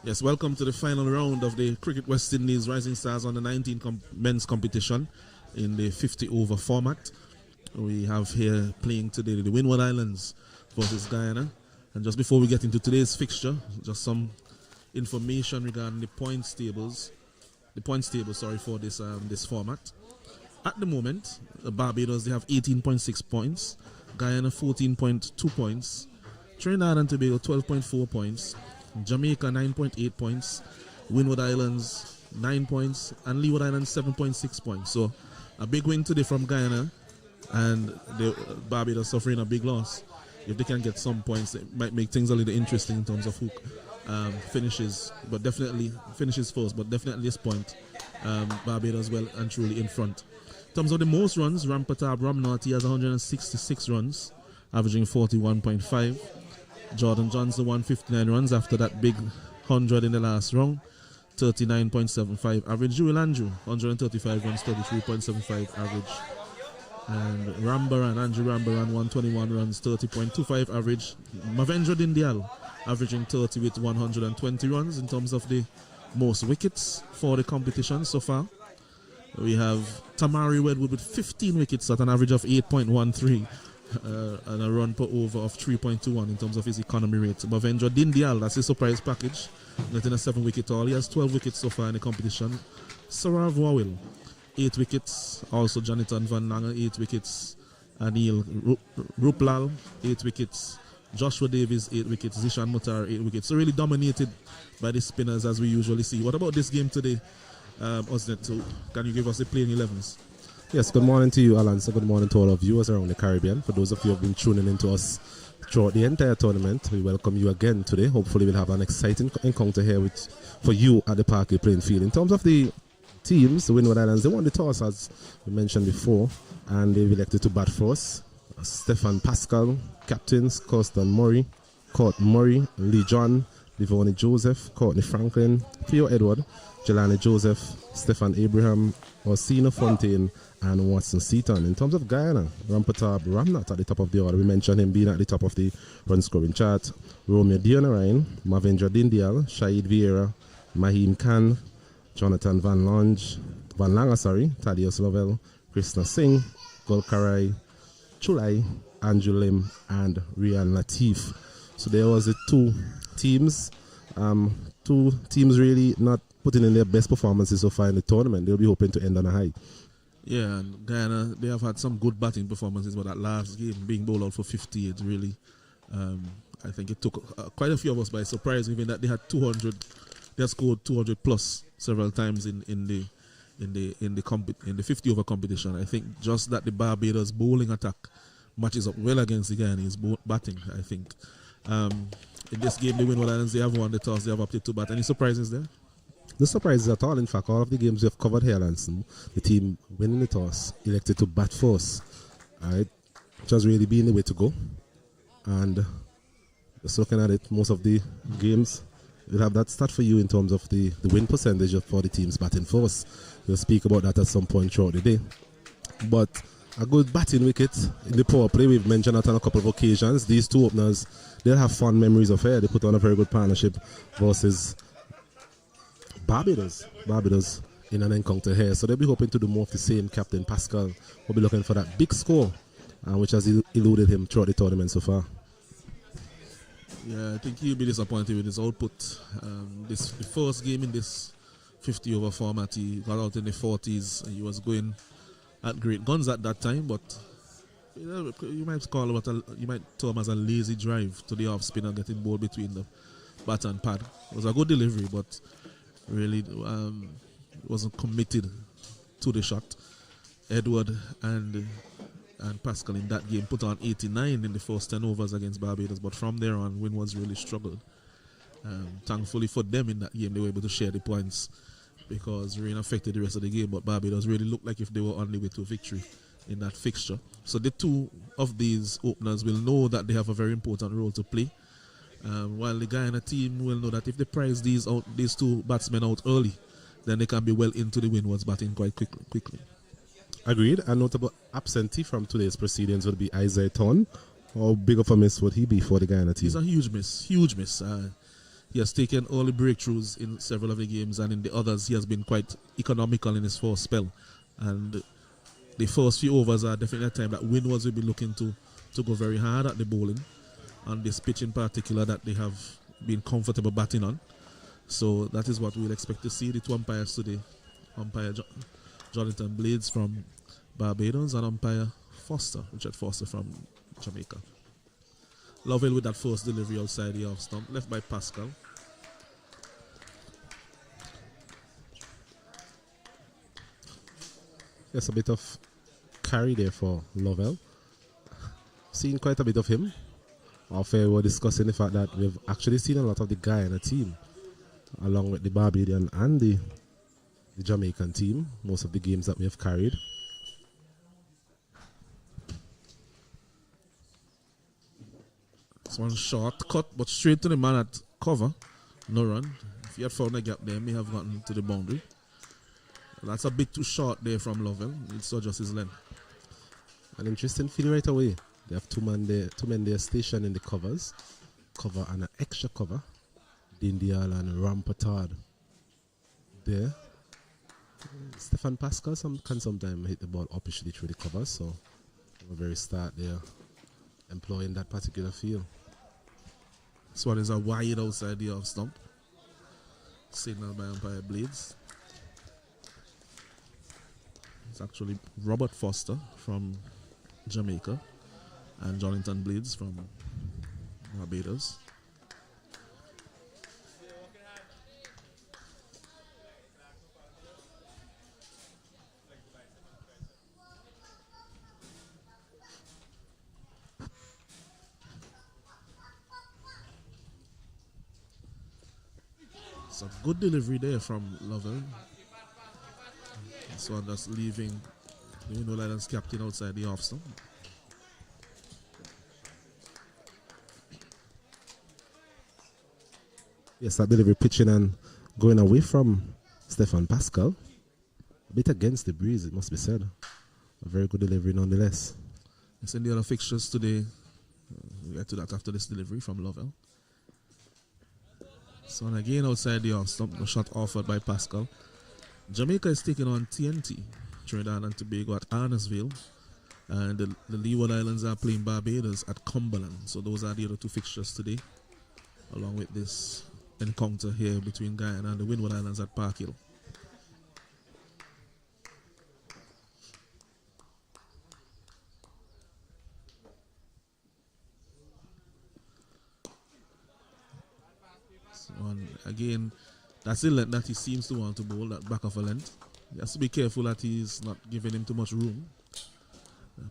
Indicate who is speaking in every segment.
Speaker 1: Yes, welcome to the final round of the Cricket West Indies Rising Stars on the 19 men's competition in the 50 over format. We have here playing today the Windward Islands versus Guyana. And just before we get into today's fixture, just some information regarding the points tables. The points table, sorry, for this this format. At the moment, Barbados, they have 18.6 points, Guyana 14.2 points, Trinidad and Tobago 12.4 points, Jamaica 9.8 points, Windward Islands 9 points, and Leeward Islands 7.6 points. So a big win today from Guyana, and the Barbados suffering a big loss. If they can get some points, it might make things a little interesting in terms of who finishes, but definitely finishes first. But definitely this point, Barbados well and truly in front. In terms of the most runs, Rampatab Ramnati has 166 runs, averaging 41.5. Jordan Johnson 159 runs after that big 100 in the last round, 39.75 average. Jewel Andrew 135 runs, 33.75 average. And Andrew Rambaran 121 runs, 30.25 average. Mavendra Dindyal averaging 30 with 120 runs. In terms of the most wickets for the competition so far, we have Tamari Wedwood with 15 wickets at an average of 8.13 and a run per over of 3.21 in terms of his economy rate. Mavendra Dindyal, that's his surprise package, getting a 7 wicket haul. He has 12 wickets so far in the competition. Sarav Wawil 8 wickets. Also Jonathan Van Lange 8 wickets. Anil Ruplal 8 wickets. Joshua Davies 8 wickets. Zishan Mutar 8 wickets. So really dominated by the spinners as we usually see. What about this game today, Osnet? So can you give us the playing 11s?
Speaker 2: Yes, good morning to you, Alan. So good morning to all of viewers around the Caribbean. For those of you who have been tuning into us throughout the entire tournament, we welcome you again today. Hopefully we'll have an exciting encounter here for you at the Parkway playing field. In terms of the teams, the Windward Islands, they won the toss as we mentioned before, and they've elected to bat first. Stefan Pascal, captains, Constant Murray, Court Murray, Lee John, Livoni Joseph, Courtney Franklin, Theo Edward, Jelani Joseph, Stefan Abraham, Orsino Fontaine, and Watson Seaton. In terms of Guyana, Rampatab Ramnat at the top of the order. We mentioned him being at the top of the run scoring chart. Romeo Dionarine, Mavendra Dindyal, Shahid Vieira, Mahim Khan, Jonathan Van Lange, Thaddeus Lovell, Krishna Singh, Golkarai, Chulai, Andrew Lim, and Rian Latif. So there was the two teams really not putting in their best performances so far in the tournament. They'll be hoping to end on a high.
Speaker 1: Yeah, and Guyana, they have had some good batting performances, but that last game being bowled out for 58 really, I think it took quite a few of us by surprise, given that they had 200, they had scored 200 plus several times in the 50 over competition. I think just that the Barbados bowling attack matches up well against the Guyanese batting. I think in this game, the Windward Islands, they have won the toss, they have opted to bat. Any surprises there?
Speaker 2: No surprises at all. In fact, all of the games we have covered here, Lanson, the team winning the toss elected to bat first. Alright, which has really been the way to go. And just looking at it, most of the games will have that stat for you in terms of the win percentage for the teams batting first. We'll speak about that at some point throughout the day. But a good batting wicket in the power play, we've mentioned that on a couple of occasions. These two openers, they'll have fond memories of here. They put on a very good partnership versus Barbados in an encounter here. So they'll be hoping to do more of the same. Captain Pascal will be looking for that big score, which has eluded him throughout the tournament so far.
Speaker 1: Yeah, I think he'll be disappointed with his output. The first game in this 50 over format, he got out in the 40s. He was going at great guns at that time, but you might term him as a lazy drive to the off spinner, getting ball between the bat and pad. It was a good delivery, but really wasn't committed to the shot. Edward and Pascal in that game put on 89 in the first 10 overs against Barbados, but from there on, Windwards really struggled. Thankfully for them in that game, they were able to share the points because rain affected the rest of the game, but Barbados really looked like if they were on the way to victory in that fixture. So the two of these openers will know that they have a very important role to play. While the Guyana team will know that if they prize these two batsmen out early, then they can be well into the Windwards batting quite quickly.
Speaker 2: Agreed. A notable absentee from today's proceedings would be Isaiah Thorne. How big of a miss would he be for the Guyana team?
Speaker 1: He's a huge miss. He has taken all the breakthroughs in several of the games, and in the others he has been quite economical in his first spell. And the first few overs are definitely a time that Windwards will be looking to go very hard at the bowling, on this pitch in particular that they have been comfortable batting on. So that is what we'll expect to see. The two umpires today, umpire Jonathan Blades from Barbados and umpire Richard Foster from Jamaica. Lovell with that first delivery outside the off stump, left by Pascal.
Speaker 2: Yes, a bit of carry there for Lovell. Seen quite a bit of him. We were discussing the fact that we've actually seen a lot of the Guyana team, along with the Barbadian and the Jamaican team, most of the games that we have carried.
Speaker 1: This one short cut, but straight to the man at cover. No run. If he had found a gap there, may have gotten to the boundary. That's a bit too short there from Lovell. It's just his length.
Speaker 2: An interesting feel right away. They have two men there stationed in the cover and an extra cover. Dindial and Rampatard there. Stefan Pascal can sometimes hit the ball officially through the covers, so from the very start there, employing that particular field.
Speaker 1: This one is a wide outside the off stump. Signal by umpire Blades. It's actually Robert Foster from Jamaica and Jonathan Blades from Barbados. It's a good delivery there from Lovell. This one that's leaving the Windward Islands captain outside the off stump.
Speaker 2: Yes, that delivery pitching and going away from Stefan Pascal. A bit against the breeze, it must be said. A very good delivery nonetheless.
Speaker 1: Yes, in the other fixtures today, we'll get to that after this delivery from Lovell. So again outside the off stump, the shot offered by Pascal. Jamaica is taking on TNT, Trinidad and Tobago at Arnesville, and the Leeward Islands are playing Barbados at Cumberland. So those are the other two fixtures today, along with this encounter here between Guyana and the Windward Islands at Park Hill. So again, that's the length that he seems to want to bowl, that back of a length. He has to be careful that he's not giving him too much room.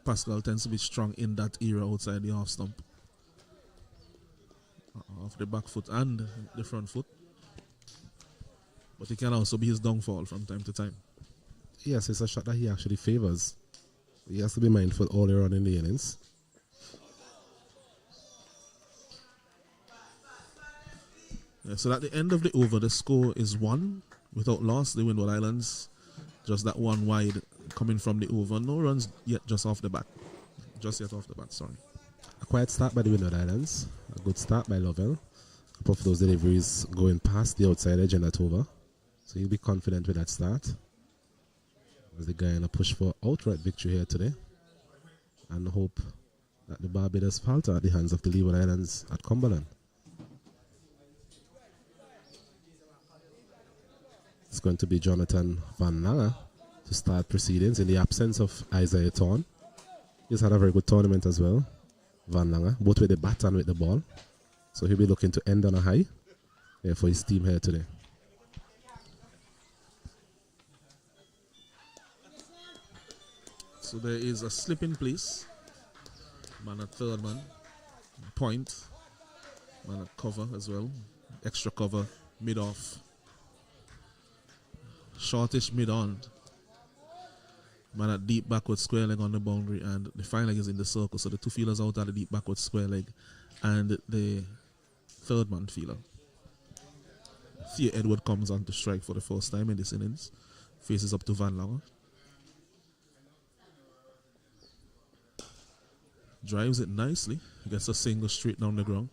Speaker 1: Pascal tends to be strong in that area outside the off stump, off the back foot and the front foot. But it can also be his downfall from time to time.
Speaker 2: Yes, it's a shot that he actually favors. He has to be mindful all around in the innings.
Speaker 1: Yeah, so at the end of the over, the score is 1 without loss. The Windward Islands, just that one wide coming from the over. No runs yet, just off the bat. Just yet off the bat, sorry.
Speaker 2: A quiet start by the Windward Islands. A good start by Lovell. A couple of those deliveries going past the outside edge and that over. So he'll be confident with that start. As the Guyana push for outright victory here today. And hope that the Barbados falter at the hands of the Leeward Islands at Cumberland. It's going to be Jonathan Van Langer to start proceedings in the absence of Isaiah Thorne. He's had a very good tournament as well, Van Langer, both with the bat and with the ball. So he'll be looking to end on a high for his team here today.
Speaker 1: So there is a slip in place. Man at third man. Point. Man at cover as well. Extra cover. Mid off. Shortish mid on. Man at deep backward square leg on the boundary, and the fine leg is in the circle. So the two fielders out at the deep backward square leg, and the third man fielder. Thea Edward comes on to strike for the first time in this innings. Faces up to Van Langer. Drives it nicely. Gets a single straight down the ground.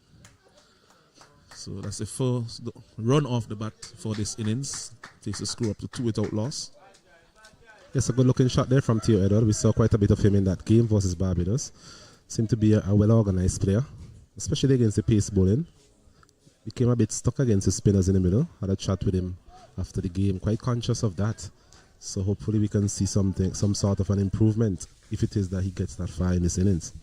Speaker 1: So So that's the first run off the bat for this innings. Takes the score up to 2 without loss.
Speaker 2: Yes, a good looking shot there from Theo Edward. We saw quite a bit of him in that game versus Barbados. Seemed to be a well organized player, especially against the pace bowling. Became a bit stuck against the spinners in the middle. Had a chat with him after the game, quite conscious of that. So hopefully we can see some sort of an improvement if it is that he gets that far in this innings.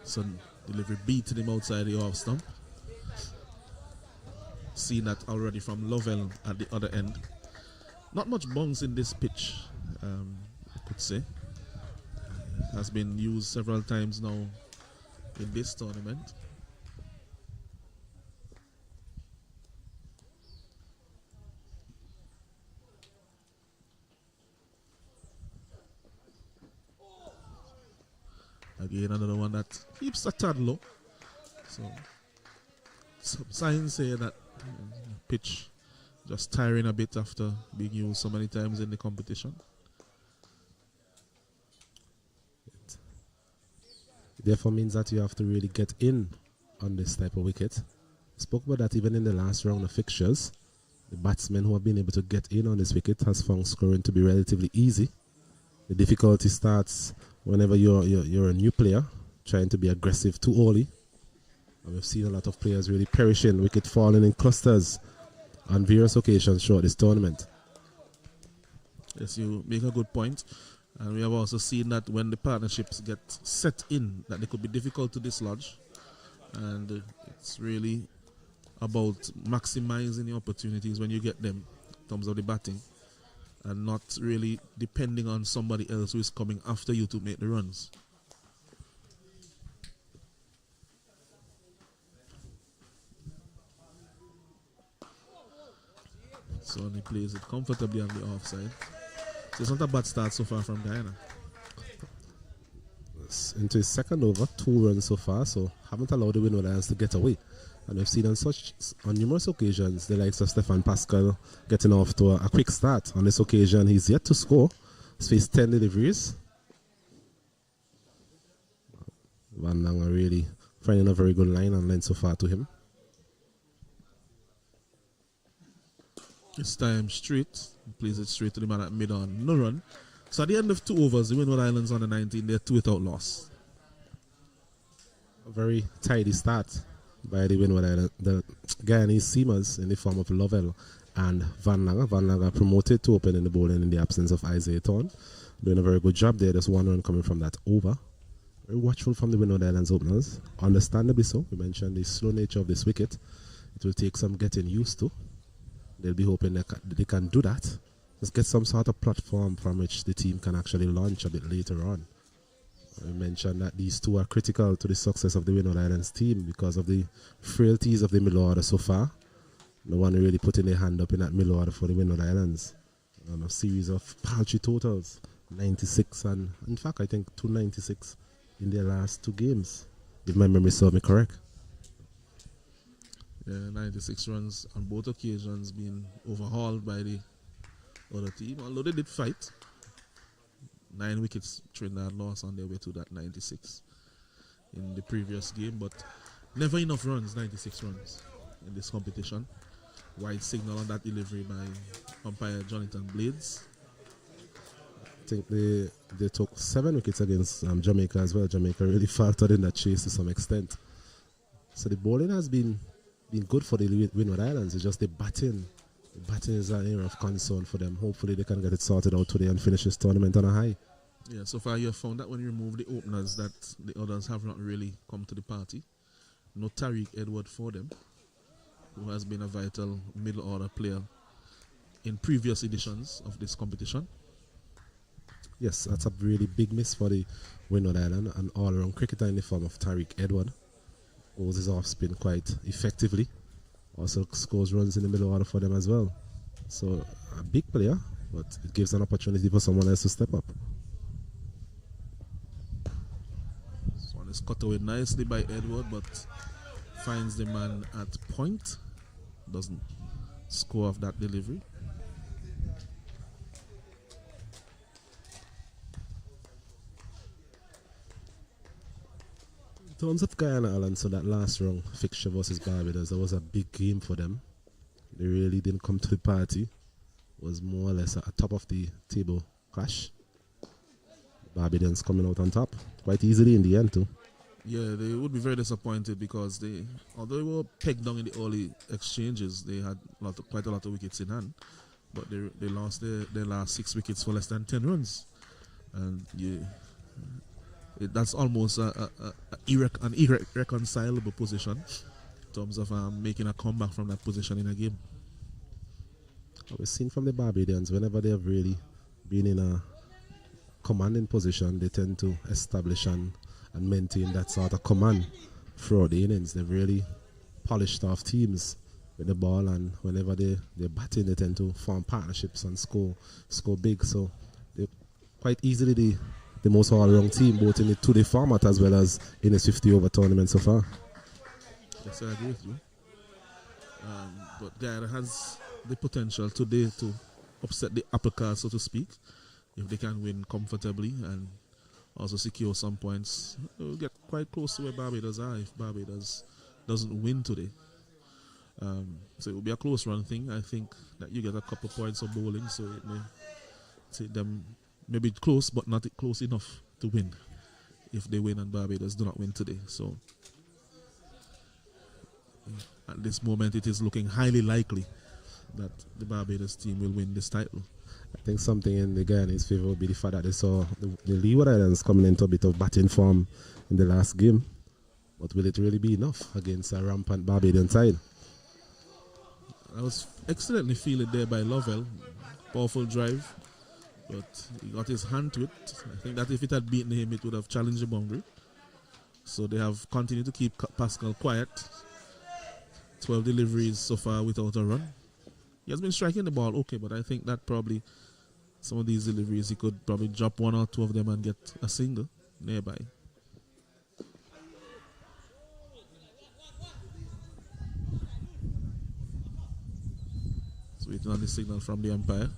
Speaker 1: So delivery beating him outside the off stump. Seen that already from Lovell at the other end. Not much bounce in this pitch, I could say. Has been used several times now in this tournament. Again, another one that keeps a tad low. So some signs say that pitch just tiring a bit after being used so many times in the competition.
Speaker 2: It therefore means that you have to really get in on this type of wicket. Spoke about that even in the last round of fixtures. The batsmen who have been able to get in on this wicket has found scoring to be relatively easy. The difficulty starts whenever you're a new player trying to be aggressive too early. And we've seen a lot of players really perishing, wicket falling in clusters on various occasions throughout this tournament.
Speaker 1: Yes, you make a good point. And we have also seen that when the partnerships get set in, that they could be difficult to dislodge. And it's really about maximizing the opportunities when you get them in terms of the batting, and not really depending on somebody else who is coming after you to make the runs. So he plays it comfortably on the offside. So it's not a bad start so far from Guyana.
Speaker 2: Into his second over, 2 runs so far, so haven't allowed the Windwards to get away. And we've seen on numerous occasions the likes of Stefan Pascal getting off to a quick start. On this occasion, he's yet to score. He's faced 10 deliveries. Van Langer really finding a very good line and line so far to him.
Speaker 1: This time straight, he plays it straight to the man at mid on, no run. So at the end of 2 overs, the Windward Islands on the 19, they're 2 without loss.
Speaker 2: A very tidy start by the Windward Island, the Guyanese seamers in the form of Lovell and Van Langer. Van Langer promoted to open in the bowling in the absence of Isaiah Thorne. Doing a very good job there. There's 1 run coming from that over. Very watchful from the Windward Islands openers. Understandably so. We mentioned the slow nature of this wicket. It will take some getting used to. They'll be hoping they can do that. Just get some sort of platform from which the team can actually launch a bit later on. I mentioned that these two are critical to the success of the Windward Islands team because of the frailties of the middle order so far. No one really putting their hand up in that middle order for the Windward Islands. A series of paltry totals, 96 and in fact I think 296 in their last 2 games, if my memory serves me correct.
Speaker 1: Yeah, 96 runs on both occasions being overhauled by the other team, although they did fight. 9 wickets Trinidad lost on their way to that 96 in the previous game, but never enough runs, 96 runs in this competition. Wide signal on that delivery by umpire Jonathan Blades.
Speaker 2: I think they took 7 wickets against Jamaica as well. Jamaica really faltered in that chase to some extent. So the bowling has been good for the Windward Islands. It's just the batting. The batting is an area of concern for them. Hopefully they can get it sorted out today and finish this tournament on a high.
Speaker 1: Yeah, so far you have found that when you remove the openers that the others have not really come to the party. No Tariq Edward for them, who has been a vital middle order player in previous editions of this competition.
Speaker 2: Yes, that's a really big miss for the Windward Island, and all-around cricketer in the form of Tariq Edward. Holds his off spin quite effectively. Also scores runs in the middle order for them as well. So a big player, but it gives an opportunity for someone else to step up.
Speaker 1: cut away nicely by Edward, but finds the man at point. Doesn't score off that delivery.
Speaker 2: In terms of Guyana, Alan, so that last round fixture versus Barbados, that was a big game for them. They really didn't come to the party. It was more or less a top of the table clash. Barbadians coming out on top quite easily in the end too.
Speaker 1: Yeah, they would be very disappointed because although they were pegged down in the early exchanges, they had quite a lot of wickets in hand, but they lost their last 6 wickets for less than 10 runs, and that's almost an irreconcilable position in terms of making a comeback from that position in a game.
Speaker 2: We've seen from the Barbadians, whenever they have really been in a commanding position, they tend to establish and maintain that sort of command throughout the innings. They've really polished off teams with the ball, and whenever they're batting, they tend to form partnerships and score big. So they're quite easily the most all-round team, both in the 2-day format as well as in the 50-over tournament so far.
Speaker 1: Yes, I agree with you. But Guyana has the potential today to upset the apple cart, so to speak, if they can win comfortably and also secure some points. They'll get quite close to where Barbados are if Barbados doesn't win today. So it will be a close run thing. I think that you get a couple points of bowling, so it may take them maybe close, but not close enough to win if they win and Barbados do not win today. So at this moment, it is looking highly likely that the Barbados team will win this title.
Speaker 2: I think something in the Guyanese favour would be the fact that they saw the Leeward Islands coming into a bit of batting form in the last game. But will it really be enough against a rampant Barbadian side?
Speaker 1: I was excellently fielded there by Lovell. Powerful drive, but he got his hand to it. I think that if it had beaten him, it would have challenged the boundary. So they have continued to keep Pascal quiet. 12 deliveries so far without a run. He has been striking the ball okay, but I think that probably some of these deliveries he could probably drop 1 or 2 of them and get a single nearby. So waiting on the signal from the umpire.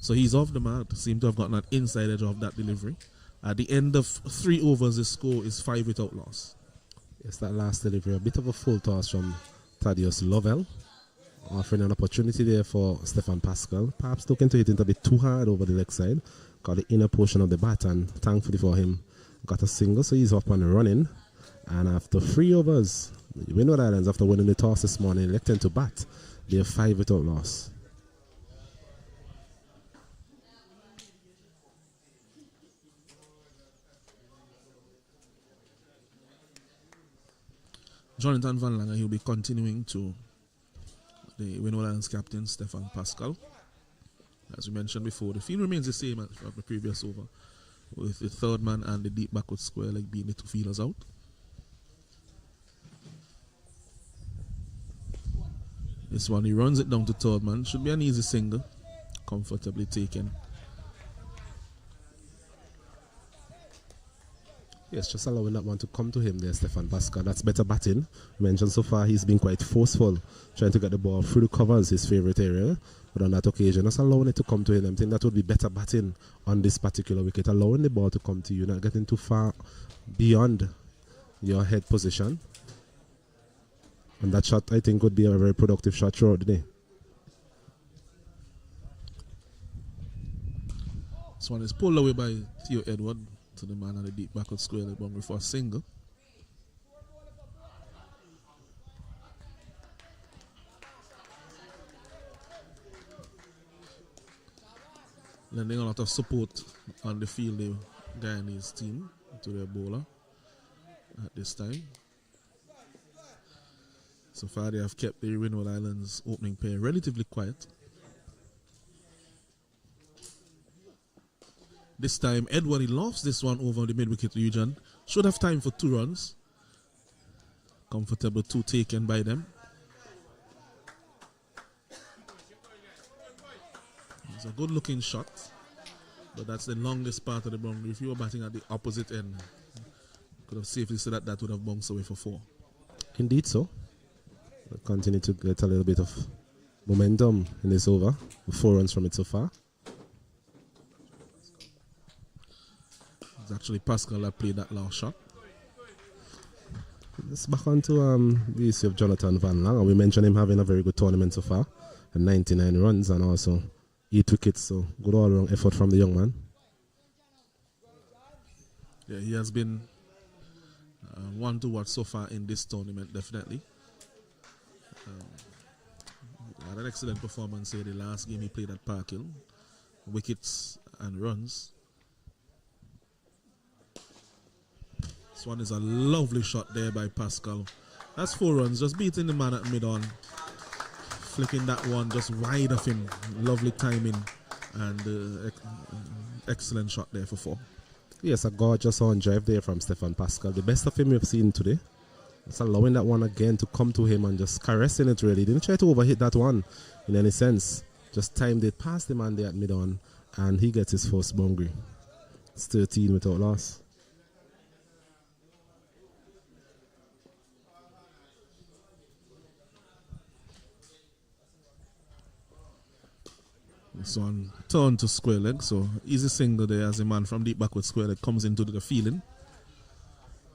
Speaker 1: So he's off the mark. Seemed to have gotten an inside edge of that delivery. At the end of 3 overs, the score is 5 without loss.
Speaker 2: Yes, that last delivery, a bit of a full toss from Thaddeus Lovell, offering an opportunity there for Stefan Pascal. Perhaps looking to hit it a bit too hard over the leg side. Got the inner portion of the bat, and thankfully for him, got a single, so he's up and running. And after 3 overs, the Windward Islands, after winning the toss this morning, electing to bat. They're 5 without loss.
Speaker 1: Jonathan Van Langer, he'll be continuing to the Windward Islands captain, Stefan Pascal. As we mentioned before, the field remains the same as from the previous over, with the third man and the deep backward square leg being the 2 fielders out. This one, he runs it down to third man. Should be an easy single, comfortably taken.
Speaker 2: Yes, just allowing that one to come to him there, Stefan Pascal. That's better batting. You mentioned so far he's been quite forceful, trying to get the ball through the covers, his favourite area. But on that occasion, just allowing it to come to him, I think that would be better batting on this particular wicket. Allowing the ball to come to you, not getting too far beyond your head position. And that shot, I think, would be a very productive shot throughout the day.
Speaker 1: This one is pulled away by Theo Edward to the man on the deep backward square leg boundary for a single. Lending a lot of support on the field, the Guyanese team, to their bowler at this time. So far, they have kept the Windward Islands opening pair relatively quiet. This time, Edward, he lofts this one over the mid-wicket region. Should have time for 2 runs. Comfortable 2 taken by them. It's a good-looking shot, but that's the longest part of the boundary. If you were batting at the opposite end, Could have safely said that would have bounced away for 4.
Speaker 2: Indeed so. We'll continue to get a little bit of momentum in this over. 4 runs from it so far.
Speaker 1: It's actually Pascal that played that last shot.
Speaker 2: Let's back on to the issue of Jonathan Van Lang. We mentioned him having a very good tournament so far. 99 runs and also 8 wickets. So good all-round effort from the young man.
Speaker 1: Yeah, he has been one to watch so far in this tournament, definitely. Had an excellent performance here the last game he played at Park Hill. Wickets and runs. This one is a lovely shot there by Pascal. That's 4 runs, just beating the man at mid-on. Flicking that one just wide of him. Lovely timing and excellent shot there for 4.
Speaker 2: Yes, a gorgeous on drive there from Stefan Pascal. The best of him we've seen today. It's allowing that one again to come to him and just caressing it really. Didn't try to overhit that one in any sense. Just timed it past the man there at mid-on and he gets his first boundary. It's 13 without loss.
Speaker 1: This one turned to square leg, so easy single there as a man from deep back with square leg comes into the feeling.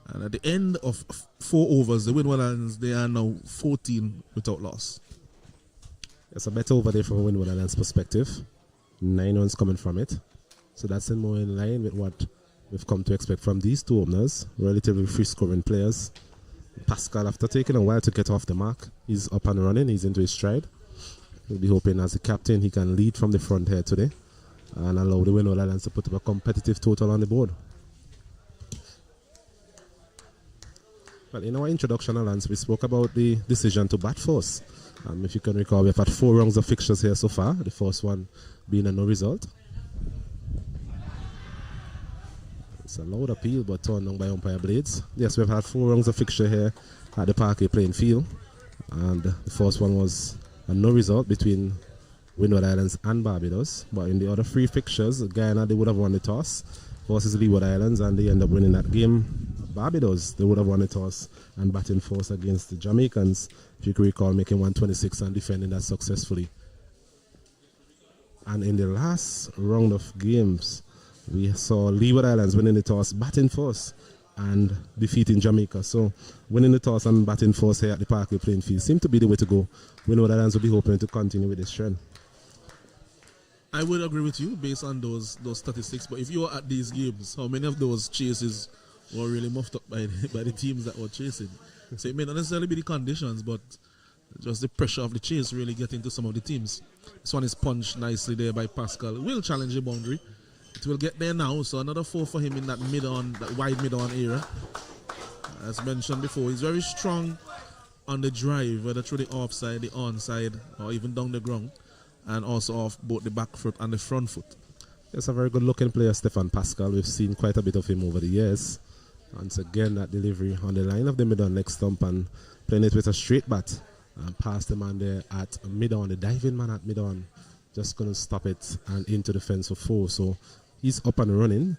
Speaker 1: And at the end of 4 overs, the Windward Islands, they are now 14 without loss.
Speaker 2: It's a better over there from a Windward Islands perspective. 9 runs coming from it. So that's more in line with what we've come to expect from these 2 openers. Relatively free scoring players. Pascal, after taking a while to get off the mark, he's up and running, he's into his stride. We'll be hoping as the captain he can lead from the front here today and allow the Windward Islands to put up a competitive total on the board. Well, in our introduction, Alans, we spoke about the decision to bat first. If you can recall, we've had 4 rounds of fixtures here so far, the first one being a no result. It's a loud appeal but turned down by umpire Blades. Yes, we've had 4 rounds of fixture here at the Parkway playing field, and the first one was a no result between Windward Islands and Barbados. But in the other 3 fixtures, Guyana, they would have won the toss versus Leeward Islands, and they end up winning that game. Barbados, they would have won the toss and batting first against the Jamaicans, if you can recall, making 126 and defending that successfully. And in the last round of games, we saw Leeward Islands winning the toss, batting first, and defeating Jamaica. So winning the toss and batting first here at the Parkway playing field seemed to be the way to go. Windward Islands will be hoping to continue with this trend.
Speaker 1: I would agree with you based on those statistics, but if you were at these games, how many of those chases were really muffed up by the teams that were chasing? So it may not necessarily be the conditions, but just the pressure of the chase really getting to some of the teams. This one is punched nicely there by Pascal. Will challenge the boundary. It will get there now, so another 4 for him in that mid-on, that wide mid-on area. As mentioned before, he's very strong on the drive, whether through the offside, the onside, or even down the ground, and also off both the back foot and the front foot.
Speaker 2: It's a very good looking player, Stefan Pascal. We've seen quite a bit of him over the years. Once again, that delivery on the line of the mid-on leg stump and playing it with a straight bat and past the man there at mid-on, the diving man at mid-on, just going to stop it and into the fence for 4. So he's up and running.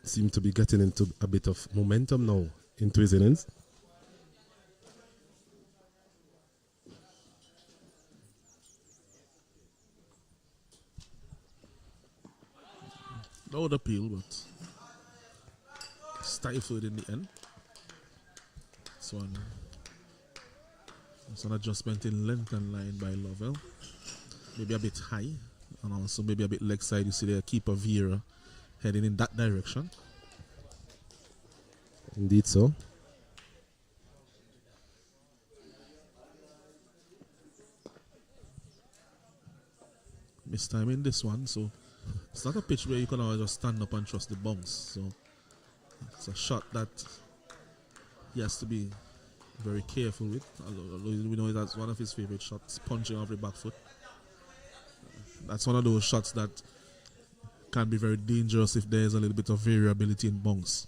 Speaker 2: Seems to be getting into a bit of momentum now into his innings.
Speaker 1: No appeal, but stifled in the end. It's an adjustment in length and line by Lovell. Maybe a bit high, and also maybe a bit leg side. You see there, keeper Vieira heading in that direction.
Speaker 2: Indeed so.
Speaker 1: Mistiming this one, so it's not a pitch where you can always just stand up and trust the bounce. So it's a shot that he has to be very careful with. Although we know that's one of his favorite shots, punching off the back foot. That's one of those shots that can be very dangerous if there's a little bit of variability in bounce.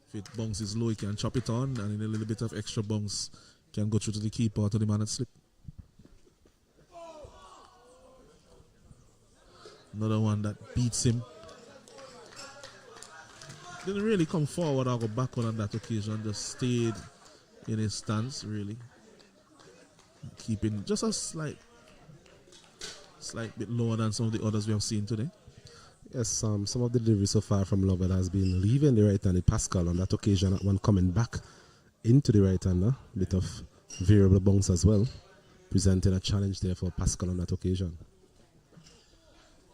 Speaker 1: If it bounces low, he can chop it on, and in a little bit of extra bounce, can go through to the keeper or to the man at slip. Another one that beats him. didn't really come forward or go backward on that occasion. Just stayed in his stance, really. Keeping just a slight bit lower than some of the others we have seen today.
Speaker 2: Yes, some of the delivery so far from Lovell has been leaving the right-handed Pascal on that occasion, at one coming back into the right-hander. Bit of variable bounce as well, presenting a challenge there for Pascal on that occasion.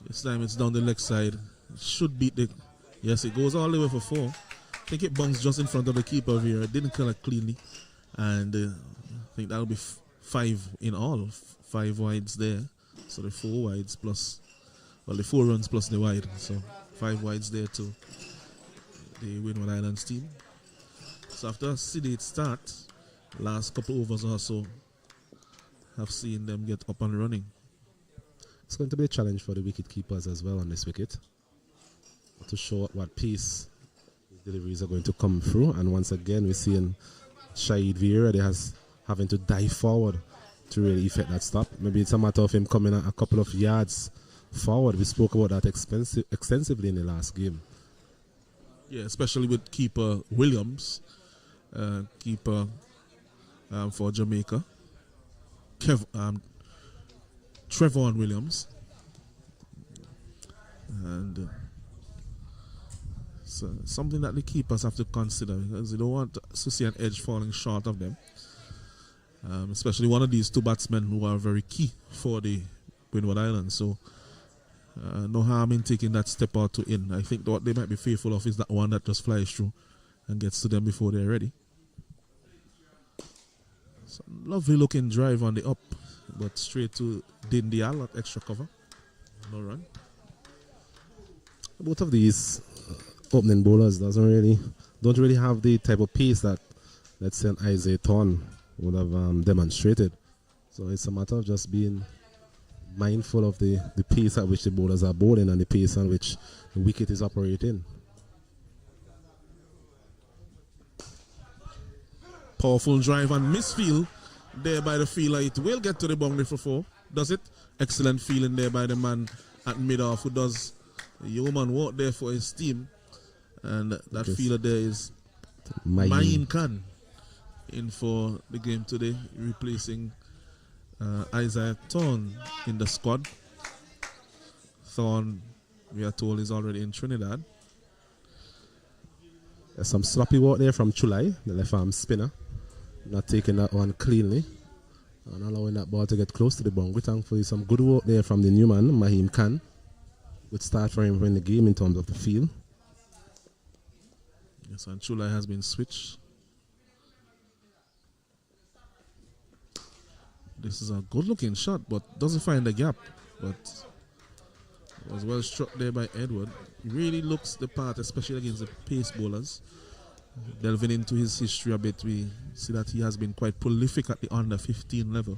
Speaker 1: This time it's down the leg side. It should beat the... Yes, it goes all the way for 4. I think it bounced just in front of the keeper here. It didn't collect cleanly. And I think that'll be 5 in all. 5 wides there. So the 4 wides plus... Well, the 4 runs plus the wide. So 5 wides there to the Windward Islands team. So after a sedate start, last couple overs or so, have seen them get up and running.
Speaker 2: It's going to be a challenge for the wicket keepers as well on this wicket, to show what pace deliveries are going to come through. And once again, we're seeing Shahid Vieira having to dive forward to really effect that stop. Maybe it's a matter of him coming a couple of yards forward. We spoke about that extensively in the last game.
Speaker 1: Yeah, especially with keeper Williams, keeper for Jamaica, Trevor Williams, and so something that the keepers have to consider, because they don't want to see an edge falling short of them, especially one of these 2 batsmen who are very key for the Windward Islands. So no harm in taking that step or 2 in. I think what they might be fearful of is that one that just flies through and gets to them before they're ready. So lovely looking drive on the up, but straight to Dindial at extra cover. No run.
Speaker 2: Both of these opening bowlers don't really have the type of pace that, let's say, an Isaiah Thorne would have demonstrated. So it's a matter of just being mindful of the pace at which the bowlers are bowling and the pace at which the wicket is operating.
Speaker 1: Powerful drive and misfield there by the fielder. It will get to the boundary for 4. Does it? Excellent feeling there by the man at mid-off who does the yeoman work there for his team. And that fielder there is Mahin Khan in for the game today, replacing Isaiah Thorne in the squad. Thorne, we are told, is already in Trinidad.
Speaker 2: There's some sloppy work there from Chulai, the left arm spinner. Not taking that one cleanly and allowing that ball to get close to the boundary. Thankfully, some good work there from the new man, Mahim Khan. Good start for him in the game in terms of the field.
Speaker 1: Yes, and Chulai has been switched. This is a good looking shot, but doesn't find the gap. But it was well struck there by Edward. He really looks the part, especially against the pace bowlers. Delving into his history a bit, we see that he has been quite prolific at the under 15 level.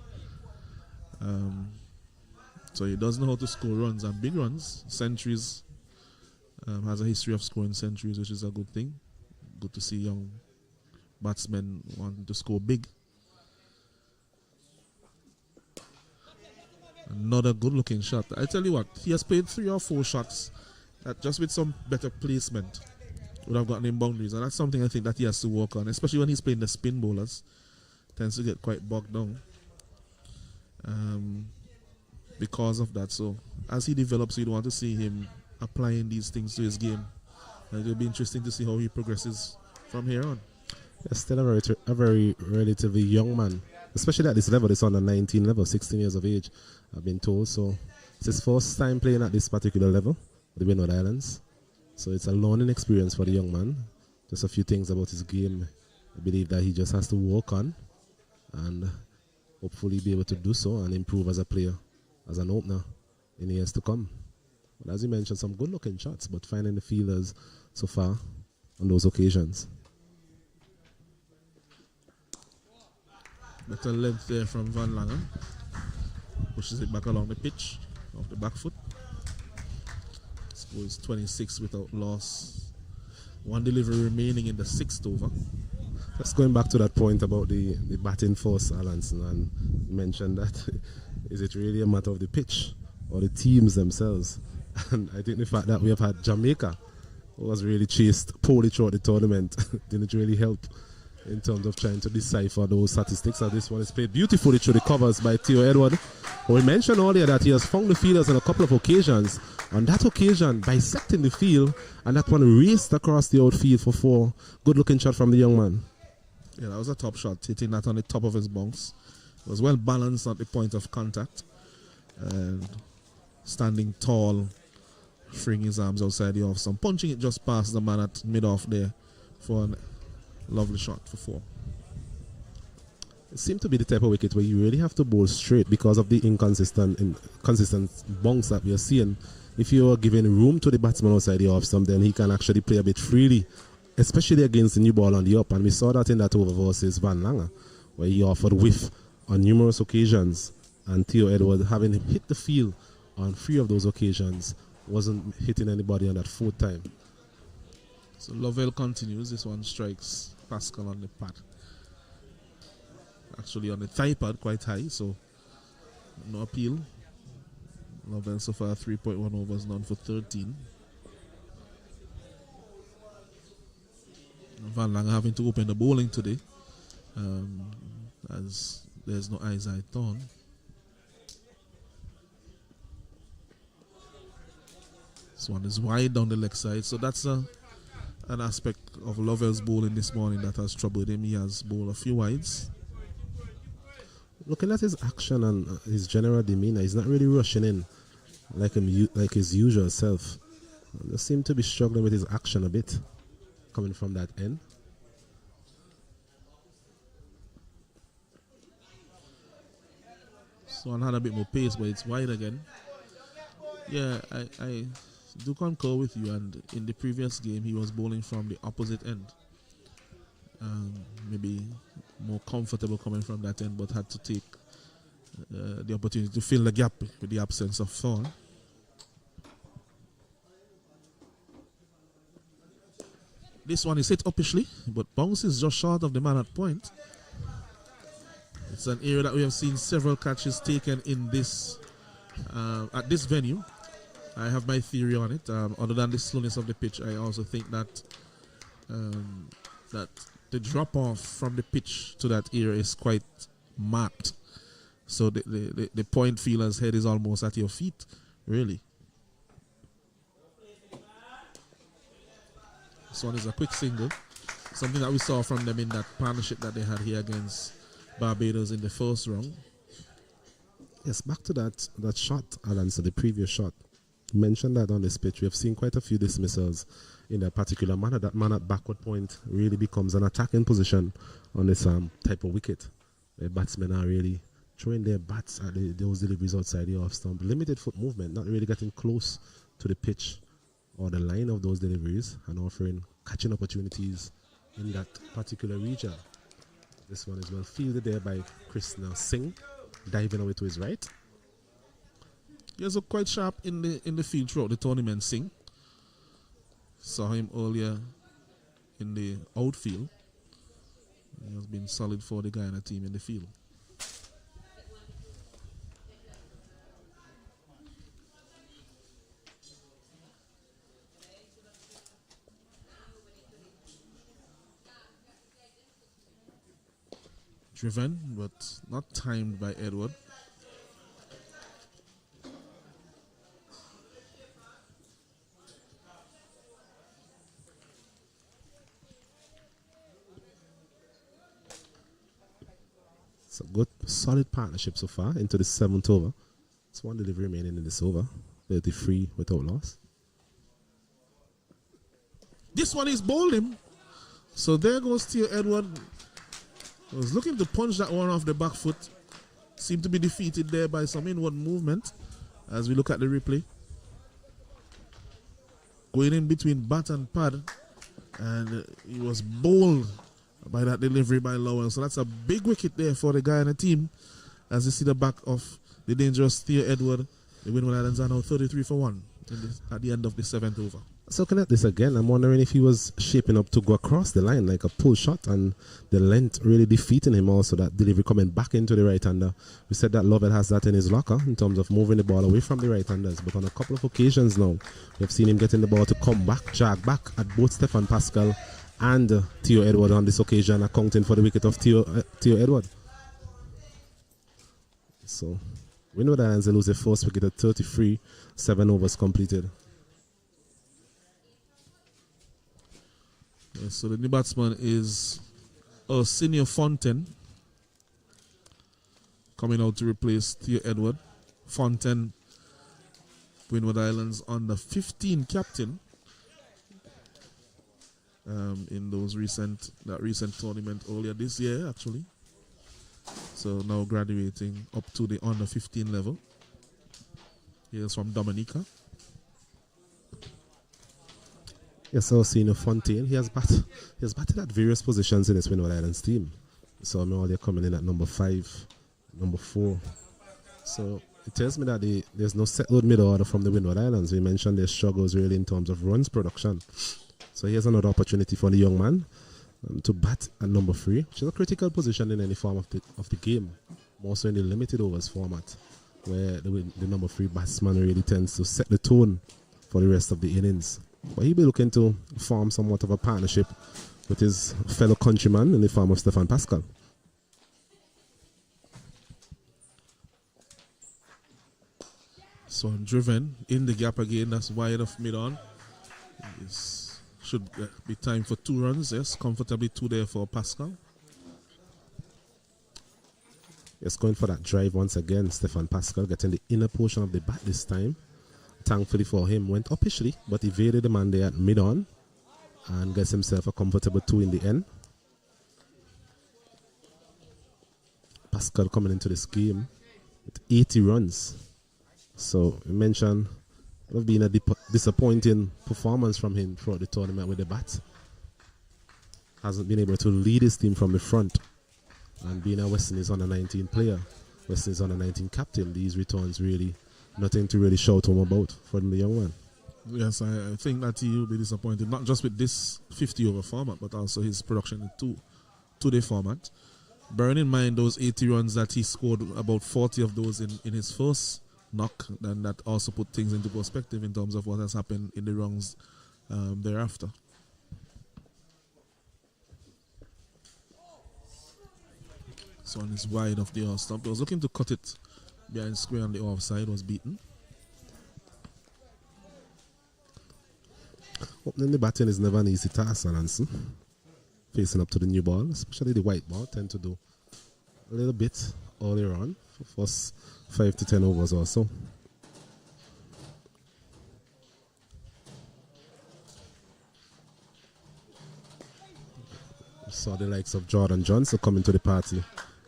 Speaker 1: So he does know how to score runs and big runs, centuries. Has a history of scoring centuries, which is a good thing. Good to see young batsmen wanting to score big. Another good looking shot. I tell you what, he has played 3 or 4 shots that just with some better placement would have gotten him boundaries, and that's something I think that he has to work on, especially when he's playing the spin bowlers. Tends to get quite bogged down because of that. So as he develops, you'd want to see him applying these things to his game, and it will be interesting to see how he progresses from here on.
Speaker 2: He's still a very relatively young man, especially at this level. It's on the 19 level, 16 years of age, I've been told. So it's his first time playing at this particular level, the Windward Islands. So it's a learning experience for the young man. Just a few things about his game I believe that he just has to work on and hopefully be able to do so and improve as a player, as an opener in the years to come. But as you mentioned, some good looking shots, but finding the fielders so far on those occasions.
Speaker 1: Better length there from Van Langen. Pushes it back along the pitch off the back foot. Scores 26 without loss. 1 delivery remaining in the 6th over.
Speaker 2: Just going back to that point about the batting force, Alanson, and mentioned that is it really a matter of the pitch or the teams themselves? And I think the fact that we have had Jamaica was really chased poorly throughout the tournament. Didn't really help in terms of trying to decipher those statistics. And this one is played beautifully through the covers by Theo Edward. We mentioned earlier that he has found the fielders on a couple of occasions. On that occasion, bisecting the field, and that one raced across the outfield for 4. Good looking shot from the young man.
Speaker 1: Yeah, that was a top shot, hitting that on the top of his bounce. It was well balanced at the point of contact. And standing tall, freeing his arms outside the off stump, punching it just past the man at mid-off there for a lovely shot for 4.
Speaker 2: It seemed to be the type of wicket where you really have to bowl straight because of the inconsistent bounce that we are seeing. If you are giving room to the batsman outside the off stump, then he can actually play a bit freely, especially against the new ball on the up. And we saw that in that over versus Van Langer, where he offered whiff on numerous occasions. And Theo Edward, having hit the field on 3 of those occasions, wasn't hitting anybody on that 4th time.
Speaker 1: So Lovell continues. This one strikes Pascal on the pad. Actually on the thigh pad, quite high, so no appeal. Lovell so far 3.1 overs, none for 13. Van Langer having to open the bowling today, as there's no Isaiah Thorne. This one is wide down the leg side, so that's an aspect of Lovell's bowling this morning that has troubled him. He has bowled a few wides.
Speaker 2: Looking at his action and his general demeanor, he's not really rushing in like his usual self. He seems to be struggling with his action a bit, coming from that end.
Speaker 1: So one had a bit more pace, but it's wide again. Yeah, I do concur with you. And in the previous game, he was bowling from the opposite end. Maybe more comfortable coming from that end, but had to take the opportunity to fill the gap with the absence of Thorne. This one is hit uppishly, but bounces just short of the man at point. It's an area that we have seen several catches taken in this at this venue. I have my theory on it. Other than the slowness of the pitch, I also think that that the drop off from the pitch to that area is quite marked. So the point fielder's head is almost at your feet, really. This one is a quick single. Something that we saw from them in that partnership that they had here against Barbados in the first round.
Speaker 2: Yes, back to that shot, Alan, so the previous shot. You mentioned that on this pitch. We have seen quite a few dismissals in that particular manner. That man at backward point really becomes an attacking position on this type of wicket, where batsmen are really throwing their bats at those deliveries outside the off stump. Limited foot movement, not really getting close to the pitch or the line of those deliveries, and offering catching opportunities in that particular region. This one is well fielded there by Krishna Singh, diving away to his right.
Speaker 1: He was quite sharp in the field throughout the tournament, Singh. Saw him earlier in the outfield. He has been solid for the Guyana team in the field. Driven, but not timed by Edward.
Speaker 2: It's a good, solid partnership so far into the 7th over. It's one delivery remaining in this over. 33 without loss.
Speaker 1: This one is bowled him. So there goes Theo Edward. Was looking to punch that one off the back foot. Seemed to be defeated there by some inward movement as we look at the replay. Going in between bat and pad. And he was bowled by that delivery by Lowell. So that's a big wicket there for the Guyana team. As you see the back of the dangerous Theo Edward. The Windward Islands are now 33 for 1 at the end of the 7th over.
Speaker 2: So looking at this again, I'm wondering if he was shaping up to go across the line like a pull shot and the length really defeating him, also that delivery coming back into the right-hander. We said that Lovell has that in his locker in terms of moving the ball away from the right-handers, but on a couple of occasions now, we've seen him getting the ball to come back, jog back at both Stefan Pascal and Theo Edward on this occasion, accounting for the wicket of Theo Edward. So Windward Islands lose their first wicket at 33, 7 overs completed.
Speaker 1: Yes, so the new batsman is Senior Fontaine, coming out to replace Theo Edward. Fontaine, Windward Islands under 15 captain in that recent tournament earlier this year, actually. So now graduating up to the under 15 level. He is from Dominica.
Speaker 2: Yes, so Senior Fontaine, he has batted at various positions in this Windward Islands team. So now they're coming in at number 5, number 4. So it tells me that there's no settled middle order from the Windward Islands. We mentioned their struggles really in terms of runs production. So here's another opportunity for the young man to bat at number 3, which is a critical position in any form of the game, more so in the limited overs format, where the number 3 batsman really tends to set the tone for the rest of the innings. But he'll be looking to form somewhat of a partnership with his fellow countryman in the form of Stefan Pascal.
Speaker 1: So driven in the gap again, that's wide of mid-on. Should be time for 2 runs, yes, comfortably 2 there for Pascal.
Speaker 2: Yes, going for that drive once again, Stefan Pascal getting the inner portion of the bat this time. Thankfully for him, went uppishly, but evaded the man there at mid-on and gets himself a comfortable 2 in the end. Pascal coming into this game with 80 runs. So, we mentioned it has been a disappointing performance from him throughout the tournament with the bat. Hasn't been able to lead his team from the front. And being a West Indies under 19 player, West Indies under 19 captain, these returns really nothing to really shout home about for the young man.
Speaker 1: Yes, I think that he will be disappointed, not just with this 50 over format, but also his production in two-day format. Bearing in mind those 80 runs that he scored, about 40 of those in his first knock, then that also put things into perspective in terms of what has happened in the runs thereafter. So on his wide of the off stump, he was looking to cut it behind square on the offside, was beaten.
Speaker 2: Opening the batting is never an easy task, Ananson. Facing up to the new ball, especially the white ball, tend to do a little bit earlier on for first 5 to 10 overs or so. Saw the likes of Jordan Johnson coming to the party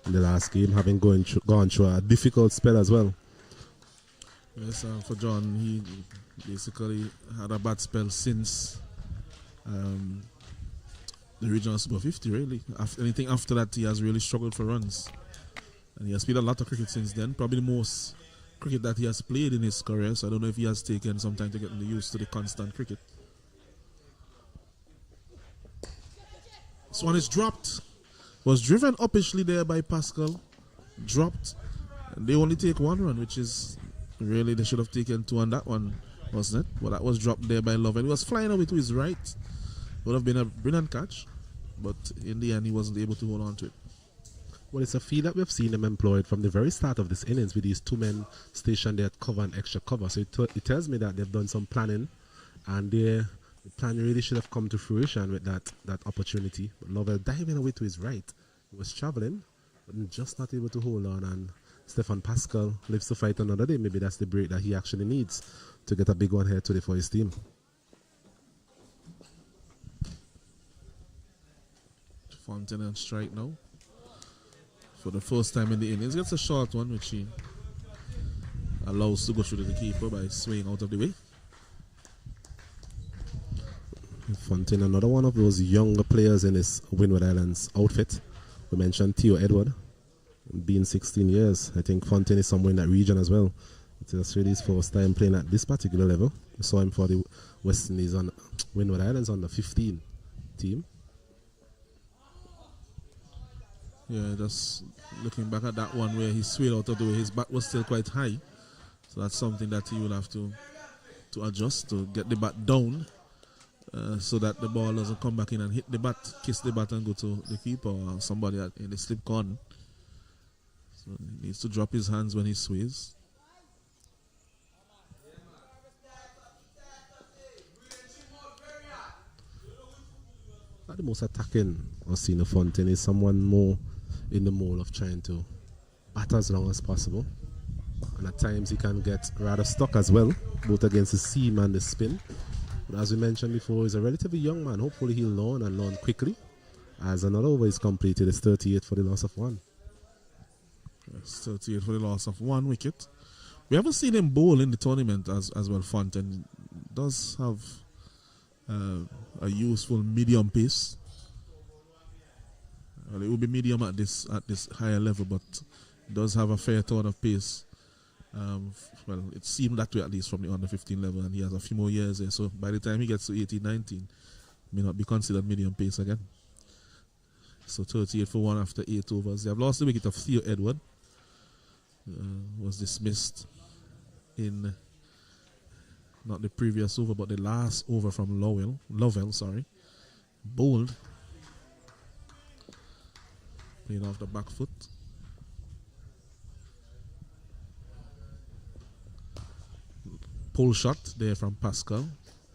Speaker 2: in the last game, having gone through a difficult spell as well.
Speaker 1: Yes, for John, he basically had a bad spell since the regional Super 50, really. Anything after that, he has really struggled for runs. And he has played a lot of cricket since then, probably the most cricket that he has played in his career, so I don't know if he has taken some time to get used to the constant cricket. This one is dropped. Was driven uppishly there by Pascal. Dropped. And they only take 1 run, which is really, they should have taken 2 on that one, wasn't it? Well, that was dropped there by Love. And he was flying away to his right. Would have been a brilliant catch. But in the end, he wasn't able to hold on to it.
Speaker 2: Well, it's a feel that we've seen them employed from the very start of this innings with these 2 men stationed there at cover and extra cover. So it tells me that they've done some planning, and the plan really should have come to fruition with that opportunity. But Lovell diving away to his right. He was traveling, but just not able to hold on. And Stefan Pascal lives to fight another day. Maybe that's the break that he actually needs to get a big one here today for his team.
Speaker 1: Fontaine on strike now. For the first time in the innings, gets a short one, which he allows to go through to the keeper by swinging out of the way.
Speaker 2: Fontaine, another one of those younger players in this Windward Islands outfit. We mentioned Theo Edward, being 16 years. I think Fontaine is somewhere in that region as well. It's really his first time playing at this particular level. We saw him for the West Indies on Windward Islands on the 15 team.
Speaker 1: Yeah, just looking back at that one where he swayed out of the way, his back was still quite high. So that's something that he will have to adjust, to get the bat down so that the ball doesn't come back in and hit the bat, kiss the bat and go to the keeper or somebody in the slip corner. So he needs to drop his hands when he sways.
Speaker 2: Not the most attacking I've seen of Fontaine is someone more in the mode of trying to bat as long as possible. And at times he can get rather stuck as well, both against the seam and the spin. But as we mentioned before, he's a relatively young man. Hopefully he'll learn quickly. As another over is completed, it's 38 for the loss of 1.
Speaker 1: Yes, 38 for the loss of 1 wicket. We haven't seen him bowl in the tournament as well. Fontaine does have a useful medium pace. Well, it will be medium at this higher level, but does have a fair ton of pace. Well, it seemed that way at least from the under 15 level, and he has a few more years there. So by the time he gets to 18, 19, may not be considered medium pace again. So 38 for 1 after 8 overs. They have lost the wicket of Theo Edward. Was dismissed in not the previous over, but the last over from Lovell. Bowled. Playing off the back foot. Pull shot there from Pascal.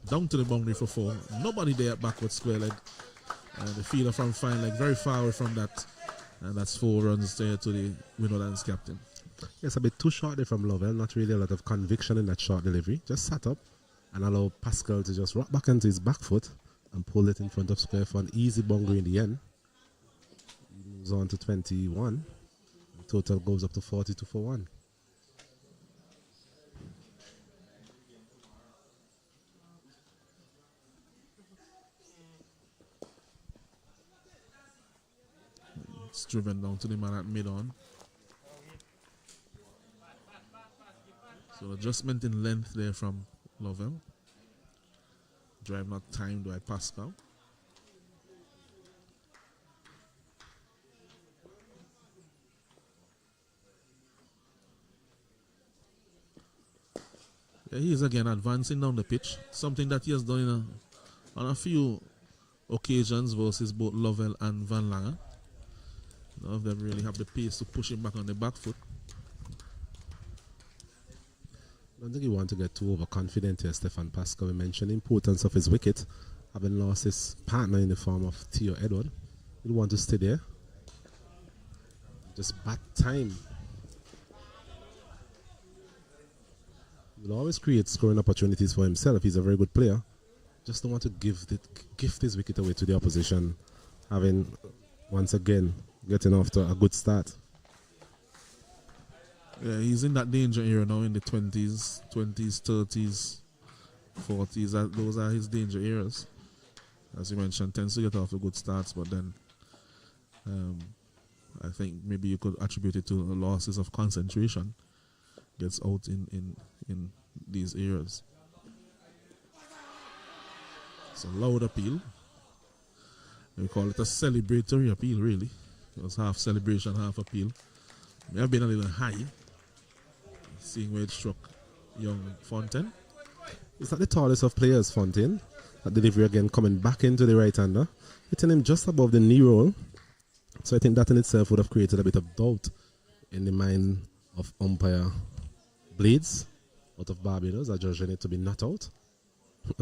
Speaker 1: Down to the boundary for 4. Nobody there at backward square leg. The fielder from fine leg very far away from that. And that's 4 runs there to the Windwards captain.
Speaker 2: It's a bit too short there from Lovell. Not really a lot of conviction in that short delivery. Just sat up and allow Pascal to just rock back into his back foot and pull it in front of square for an easy boundary in the end. He moves on to 21. The total goes up to 42 for 1.
Speaker 1: It's driven down to the man at mid-on. So adjustment in length there from Lovell. Drive not timed by Pascal. Yeah, he is again advancing down the pitch. Something that he has done on a few occasions versus both Lovell and Van Lange. None of them really have the pace to push him back on the back foot.
Speaker 2: I don't think you want to get too overconfident here, Stefan Pascal. We mentioned the importance of his wicket, having lost his partner in the form of Theo Edward. He'll want to stay there. Just bat time. He'll always create scoring opportunities for himself. He's a very good player. Just don't want to gift his wicket away to the opposition, having, once again, getting off to a good start.
Speaker 1: Yeah, he's in that danger area now in the 20s, 30s, 40s. Those are his danger areas. As you mentioned, tends to get off to good starts, but then I think maybe you could attribute it to losses of concentration. Gets out in these areas. It's a loud appeal. We call it a celebratory appeal, really. It was half celebration, half appeal. May have been a little high, seeing where it struck young Fontaine.
Speaker 2: It's not the tallest of players, Fontaine. That delivery again coming back into the right-hander, hitting him just above the knee roll. So I think that in itself would have created a bit of doubt in the mind of umpire Blades out of Barbados, judging it to be not out.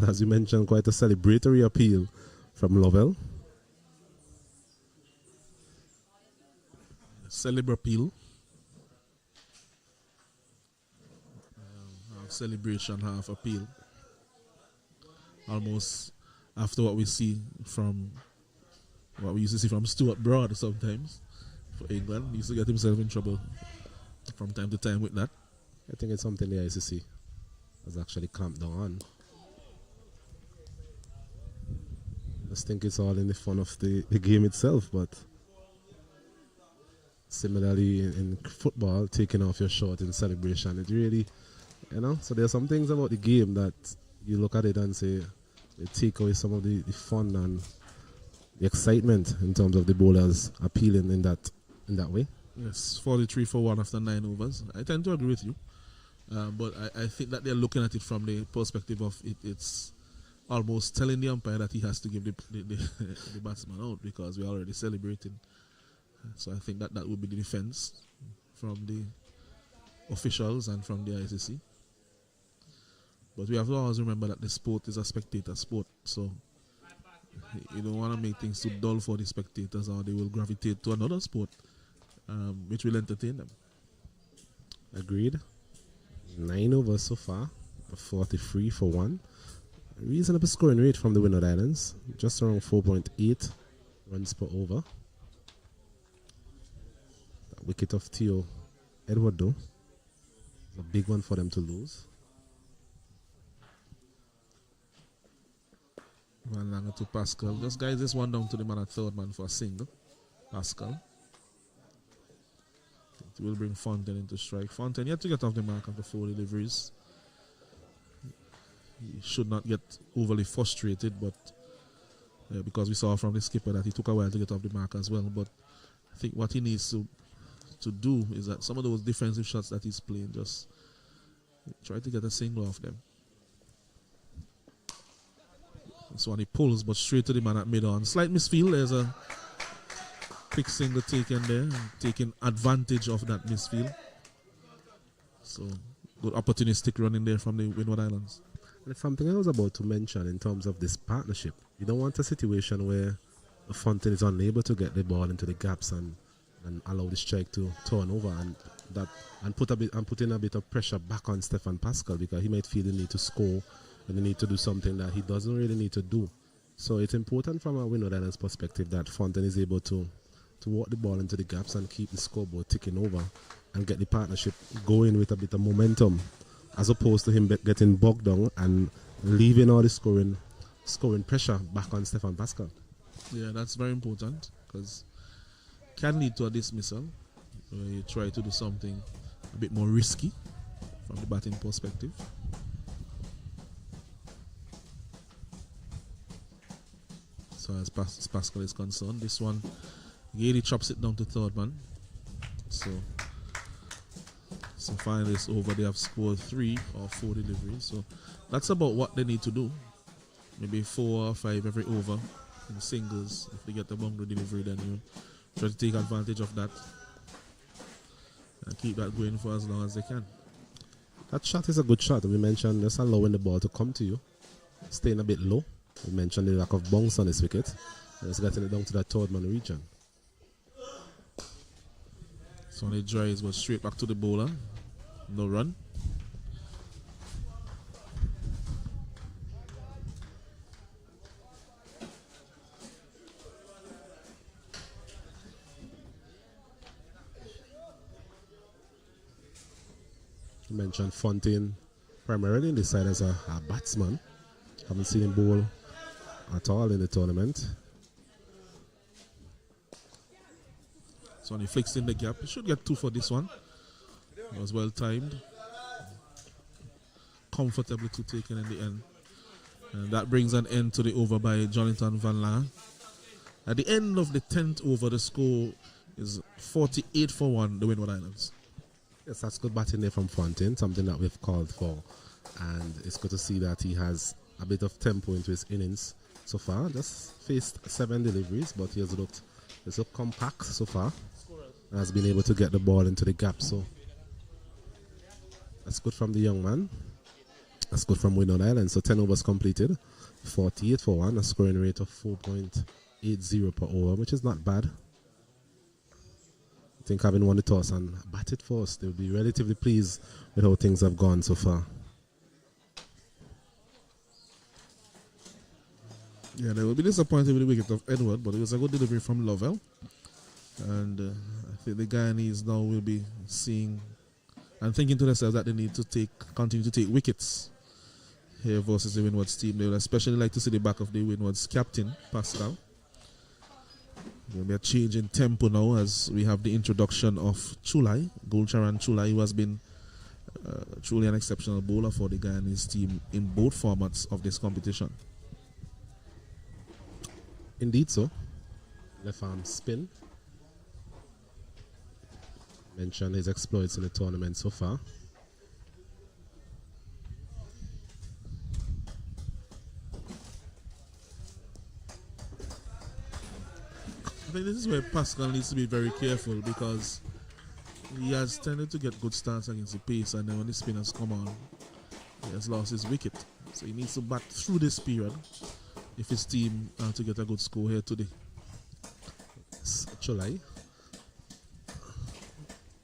Speaker 2: As you mentioned, quite a celebratory appeal from Lovell.
Speaker 1: Appeal. Half celebration, half appeal. Almost after what we see from what we used to see from Stuart Broad sometimes for England. He used to get himself in trouble from time to time with that.
Speaker 2: I think it's something the ICC has actually clamped down on. I just think it's all in the fun of the game itself, but Similarly, in football, taking off your short in celebration, it really, so there are some things about the game that you look at it and say, they take away some of the fun and the excitement in terms of the bowlers appealing in that way.
Speaker 1: Yes, 43 for 1 after 9 overs. I tend to agree with you. But I think that they're looking at it from the perspective of it's almost telling the umpire that he has to give the the batsman out because we're already celebrating. So I think that would be the defense from the officials and from the ICC. But we have to always remember that the sport is a spectator sport. So you don't want to make things too dull for the spectators or they will gravitate to another sport which will entertain them.
Speaker 2: Agreed. 9 overs so far, 43 for 1. Reasonable scoring rate from the Windward Islands, just around 4.8 runs per over. That wicket of Theo Edward though, is a big one for them to lose.
Speaker 1: Van Langer to Pascal. Just guys, this one down to the man at third man for a single. Pascal. It will bring Fontaine into strike. Fontaine yet to get off the mark after 4 deliveries. He should not get overly frustrated, but because we saw from the skipper that he took a while to get off the mark as well. But I think what he needs to do is that some of those defensive shots that he's playing, just try to get a single off them. So when he pulls, but straight to the man at mid-on. Slight misfield. There's a quick single taken there, taking advantage of that misfield. So good opportunistic running there from the Windward Islands.
Speaker 2: And something I was about to mention in terms of this partnership, you don't want a situation where the Fontaine is unable to get the ball into the gaps and allow the strike to turn over and put in a bit of pressure back on Stefan Pascal because he might feel the need to score and the need to do something that he doesn't really need to do. So it's important from a Windward Islands perspective that Fontaine is able to walk the ball into the gaps and keep the scoreboard ticking over and get the partnership going with a bit of momentum, as opposed to him getting bogged down and leaving all the scoring pressure back on Stefan Pascal.
Speaker 1: Yeah, that's very important because it can lead to a dismissal where you try to do something a bit more risky from the batting perspective. So as Pascal is concerned, this one, Gady chops it down to third man. So finally it's over. They have scored 3 or 4 deliveries. So that's about what they need to do. Maybe 4 or 5 every over in singles. If they get the boundary delivery, then you try to take advantage of that and keep that going for as long as they can.
Speaker 2: That shot is a good shot. We mentioned just allowing the ball to come to you, staying a bit low. We mentioned the lack of bounce on this wicket. And it's getting it down to that third man region.
Speaker 1: So when it dries, but straight back to the bowler. No run.
Speaker 2: You mentioned Fontaine primarily in this side as a batsman. Haven't seen him bowl at all in the tournament.
Speaker 1: So when he flicks in the gap, he should get 2 for this one. It was well timed. Comfortably 2 taken in the end. And that brings an end to the over by Jonathan Van Langer. At the end of the 10th over, the score is 48 for 1, the Windward Islands.
Speaker 2: Yes, that's good batting there from Fontaine, something that we've called for. And it's good to see that he has a bit of tempo into his innings so far. Just faced 7 deliveries, but he has looked compact so far. And has been able to get the ball into the gap. So that's good from the young man. That's good from Windward Island. So 10 overs completed, 48 for 1, a scoring rate of 4.80 per over, which is not bad. I think having won the toss and batted first, they'll be relatively pleased with how things have gone so far.
Speaker 1: Yeah, they will be disappointed with the wicket of Edward, but it was a good delivery from Lovell. And I think the Guyanese now will be seeing and thinking to themselves that they need to continue to take wickets here versus the Windwards team. They will especially like to see the back of the Windwards captain, Pascal. There will be a change in tempo now as we have the introduction of Chulai, Gulcharan Chulai, who has been truly an exceptional bowler for the Guyanese team in both formats of this competition.
Speaker 2: Indeed so. Left arm spin. Mentioned his exploits in the tournament so far.
Speaker 1: I think this is where Pascal needs to be very careful because he has tended to get good starts against the pace, and then when the spinners come on, he has lost his wicket. So he needs to bat through this period if his team are to get a good score here today.
Speaker 2: Chulai.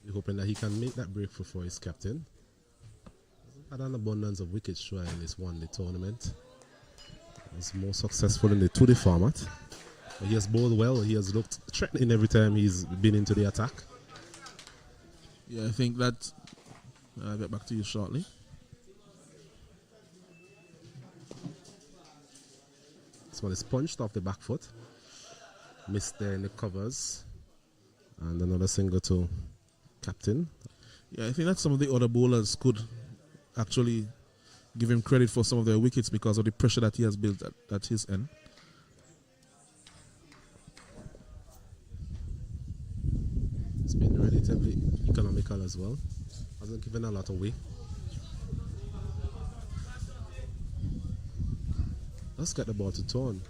Speaker 2: We're hoping that he can make that breakthrough for his captain. Had an abundance of wickets throughout in this one-day tournament. He was more successful in the two-day format. But he has bowled well. He has looked threatening every time he's been into the attack.
Speaker 1: Yeah, I think that I'll get back to you shortly.
Speaker 2: This one is punched off the back foot. Missed there in the covers. And another single to captain.
Speaker 1: Yeah, I think that some of the other bowlers could actually give him credit for some of their wickets because of the pressure that he has built at his end.
Speaker 2: It's been relatively economical as well. Hasn't given a lot away. Let's get the ball to turn.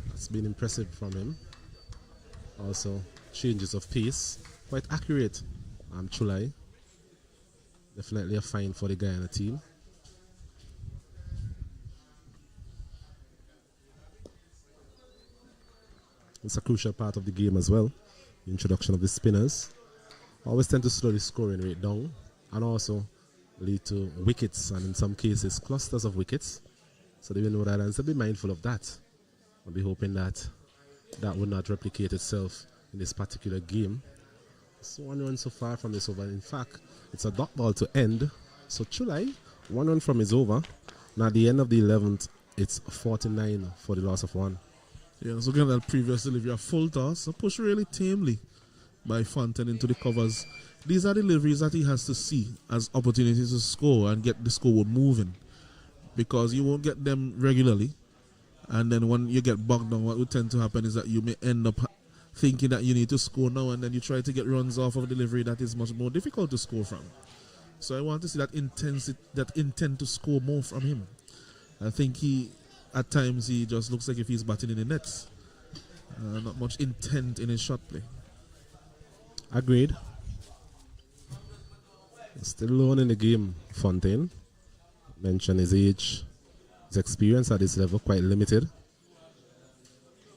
Speaker 2: That's been impressive from him. Also, changes of pace. Quite accurate. Chulai. Definitely a find for the Guyana team. It's a crucial part of the game as well. The introduction of the spinners. Always tend to slow the scoring rate down and also lead to wickets, and in some cases clusters of wickets. So the Windward Islands will be mindful of that. I'll be hoping that that would not replicate itself in this particular game. It's 1 run so far from this over. In fact, it's a dot ball to end. So Chulai, 1 run from his over. Now at the end of the 11th, it's 49 for the loss of 1.
Speaker 1: Yeah, so looking at that previous delivery, a full toss, a push really tamely by Fontaine into the covers. These are deliveries that he has to see as opportunities to score and get the scoreboard moving, because you won't get them regularly, and then when you get bogged down, what would tend to happen is that you may end up thinking that you need to score now, and then you try to get runs off of a delivery that is much more difficult to score from. So I want to see that intensity, that intent to score more from him. I think at times he just looks like if he's batting in the nets. Not much intent in his shot play.
Speaker 2: Agreed. Still alone in the game, Fontaine. Mentioned his age, his experience at this level quite limited.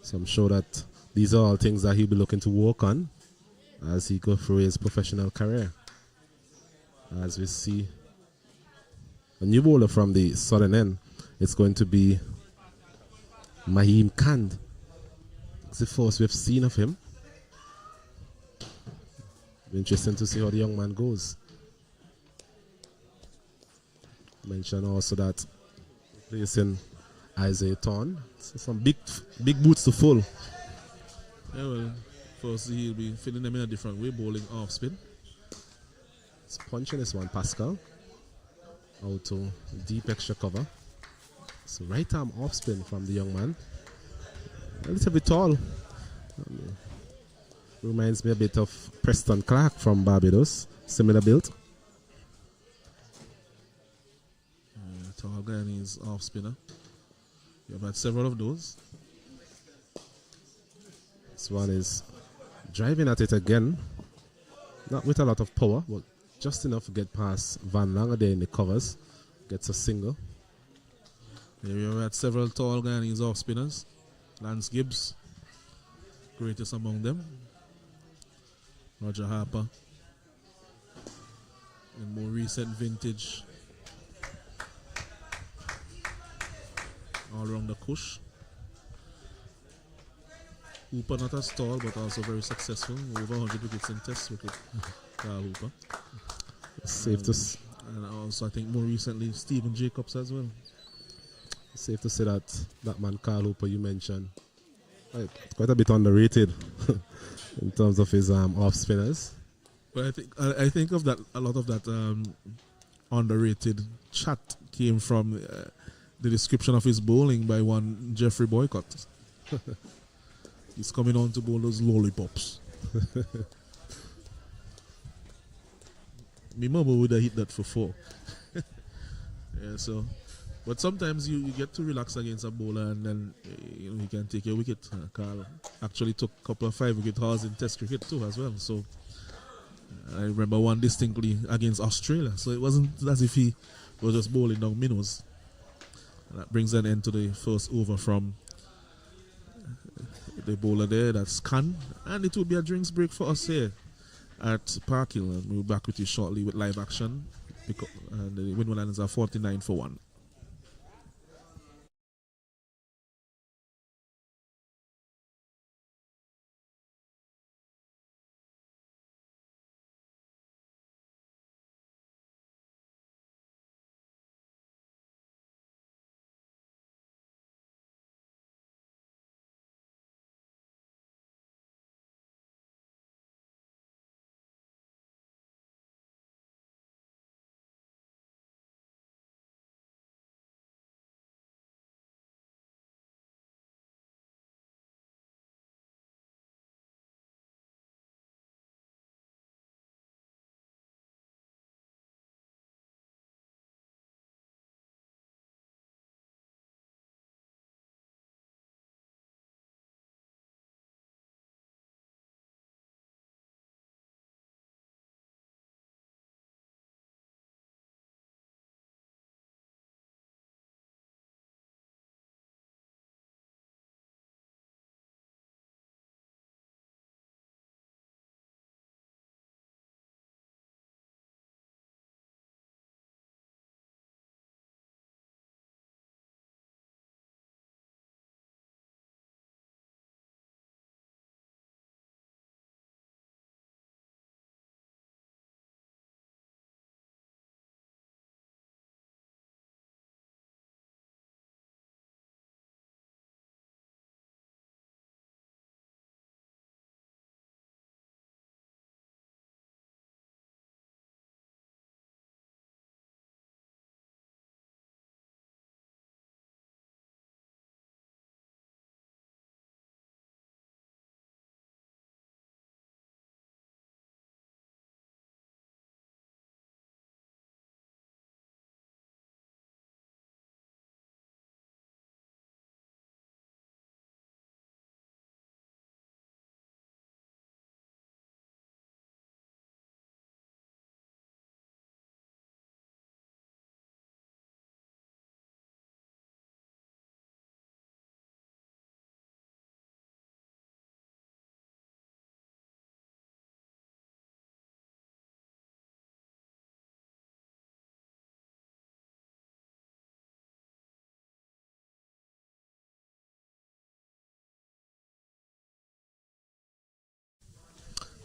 Speaker 2: So I'm sure that these are all things that he'll be looking to work on as he goes through his professional career. As we see a new bowler from the southern end, it's going to be Mahim Kand. It's the first we've seen of him. Be interesting to see how the young man goes. Mention also that placing Isaiah Thorne. So some big boots to fill.
Speaker 1: Yeah, well, first he'll be filling them in a different way, bowling off spin.
Speaker 2: It's punching this one, Pascal. Out to deep extra cover. So right arm off spin from the young man. A little bit tall. Reminds me a bit of Preston Clark from Barbados. Similar build.
Speaker 1: Tall Guyanese off spinner. We have had several of those.
Speaker 2: This one is driving at it again. Not with a lot of power, but just enough to get past Van Langer there in the covers. Gets a single.
Speaker 1: Yeah, we have had several tall Guyanese off spinners. Lance Gibbs, greatest among them. Roger Harper. In more recent vintage, all around the Kush. Hooper not as tall, but also very successful. Over 100 wickets in test wicket. Carl Hooper.
Speaker 2: Safe to
Speaker 1: and also I think more recently Stephen Jacobs as well.
Speaker 2: Safe to say that that man Carl Hooper you mentioned Right, quite a bit underrated in terms of his off spinners.
Speaker 1: But I think of that a lot of that underrated chat came from the description of his bowling by one Jeffrey Boycott. He's coming on to bowl those lollipops. Me mama would have hit that for 4. Yeah, so, but sometimes you get to relax against a bowler and then you can take your wicket. Carl actually took a couple of 5-wicket hauls in Test cricket too as well. So I remember one distinctly against Australia. So it wasn't as if he was just bowling down minnows. And that brings an end to the first over from the bowler there. That's Khan, and it will be a drinks break for us here at Park Hill, and we'll be back with you shortly with live action. And the Windward Islands are 49 for 1.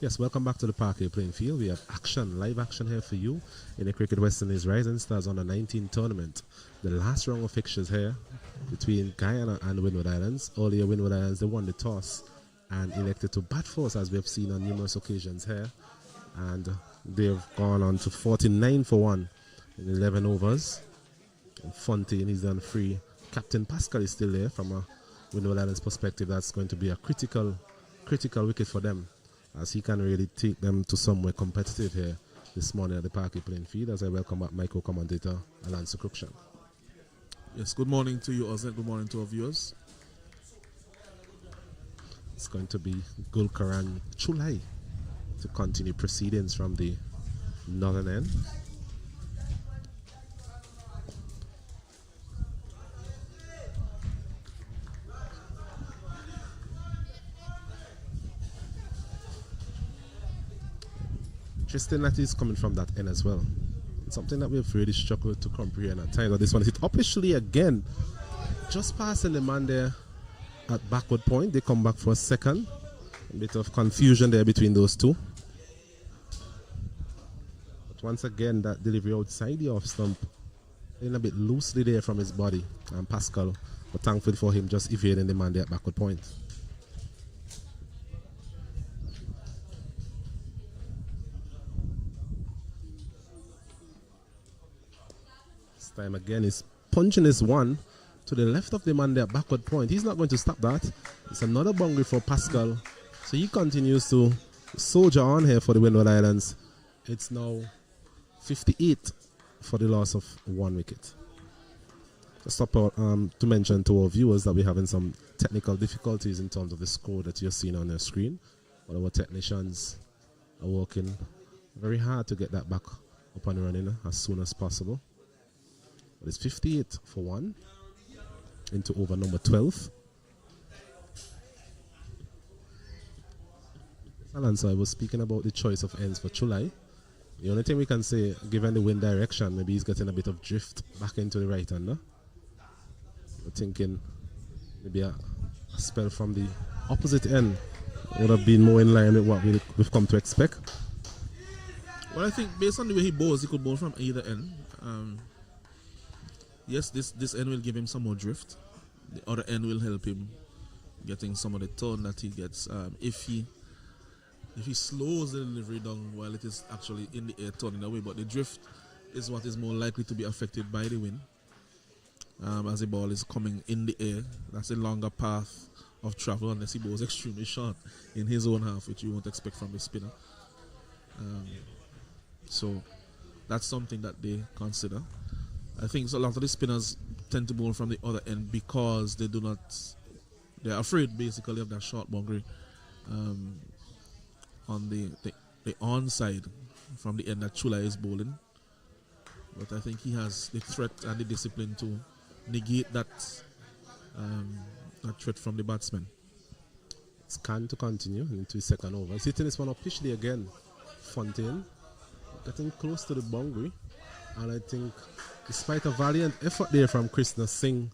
Speaker 2: Yes, welcome back to the Parkway playing field. We have action, live action here for you in the Cricket West Indies Rising Stars on the 19 tournament. The last round of fixtures here between Guyana and Windward Islands. Earlier, Windward Islands, they won the toss and elected to bat first, as we have seen on numerous occasions here. And they've gone on to 49 for 1 in 11 overs. And Fontaine, he's done free. Captain Pascal is still there from a Windward Islands perspective. That's going to be a critical wicket for them, as he can really take them to somewhere competitive here this morning at the Parkway playing field. As I welcome back my co-commentator, Alan Cruikshank.
Speaker 1: Yes, good morning to you, Ozet. Good morning to our viewers.
Speaker 2: It's going to be Gulkaran Chulai to continue proceedings from the northern end. Interesting that is coming from that end as well. It's something that we've really struggled to comprehend at times. But this one is hit officially again, just passing the man there at backward point. They come back for a second. A bit of confusion there between those two. But once again, that delivery outside the off stump, in a bit loosely there from his body. And Pascal, but thankfully for him, just evading the man there at backward point. time again, he's punching his one to the left of the man there, backward point. He's not going to stop that. It's another boundary for Pascal. So he continues to soldier on here for the Windward Islands. It's now 58 for the loss of 1 wicket. Just to mention to our viewers that we're having some technical difficulties in terms of the score that you're seeing on your screen. But our technicians are working very hard to get that back up and running as soon as possible. But it's 58 for 1 into over number 12. Alan, so I was speaking about the choice of ends for Chulai. The only thing we can say, given the wind direction, maybe he's getting a bit of drift back into the right-hander. We're thinking maybe a spell from the opposite end would have been more in line with what we've come to expect.
Speaker 1: Well, I think based on the way he bowls, he could bowl from either end. Yes, this end will give him some more drift. The other end will help him getting some of the turn that he gets. If he slows the delivery down while it is actually in the air turning away, but the drift is what is more likely to be affected by the wind. As the ball is coming in the air, that's a longer path of travel unless he bowls extremely short in his own half, which you won't expect from the spinner. So that's something that they consider. I think so a lot of the spinners tend to bowl from the other end because they're afraid basically of that short boundary on the onside from the end that Chulai is bowling. But I think he has the threat and the discipline to negate that threat from the batsman.
Speaker 2: It's Khan to continue into his second over. He's hitting this one officially again. Fontaine getting close to the boundary, and I think despite a valiant effort there from Krishna Singh,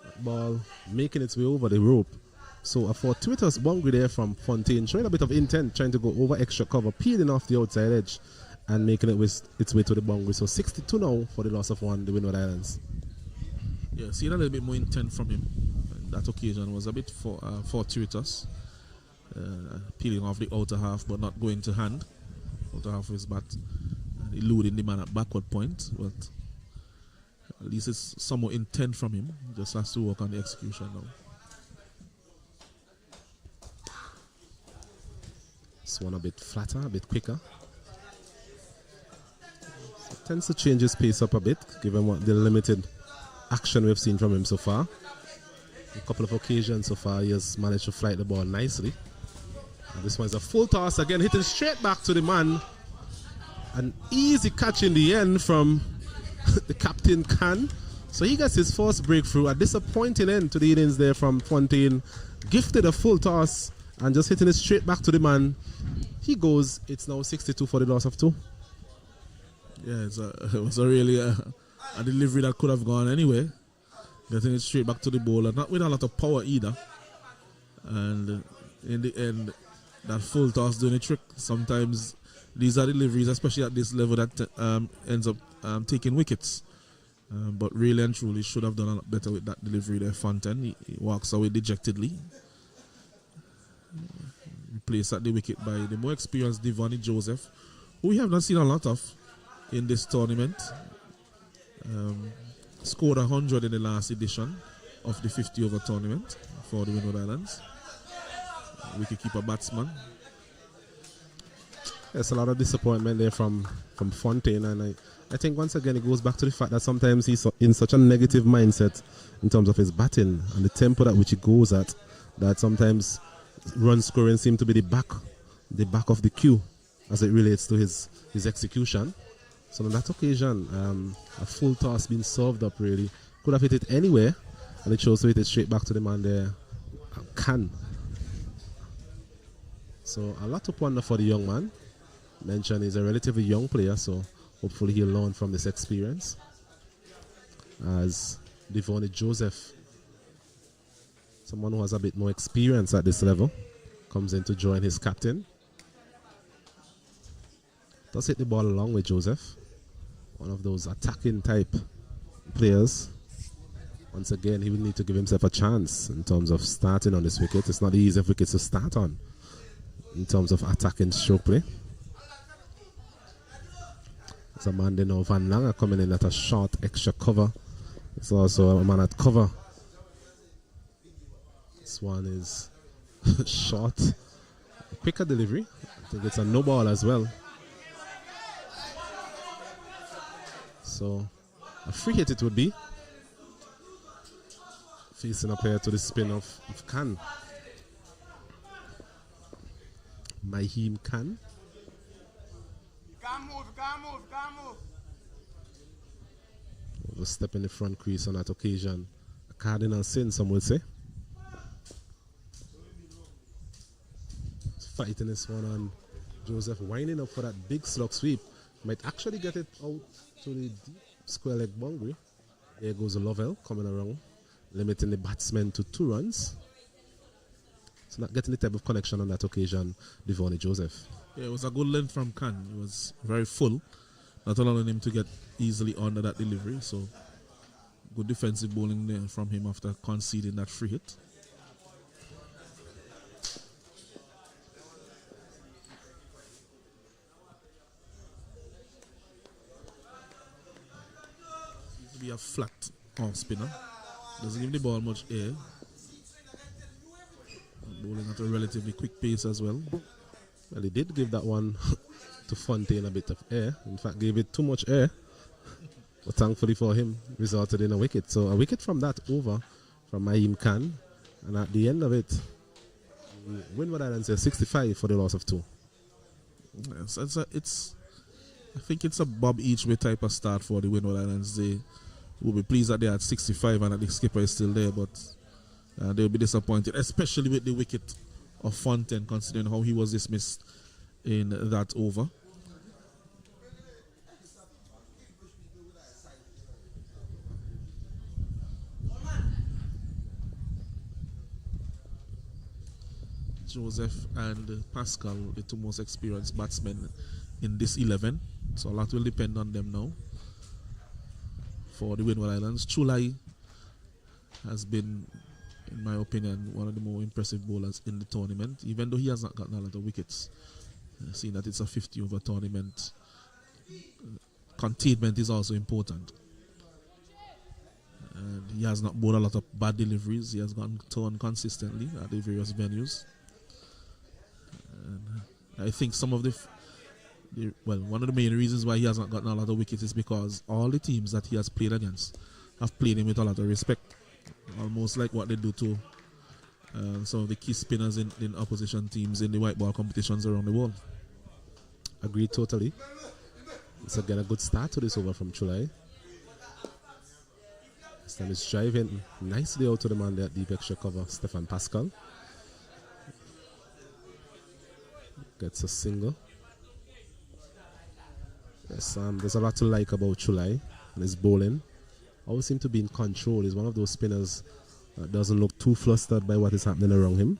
Speaker 2: that ball making its way over the rope. So a fortuitous boundary there from Fontaine, showing a bit of intent, trying to go over extra cover, peeling off the outside edge and making it its way to the boundary. So 62 now for the loss of 1, the Windward Islands.
Speaker 1: Yeah, seeing a little bit more intent from him. That occasion was a bit fortuitous, peeling off the outer half but not going to hand. Outer half of his bat, eluding the man at backward point, but at least it's some more intent from him. Just has to work on the execution now.
Speaker 2: This one a bit flatter, a bit quicker. So tends to change his pace up a bit, given what the limited action we've seen from him so far. A couple of occasions so far, he has managed to flight the ball nicely. And this one's a full toss again, hitting straight back to the man. An easy catch in the end from the captain Khan. So he gets his first breakthrough. A disappointing end to the innings there from Fontaine. Gifted a full toss and just hitting it straight back to the man. He goes. It's now 62 for the loss of 2.
Speaker 1: Yeah, it was a really a delivery that could have gone anyway. Getting it straight back to the bowler, not with a lot of power either. And in the end, that full toss doing a trick. Sometimes these are deliveries, especially at this level, that ends up taking wickets. But really and truly should have done a lot better with that delivery there, Fontaine. He walks away dejectedly. Replaced at the wicket by the more experienced Devani Joseph, who we have not seen a lot of in this tournament. Scored 100 in the last edition of the 50 over tournament for the Windward Islands. Wicketkeeper batsman.
Speaker 2: There's a lot of disappointment there from Fontaine, and I think once again it goes back to the fact that sometimes he's in such a negative mindset in terms of his batting and the tempo at which he goes at, that sometimes run scoring seems to be the back of the queue as it relates to his execution. So on that occasion, a full toss being served up really. Could have hit it anywhere, and it chose to hit it straight back to the man there, Khan. So a lot to ponder for the young man. Mentioned he's a relatively young player, so hopefully he'll learn from this experience. As Devani Joseph, someone who has a bit more experience at this level, comes in to join his captain. Does hit the ball along with Joseph. One of those attacking type players. Once again, he will need to give himself a chance in terms of starting on this wicket. It's not the easiest wicket to start on in terms of attacking stroke play. It's a man there now, Van Langer coming in at a short extra cover. It's also a man at cover. This one is short. Quicker delivery. I think it's a no ball as well. So a free hit it would be. Facing up here to the spin of Khan. Mahim Khan.
Speaker 3: Can't move.
Speaker 2: A step in the front crease on that occasion. A cardinal sin, some would say. Fighting this one on Joseph, winding up for that big slug sweep. Might actually get it out to the deep square leg boundary. There goes Lovell coming around, limiting the batsman to 2 runs. So not getting the type of connection on that occasion, Devonny Joseph.
Speaker 1: Yeah, it was a good length from Khan. It was very full, not allowing him to get easily under that delivery. So good defensive bowling there from him after conceding that free hit. Be a flat off spinner. Doesn't give the ball much air. Bowling at a relatively quick pace as well.
Speaker 2: Well, he did give that one to Fontaine a bit of air. In fact, gave it too much air. But thankfully for him, resulted in a wicket. So a wicket from that over from Mahim Khan. And at the end of it, Windward Islands are 65 for the loss of 2.
Speaker 1: Yes, I think it's a bob each way type of start for the Windward Islands. They will be pleased that they are at 65 and that the skipper is still there, but they'll be disappointed, especially with the wicket of Fontaine, considering how he was dismissed in that over. Joseph and Pascal, the 2 most experienced batsmen in this 11, so a lot will depend on them now. For the Windward Islands, Chulai has been, in my opinion, one of the more impressive bowlers in the tournament, even though he has not gotten a lot of wickets. Seeing that it's a 50-over tournament, containment is also important. And he has not bowled a lot of bad deliveries. He has gotten turned consistently at the various venues. And I think some of one of the main reasons why he has not gotten a lot of wickets is because all the teams that he has played against have played him with a lot of respect. Almost like what they do to some of the key spinners in opposition teams in the white ball competitions around the world.
Speaker 2: Agreed totally. It's again a good start to this over from Chulai. This time it's driving nicely out to the man there at deep extra cover, Stefan Pascal. Gets a single. Yes, there's a lot to like about Chulai and his bowling. Always seems to be in control. He's one of those spinners that doesn't look too flustered by what is happening around him.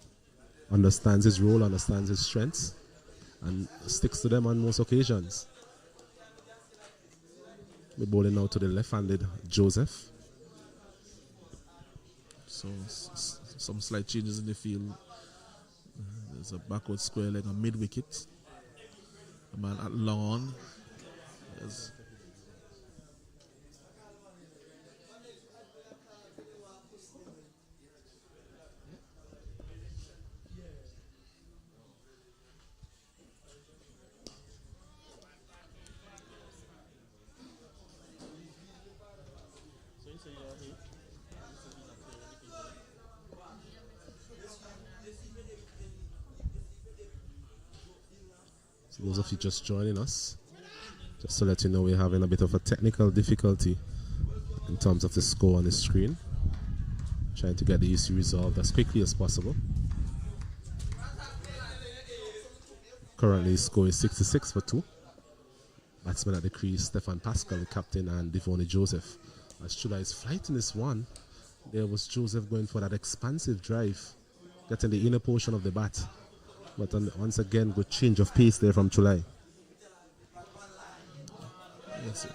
Speaker 2: Understands his role, understands his strengths, and sticks to them on most occasions. We're bowling now to the left-handed Joseph.
Speaker 1: So some slight changes in the field. There's a backward square leg, a mid-wicket. A man at long on. Yes.
Speaker 2: So those of you just joining us, just to let you know, we're having a bit of a technical difficulty in terms of the score on the screen. Trying to get the issue resolved as quickly as possible. Currently, the score is 66 for 2. Batsman at the crease, Stefan Pascal, the captain, and Devonny Joseph. As Chulai is fighting this one, there was Joseph going for that expansive drive, getting the inner portion of the bat. But once again, good change of pace there from Chulai.
Speaker 1: Yes.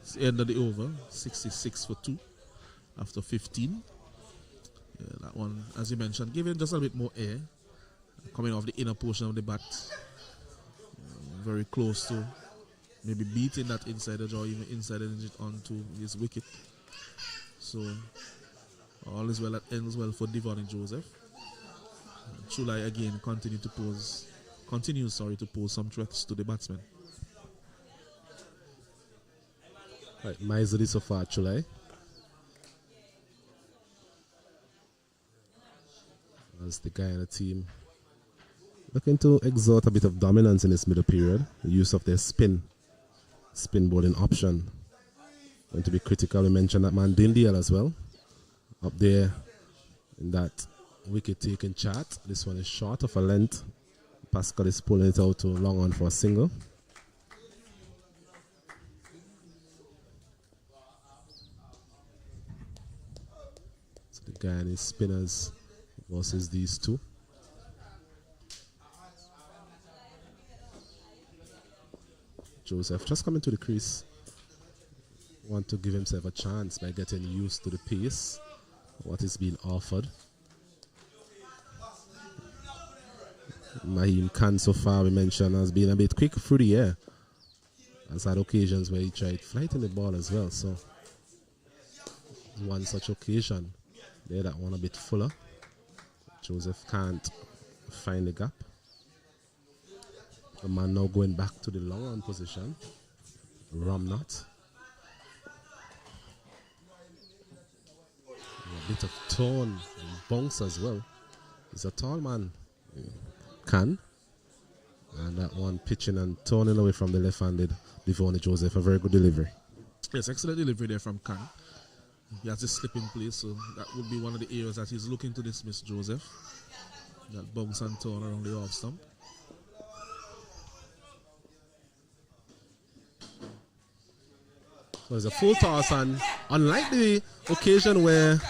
Speaker 1: It's the end of the over, 66 for 2 after 15. Yeah, that one, as you mentioned, giving just a bit more air coming off the inner portion of the bat. very close to maybe beating that inside edge or even inside edge it onto his wicket. So all is well that ends well for Devon Joseph. Chulai again continues to pose some threats to the batsman.
Speaker 2: Right, miserly so far, Chulai. As the Guyana team looking to exert a bit of dominance in this middle period. The use of their spin bowling option going to be critical. We mentioned that man Dindial as well up there in that wicket taking chart. This one is short of a length. Pascal is pulling it out to long on for a single. So the Guyanese spinners versus these two. Joseph just coming to the crease. Want to give himself a chance by getting used to the pace, what is being offered. Mahim Khan so far we mentioned has been a bit quick through the air. Has had occasions where he tried flighting the ball as well. So one such occasion there, that one a bit fuller. Joseph can't find the gap. The man now going back to the long on position. Ramnot. A bit of tone and bounce as well. He's a tall man. Can. And that one pitching and turning away from the left-handed Devon Joseph. A very good delivery.
Speaker 1: Yes, excellent delivery there from Khan. He has a slip in place, so that would be one of the areas that he's looking to dismiss Joseph. That bounce and turn around the off stump.
Speaker 2: So it's a full toss, and unlike the occasion where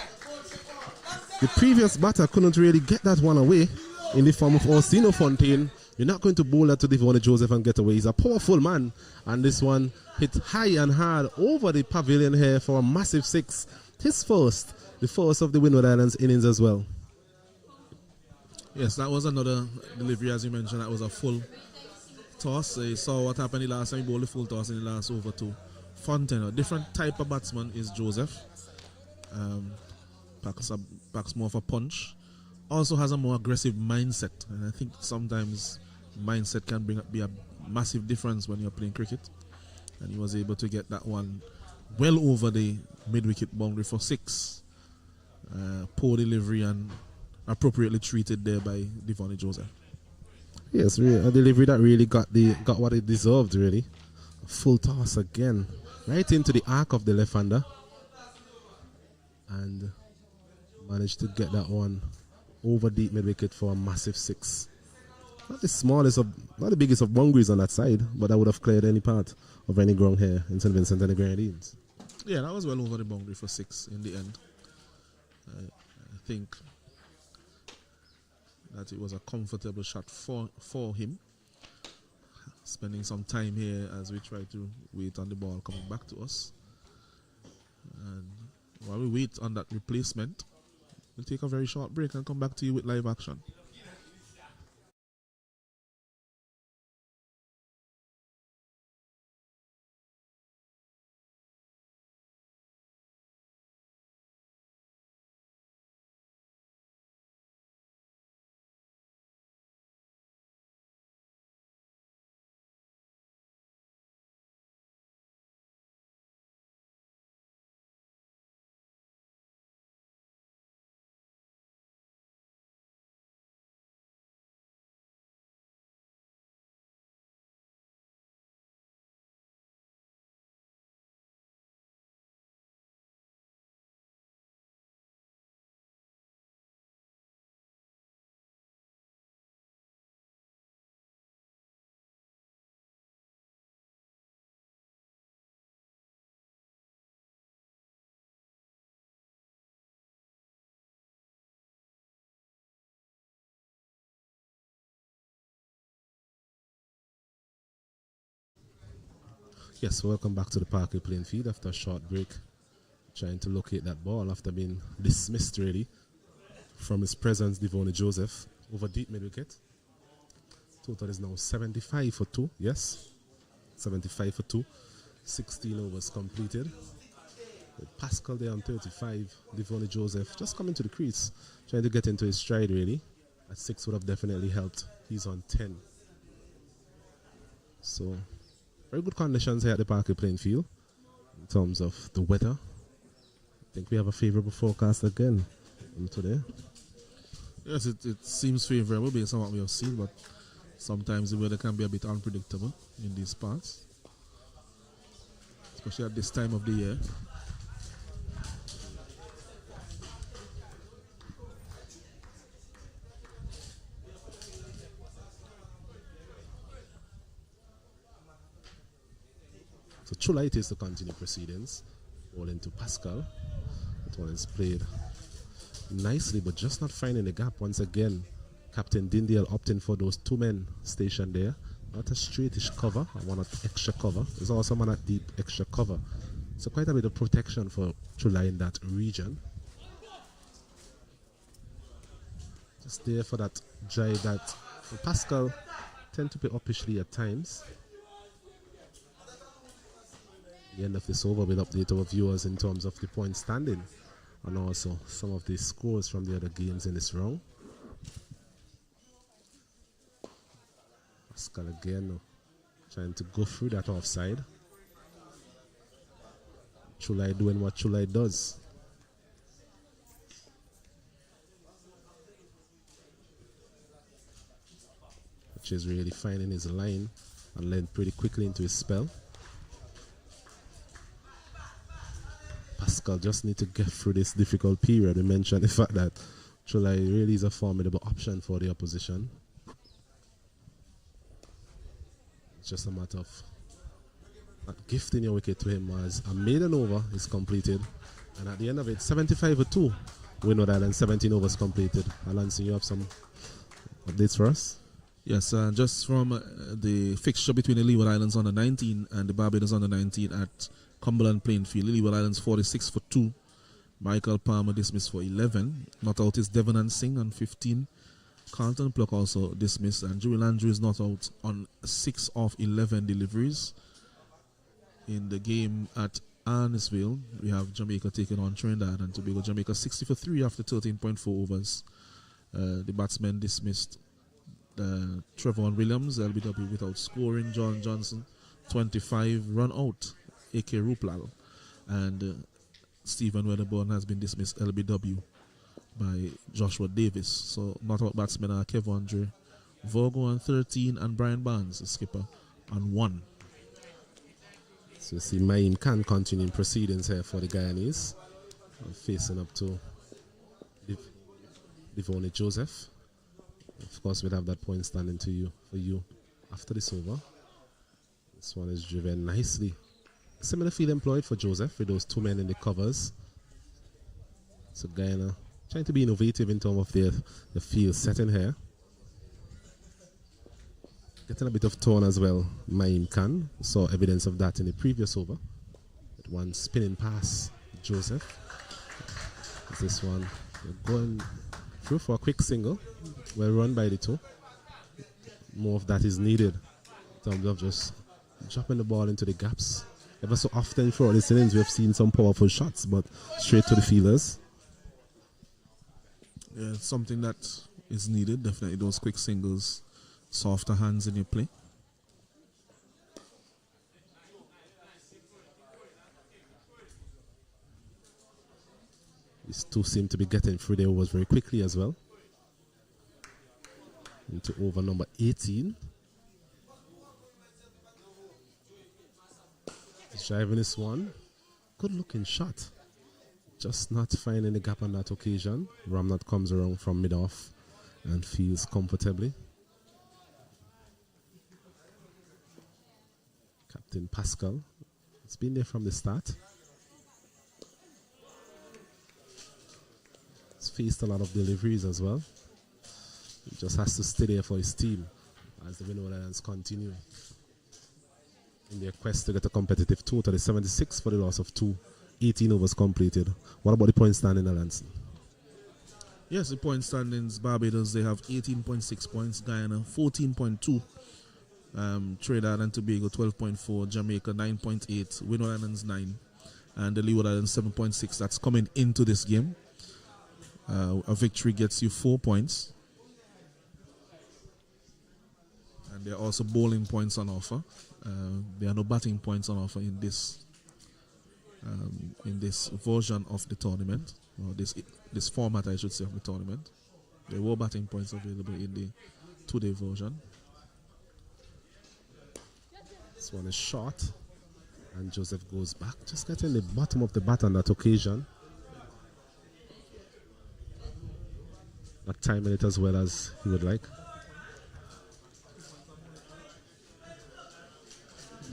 Speaker 2: the previous batter couldn't really get that one away in the form of Orsino Fontaine, you're not going to bowl that to Devon Joseph and get away. He's a powerful man, and this one hit high and hard over the pavilion here for a massive six. His first, the first of the Windward Islands innings as well.
Speaker 1: Yes, that was another delivery, as you mentioned. That was a full toss. You saw what happened the last time he bowled the full toss in the last over to Fontaine. A different type of batsman is Joseph. Packs more of a punch. Also has a more aggressive mindset, and I think sometimes mindset can be a massive difference when you're playing cricket. And he was able to get that one well over the mid-wicket boundary for six. Poor delivery and appropriately treated there by Devon Joseph.
Speaker 2: Yes, really, a delivery that really got what it deserved, really. A full toss again, right into the arc of the left-hander, and managed to get that one over deep mid-wicket for a massive six. Not the biggest of boundaries on that side, but that would have cleared any part of any ground here in St. Vincent and the Grenadines.
Speaker 1: Yeah, that was well over the boundary for six in the end. I think that it was a comfortable shot for him. Spending some time here as we try to wait on the ball coming back to us. And while we wait on that replacement, we'll take a very short break and come back to you with live action.
Speaker 2: Yes, welcome back to the Parkway playing field after a short break. Trying to locate that ball after being dismissed really from his presence, Devon Joseph, over deep mid-wicket. Total is now 75 for 2. Yes, 75 for 2. 16 overs completed. With Pascal there on 35. Devonnie Joseph just coming to the crease, trying to get into his stride really. At 6 would have definitely helped. He's on 10. So, very good conditions here at the Parker playing field in terms of the weather. I think we have a favorable forecast again today.
Speaker 1: Yes, it seems favorable based on what we have seen, but sometimes the weather can be a bit unpredictable in these parts, especially at this time of the year.
Speaker 2: So Chula it is to continue proceedings. Ball into Pascal. That one is played nicely, but just not finding the gap once again. Captain Dindial opting for those 2 men stationed there. Not a straightish cover, I want an extra cover. There's also one at deep extra cover. So quite a bit of protection for Chula in that region. Just there for that drive that Pascal tend to play uppishly at times. The end of this over will update our viewers in terms of the point standing and also some of the scores from the other games in this round. Pascal again trying to go through that offside. Chulai doing what Chulai does. Which is really finding his line and led pretty quickly into his spell. Pascal just need to get through this difficult period. We mentioned the fact that Chulai really is a formidable option for the opposition. It's just a matter of not gifting your wicket to him as a maiden over is completed. And at the end of it, 75 for 2. Windward Island, 17 overs completed. Alanson, you have some updates for us?
Speaker 1: Yes, just from the fixture between the Leeward Islands under 19 and the Barbados under 19 at Cumberland Playing Field. Leeward Islands 46 for 2. Michael Palmer dismissed for 11. Not out is Devon and Singh on 15. Carlton Pluck also dismissed, and Joey Landry is not out on 6 of 11 deliveries. In the game at Arnisville, we have Jamaica taking on Trinidad and Tobago. Jamaica 60 for 3 after 13.4 overs. The batsmen dismissed Trevor Williams, LBW without scoring. John Johnson 25 run out, A.K. Ruplal, and Stephen Wedderburn has been dismissed, LBW, by Joshua Davis. So not out batsmen are Kevin Andre Vogo on 13 and Brian Barnes, the skipper, on 1.
Speaker 2: So you see Maim can continue proceedings here for the Guyanese. Facing up to Devonnie Joseph. Of course, we'll have that point standing for you after this over. This one is driven nicely. Similar field employed for Joseph with those 2 men in the covers. So Guyana trying to be innovative in terms of the field setting here. Getting a bit of tone as well, Maim Khan. Saw evidence of that in the previous over. With one spinning pass, Joseph. This one going through for a quick single. Well run by the 2. More of that is needed in terms of just dropping the ball into the gaps. Ever so often throughout this innings, we have seen some powerful shots, but straight to the fielders.
Speaker 1: Yeah, something that is needed, definitely those quick singles, softer hands in your play.
Speaker 2: These 2 seem to be getting through their overs very quickly as well. Into over number 18. He's driving this one. Good looking shot. Just not finding the gap on that occasion. Ramnath comes around from mid-off and feels comfortably. Captain Pascal. It's been there from the start. He's faced a lot of deliveries as well. He just has to stay there for his team as the Windward Islands continue in their quest to get a competitive total. Is 76 for the loss of 2. 18 overs completed. What about the point standing, Alanson?
Speaker 1: Yes, the point standings, Barbados, they have 18.6 points, Guyana 14.2, Trinidad and Tobago 12.4, Jamaica 9.8, Windward Islands 9, and the Leeward Islands 7.6. That's coming into this game. A victory gets you 4 points. And there are also bowling points on offer. There are no batting points on offer in this version of the tournament, or this format, I should say, of the tournament. There were batting points available in the two-day version.
Speaker 2: This one is short, and Joseph goes back, just getting the bottom of the bat on that occasion. Not timing it as well as he would like.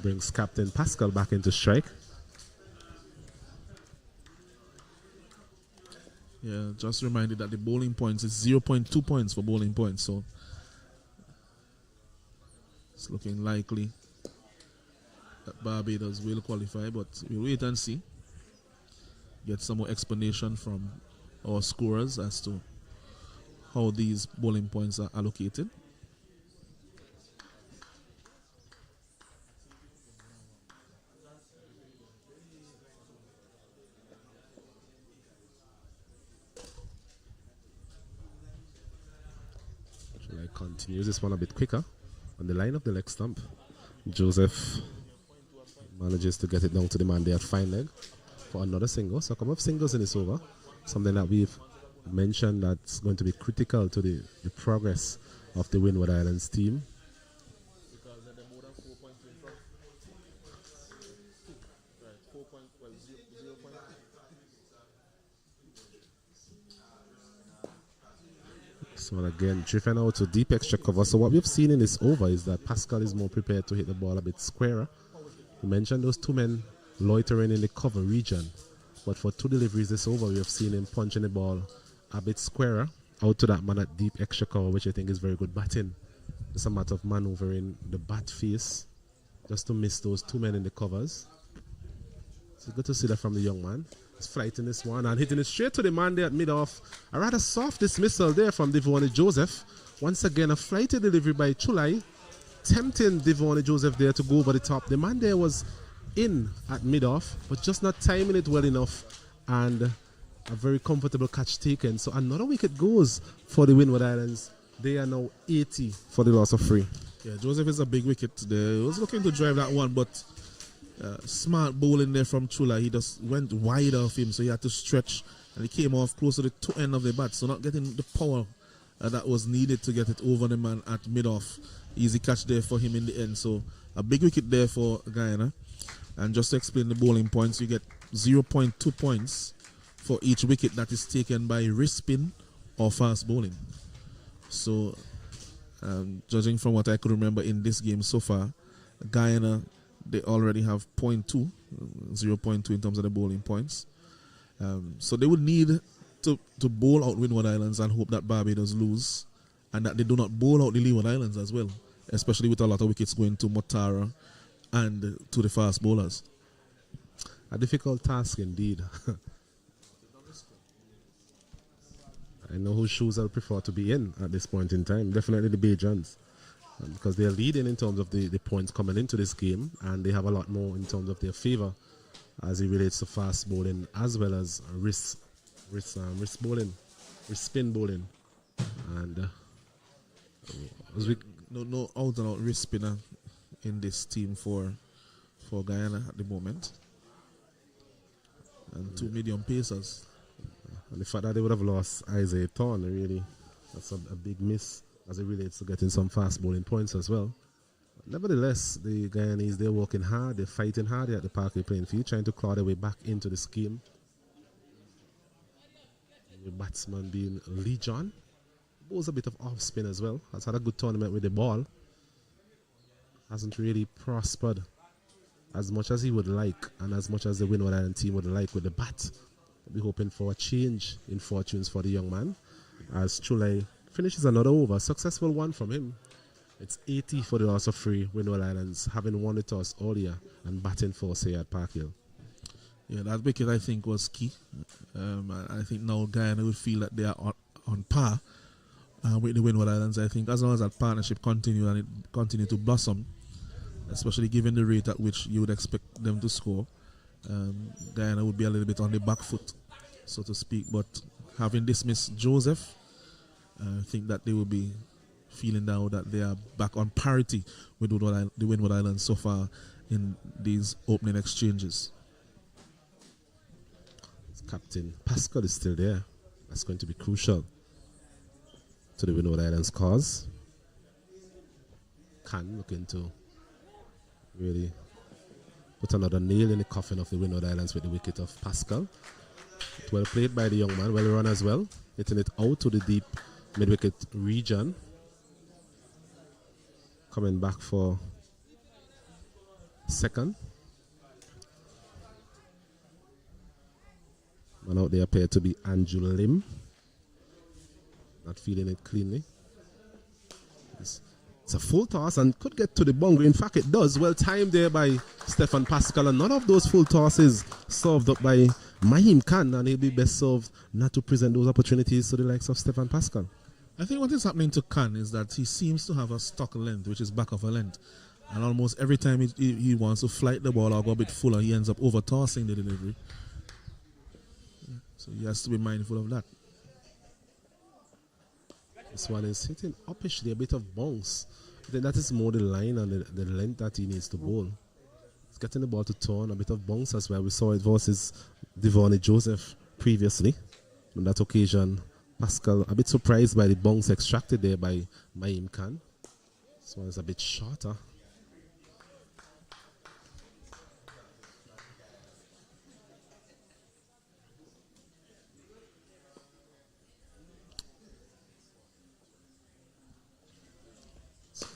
Speaker 2: Brings Captain Pascal back into strike.
Speaker 1: Yeah, just reminded that the bowling points is 0.2 points for bowling points, so it's looking likely that Barbados will qualify, but we'll wait and see. Get some more explanation from our scorers as to how these bowling points are allocated.
Speaker 2: Continues this one a bit quicker on the line of the leg stump. Joseph manages to get it down to the man there at fine leg for another single. So a couple of singles in this over, something that we've mentioned that's going to be critical to the progress of the Windward Islands team. So again, driven out to deep extra cover. So what we've seen in this over is that Pascal is more prepared to hit the ball a bit squarer. You mentioned those two men loitering in the cover region, but for two deliveries this over, we have seen him punching the ball a bit squarer out to that man at deep extra cover, which I think is very good batting. It's a matter of maneuvering the bat face just to miss those two men in the covers. It's good to see that from the young man. He's flighting this one and hitting it straight to the man there at mid-off. A rather soft dismissal there from Devon Joseph. Once again, a flighty delivery by Chulai, tempting Devon Joseph there to go over the top. The man there was in at mid-off, but just not timing it well enough, and a very comfortable catch taken. So another wicket goes for the Windward Islands. They are now 80 for the loss of 3.
Speaker 1: Yeah, Joseph is a big wicket there. He was looking to drive that one, but smart bowling there from Chula. He just went wide of him, so he had to stretch, and he came off close to the toe end of the bat, so not getting the power that was needed to get it over the man at mid-off. Easy catch there for him in the end. So a big wicket there for Guyana. And just to explain the bowling points, you get 0.2 points for each wicket that is taken by wrist spin or fast bowling. So judging from what I could remember in this game so far, Guyana, they already have 0.2 in terms of the bowling points. So they would need to bowl out Windward Islands and hope that Barbados lose, and that they do not bowl out the Leeward Islands as well, especially with a lot of wickets going to Motara and to the fast bowlers.
Speaker 2: A difficult task indeed. I know whose shoes I'll prefer to be in at this point in time. Definitely the Bajans. Because they're leading in terms of the points coming into this game, and they have a lot more in terms of their favor as it relates to fast bowling as well as wrist bowling, wrist spin bowling. And
Speaker 1: no out and out wrist spinner in this team for Guyana at the moment, and two medium pacers.
Speaker 2: And the fact that they would have lost Isaiah Thorne, really, that's a big miss as it relates to getting some fast bowling points as well. Nevertheless, the Guyanese, they're working hard, they're fighting hard at the Parkway playing field, trying to claw their way back into this game. The batsman being Lee John, bowls a bit of off spin as well. Has had a good tournament with the ball. Hasn't really prospered as much as he would like, and as much as the Windward Island team would like with the bat. We're hoping for a change in fortunes for the young man, as Chulai finishes another over. Successful one from him. It's 80 for the loss of 3. Windward Islands having won the toss earlier and batting first here at Park Hill.
Speaker 1: Yeah, that wicket I think was key. I think now Guyana will feel that they are on par with the Windward Islands. I think as long as that partnership continue and it continue to blossom, especially given the rate at which you would expect them to score, Guyana would be a little bit on the back foot, so to speak. But having dismissed Joseph, I think that they will be feeling now that they are back on parity with the Windward Islands so far in these opening exchanges.
Speaker 2: Captain Pascal is still there. That's going to be crucial to the Windward Islands cause. Can looking to really put another nail in the coffin of the Windward Islands with the wicket of Pascal. Well played by the young man, well run as well, hitting it out to the deep mid-wicket region. Coming back for second. Man out there appeared to be Andrew Lim. Not feeling it cleanly. It's a full toss and could get to the boundary. In fact, it does. Well timed there by Stefan Pascal. And none of those full tosses served up by Mahim Khan. And he'll be best served not to present those opportunities to the likes of Stefan Pascal.
Speaker 1: I think what is happening to Khan is that he seems to have a stock length, which is back of a length. And almost every time he wants to flight the ball or go a bit fuller, he ends up over-tossing the delivery. So he has to be mindful of that.
Speaker 2: This one is hitting uppishly, a bit of bounce. I think that is more the line and the length that he needs to bowl. He's getting the ball to turn, a bit of bounce as well. We saw it versus Devonnie Joseph previously. On that occasion, Pascal a bit surprised by the bounce extracted there by Mahim Khan. This one is a bit shorter.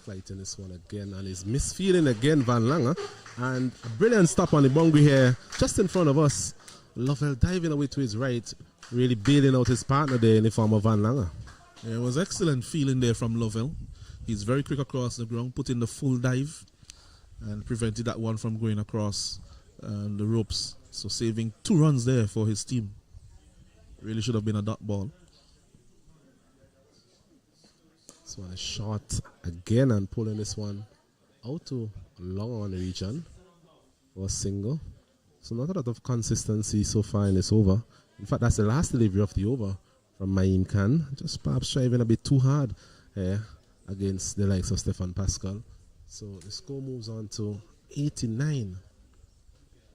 Speaker 2: Flighting this one again, and he's misfeeling again, Van Langer. And a brilliant stop on the boundary here, just in front of us. Lovell diving away to his right, really bailing out his partner there in the form of Van Langer.
Speaker 1: Yeah, it was excellent feeling there from Lovell. He's very quick across the ground, put in the full dive, and prevented that one from going across the ropes. So saving 2 runs there for his team. Really should have been a dot ball.
Speaker 2: This one is short again and pulling this one out to long on the region for a single. So not a lot of consistency so far in this over. In fact, that's the last delivery of the over from Mahim Khan. Just perhaps striving a bit too hard against the likes of Stefan Pascal. So the score moves on to 89.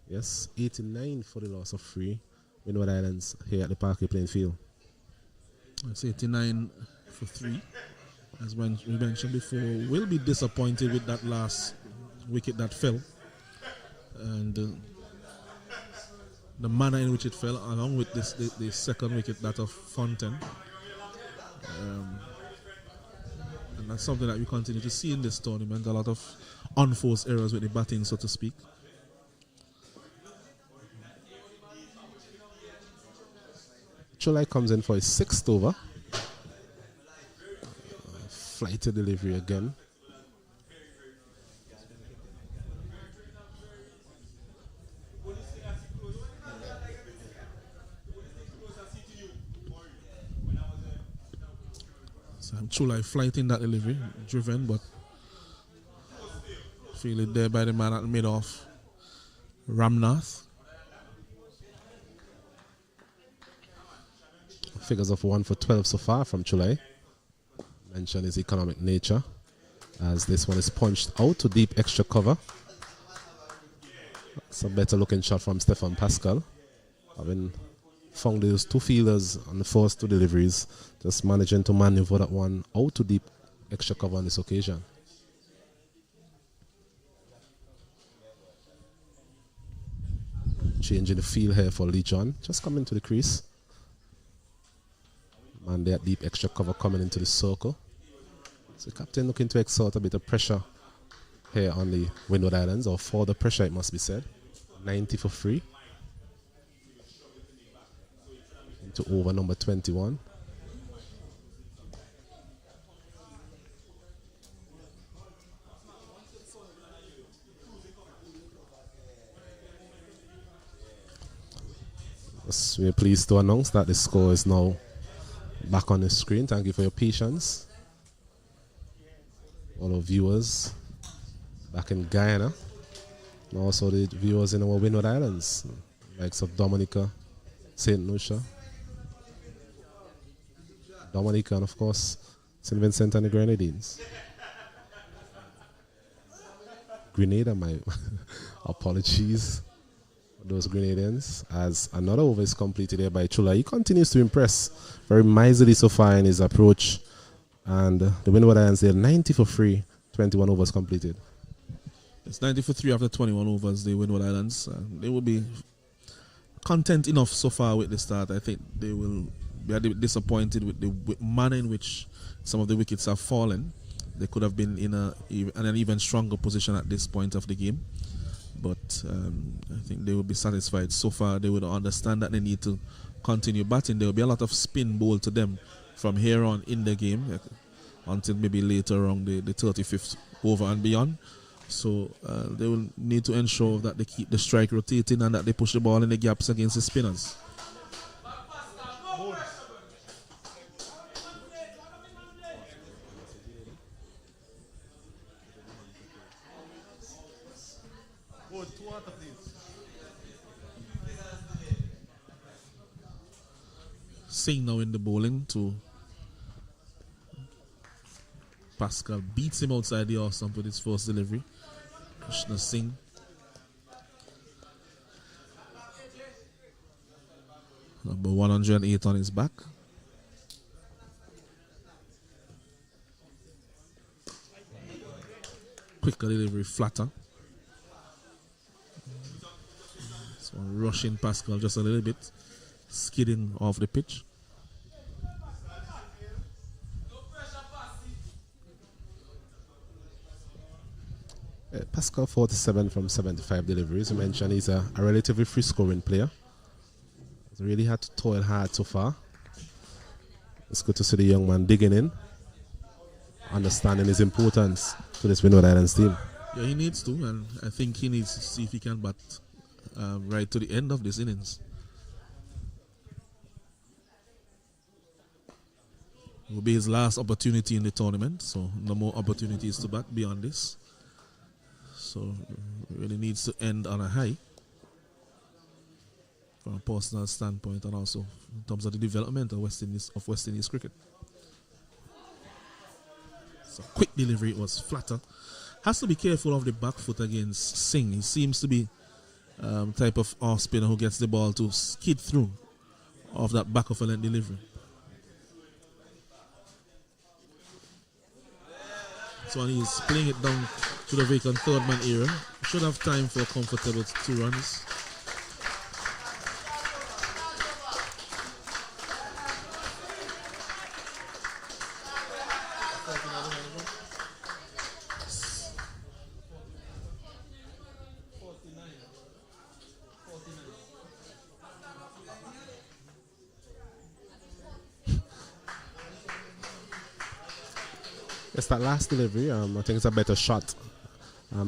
Speaker 2: Yes, 89 for the loss of 3. Windward Islands here at the Parkway playing field.
Speaker 1: It's 89 for 3. As we mentioned before, will be disappointed with that last wicket that fell. And the manner in which it fell, along with the second wicket, that of Fontaine. And that's something that we continue to see in this tournament, a lot of unforced errors with the batting, so to speak.
Speaker 2: Chulai comes in for his 6th over. Flighted delivery again.
Speaker 1: So Chulai flighting that delivery, driven, but feel it there by the man at mid-off, Ramnath.
Speaker 2: Figures of 1 for 12 so far from Chulai. Mention his economic nature, as this one is punched out to deep extra cover. It's a better looking shot from Stefan Pascal. Having found those 2 fielders on the first 2 deliveries, just managing to maneuver that one out to deep extra cover on this occasion. Changing the field here for Lee John, just coming to the crease. And that deep extra cover coming into the circle. So the captain looking to exert a bit of pressure here on the Windward Islands, or for the pressure it must be said. 90 for 3. Into over number 21. Yes, we are pleased to announce that the score is now back on the screen. Thank you for your patience. All our viewers back in Guyana, and also the viewers in our Windward Islands, likes of Dominica, St. Lucia, Dominica, and of course St. Vincent and the Grenadines. Grenada, my apologies, those Grenadians, as another over is completed here by Chula. He continues to impress very miserly so far in his approach, and the Windward Islands, they're 90 for 3, 21 overs completed.
Speaker 1: It's 90 for 3 after 21 overs, the Windward Islands. They will be content enough so far with the start. I think they will be a bit disappointed with the manner in which some of the wickets have fallen. They could have been in an even stronger position at this point of the game. But I think they will be satisfied. So far, they would understand that they need to continue batting. There will be a lot of spin bowled to them from here on in the game until maybe later on the 35th over and beyond. So they will need to ensure that they keep the strike rotating and that they push the ball in the gaps against the spinners. Singh now in the bowling to Pascal, beats him outside the off stump with his first delivery. Krishna Singh. Number 108 on his back. Quicker delivery, flatter. So rushing Pascal just a little bit, skidding off the pitch.
Speaker 2: Pascal 47 from 75 deliveries. You mentioned he's a relatively free scoring player. He's really had to toil hard so far. It's good to see the young man digging in, understanding his importance to this Windward Islands team.
Speaker 1: Yeah, he needs to, and I think he needs to see if he can bat right to the end of this innings. It will be his last opportunity in the tournament, so no more opportunities to bat beyond this. So really needs to end on a high from a personal standpoint and also in terms of the development of West Indies cricket. So quick delivery, it was flatter. Has to be careful of the back foot against Singh. He seems to be type of off spinner who gets the ball to skid through off that back of a length delivery. So he's playing it down to the vacant third man area. Should have time for a comfortable 2 runs.
Speaker 2: It's that last delivery. I think it's a better shot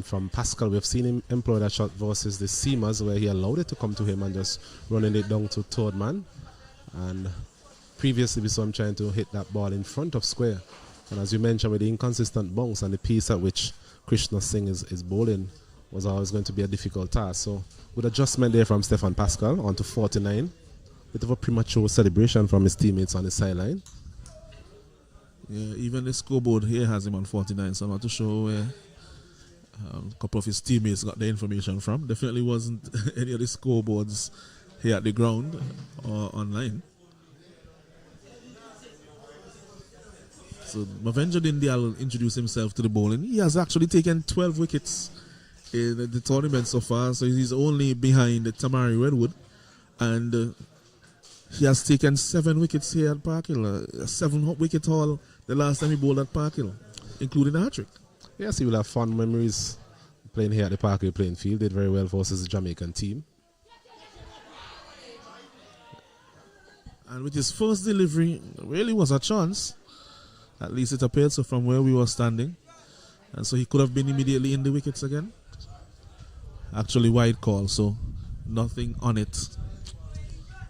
Speaker 2: from Pascal. We've seen him employ that shot versus the seamers, where he allowed it to come to him and just running it down to third man. And previously we saw him trying to hit that ball in front of square. And as you mentioned, with the inconsistent bounce and the pace at which Krishna Singh is bowling was always going to be a difficult task. So with adjustment there from Stefan Pascal onto 49, bit of a premature celebration from his teammates on the sideline.
Speaker 1: Yeah, even the scoreboard here has him on 49, so I'm not too sure where a couple of his teammates got the information from. Definitely wasn't any of the scoreboards here at the ground or online. So Mavenja Dindial introduced himself to the bowling. He has actually taken 12 wickets in the tournament so far, so he's only behind Tamari Redwood, and he has taken 7 wickets here at Park Hill, a 7-wicket haul the last time he bowled at Park Hill, including a hat-trick.
Speaker 2: Yes, he will have fond memories playing here at the Park Hill playing field. Did very well versus the Jamaican team.
Speaker 1: And with his first delivery, really was a chance. At least it appeared so from where we were standing. And so he could have been immediately in the wickets again. Actually wide call, so nothing on it.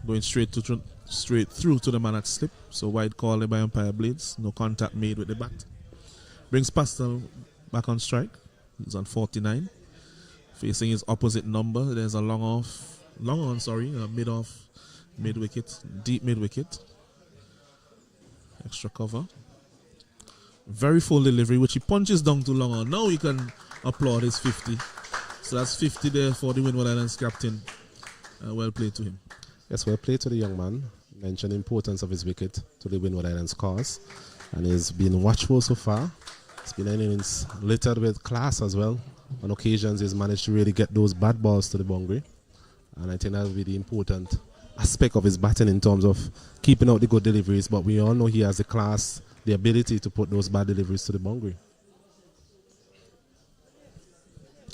Speaker 1: Going straight to straight through to the man at slip. So wide call by umpire Blades. No contact made with the bat. Brings Pascal back on strike. He's on 49. Facing his opposite number. There's a mid wicket, deep mid wicket. Extra cover. Very full delivery, which he punches down to long on. Now he can applaud his 50. So that's 50 there for the Windward Islands captain. Well played to him.
Speaker 2: Yes, well played to the young man. Mentioned the importance of his wicket to the Windward Islands cause. And he's been watchful so far. It's been an innings littered with class as well. On occasions, he's managed to really get those bad balls to the boundary. And I think that will be the important aspect of his batting in terms of keeping out the good deliveries. But we all know he has the class, the ability to put those bad deliveries to the boundary.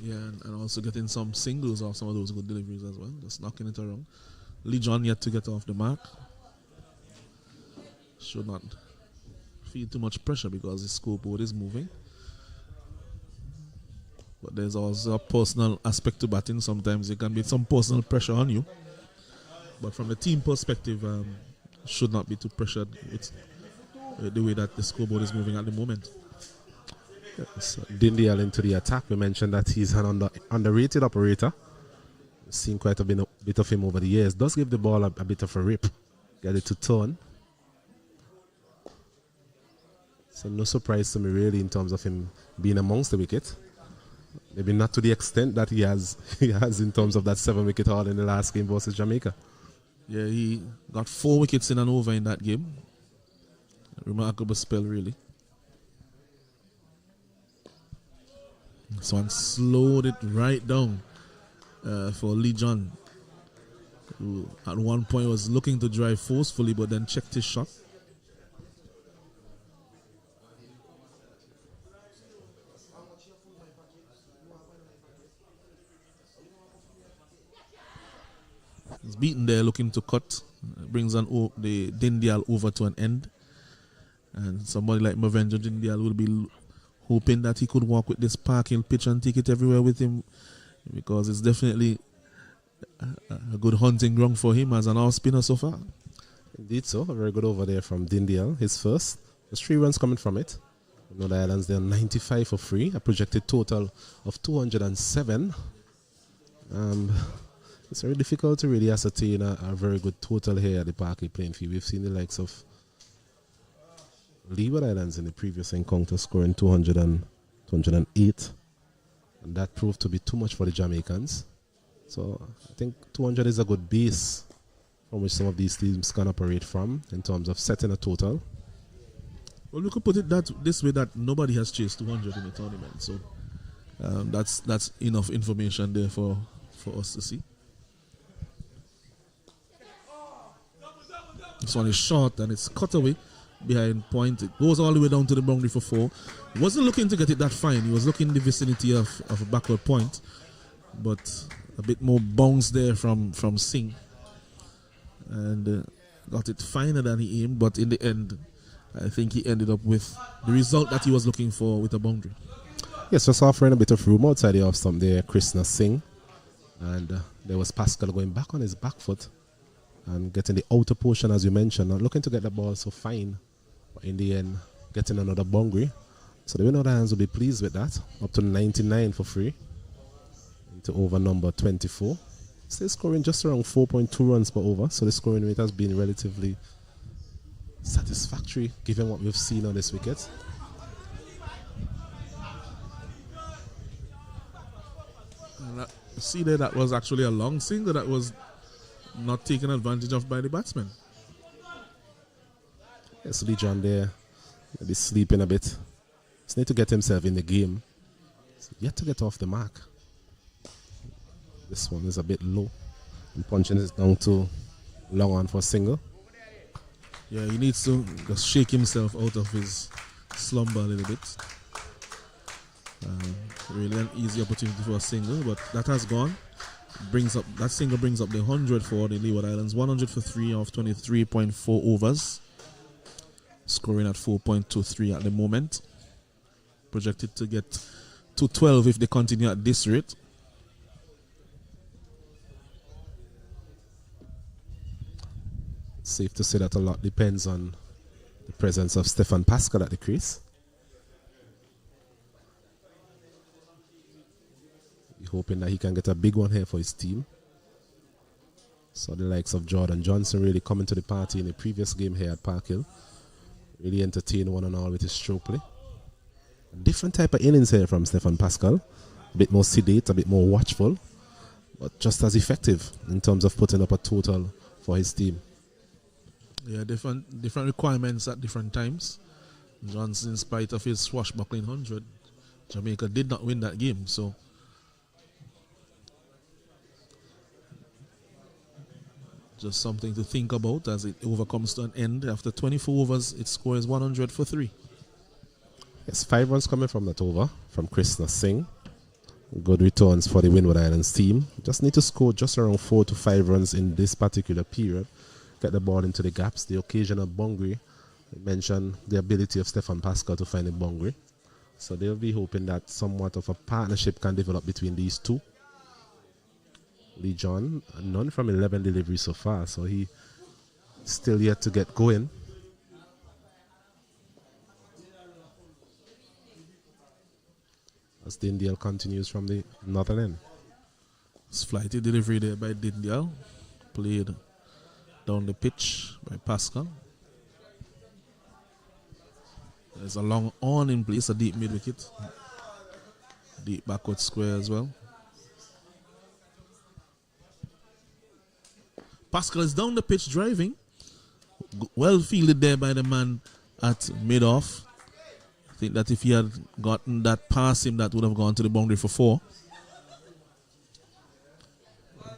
Speaker 1: Yeah, and also getting some singles off some of those good deliveries as well. Just knocking it around. Lee John yet to get off the mark. Should not feel too much pressure because his scoreboard is moving. But there's also a personal aspect to batting. Sometimes there can be some personal pressure on you. But from the team perspective, should not be too pressured with the way that the scoreboard is moving at the moment.
Speaker 2: So Dindial into the attack. We mentioned that he's an underrated operator. We've seen quite a bit of him over the years. Does give the ball a bit of a rip. Get it to turn. So no surprise to me really in terms of him being amongst the wicket. Maybe not to the extent that he has in terms of that 7-wicket haul in the last game versus Jamaica.
Speaker 1: Yeah, he got 4 wickets in and over in that game. A remarkable spell really. This one slowed it right down for Lee John, who at one point was looking to drive forcefully but then checked his shot. He's beaten there looking to cut. Brings the Dindial over to an end. And somebody like Mavenjo Dindial will be hoping that he could walk with this parking pitch and take it everywhere with him, because it's definitely a good hunting ground for him as an off spinner so far.
Speaker 2: Indeed so. A very good over there from Dindial. His first. There's 3 runs coming from it. You know, the Islands, they're 95 for free. A projected total of 207. It's very difficult to really ascertain a very good total here at the Parky playing field. We've seen the likes of Leeward Islands in the previous encounter scoring 208, and that proved to be too much for the Jamaicans. So I think 200 is a good base from which some of these teams can operate from in terms of setting a total.
Speaker 1: Well, we could put it this way, that nobody has chased 200 in the tournament, so that's enough information there for us to see. This one is short and it's cut away behind point. It goes all the way down to the boundary for 4. He wasn't looking to get it that fine. He was looking in the vicinity of a backward point, but a bit more bounce there from Singh, and got it finer than he aimed. But in the end, I think he ended up with the result that he was looking for with a boundary.
Speaker 2: Yes, just offering a bit of room outside the off stump there, Krishna Singh, and there was Pascal going back on his back foot and getting the outer portion, as you mentioned, not looking to get the ball so fine, but in the end, getting another boundary. So the Windward Islands will be pleased with that. Up to 99 for free, into over number 24. Still scoring just around 4.2 runs per over, so the scoring rate has been relatively satisfactory given what we've seen on this wicket.
Speaker 1: See there, that was actually a long single that was not taken advantage of by the batsman.
Speaker 2: Yes, Lee John there, maybe sleeping a bit. Just need to get himself in the game. So yet to get off the mark. This one is a bit low. And punching it down to long on for a single.
Speaker 1: Yeah, he needs to just shake himself out of his slumber a little bit. Really an easy opportunity for a single, but that has gone. That single brings up the 100 for the Leeward Islands. 100 for 3 off 23.4 overs. Scoring at 4.23 at the moment. Projected to get to 12 if they continue at this rate.
Speaker 2: Safe to say that a lot depends on the presence of Stefan Pascal at the crease. We're hoping that he can get a big one here for his team. So the likes of Jordan Johnson really coming to the party in the previous game here at Park Hill. Really entertain one and all with his stroke play. A different type of innings here from Stefan Pascal. A bit more sedate, a bit more watchful, but just as effective in terms of putting up a total for his team.
Speaker 1: Yeah, different requirements at different times. Johnson, in spite of his swashbuckling 100, Jamaica did not win that game, so just something to think about as it overcomes to an end. After 24 overs, its score is 100 for 3.
Speaker 2: Yes, 5 runs coming from that over from Krishna Singh. Good returns for the Windward Islands team. Just need to score just around 4 to 5 runs in this particular period. Get the ball into the gaps. The occasional boundary. I mentioned the ability of Stefan Pascal to find a boundary. So they'll be hoping that somewhat of a partnership can develop between these two. Lee John, none from 11 deliveries so far, so he still yet to get going. As Dindial continues from the northern end.
Speaker 1: It's flighty delivery there by Dindial. Played down the pitch by Pascal. There's a long on in place, a deep mid wicket. Deep backward square as well. Pascal is down the pitch driving. Well fielded there by the man at mid-off. I think that if he had gotten that past him, that would have gone to the boundary for 4.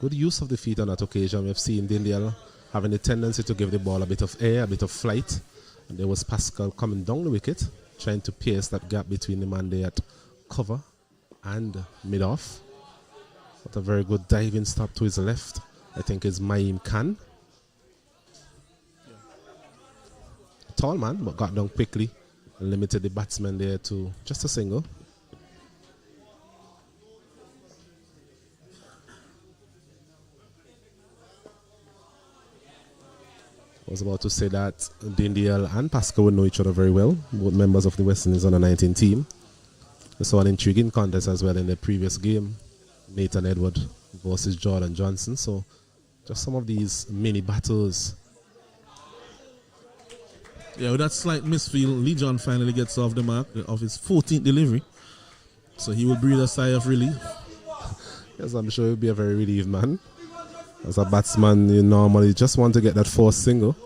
Speaker 2: Good use of the feet on that occasion. We've seen Dindial having a tendency to give the ball a bit of air, a bit of flight. And there was Pascal coming down the wicket, trying to pierce that gap between the man there at cover and mid-off. What a very good diving stop to his left. I think it's Maim Khan. Tall man, but got down quickly and limited the batsman there to just a single. I was about to say that Dindial and Pascal would know each other very well, both members of the West Indies under-19 team. We saw an intriguing contest as well in the previous game. Nathan Edward versus Jordan Johnson. So just some of these mini battles.
Speaker 1: Yeah, with that slight misfield, Lee John finally gets off the mark of his 14th delivery. So he will breathe a sigh of relief.
Speaker 2: Yes, I'm sure he'll be a very relieved man. As a batsman, you normally just want to get that 4th single.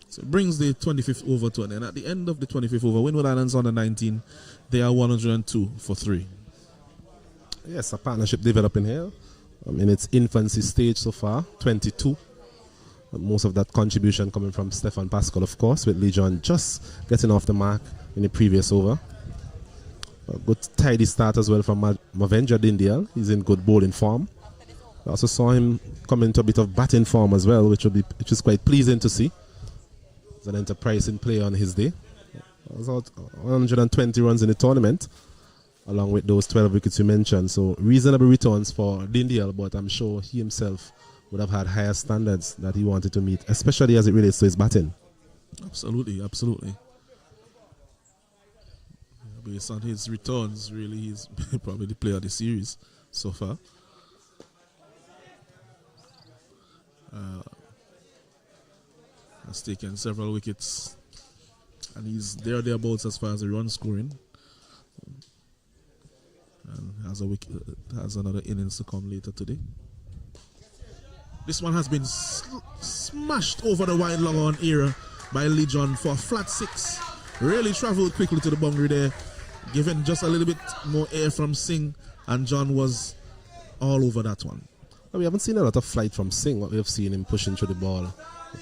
Speaker 1: So it brings the 25th over to an end. At the end of the 25th over, Windward Islands under 19, they are 102 for 3.
Speaker 2: Yes, a partnership developing here. In its infancy stage so far, 22. Most of that contribution coming from Stefan Pascal, of course, with Lee John just getting off the mark in the previous over. A good tidy start as well from Mavendra Dindial. He's in good bowling form. I also saw him come into a bit of batting form as well, which is quite pleasing to see. He's an enterprising player on his day. About 120 runs in the tournament, along with those 12 wickets you mentioned. So reasonable returns for Dindial, but I'm sure he himself would have had higher standards that he wanted to meet, especially as it relates to his batting.
Speaker 1: Absolutely, absolutely. Yeah, based on his returns, really, he's probably the player of the series so far. Has taken several wickets, and he's thereabouts as far as the run scoring. And has another innings to come later today. This one has been smashed over the wide long on area by Lee John for a flat 6. Really travelled quickly to the boundary there, given just a little bit more air from Singh, and John was all over that one.
Speaker 2: Well, we haven't seen a lot of flight from Singh. What we have seen him pushing through the ball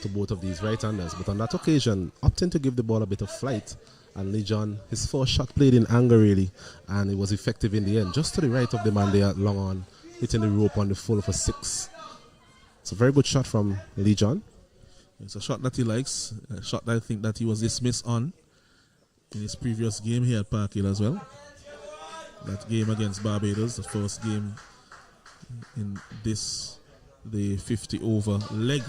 Speaker 2: to both of these right-handers, but on that occasion, opting to give the ball a bit of flight. And Lee John, his first shot played in anger really, and it was effective in the end. Just to the right of the man there, long on, hitting the rope on the full for 6. It's a very good shot from Lee John.
Speaker 1: It's a shot that he likes, a shot that I think that he was dismissed on in his previous game here at Park Hill as well. That game against Barbados, the first game in the 50 over leg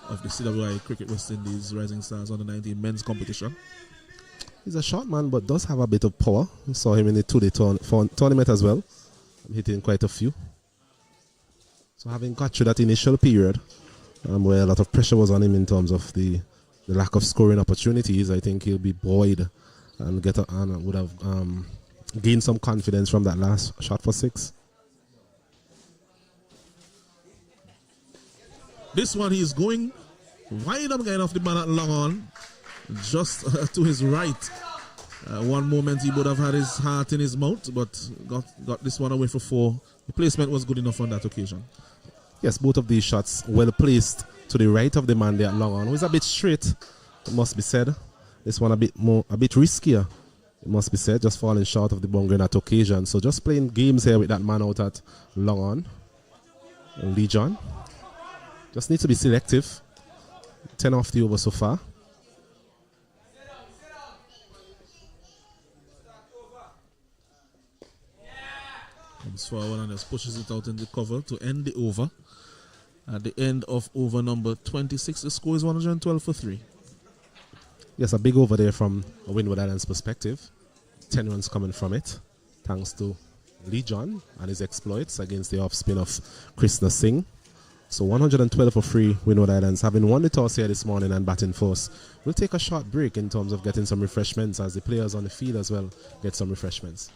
Speaker 1: of the CWI Cricket West Indies Rising Stars under 19 men's competition.
Speaker 2: He's a short man, but does have a bit of power. We saw him in the two-day tournament as well, hitting quite a few. So having got through that initial period, where a lot of pressure was on him in terms of the lack of scoring opportunities, I think he'll be buoyed and would have gained some confidence from that last shot for 6.
Speaker 1: This one, he's going wide up, getting off the man at long on, just to his right. One moment he would have had his heart in his mouth, but got this one away for 4. The placement was good enough on that occasion.
Speaker 2: Yes, both of these shots well placed to the right of the man there at long on, who is a bit straight, it must be said. This one a bit riskier, it must be said, just falling short of the boundary on that occasion. So just playing games here with that man out at long on. Lee John. Just need to be selective. 10 off the over so far.
Speaker 1: Comes forward and just pushes it out in the cover to end the over. At the end of over number 26, the score is 112 for 3.
Speaker 2: Yes, a big over there from a Windward Islands perspective. 10 runs coming from it, thanks to Lee John and his exploits against the off spin of Krishna Singh. So 112 for 3, Windward Islands, having won the toss here this morning and batting first. We'll take a short break in terms of getting some refreshments as the players on the field as well get some refreshments.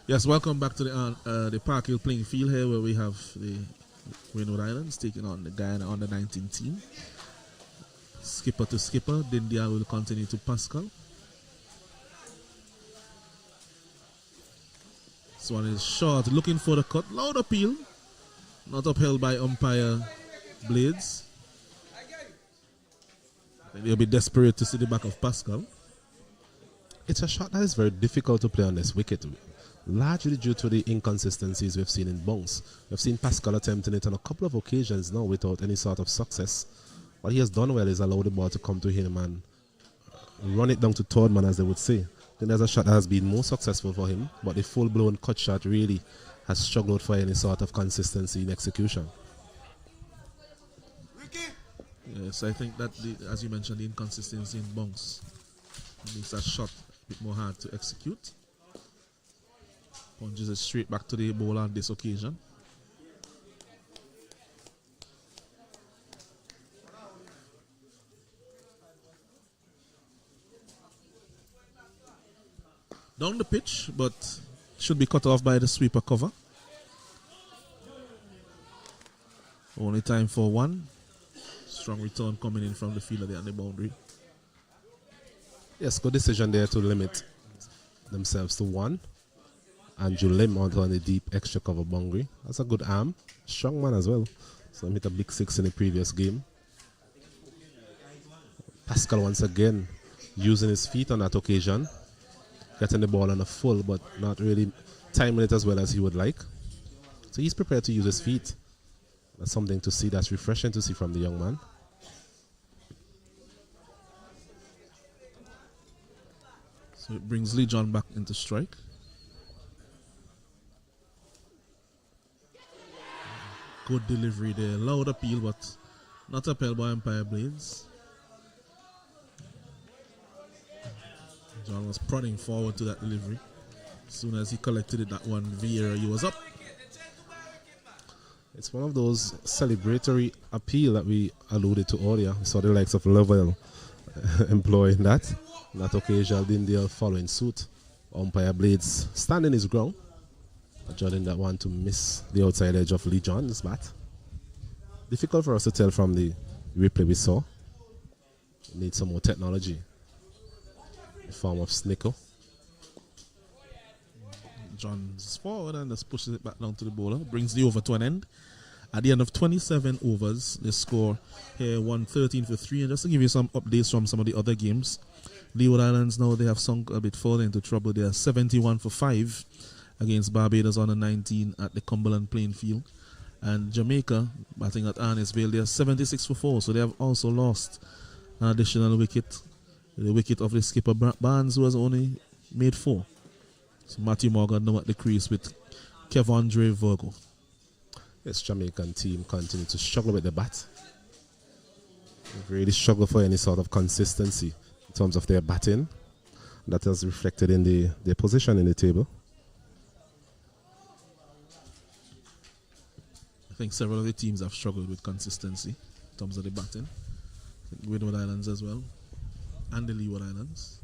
Speaker 1: Yes, welcome back to the Park Hill playing field here, where we have the Windward Islands taking on the Guyana under 19 team. Skipper to skipper, Dindia will continue to Pascal. This one is short, looking for the cut. Loud appeal. Not upheld by umpire Blades. They'll be desperate to see the back of Pascal.
Speaker 2: It's a shot that is very difficult to play on this wicket, largely due to the inconsistencies we've seen in bounce. We've seen Pascal attempting it on a couple of occasions now without any sort of success. What he has done well is allow the ball to come to him and run it down to third man, as they would say. I think there's a shot that has been more successful for him, but the full-blown cut shot really has struggled for any sort of consistency in execution.
Speaker 1: Yes, I think that, as you mentioned, the inconsistency in bounce makes that shot a bit more hard to execute. Punches it straight back to the bowler on this occasion. Down the pitch, but should be cut off by the sweeper cover. Only time for one. Strong return coming in from the fielder there on the boundary.
Speaker 2: Yes, good decision there to limit themselves to one. Andrew Lim onto on the deep extra cover boundary. That's a good arm. Strong man as well. So he hit a big six in the previous game. Pascal once again using his feet on that occasion. Getting the ball on a full, but not really timing it as well as he would like. So he's prepared to use his feet. That's something to see. That's refreshing to see from the young man.
Speaker 1: So it brings Lee John back into strike. Good delivery there. Loud appeal, but not upheld by umpire Blades. John was prodding forward to that delivery. As soon as he collected it, that one, Vieira, he was up.
Speaker 2: It's one of those celebratory appeal that we alluded to earlier. We saw the likes of Lovell employing that. On that occasion, Dindale following suit. Umpire Blades standing his ground, adjudging that one to miss the outside edge of Lee John's bat. Difficult for us to tell from the replay we saw. We need some more technology in the form of Snickle.
Speaker 1: John's forward and just pushes it back down to the bowler. Brings the over to an end. At the end of 27 overs, the score here 113 for 3. And just to give you some updates from some of the other games, Leeward Islands now they have sunk a bit further into trouble. They are 71 for 5 against Barbados on the 19 at the Cumberland playing field. And Jamaica, batting at Arnisvale, they are 76 for 4. So they have also lost an additional wicket. The wicket of the skipper Barnes, who has only made 4. So Matthew Morgan now at the crease with Kevondre Virgo.
Speaker 2: This Jamaican team continue to struggle with the bat. They've really struggled for any sort of consistency in terms of their batting. That has reflected in their position in the table.
Speaker 1: I think several of the teams have struggled with consistency in terms of the batting. I think Windward Islands as well, and the Leeward Islands.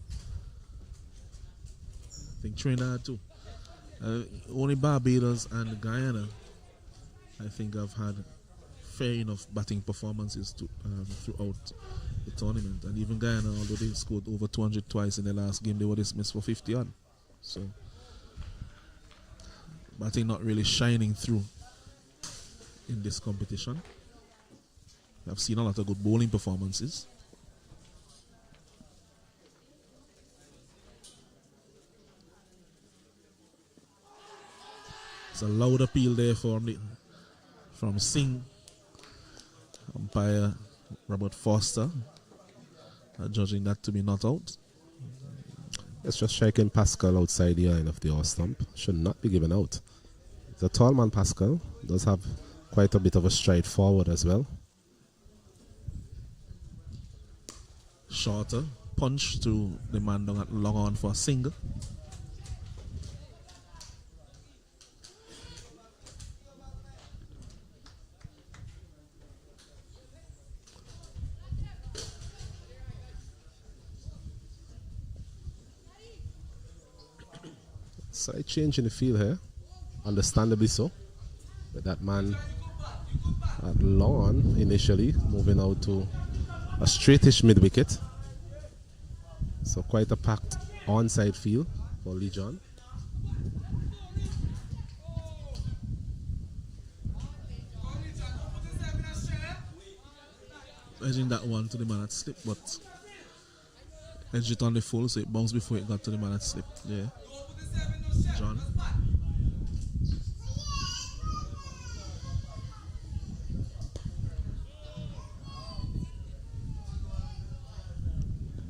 Speaker 1: I think Trinidad too. Only Barbados and Guyana, I think, have had fair enough batting performances throughout the tournament. And even Guyana, although they scored over 200 twice in the last game, they were dismissed for 50 odd. So batting not really shining through in this competition. I've seen a lot of good bowling performances. It's a loud appeal there from Singh. Umpire Robert Foster judging that to be not out.
Speaker 2: It's just striking Pascal outside the line of the off stump. Should not be given out. It's a tall man, Pascal. Does have quite a bit of a stride forward as well.
Speaker 1: Shorter punch to the man down at long on for a single.
Speaker 2: Slight change in the field here, understandably so. But that man at long on initially, moving out to a straightish mid wicket. So quite a packed onside field for Lee John.
Speaker 1: edging that one to the man at slip, but edged it on the full, so it bounced before it got to the man at slip. Yeah. John.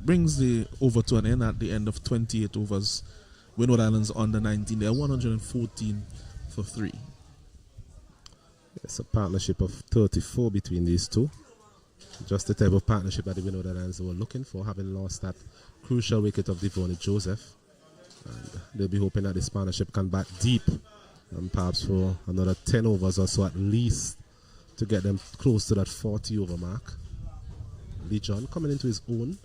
Speaker 1: Brings the over to an end at the end of 28 overs. Windward Islands under 19. They are 114 for 3.
Speaker 2: It's a partnership of 34 between these two. Just the type of partnership that the Windward Islands were looking for, having lost that crucial wicket of Devonny Joseph. And they'll be hoping that this partnership can bat deep and perhaps for another 10 overs or so at least to get them close to that 40 over mark. Lee John coming into his own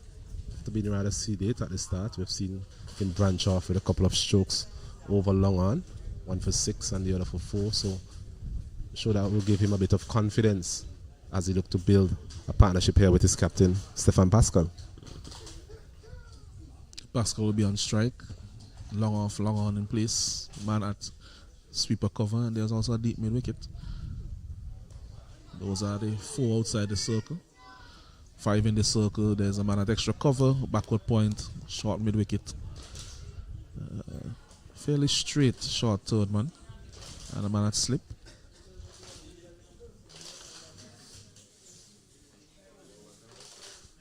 Speaker 2: after being rather sedate at the start. We've seen him branch off with a couple of strokes over long on, one for 6 and the other for 4. So I'm sure that will give him a bit of confidence as he look to build a partnership here with his captain, Stefan Pascal.
Speaker 1: Pascal will be on strike. Long off, long on in place. Man at sweeper cover, and there's also a deep mid wicket. Those are the 4 outside the circle. 5 in the circle. There's a man at extra cover, backward point, short mid wicket. Fairly straight short third man, and a man at slip.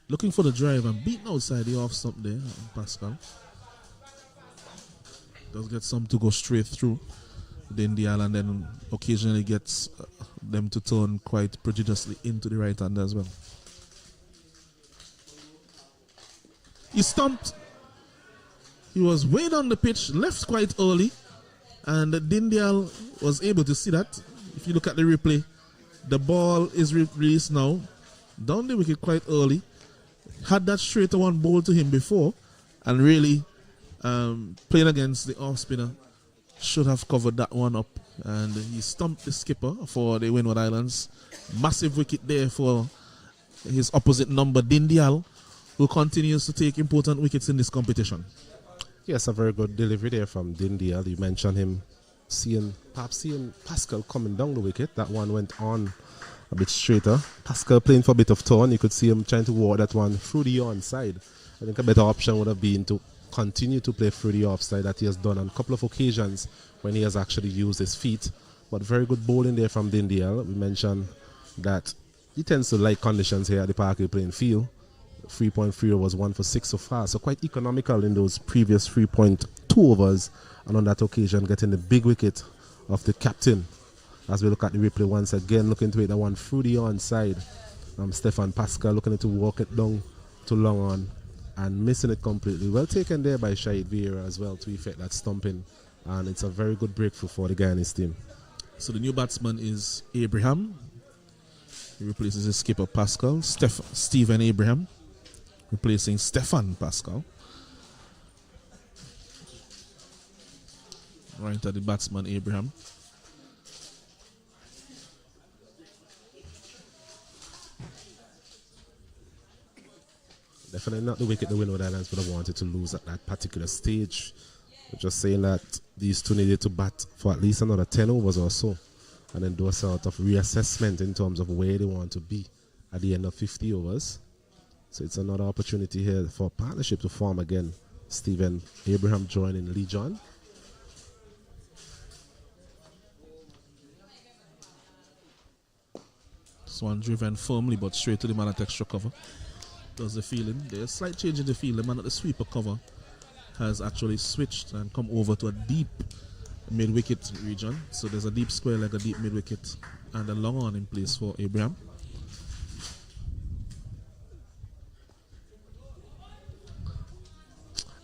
Speaker 1: Looking for the drive and beating outside the off stump there, Pascal. Does get some to go straight through the Indian, and then occasionally gets them to turn quite prodigiously into the right hand as well. He stumped. He was way down the pitch, left quite early, and Dindial was able to see that. If you look at the replay, the ball is released now, down the wicket quite early. Had that straight one ball to him before, and really playing against the off spinner should have covered that one up, and he stumped the skipper for the Windward Islands. Massive wicket there for his opposite number, Dindial, who continues to take important wickets in this competition.
Speaker 2: Yes, a very good delivery there from Dindial. You mentioned him perhaps seeing Pascal coming down the wicket. That one went on a bit straighter. Pascal playing for a bit of turn. You could see him trying to walk that one through the onside. I think a better option would have been to continue to play through the offside that he has done on a couple of occasions when he has actually used his feet. But very good bowling there from Dindial. We mentioned that he tends to like conditions here at the Parkway playing field. 3.3 overs, 1 for 6 so far. So quite economical in those previous 3.2 overs. And on that occasion, getting the big wicket of the captain. As we look at the replay once again, looking to hit that one through the onside. Stefan Pascal looking to walk it down to long on and missing it completely. Well taken there by Shahid Vieira as well to effect that stumping. And it's a very good breakthrough for the Guyanese team.
Speaker 1: So the new batsman is Abraham. He replaces his skipper Pascal. Stephen Abraham replacing Stefan Pascal. Right at the batsman Abraham.
Speaker 2: Definitely not the wicket the Windward Islands would have wanted to lose at that particular stage. We're just saying that these two needed to bat for at least another 10 overs or so and then do a sort of reassessment in terms of where they want to be at the end of 50 overs. So it's another opportunity here for a partnership to form again. Stephen Abraham joining Lee John.
Speaker 1: This one driven firmly but straight to the man at extra cover. Does the feeling. There's a slight change in the field. The man at the sweeper cover has actually switched and come over to a deep mid-wicket region. So there's a deep square leg, a deep mid-wicket, and a long on in place for Abraham.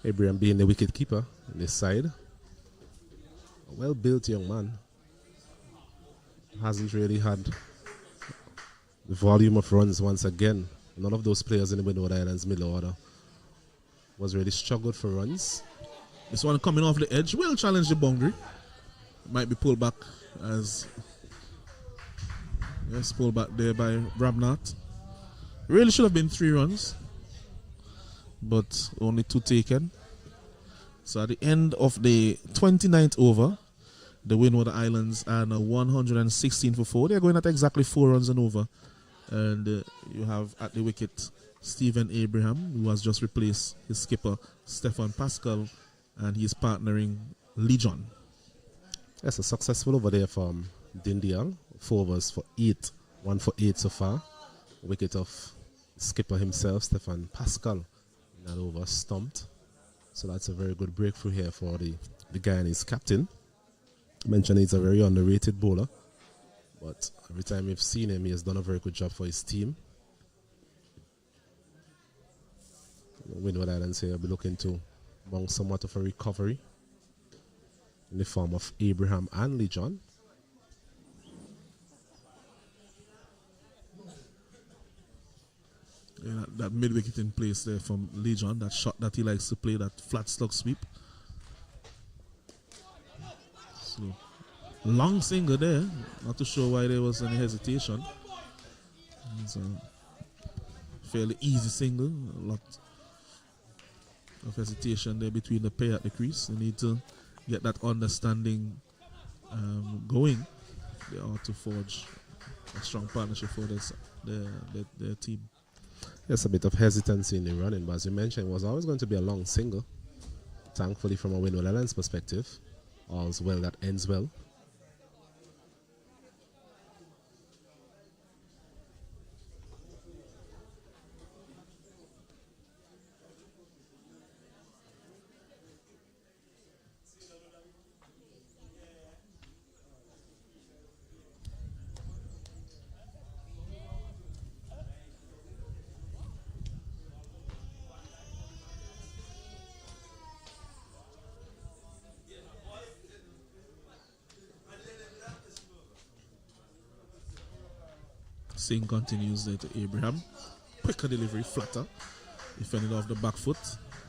Speaker 2: Abraham being the wicket keeper on this side. A well-built young man. Hasn't really had the volume of runs once again. None of those players in the Windward Islands middle order was really struggled for runs.
Speaker 1: This one coming off the edge will challenge the boundary. Might be pulled back as... Yes, pulled back there by Rabnat. Really should have been 3 runs, but only 2 taken. So at the end of the 29th over, the Windward Islands are now 116 for 4. They're going at exactly 4 runs and over And you have at the wicket Stephen Abraham, who has just replaced his skipper Stefan Pascal, and he's partnering Legion.
Speaker 2: Yes, a successful over there from Dindial. 4 overs for 8. 1 for 8 so far. Wicket of skipper himself, Stefan Pascal. That over stumped. So that's a very good breakthrough here for the Guyanese captain. Mentioned he's a very underrated bowler. But every time we've seen him, he has done a very good job for his team. Windward Islands here will be looking to mount somewhat of a recovery in the form of Abraham and Legion.
Speaker 1: Yeah, that mid-wicket in place there from Legion, that shot that he likes to play, that flat slug sweep. So, long single there, not too sure why there was any hesitation. It's a fairly easy single, a lot of hesitation there between the pair at the crease. They need to get that understanding going. They ought to forge a strong partnership for their team.
Speaker 2: There's a bit of hesitancy in the running, but as you mentioned, it was always going to be a long single. Thankfully, from a Windward Islands perspective, all's well that ends well.
Speaker 1: Singh continues there to Abraham. Quicker delivery, flatter. He fended off the back foot.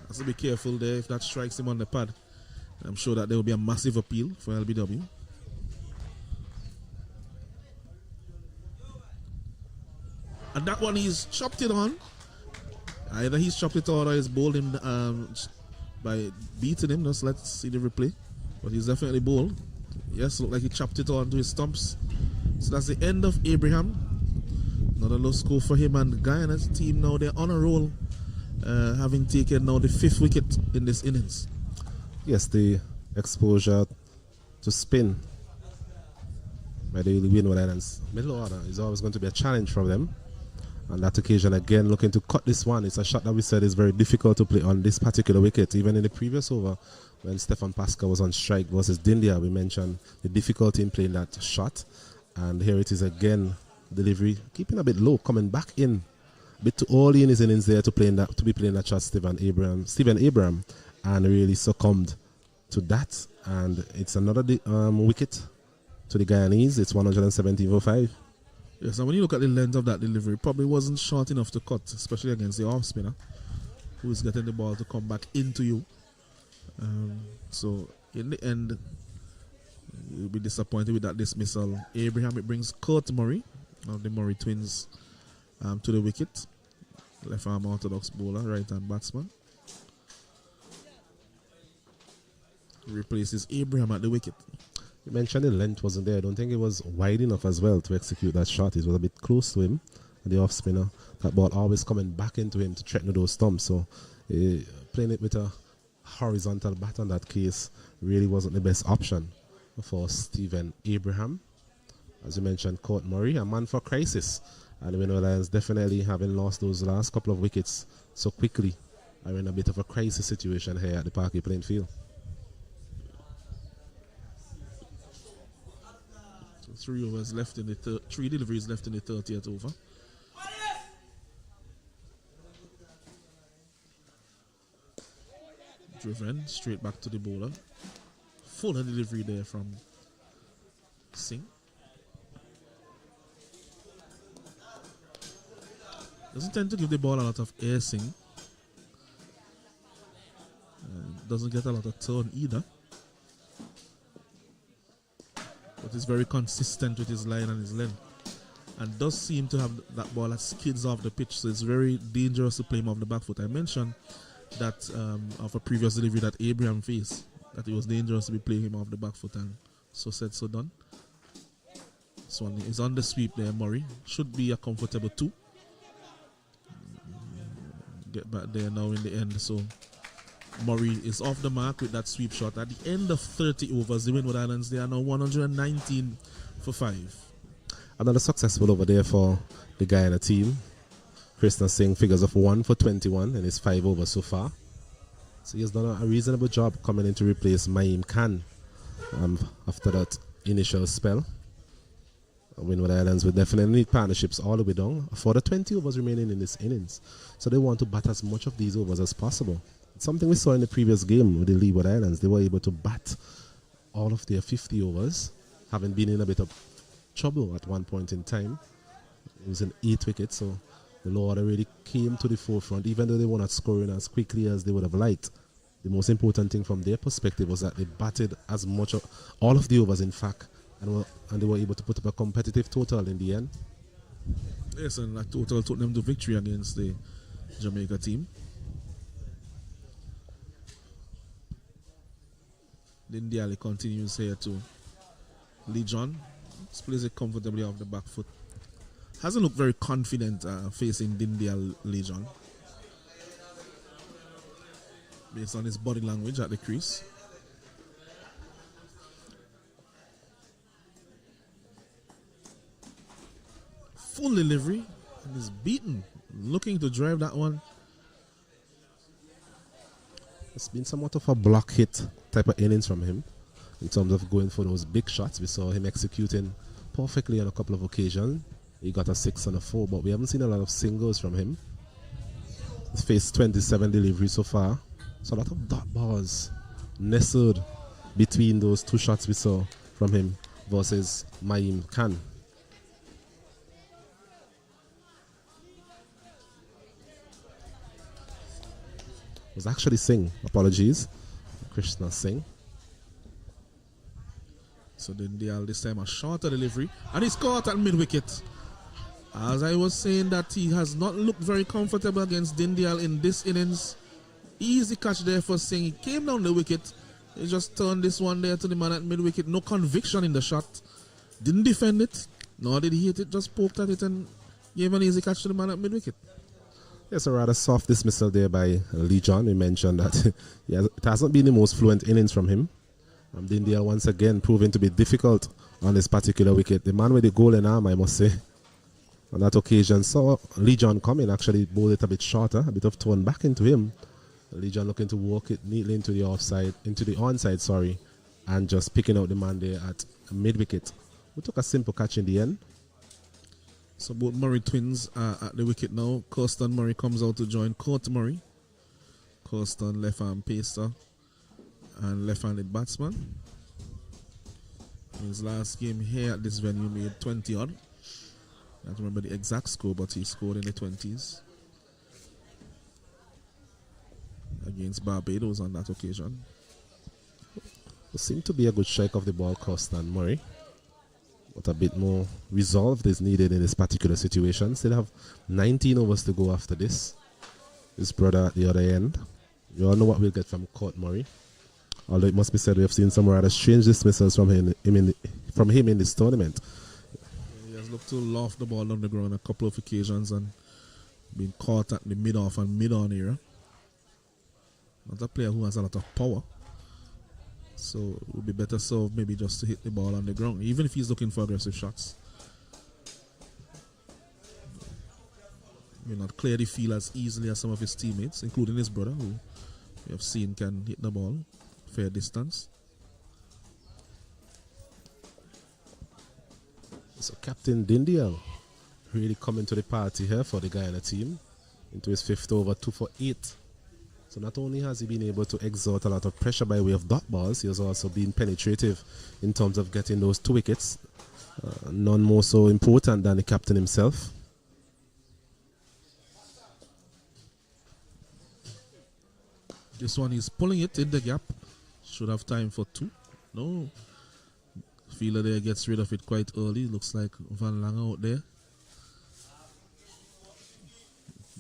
Speaker 1: Has to be careful there if that strikes him on the pad. I'm sure that there will be a massive appeal for LBW. And that one he's chopped it on. Either he's chopped it on or he's bowled him by beating him. Just let's see the replay. But he's definitely bowled. Yes, looked like he chopped it on to his stumps. So that's the end of Abraham. Another low score for him and Guyana's team now. They're on a roll, having taken now the 5th wicket in this innings.
Speaker 2: Yes, the exposure to spin by the Windward Islands middle order is always going to be a challenge for them. On that occasion, again, looking to cut this one. It's a shot that we said is very difficult to play on this particular wicket. Even in the previous over, when Stefan Pascal was on strike versus Dindia, we mentioned the difficulty in playing that shot. And here it is again. Delivery keeping a bit low, coming back in a bit too early in his innings there to be playing that shot. Stephen Abraham, and really succumbed to that. And it's another wicket to the Guyanese. It's 117.05.
Speaker 1: Yes, and when you look at the length of that delivery, it probably wasn't short enough to cut, especially against the off spinner, who is getting the ball to come back into you. So in the end, you'll be disappointed with that dismissal. Abraham, it brings Kurt Murray of the Murray twins to the wicket. Left arm orthodox bowler, right hand batsman. Replaces Abraham at the wicket.
Speaker 2: You mentioned the length wasn't there. I don't think it was wide enough as well to execute that shot. It was a bit close to him, the off spinner. That ball always coming back into him to threaten those stumps. So playing it with a horizontal bat on that case really wasn't the best option for Stephen Abraham. As you mentioned, Court Murray, a man for crisis. And the Windward Lions definitely having lost those last couple of wickets so quickly are in a bit of a crisis situation here at the Parky playing field.
Speaker 1: So 3 overs left in the 3 deliveries left in the 30th over. Driven straight back to the bowler. Full delivery there from Singh. Doesn't tend to give the ball a lot of air, Singh. Doesn't get a lot of turn either. But he's very consistent with his line and his length. And does seem to have that ball that skids off the pitch. So it's very dangerous to play him off the back foot. I mentioned that of a previous delivery that Abraham faced, that it was dangerous to be playing him off the back foot, and so said, so done. This one is on the sweep there, Murray. Should be a comfortable 2. Get back there now in the end. So Murray is off the mark with that sweep shot. At the end of 30 overs, the Windward Islands, they are now 119 for 5.
Speaker 2: Another successful over there for the Guyana team. Krishna Singh figures of 1 for 21 in his 5 overs so far. So he has done a reasonable job coming in to replace Maim Khan after that initial spell. Windward Islands will definitely need partnerships all the way down for the 20 overs remaining in this innings. So they want to bat as much of these overs as possible. It's something we saw in the previous game with the Leeward Islands. They were able to bat all of their 50 overs, having been in a bit of trouble at one point in time. It was an 8 wickets, so the law order really came to the forefront, even though they were not scoring as quickly as they would have liked. The most important thing from their perspective was that they batted as much of all of the overs, in fact, and they were able to put up a competitive total in the end.
Speaker 1: Yes, and that total took them to victory against the Jamaica team. Dindiali continues here to lead John. Plays it comfortably off the back foot. Hasn't looked very confident facing Dindial Legion based on his body language at the crease. Full delivery and he's beaten, looking to drive that one.
Speaker 2: It's been somewhat of a block hit type of innings from him in terms of going for those big shots. We saw him executing perfectly on a couple of occasions. He got a 6 and a 4, but we haven't seen a lot of singles from him. He's faced 27 deliveries so far. So a lot of dot balls nestled between those 2 shots we saw from him versus Maim Khan. It was actually Singh. Apologies. Krishna Singh.
Speaker 1: So Dindial this time a shorter delivery, and he's caught at mid-wicket. As I was saying that he has not looked very comfortable against Dindial in this innings. Easy catch there for Singh. He came down the wicket. He just turned this one there to the man at mid-wicket. No conviction in the shot. Didn't defend it, nor did he hit it. Just poked at it and gave an easy catch to the man at mid-wicket.
Speaker 2: Yes, a rather soft dismissal there by Lee John. We mentioned that it hasn't been the most fluent innings from him. Dindial once again proving to be difficult on this particular wicket. The man with the golden arm, I must say, on that occasion saw Lee John coming, actually bowled it a bit shorter, a bit of tone back into him. Lee John looking to walk it neatly into the onside, sorry, and just picking out the man there at mid-wicket. We took a simple catch in the end.
Speaker 1: So both Murray twins are at the wicket now. Kirsten Murray comes out to join Court Murray. Kirsten left arm pacer and left-handed batsman. In his last game here at this venue made 20 odd. I don't remember the exact score, but he scored in the 20s against Barbados on that occasion.
Speaker 2: It seemed to be a good strike of the ball, Kirsten Murray. But a bit more resolve is needed in this particular situation. Still have 19 overs to go after this. His brother at the other end. You all know what we'll get from Court Murray. Although it must be said we have seen some rather strange dismissals from him in this tournament.
Speaker 1: He has looked to loft the ball on the ground a couple of occasions and been caught at the mid-off and mid-on area. Not a player who has a lot of power. So it would be better served maybe just to hit the ball on the ground, even if he's looking for aggressive shots. May not clear the field as easily as some of his teammates, including his brother, who we have seen can hit the ball fair distance.
Speaker 2: So Captain Dindial really coming to the party here for the Guyana team into his 5th over, 2 for 8. So not only has he been able to exert a lot of pressure by way of dot balls, he has also been penetrative in terms of getting those 2 wickets. None more so important than the captain himself.
Speaker 1: This one is pulling it in the gap. Should have time for 2. No. Fielder there gets rid of it quite early. Looks like Van Lange out there.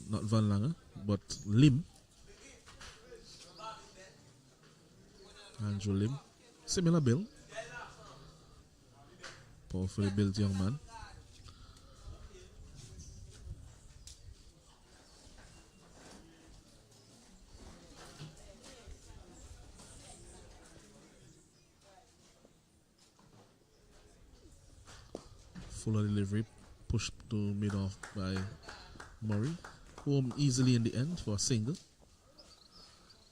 Speaker 1: Not Van Lange, but Lim. Andrew Lim. Similar bill. Powerfully built young man. Fuller delivery, pushed to mid off by Murray. Home easily in the end for a single.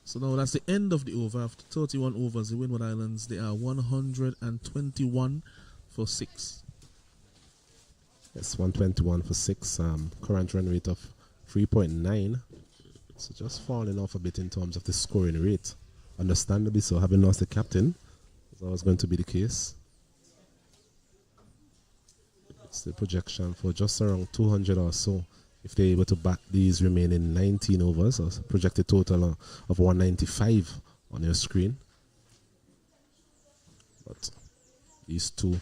Speaker 1: So now that's the end of the over. After 31 overs, the Windward Islands, they are 121 for 6.
Speaker 2: Yes, 121 for 6. Current run rate of 3.9. So just falling off a bit in terms of the scoring rate. Understandably so, having lost the captain, as always going to be the case. It's the projection for just around 200 or so. If they're able to bat these remaining 19 overs, a projected total of 195 on your screen. But these two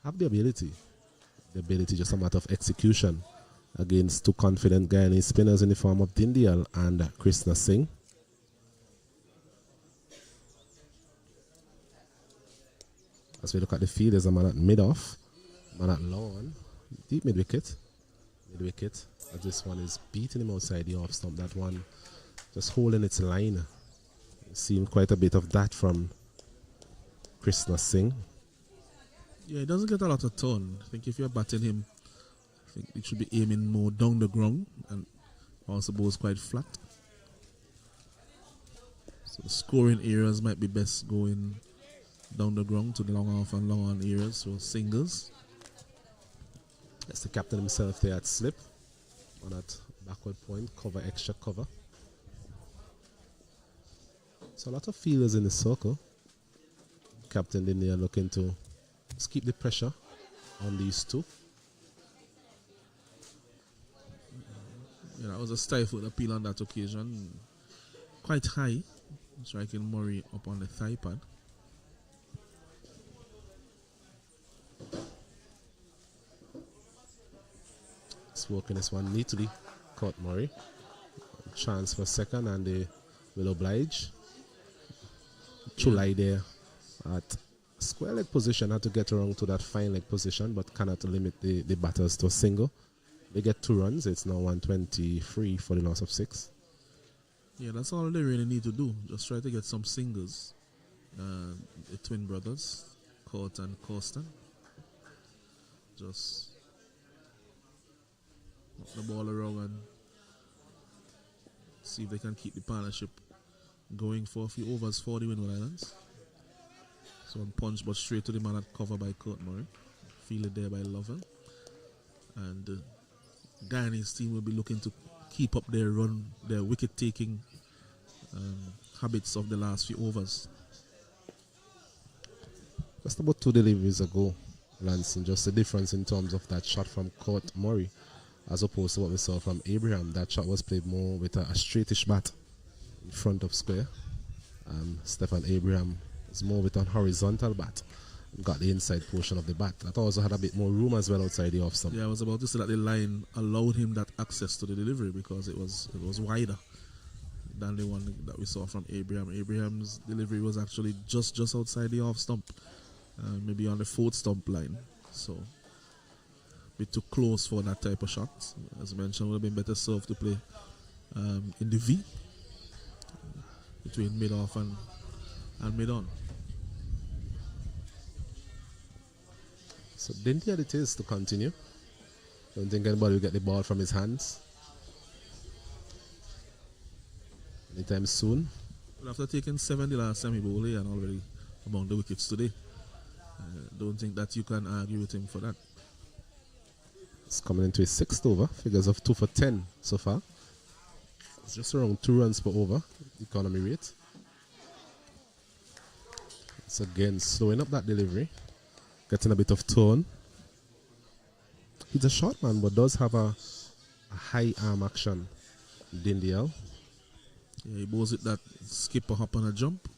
Speaker 2: have the ability. The ability, just a matter of execution against two confident Guyanese spinners in the form of Dindial and Krishna Singh. As we look at the field, there's a man at mid-off, man at long, deep mid-wicket. Mid-wicket, as this one is beating him outside the off-stump. That one just holding its line. Seeing quite a bit of that from Krishna Singh.
Speaker 1: Yeah, he doesn't get a lot of turn. I think if you're batting him, I think it should be aiming more down the ground, and also bowls quite flat. So the scoring areas might be best going down the ground to the long off and long on areas, so singles.
Speaker 2: That's the captain himself there at slip on that backward point, cover, extra cover. So a lot of fielders in the circle. Captain in there looking to just keep the pressure on these two.
Speaker 1: Yeah, that was a stifled appeal on that occasion. Quite high, striking Murray up on the thigh pad.
Speaker 2: Working this one neatly, caught Murray. Chance for second, and they will oblige. Chulai there at square leg position, had to get around to that fine leg position, but cannot limit the batters to a single. They get 2 runs. It's now 123 for the loss of 6.
Speaker 1: Yeah, that's all they really need to do. Just try to get some singles. The twin brothers, Court and Corsten. Just knock the ball around and see if they can keep the partnership going for a few overs for the Windward Islands. So one punch, but straight to the man at cover by Kurt Murray. Fielded there by Lovell. And Guyanese team will be looking to keep up their run, their wicket taking habits of the last few overs.
Speaker 2: Just about 2 deliveries ago, Lansing, just the difference in terms of that shot from Kurt Murray as opposed to what we saw from Abraham. That shot was played more with a straightish bat in front of square. Stephen Abraham is more with a horizontal bat. Got the inside portion of the bat. That also had a bit more room as well outside the off stump.
Speaker 1: Yeah, I was about to say that the line allowed him that access to the delivery because it was wider than the one that we saw from Abraham. Abraham's delivery was actually just outside the off stump, maybe on the 4th stump line. So a bit too close for that type of shot. As I mentioned, would have been better served to play in the V between mid off and mid on.
Speaker 2: So Dindial it is to continue. Don't think anybody will get the ball from his hands anytime soon.
Speaker 1: Well, after taking 7 the last time he bowled and already among the wickets today, don't think that you can argue with him for that.
Speaker 2: It's coming into his 6th over. Figures of 2 for 10 so far. It's just around 2 runs per over, economy rate. It's again slowing up that delivery. Getting a bit of tone. He's a short man, but does have a high arm action. Dindial.
Speaker 1: Yeah, he bowls it that skip a hop and a jump.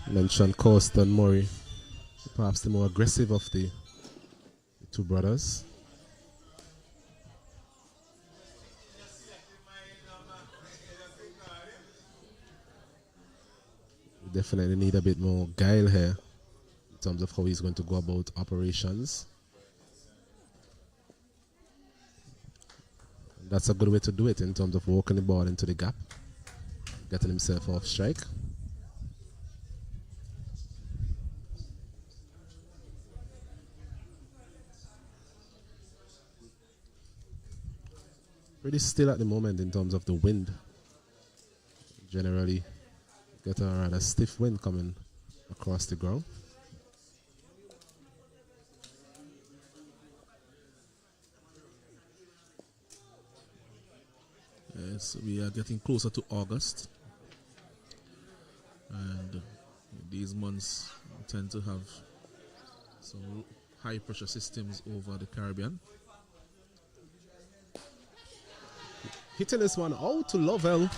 Speaker 2: Mentioned Corsten Murray, perhaps the more aggressive of the 2 brothers. Definitely need a bit more guile here in terms of how he's going to go about operations. That's a good way to do it in terms of walking the ball into the gap, getting himself off strike. Pretty still at the moment in terms of the wind. Generally get a rather stiff wind coming across the ground.
Speaker 1: Yes, we are getting closer to August, and these months tend to have some high pressure systems over the Caribbean.
Speaker 2: Hitting this one out to Lovell,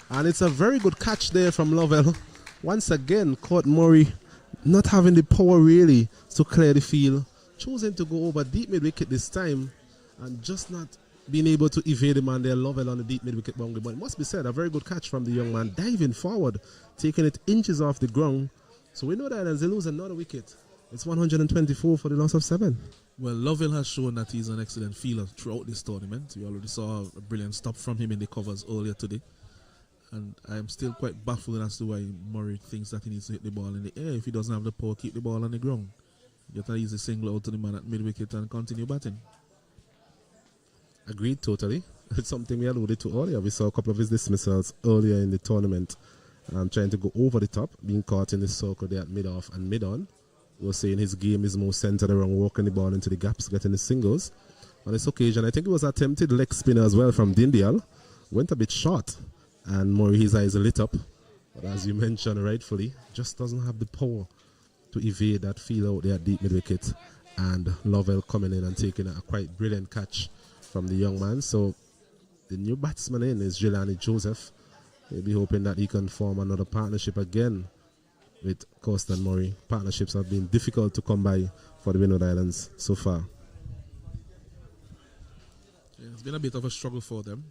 Speaker 2: and it's a very good catch there from Lovell. Once again, caught Murray not having the power really to clear the field, choosing to go over deep mid wicket this time, and just not being able to evade the man there, Lovell on the deep mid wicket boundary. But it must be said, a very good catch from the young man, diving forward, taking it inches off the ground. So we know that as they lose another wicket, it's 124 for the loss of 7.
Speaker 1: Well, Lovell has shown that he's an excellent fielder throughout this tournament. We already saw a brilliant stop from him in the covers earlier today. And I'm still quite baffled as to why Murray thinks that he needs to hit the ball in the air. If he doesn't have the power, keep the ball on the ground. Get an easy single out to the man at mid-wicket and continue batting.
Speaker 2: Agreed totally. It's something we alluded to earlier. We saw a couple of his dismissals earlier in the tournament, trying to go over the top, being caught in the circle there at mid-off and mid-on. We were saying his game is more centered around walking the ball into the gaps, getting the singles. On this occasion, I think it was attempted leg spinner as well from Dindial. Went a bit short, and Murray, his eyes lit up. But as you mentioned rightfully, just doesn't have the power to evade that field out there at deep mid-wicket. And Lovell coming in and taking a quite brilliant catch from the young man. So the new batsman in is Jelani Joseph. We'll be hoping that he can form another partnership again with Constant Murray. Partnerships have been difficult to come by for the Windward Islands so far.
Speaker 1: Yeah, it's been a bit of a struggle for them.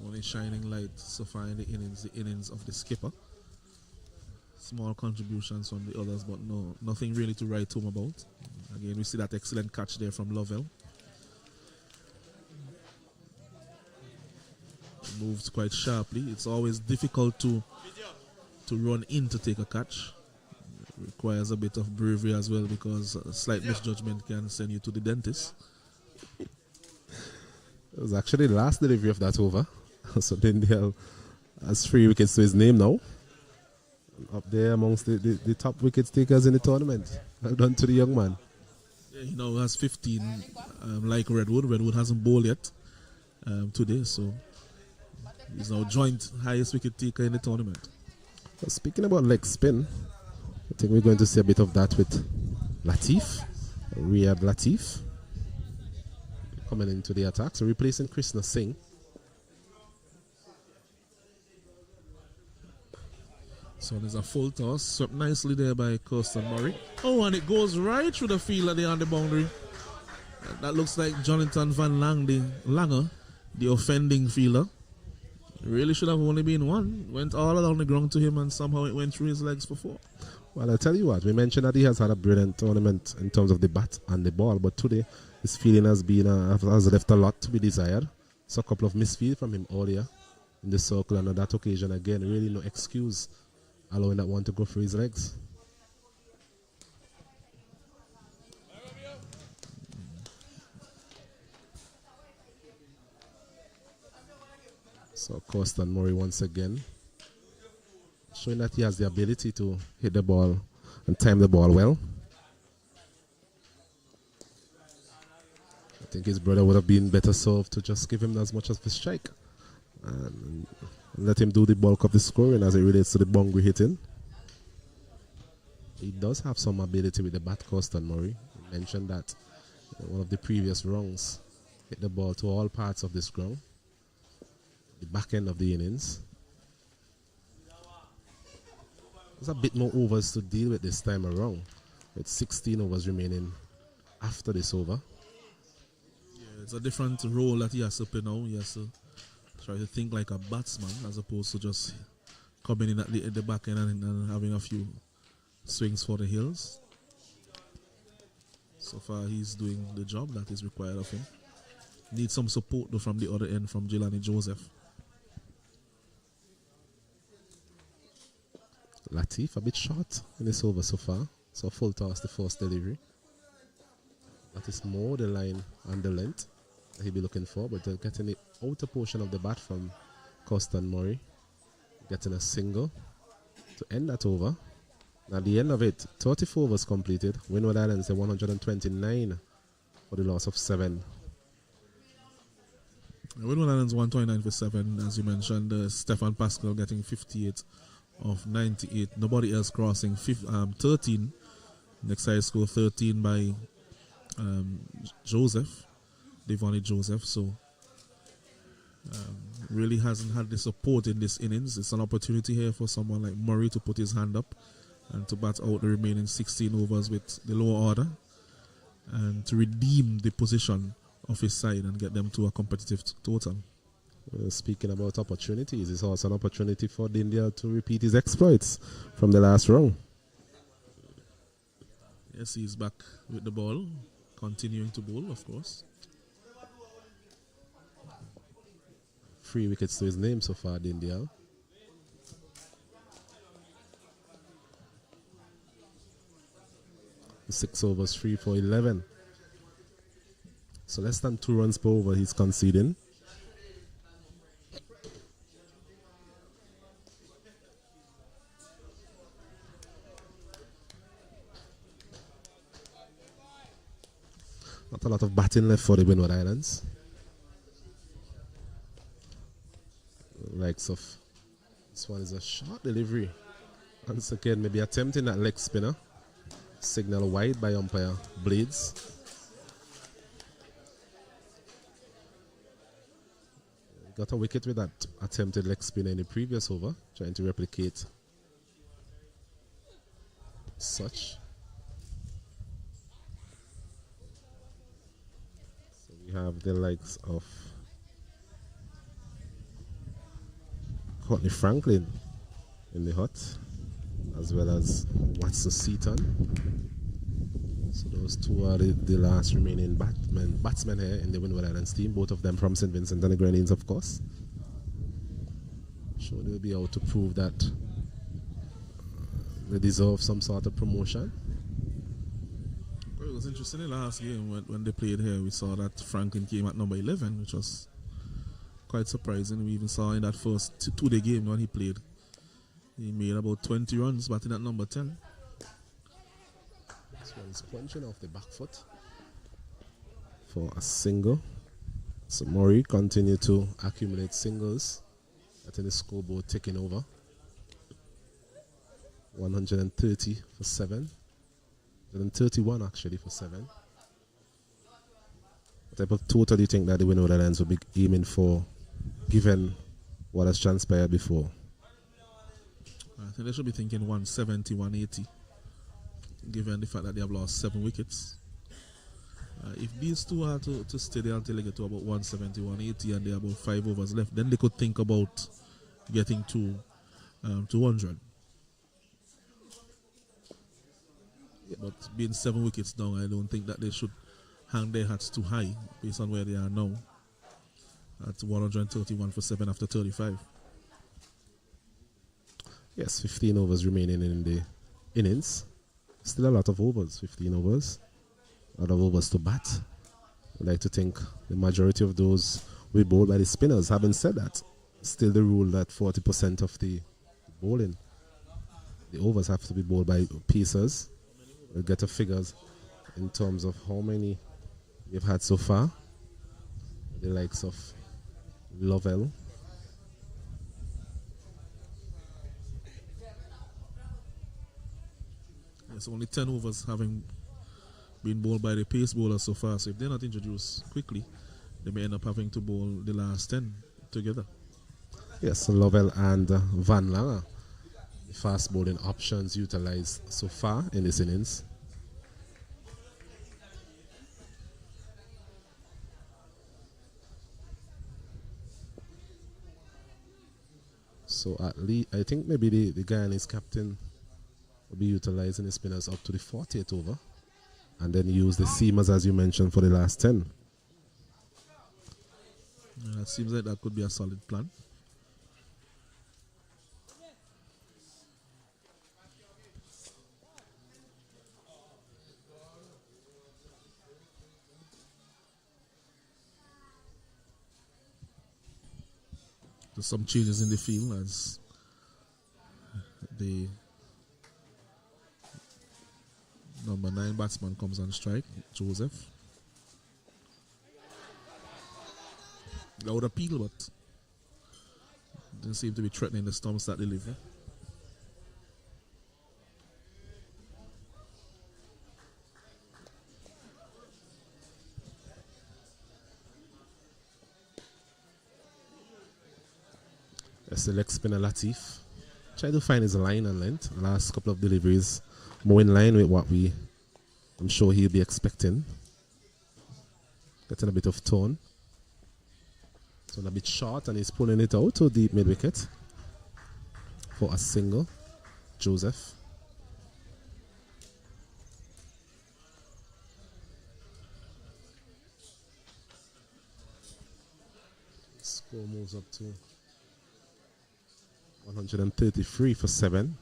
Speaker 1: Only shining light so far in the innings of the skipper. Small contributions from the others, but nothing really to write home about. Again, we see that excellent catch there from Lovell. Moves quite sharply. It's always difficult to run in to take a catch. It requires a bit of bravery as well, because a slight misjudgment can send you to the dentist.
Speaker 2: It was actually the last delivery of that over. So Dindale has 3 wickets to his name now. Up there amongst the top wicket takers in the tournament. Well done to the young man.
Speaker 1: Yeah, he now has 15, like Redwood. Redwood hasn't bowled yet today, so he's now joint highest wicket taker in the tournament.
Speaker 2: Well, speaking about leg spin, I think we're going to see a bit of that with Latif, Riyad Latif, coming into the attack. So replacing Krishna Singh.
Speaker 1: So there's a full toss, swept nicely there by Constant Murray. Oh, and it goes right through the field there on the boundary. That looks like Jonathan Van Langer, the offending fielder. Really should have only been one. Went all along the ground to him, and somehow it went through his legs for 4.
Speaker 2: Well, I tell you what, we mentioned that he has had a brilliant tournament in terms of the bat and the ball, but today his fielding has left a lot to be desired. So a couple of misfields from him earlier in the circle, and on that occasion again, really no excuse allowing that one to go through his legs. So Constant Murray once again showing that he has the ability to hit the ball and time the ball well. I think his brother would have been better served to just give him as much as the strike and let him do the bulk of the scoring as it relates to the boundary hitting. He does have some ability with the bat, Constant Murray. He mentioned that one of the previous rounds hit the ball to all parts of this ground, the back end of the innings. There's a bit more overs to deal with this time around, with 16 overs remaining after this over.
Speaker 1: Yeah, it's a different role that he has to play now. He has to try to think like a batsman as opposed to just coming in at the back end and having a few swings for the hills. So far, he's doing the job that is required of him. Needs some support though from the other end from Jelani Joseph.
Speaker 2: Latif a bit short in this over so far. So full toss the first delivery. That is more the line and the length that he'll be looking for, but getting the outer portion of the bat from Costan Murray. Getting a single to end that over. At the end of it, 34 overs completed. Windward Islands at 129 for the loss of 7.
Speaker 1: Windward Islands 129 for 7, as you mentioned. Stefan Pascal getting 58 of 98. Nobody else crossing 13. Next high score 13 by Joseph, Devonnie Joseph. So really hasn't had the support in this innings. It's an opportunity here for someone like Murray to put his hand up and to bat out the remaining 16 overs with the lower order and to redeem the position of his side and get them to a competitive total.
Speaker 2: Speaking about opportunities, it's also an opportunity for India to repeat his exploits from the last round.
Speaker 1: Yes, he's back with the ball, continuing to bowl, of course.
Speaker 2: 3 wickets to his name so far, India. The 6 overs, 3 for 11. So less than 2 runs per over he's conceding. Not a lot of batting left for the Windward Islands. Likes of this one is a short delivery. Once again, maybe attempting that leg spinner. Signal wide by umpire Blades. Got a wicket with that attempted leg spinner in the previous over, trying to replicate such. So we have the likes of Courtney Franklin in the hut, as well as Watson Seaton. So those two are the last remaining batsmen here in the Windward Islands team, both of them from St. Vincent and the Grenadines, of course. Sure, they'll be out to prove that they deserve some sort of promotion.
Speaker 1: Well, it was interesting in the last game when they played here. We saw that Franklin came at number 11, which was quite surprising. We even saw in that first two-day game when he played, he made about 20 runs batting at number 10.
Speaker 2: This one's punching off the back foot for a single. So Murray continue to accumulate singles. I think the scoreboard taking over. 130 for 7. 131 actually for 7. What type of total do you think that the Windward Islands will be aiming for, given what has transpired before?
Speaker 1: I think they should be thinking 170, 180, given the fact that they have lost 7 wickets. If these two are to stay there until they get to about 170, 180 and they have about 5 overs left, then they could think about getting to 200. Yeah. But being 7 wickets down, I don't think that they should hang their hats too high based on where they are now at 131 for 7 after 35.
Speaker 2: Yes, 15 overs remaining in the innings. Still a lot of overs, 15 overs. A lot of overs to bat. I'd like to think the majority of those will be bowled by the spinners. Having said that, still the rule that 40% of the bowling, the overs have to be bowled by pacers. We'll get the figures in terms of how many we've had so far. The likes of Lovell.
Speaker 1: Yes, only 10 overs having been bowled by the pace bowlers so far. So if they're not introduced quickly, they may end up having to bowl the last 10 together.
Speaker 2: Yes, Lovell and Van Langer, the fast bowling options utilized so far in this innings. So at least I think maybe the Guyanese captain will be utilizing the spinners up to the 40th over, and then use the seamers as you mentioned for the last 10.
Speaker 1: It seems like that could be a solid plan. There's some changes in the field as the number 9 batsman comes on strike, Joseph. That would appeal, but didn't seem to be threatening the Storms that deliver.
Speaker 2: That's the leg spinner Latif. Try to find his line and length. Last couple of deliveries more in line with what I'm sure he'll be expecting. Getting a bit of tone. So a bit short, and he's pulling it out to deep mid wicket for a single. Joseph. Score moves up to 133 for 7.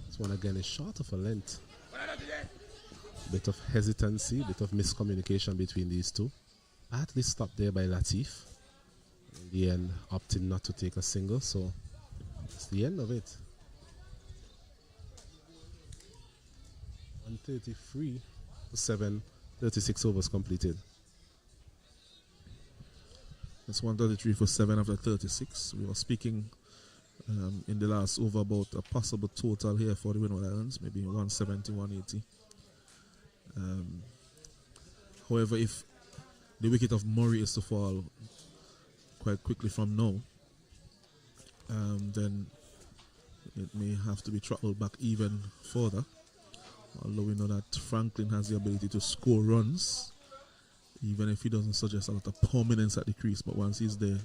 Speaker 2: This one again is short of a length. Bit of hesitancy, bit of miscommunication between these two. Partly stopped there by Latif. In the end, opting not to take a single, so it's the end of it. 133 for 7, 36 overs completed.
Speaker 1: It's 133 for 7 after 36. We were speaking in the last over about a possible total here for the Windward Islands, maybe 170, 180. However, if the wicket of Murray is to fall quite quickly from now, then it may have to be throttled back even further. Although we know that Franklin has the ability to score runs, even if he doesn't suggest a lot of prominence at the crease, but once he's there,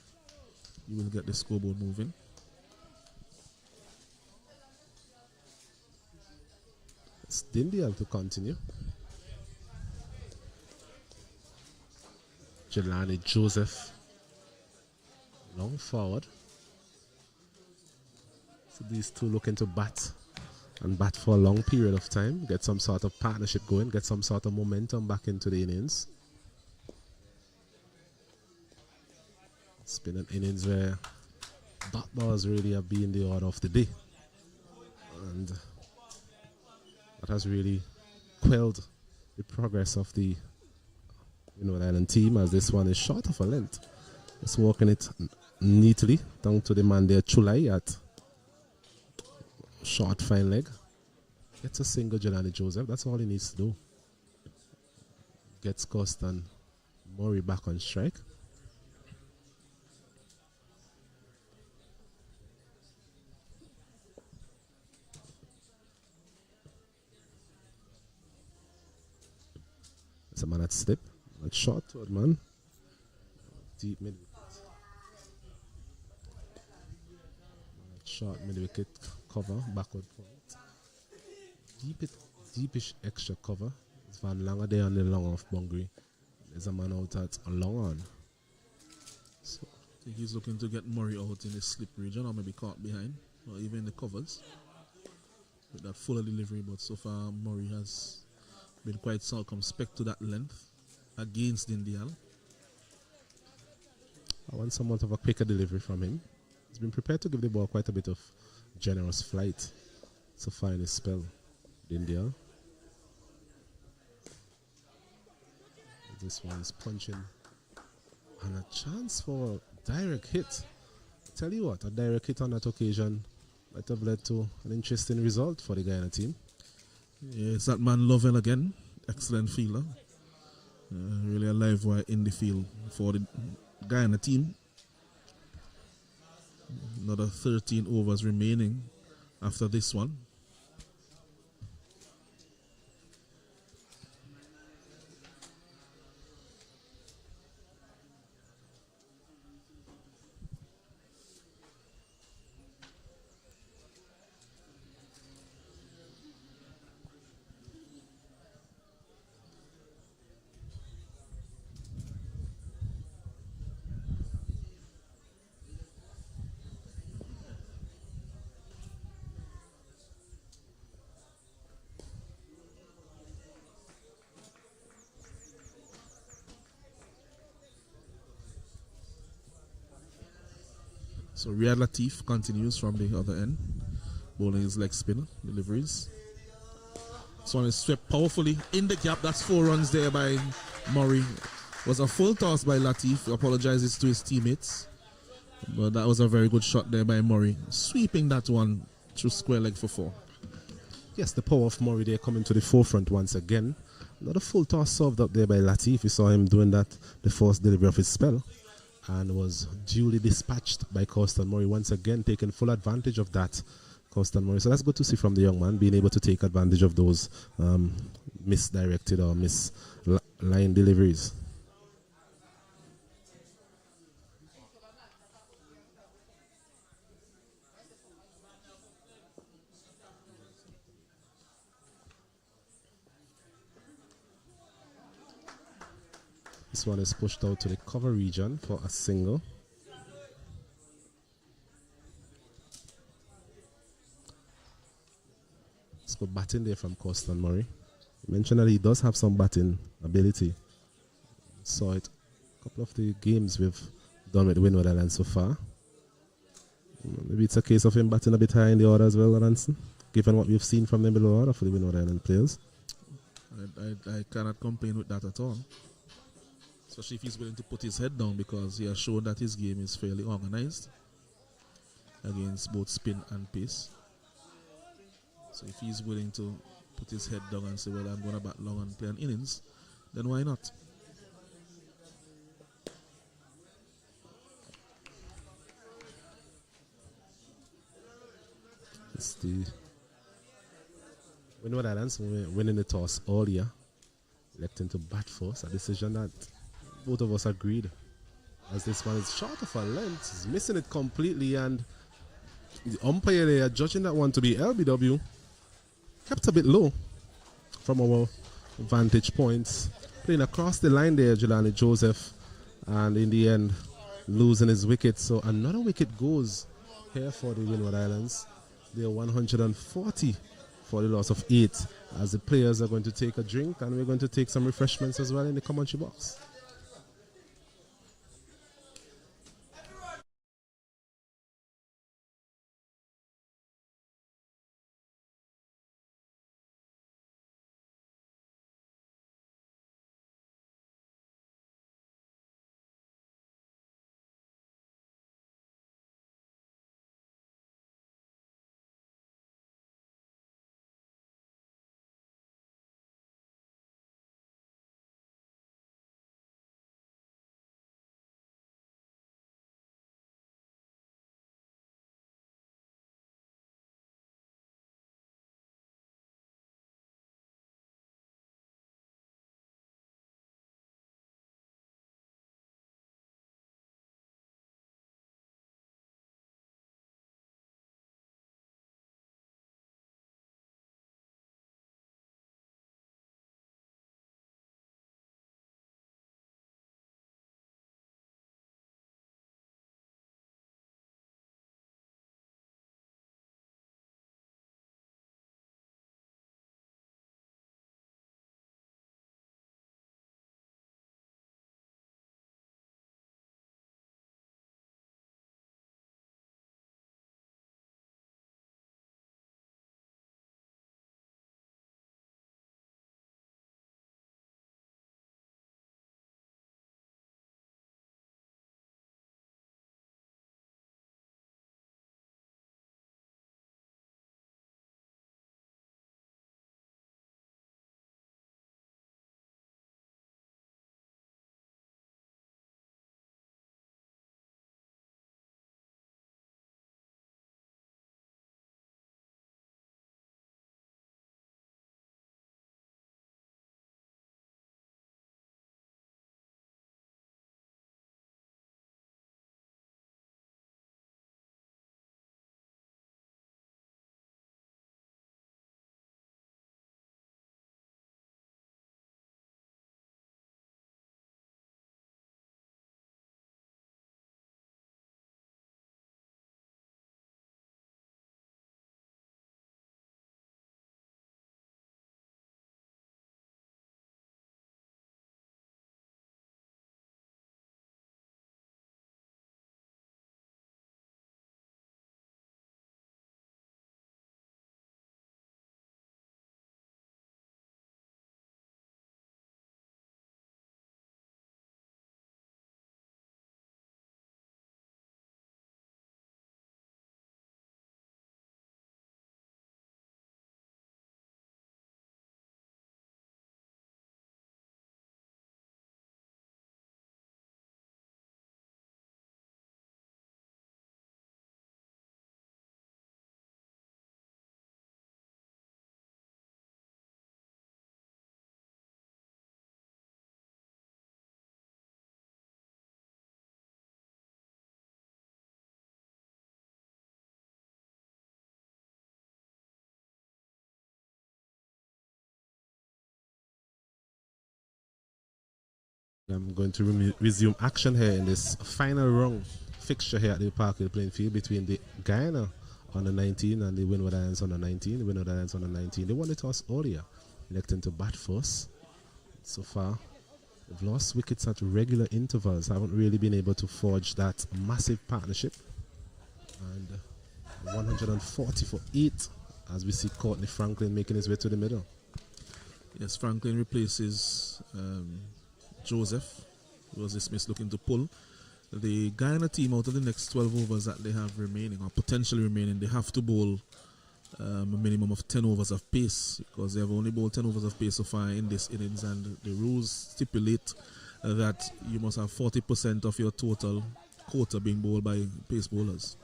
Speaker 1: you will get the scoreboard moving.
Speaker 2: It's Dindial to continue. Jelani Joseph long forward. So these two looking to bat and bat for a long period of time, get some sort of partnership going, get some sort of momentum back into the innings. It's been an innings where dot balls really have been the order of the day, and that has really quelled the progress of the Windward Island team, as this one is short of a length. It's walking it neatly down to the man there, Chulai, at short fine leg. Gets a single, Jelani Joseph. That's all he needs to do. Gets Cost and Murray back on strike. It's a man at slip. At short toward man. Deep mid wicket. Short mid wicket cover, backward point. Deepish extra cover. It's Van Langer there on the long off boundary. There's a man out at a long on.
Speaker 1: So I think he's looking to get Murray out in the slip region, or maybe caught behind, or even in the covers with that fuller delivery. But so far Murray has been quite circumspect to that length against Dindial.
Speaker 2: I want somewhat of a quicker delivery from him. He's been prepared to give the ball quite a bit of generous flight so far in his spell. Dindial. This one's punching, and a chance for a direct hit. I tell you what, a direct hit on that occasion might have led to an interesting result for the Guyana team.
Speaker 1: Yeah, it's that man Lovell again. Excellent fielder. Really a live wire in the field for the Guyana team. Another 13 overs remaining after this one. So Riyad Latif continues from the other end, bowling his leg spinner deliveries. This one is swept powerfully in the gap. That's 4 runs there by Murray. Was a full toss by Latif. He apologizes to his teammates. But that was a very good shot there by Murray. Sweeping that one through square leg for 4.
Speaker 2: Yes, the power of Murray there coming to the forefront once again. Another full toss served up there by Latif. You saw him doing that, the first delivery of his spell. And was duly dispatched by Constant Murray once again, taking full advantage of that. Constant Murray. So that's good to see from the young man, being able to take advantage of those misdirected or misline deliveries. This one is pushed out to the cover region for a single. Let's go batting there from Constant Murray. You mentioned that he does have some batting ability. Saw it a couple of the games we've done with Windward Island so far. Maybe it's a case of him batting a bit high in the order as well, Ranson, given what we've seen from the middle order for the Windward Island players.
Speaker 1: I cannot complain with that at all. Especially if he's willing to put his head down, because he has shown that his game is fairly organized against both spin and pace. So if he's willing to put his head down and say, well, I'm going to bat long and play an innings, then why not?
Speaker 2: It's the Windward Islands winning the toss earlier, electing to bat first, a decision that both of us agreed, as this one is short of a length, he's missing it completely, and the umpire there judging that one to be LBW, kept a bit low from our vantage points, playing across the line there, Jelani Joseph, and in the end losing his wicket. So another wicket goes here for the Windward Islands. They're 140 for the loss of 8, as the players are going to take a drink, and we're going to take some refreshments as well in the commentary box. I'm going to resume action here in this final round fixture here at the Parkhill playing field between the Guyana under 19 and the Windward Islands under 19. The Windward Islands under 19. They won the toss earlier, electing to bat first. So far, they've lost wickets at regular intervals. Haven't really been able to forge that massive partnership. And 140 for 8 as we see Courtney Franklin making his way to the middle.
Speaker 1: Yes, Franklin replaces Joseph, who was dismissed looking to pull. The Guyana team, out of the next 12 overs that they have remaining, or potentially remaining, they have to bowl a minimum of 10 overs of pace, because they have only bowled 10 overs of pace so far in this innings, and the rules stipulate that you must have 40% of your total quota being bowled by pace bowlers.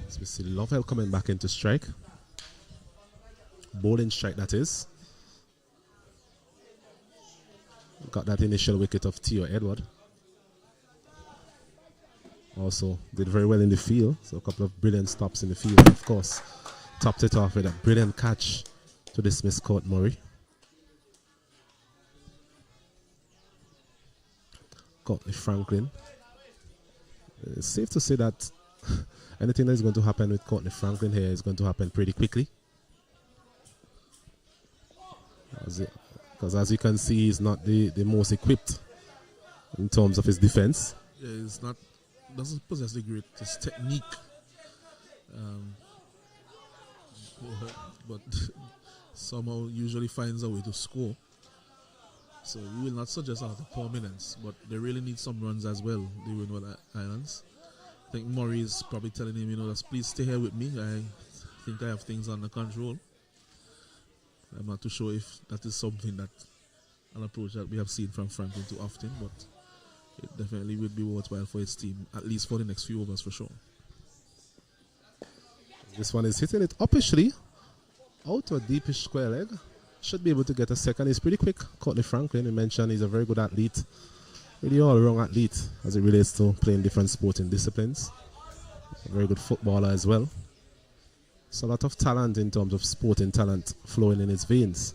Speaker 2: So we see Lovell coming back into strike. Bowling strike, that is. Got that initial wicket of Theo Edward. Also did very well in the field. So a couple of brilliant stops in the field. Of course, topped it off with a brilliant catch to dismiss Court Murray. Courtney Franklin. It's safe to say that anything that is going to happen with Courtney Franklin here is going to happen pretty quickly. Because as you can see, he's not the most equipped in terms of his defense.
Speaker 1: Yeah, he's not, doesn't possess the greatest technique. But somehow usually finds a way to score. So we will not suggest out of prominence, but they really need some runs as well, the Windward Islands. I think Murray is probably telling him, just please stay here with me. I think I have things under control. I'm not too sure if that is something that, an approach that we have seen from Franklin too often, but it definitely would be worthwhile for his team, at least for the next few overs for sure.
Speaker 2: This one is hitting it uppishly, out to a deepish square leg. Should be able to get a second. He's pretty quick. Courtney Franklin, you mentioned, he's a very good athlete. Really all-around athlete as it relates to playing different sporting disciplines. A very good footballer as well. So a lot of talent in terms of sporting talent flowing in his veins.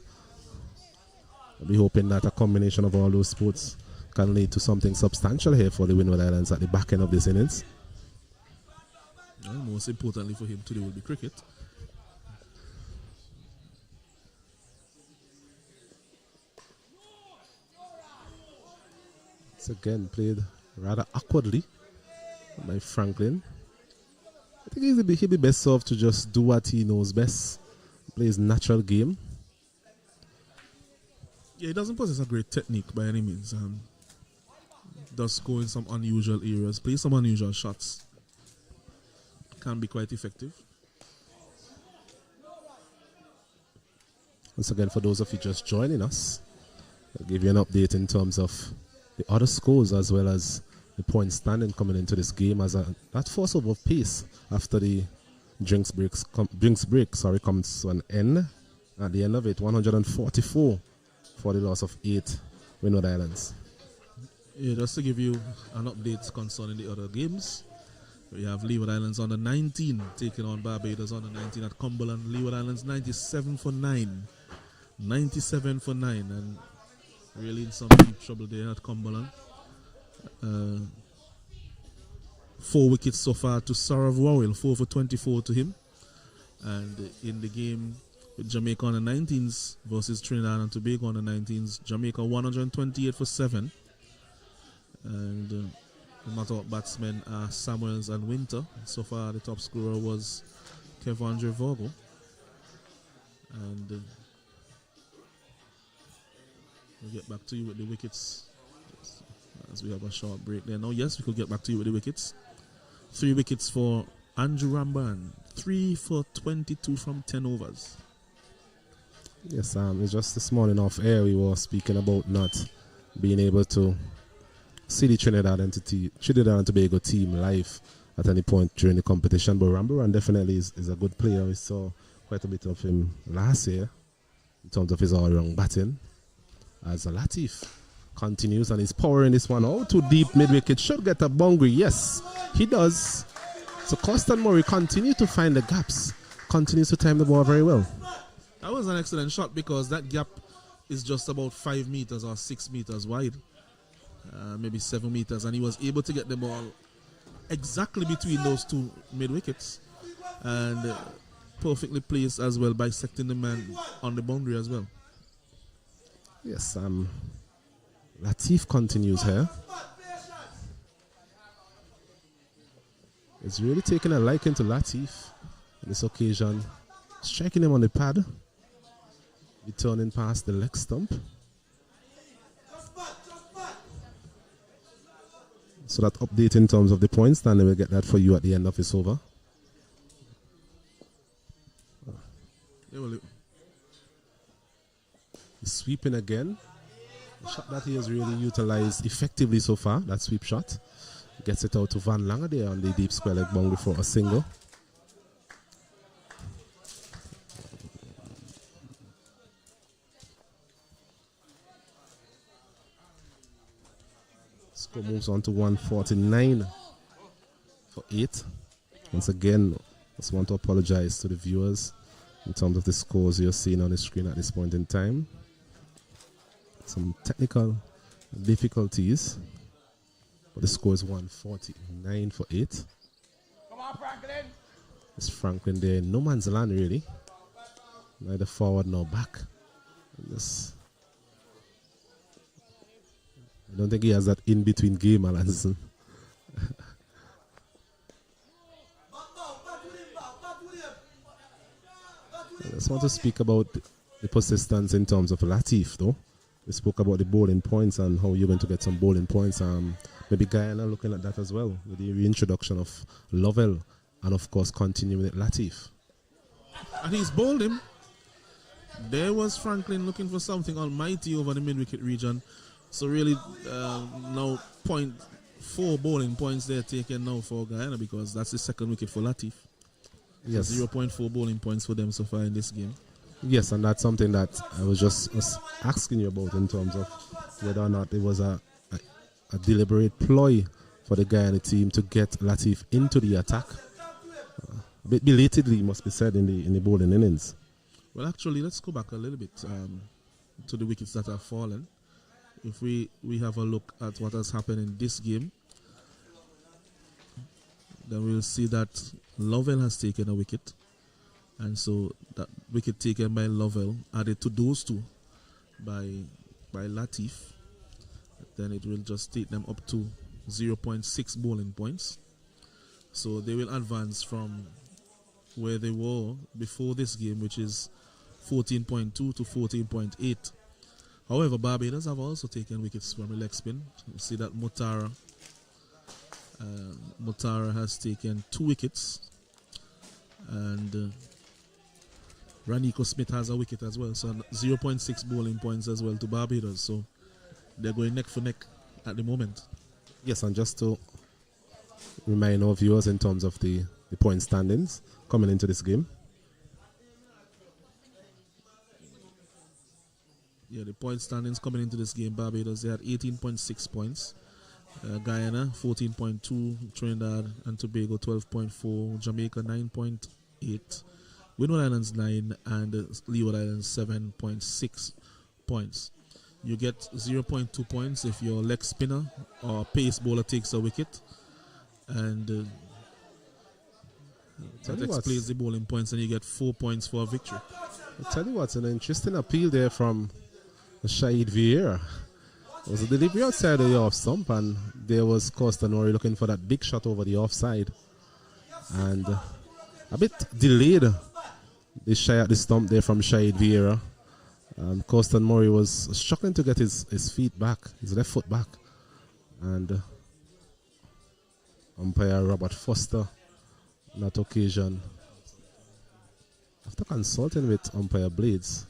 Speaker 2: I'll be hoping that a combination of all those sports can lead to something substantial here for the Windward Islands at the back end of this innings.
Speaker 1: And most importantly for him today will be cricket.
Speaker 2: It's again played rather awkwardly by Franklin. I think he'll be best served to just do what he knows best. Play his natural game.
Speaker 1: Yeah, he doesn't possess a great technique by any means. Does score in some unusual areas, play some unusual shots. Can be quite effective.
Speaker 2: Once again, for those of you just joining us, I'll give you an update in terms of the other scores as well as the point standing coming into this game, as that force over pace after the drinks break comes to an end. At the end of it, 144 for the loss of 8 Windward Islands.
Speaker 1: Yeah, just to give you an update concerning the other games, we have Leeward Islands under 19 taking on Barbados under 19 at Cumberland. Leeward Islands 97 for 9, 97 for 9, and really in some deep trouble there at Cumberland. 4 wickets so far to Sarav Wawil, 4 for 24 to him. And in the game with Jamaica on the 19s versus Trinidad and Tobago on the 19s, Jamaica 128 for 7. And the not-out batsmen are Samuels and Winter. So far the top scorer was Kevandre Vogel. And we'll get back to you with the wickets as we have a short break there. Now, yes, we could get back to you with the wickets. 3 wickets for Andrew Ramban, 3 for 22 from 10 overs.
Speaker 2: Yes, it's just this morning off air we were speaking about not being able to see the Trinidad and Tobago team live at any point during the competition. But Ramban definitely is a good player. We saw quite a bit of him last year in terms of his all-round batting. As Latif continues and he's powering this one out to deep mid-wicket. Should get a boundary. Yes, he does. So Constant Murray continues to find the gaps. Continues to time the ball very well.
Speaker 1: That was an excellent shot because that gap is just about 5 meters or 6 meters wide, maybe 7 meters, and he was able to get the ball exactly between those two mid wickets, and perfectly placed as well, bisecting the man on the boundary as well.
Speaker 2: Yes, Latif continues here. It's really taking a liking to Latif on this occasion, striking him on the pad, returning past the leg stump. So that update in terms of the points standing, we'll get that for you at the end of this over. He's sweeping again. The shot that he has really utilized effectively so far, that sweep shot. Gets it out to Van Lange there on the deep square leg boundary for a single. Score moves on to 149 for 8. Once again, just want to apologize to the viewers in terms of the scores you're seeing on the screen at this point in time. Some technical difficulties, but the score is 149 for 8.
Speaker 3: Come on, Franklin.
Speaker 2: It's Franklin there in no man's land, really. Neither forward nor back. I don't think he has that in-between game, Alanson. I just want to speak about the persistence in terms of Latif, though. We spoke about the bowling points and how you're going to get some bowling points. Maybe Guyana looking at that as well, with the reintroduction of Lovell and, of course, continuing with Latif.
Speaker 1: And he's bowled him. There was Franklin looking for something almighty over the mid-wicket region. So really, now 0.4 bowling points they're taken now for Guyana, because that's the second wicket for Latif.
Speaker 2: Yes.
Speaker 1: 0.4 bowling points for them so far in this game.
Speaker 2: Yes, and that's something that I was asking you about in terms of whether or not it was a deliberate ploy for the Guyana team to get Latif into the attack. A bit belatedly, must be said, in the bowling innings.
Speaker 1: Well, actually, let's go back a little bit to the wickets that have fallen. If we have a look at what has happened in this game, then we'll see that Lovell has taken a wicket. And so that wicket taken by Lovell added to those two by Latif, then it will just take them up to 0.6 bowling points. So they will advance from where they were before this game, which is 14.2 to 14.8. However, Barbados have also taken wickets from the leg spin. You see that Mutara has taken 2 wickets, and Raniko Smith has a wicket as well, so 0.6 bowling points as well to Barbados. So they're going neck for neck at the moment.
Speaker 2: Yes, and just to remind our viewers in terms of the point standings coming into this game.
Speaker 1: Yeah, the point standings coming into this game, Barbados, they had 18.6 points. Guyana, 14.2. Trinidad and Tobago, 12.4. Jamaica, 9.8. Windward Islands, 9. And Leeward Islands, 7.6 points. You get 0.2 points if your leg spinner or pace bowler takes a wicket. And that explains the bowling points, and you get 4 points for a victory.
Speaker 2: I'll tell you what's an interesting appeal there from Shahid Vieira. It was a delivery outside of the off stump, and there was Costanori looking for that big shot over the offside. And a bit delayed the shy at the stump there from Shahid Vieira. Constant Murray was struggling to get his feet back, his left foot back. And umpire Robert Foster on that occasion, after consulting with umpire Blades,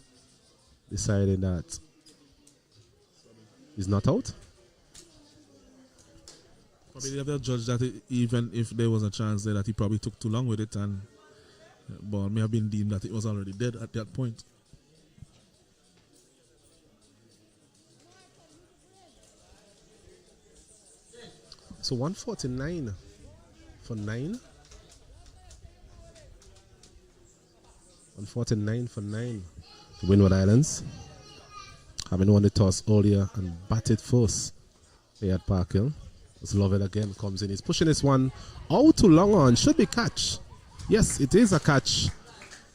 Speaker 2: decided that he's not out.
Speaker 1: Probably they have to judge that even if there was a chance there that he probably took too long with it, and ball may have been deemed that it was already dead at that point.
Speaker 2: So 149 for 9. on 49 for 9. Windward Islands, having won the toss earlier and batted first here at Park Hill. As Lovell again comes in. He's pushing this one out to long on. Should be catch. Yes, it is a catch.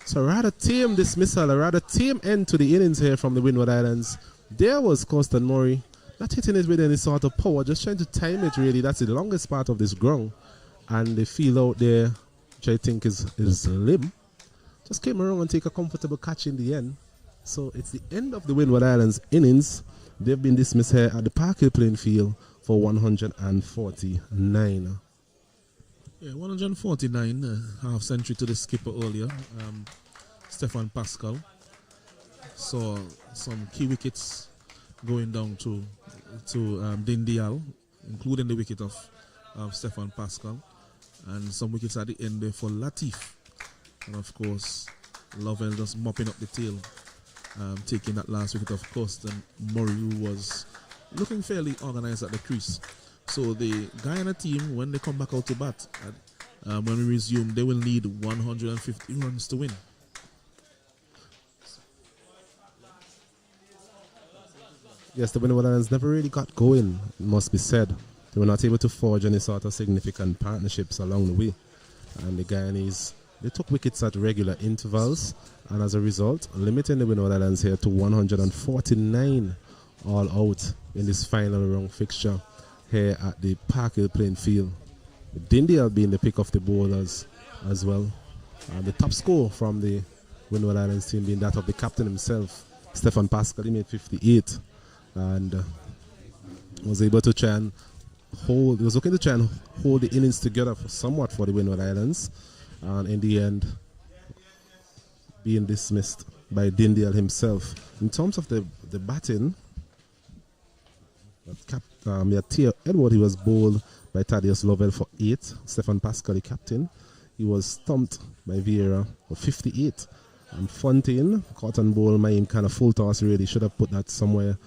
Speaker 2: So a rather tame dismissal, a rather tame end to the innings here from the Windward Islands. There was Constant Murray, not hitting it with any sort of power, just trying to time it really. That's the longest part of this ground. And the field out there, which I think is limb, just came around and take a comfortable catch in the end. So it's the end of the Windward Islands innings. They've been dismissed here at the Park Hill playing field for 149.
Speaker 1: Yeah, 149, half century to the skipper earlier, Stefan Pascal. Saw some key wickets going down to Dindial, including the wicket of Stefan Pascal, and some wickets at the end there for Latif. And of course, Lovell just mopping up the tail, taking that last wicket of Constant Murray, who was looking fairly organized at the crease. So the Guyana team, when they come back out to bat, when we resume, they will need 150 runs to win.
Speaker 2: Yes, the Windward Islands never really got going, it must be said. They were not able to forge any sort of significant partnerships along the way. And the Guyanese, they took wickets at regular intervals, and as a result, limiting the Windward Islands here to 149 all out in this final round fixture here at the Park Hill playing field. Dindial being the pick of the bowlers as well. The top score from the Windward Islands team being that of the captain himself, Stefan Pascal. He made 58 and was able to try and hold, he was looking to try and hold the innings together for somewhat for the Windward Islands, and in the end being dismissed by Dindial himself. In terms of the batting, Tia Edward, he was bowled by Thaddeus Lovell for 8. Stefan Pascal, the captain, he was stumped by Vieira for 58. And Fontaine, caught and bowled, my kind of full toss really, should have put that somewhere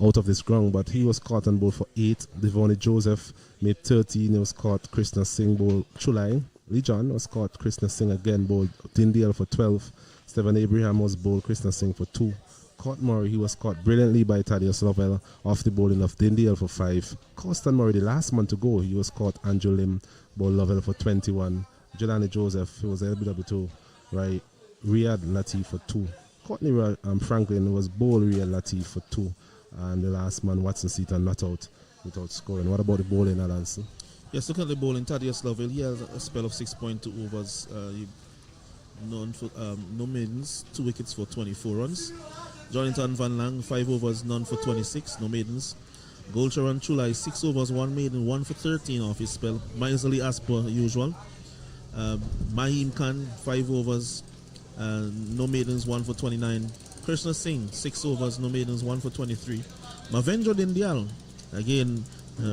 Speaker 2: out of this ground, but he was caught and bowled for 8. Devoni Joseph made 13. He was caught. Krishna Singh bowled Chulai. Lee John was caught. Krishna Singh again bowled Dindial for 12. Stephen Abraham was bowled Krishna Singh for 2. Caught Murray, he was caught brilliantly by Thaddeus Lovell off the bowling of Dindial for 5. Constant Murray, the last man to go, he was caught. Andrew Lim bowled Lovell for 21. Jelani Joseph, he was LBW2, right? Riyad Latif for 2. Courtney Franklin was bowled Riyad Latif for 2. And the last man, Watson Seaton, not out without scoring. What about the bowling, Alanson?
Speaker 1: Yes, look at the bowling. Thaddeus Lovell, he had a spell of 6.2 overs. No maidens, 2 wickets for 24 runs. Jonathan Van Lang, 5 overs, none for 26, no maidens. Gulcharan Chulai, 6 overs, 1 maiden, 1 for 13 off his spell, miserly as per usual. Mahim Khan, 5 overs, no maidens, 1 for 29. Krishna Singh, 6 overs, no maidens, 1 for 23. Mavenjo Dindial, again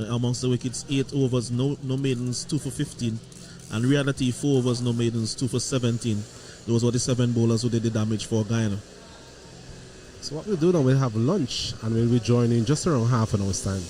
Speaker 1: amongst the wickets, 8 overs, no maidens, 2 for 15. And Reality, 4 overs, no maidens, 2 for 17. Those were the 7 bowlers who did the damage for Guyana.
Speaker 2: So what we'll do now, we'll have lunch and we'll be joining just around half an hour's time.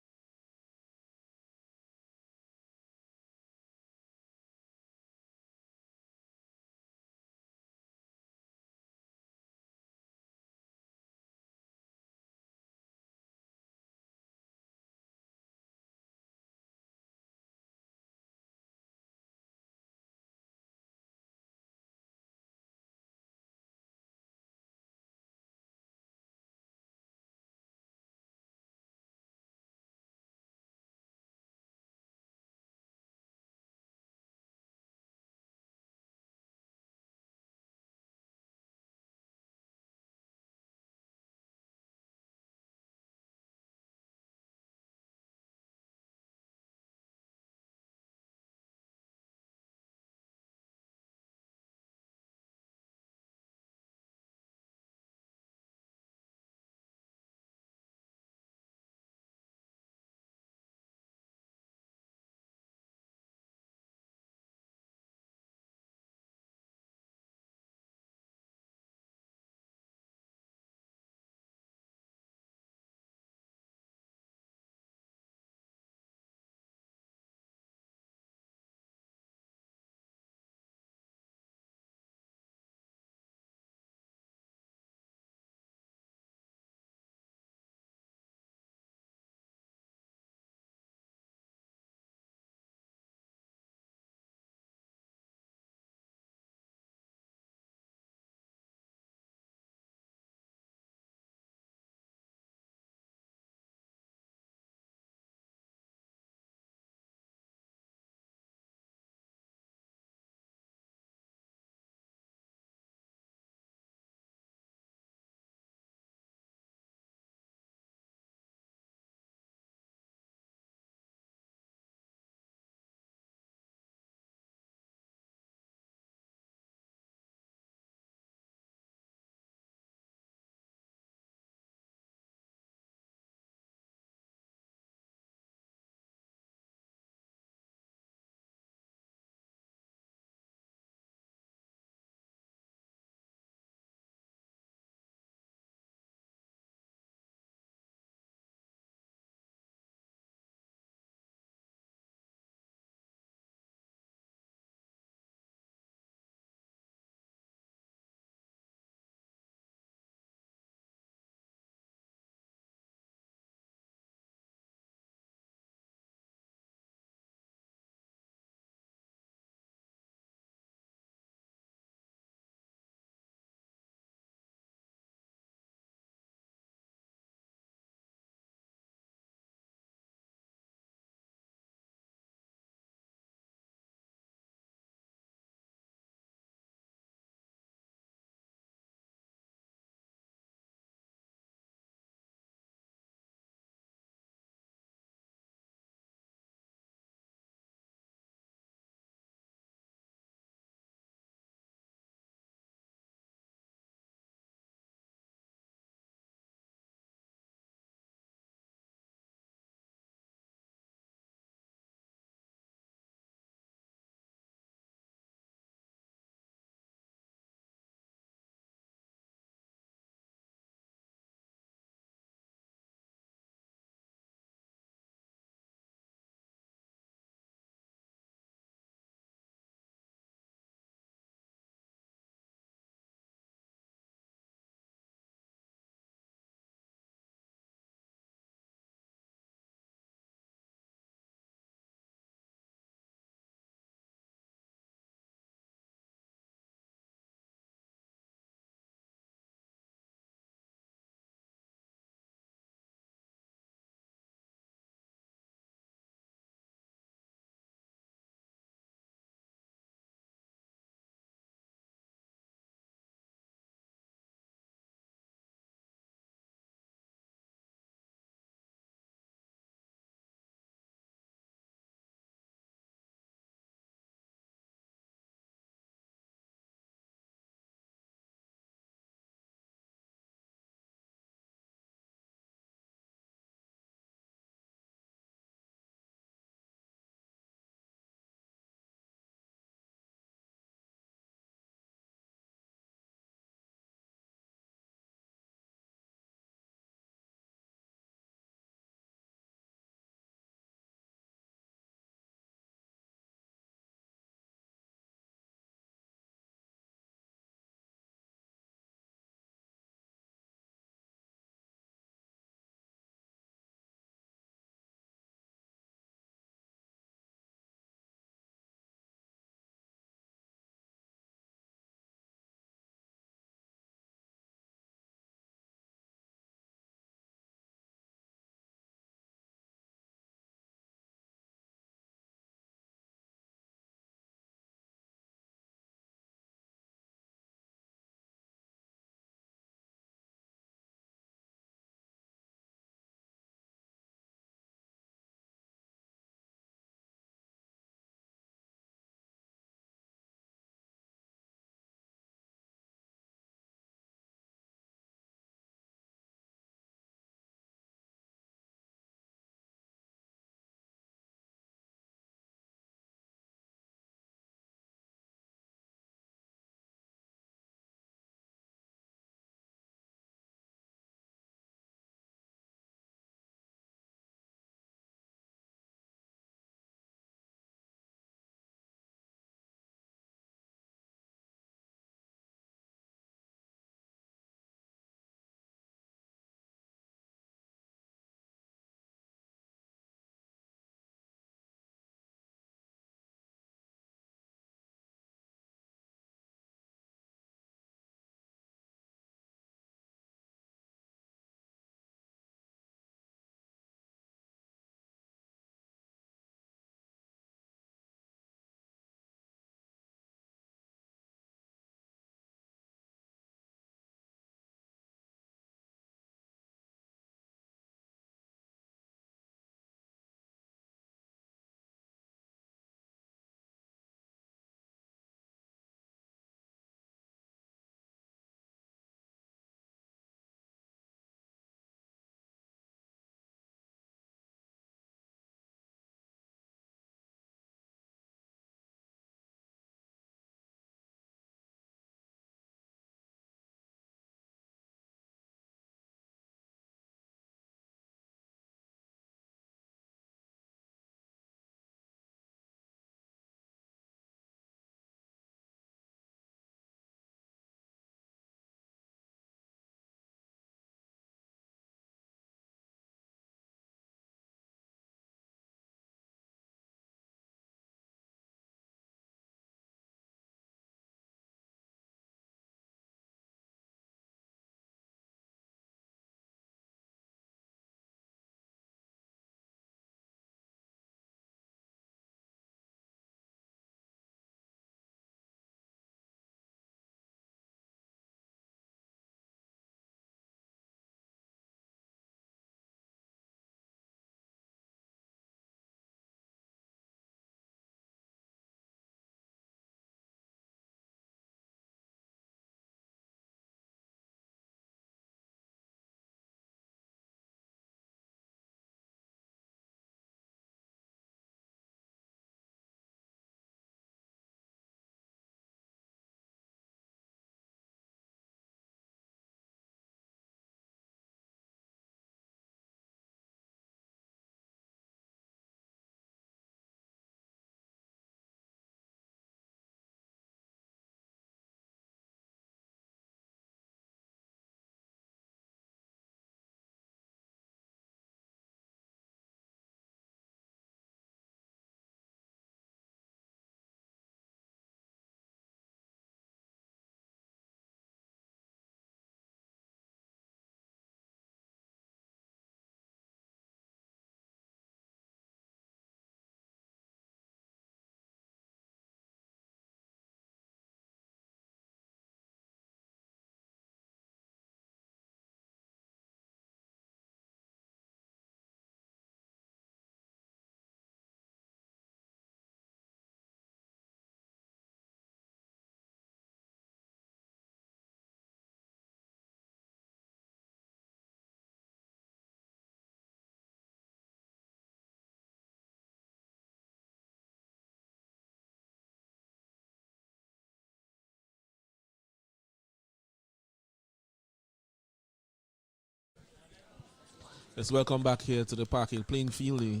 Speaker 1: Let's welcome back here to the Park Hill playing field. The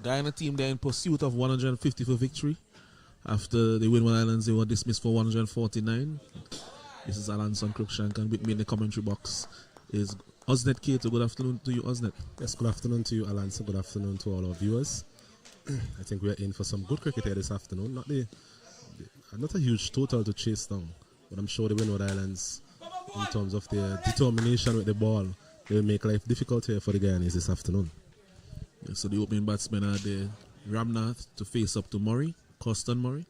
Speaker 1: Guyana team there in pursuit of 150 for victory. After the Windward Islands, they were dismissed for 149. This is Alanson Cruikshank, and with me in the commentary box is Osnet Kato. Good afternoon to you, Osnet.
Speaker 2: Yes, good afternoon to you, Alanson. Good afternoon to all our viewers. I think we're in for some good cricket here this afternoon. Not a huge total to chase down, but I'm sure the Windward Islands, in terms of their determination with the ball, they will make life difficult here for the Guyanese this afternoon.
Speaker 1: Yeah, so the opening batsmen are the Ramnath to face up to Murray, Coston Murray.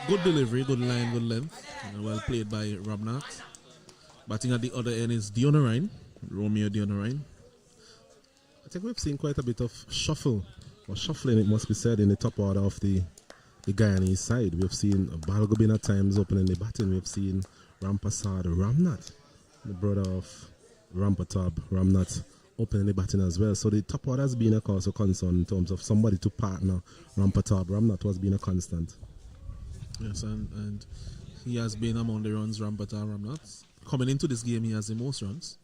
Speaker 1: Good delivery, good line, good length. Well played by Ramnath. Batting at the other end is Dionarine, Romeo Dionarine.
Speaker 2: I think we've seen quite a bit of shuffling, it must be said, in the top order of the Guyanese side. We've seen Balgobin at times opening the batting. We've seen Rampasad Ramnath, the brother of Rampatab Ramnath, opening the batting as well. So the top order has been a cause of concern in terms of somebody to partner Rampatab Ramnath was being a constant.
Speaker 1: Yes, and he has been among the runs Rampatab Ramnath. Coming into this game, he has the most runs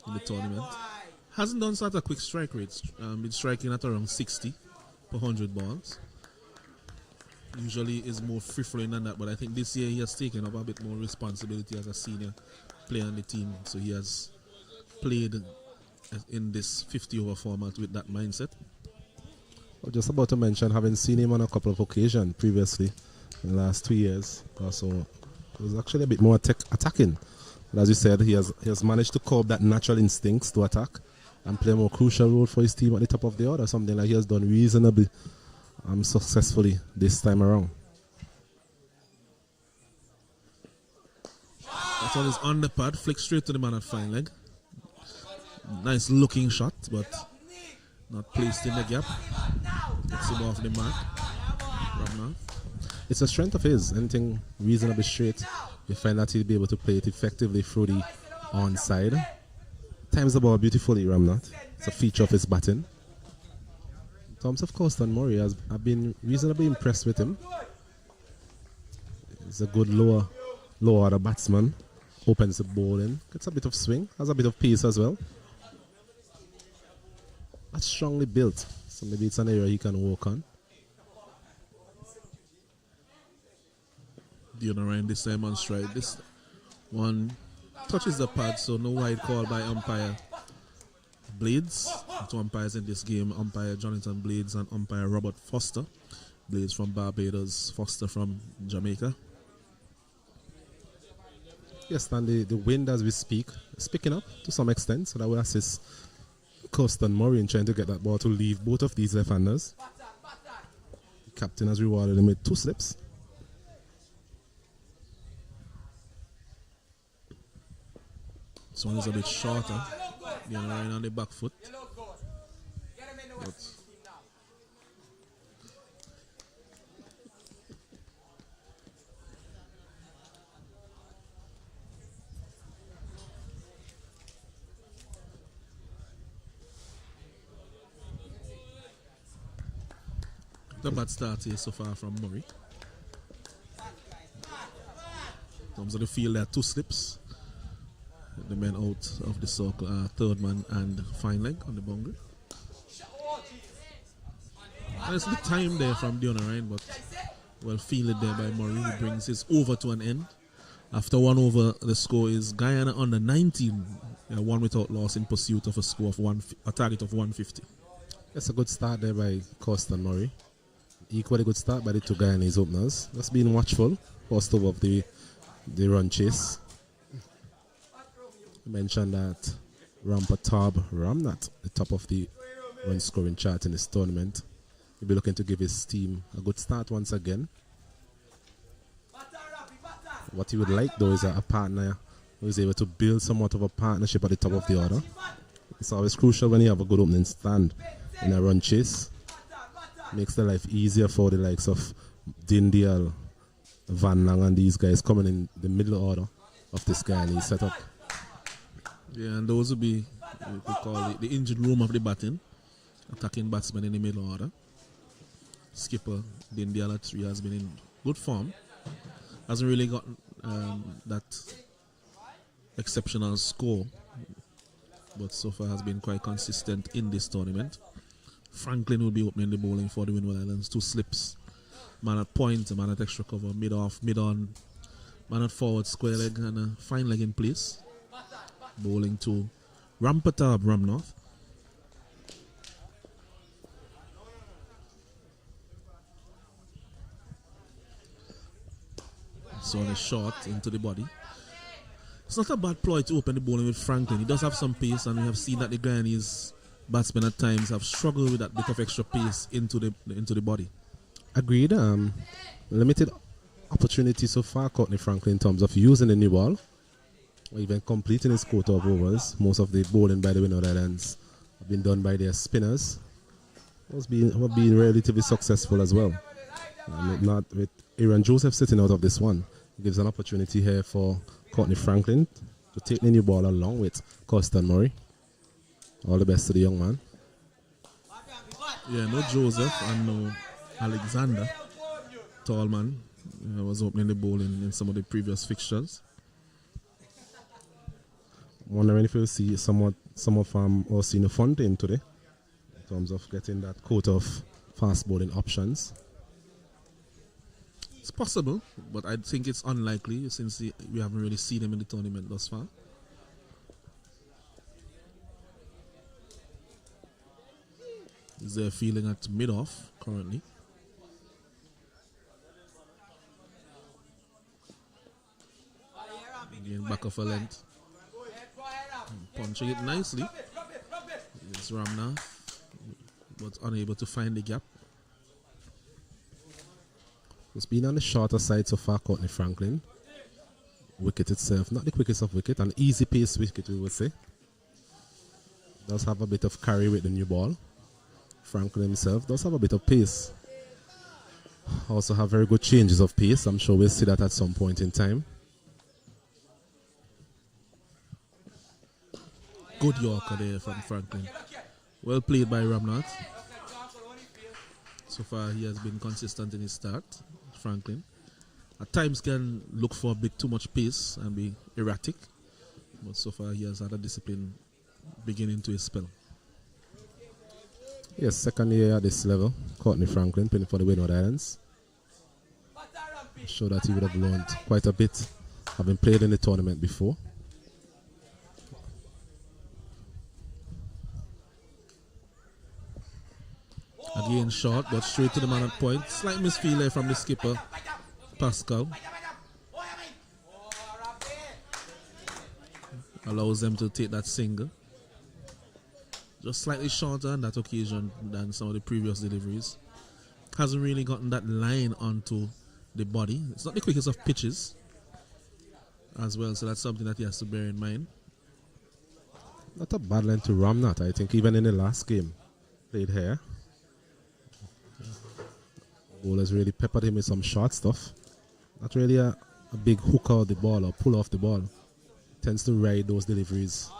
Speaker 1: in the tournament. Hasn't done such a quick strike rate. Been striking at around 60 per 100 balls. Usually is more free-flowing than that, but I think this year he has taken up a bit more responsibility as a senior player on the team. So he has played in this 50-over format with that mindset.
Speaker 2: I was just about to mention having seen him on a couple of occasions previously in the last 2 years. So it was actually a bit more attacking. But as you said, he has managed to curb that natural instincts to attack and play a more crucial role for his team at the top of the order, something like he has done reasonably successfully this time around.
Speaker 1: That one is on the pad, flick straight to the man at fine leg. Nice looking shot, but not placed in the gap. Gets him off the mark. Ramnath.
Speaker 2: It's a strength of his. Anything reasonably straight, you find that he'll be able to play it effectively through the onside. Times the ball beautifully, Ramnath. It's a feature of his batting. In terms of Coston Murray, I've been reasonably impressed with him. He's a good lower order batsman. Opens the bowling, gets a bit of swing, has a bit of pace as well. That's strongly built, so maybe it's an area he can work on.
Speaker 1: Dionarine this time on stride. This one touches the pad, so no wide call by umpire Blades. Two umpires in this game, umpire Jonathan Blades and umpire Robert Foster. Blades from Barbados, Foster from Jamaica.
Speaker 2: Yes, and the wind as we speak is picking up to some extent, so that will assist Coston Murray in trying to get that ball to leave both of these left-handers. The captain has rewarded him with 2 slips.
Speaker 1: This one is a bit shorter. Dionarine on the back foot. But the bad start here so far from Murray. In terms of the field, there are 2 slips. The men out of the circle are third man and fine leg on the boundary. There's the time there from Dionarine, but well fielded there by Murray, who brings his over to an end. After 1 over, the score is Guyana under 19, 1 without loss in pursuit of a score of a target of 150.
Speaker 2: That's a good start there by Coston Murray. Equally good start by the 2 Guyanese openers. Just being watchful, first over of the run chase. I mentioned that Rampatab Ramnath, the top of the run scoring chart in this tournament, will be looking to give his team a good start once again. What he would like though is a partner who is able to build somewhat of a partnership at the top of the order. It's always crucial when you have a good opening stand in a run chase. Makes the life easier for the likes of Dindial, Van Lang and these guys coming in the middle order of this Guyanese setup.
Speaker 1: Yeah, and those would be what we call the engine room of the batting. Attacking batsmen in the middle order. Skipper Dindial at 3 has been in good form. Hasn't really got that exceptional score, but so far has been quite consistent in this tournament. Franklin will be opening the bowling for the Windward Islands. 2 slips, man at point, a man at extra cover, mid off, mid on, man at forward, square leg, and a fine leg in place. Bowling to Rampatab Ramnorth. So on a shot into the body. It's not a bad ploy to open the bowling with Franklin. He does have some pace, and we have seen that the Guyanese batsmen at times have struggled with that bit of extra pace into the body.
Speaker 2: Agreed. Limited opportunity so far, Courtney Franklin, in terms of using the new ball, or even completing his quota of overs. Most of the bowling by the Windward Islands have been done by their spinners, who have been relatively successful as well. Not with Aaron Joseph sitting out of this one. It gives an opportunity here for Courtney Franklin to take the new ball along with Costan Murray. All the best to the young man.
Speaker 1: Yeah, no Joseph and no Alexander. Tall man was opening the bowling in some of the previous fixtures.
Speaker 2: Wondering if you'll see some of Orsino Fontaine today in terms of getting that quota of fast bowling options.
Speaker 1: It's possible, but I think it's unlikely since we haven't really seen him in the tournament thus far. Is there a feeling at mid-off currently? Again, back of a length. Punching it nicely. It's Ramnath, but unable to find the gap.
Speaker 2: It's been on the shorter side so far, Courtney Franklin. Wicket itself, not the quickest of wicket, an easy pace wicket we would say. Does have a bit of carry with the new ball. Franklin himself does have a bit of pace. Also have very good changes of pace. I'm sure we'll see that at some point in time.
Speaker 1: Good Yorker there from Franklin. Well played by Ramnath. So far he has been consistent in his start, Franklin. At times can look for a bit too much pace and be erratic, but so far he has had a discipline beginning to his spell.
Speaker 2: Yes, second year at this level, Courtney Franklin playing for the Windward Islands. I'm sure that he would have learned quite a bit, having played in the tournament before.
Speaker 1: Again short, but straight to the man at point. Slight misfeel there from the skipper, Pascal. Allows them to take that single. Just slightly shorter on that occasion than some of the previous deliveries. Hasn't really gotten that line onto the body. It's not the quickest of pitches as well, so that's something that he has to bear in mind.
Speaker 2: Not a bad line to Ramnath, I think, even in the last game played here. Bowlers really peppered him with some short stuff. Not really a big hook out the ball or pull off the ball. Tends to ride those deliveries,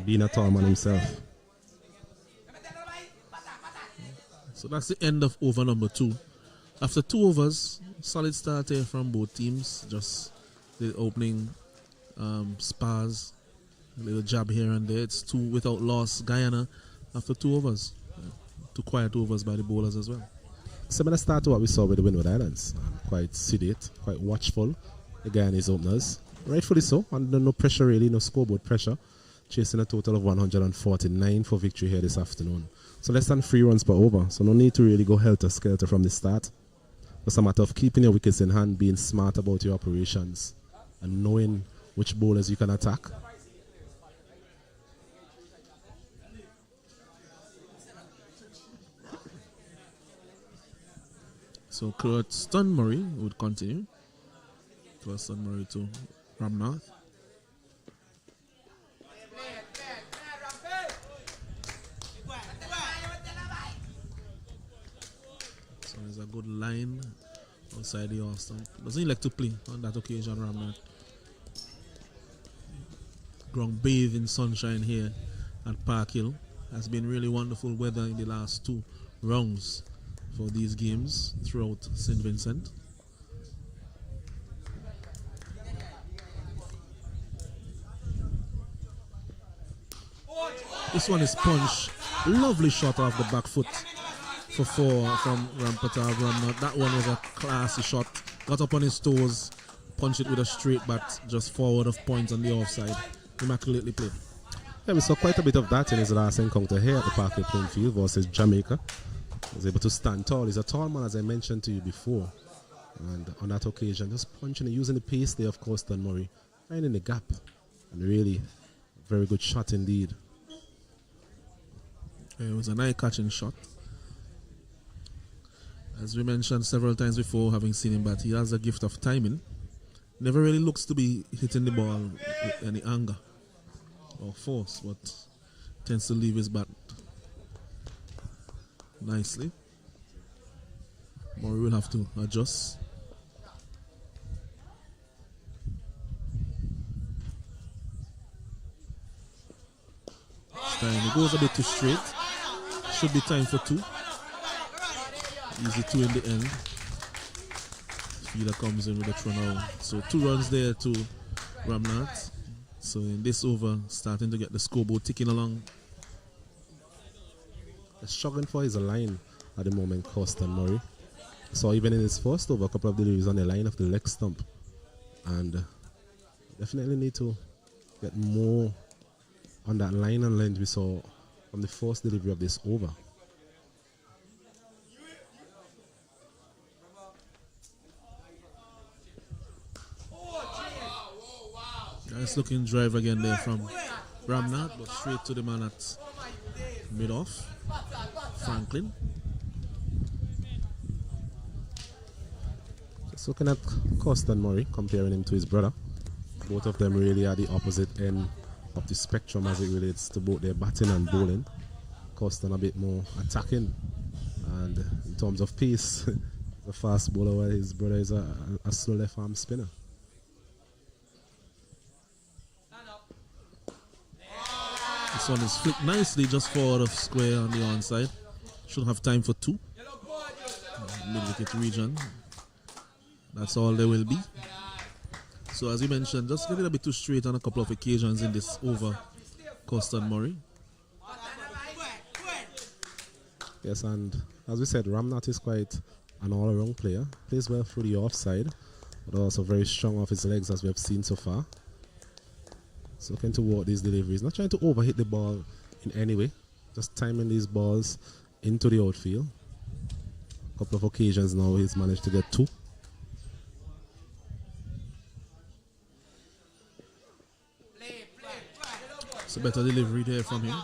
Speaker 2: being a tall man himself.
Speaker 1: So that's the end of over number 2. After 2 overs, solid start here from both teams. Just the opening spars, a little jab here and there. It's 2 without loss. Guyana after 2 overs. 2 quiet overs by the bowlers as well.
Speaker 2: Similar start to what we saw with the Windward Islands. Quite sedate, quite watchful. The Guyanese openers. Rightfully so, under no pressure really, no scoreboard pressure. Chasing a total of 149 for victory here this afternoon. So less than 3 runs per over. So no need to really go helter-skelter from the start. It's a matter of keeping your wickets in hand, being smart about your operations, and knowing which bowlers you can attack.
Speaker 1: So Costan Murray would continue. Costan Murray to Ramnath. So there's a good line outside the off stump. Doesn't he like to play on that occasion, Ramnath? Ground bathed in sunshine here at Park Hill. Has been really wonderful weather in the last 2 rounds for these games throughout St. Vincent. This one is punch. Lovely shot off the back foot for 4 from Rampata Ramnat. That one was a classy shot. Got up on his toes, punched it with a straight bat, just forward of points on the offside. Immaculately played.
Speaker 2: Yeah, we saw quite a bit of that in his last encounter here at the Parkway playing field versus Jamaica. He was able to stand tall. He's a tall man, as I mentioned to you before. And on that occasion, just punching and using the pace there, of course, Don Murray, finding the gap. And really, very good shot indeed.
Speaker 1: It was an eye-catching shot. As we mentioned several times before, having seen him bat, he has a gift of timing. Never really looks to be hitting the ball with any anger or force, but tends to leave his bat nicely. Murray will have to adjust. He goes a bit too straight. Should be time for 2. Easy 2 in the end. Feeder comes in with a throw now. So 2 runs there to Ramnat. So in this over, starting to get the scoreboard ticking along.
Speaker 2: Struggling for his line at the moment, Coston Murray. So even in his first over, a couple of deliveries on the line of the leg stump. And definitely need to get more on that line and length we saw from the first delivery of this over.
Speaker 1: Nice looking drive again there from Ramnat, but straight to the man at mid-off, Franklin.
Speaker 2: Just looking at Coston Murray, comparing him to his brother. Both of them really are the opposite end of the spectrum as it relates to both their batting and bowling. Coston a bit more attacking, and in terms of pace, the fast bowler, while his brother is a slow left arm spinner.
Speaker 1: This one is flicked nicely just forward of square on the onside. Should have time for 2. Mid-wicket region. That's all there will be. So as you mentioned, just getting a bit too straight on a couple of occasions in this over, Coston Murray.
Speaker 2: Yes, and as we said, Ramnat is quite an all-around player. Plays well through the offside, but also very strong off his legs as we have seen so far. So looking to work these deliveries, not trying to overhit the ball in any way, just timing these balls into the outfield. A couple of occasions now he's managed to get 2.
Speaker 1: It's a better delivery there from him,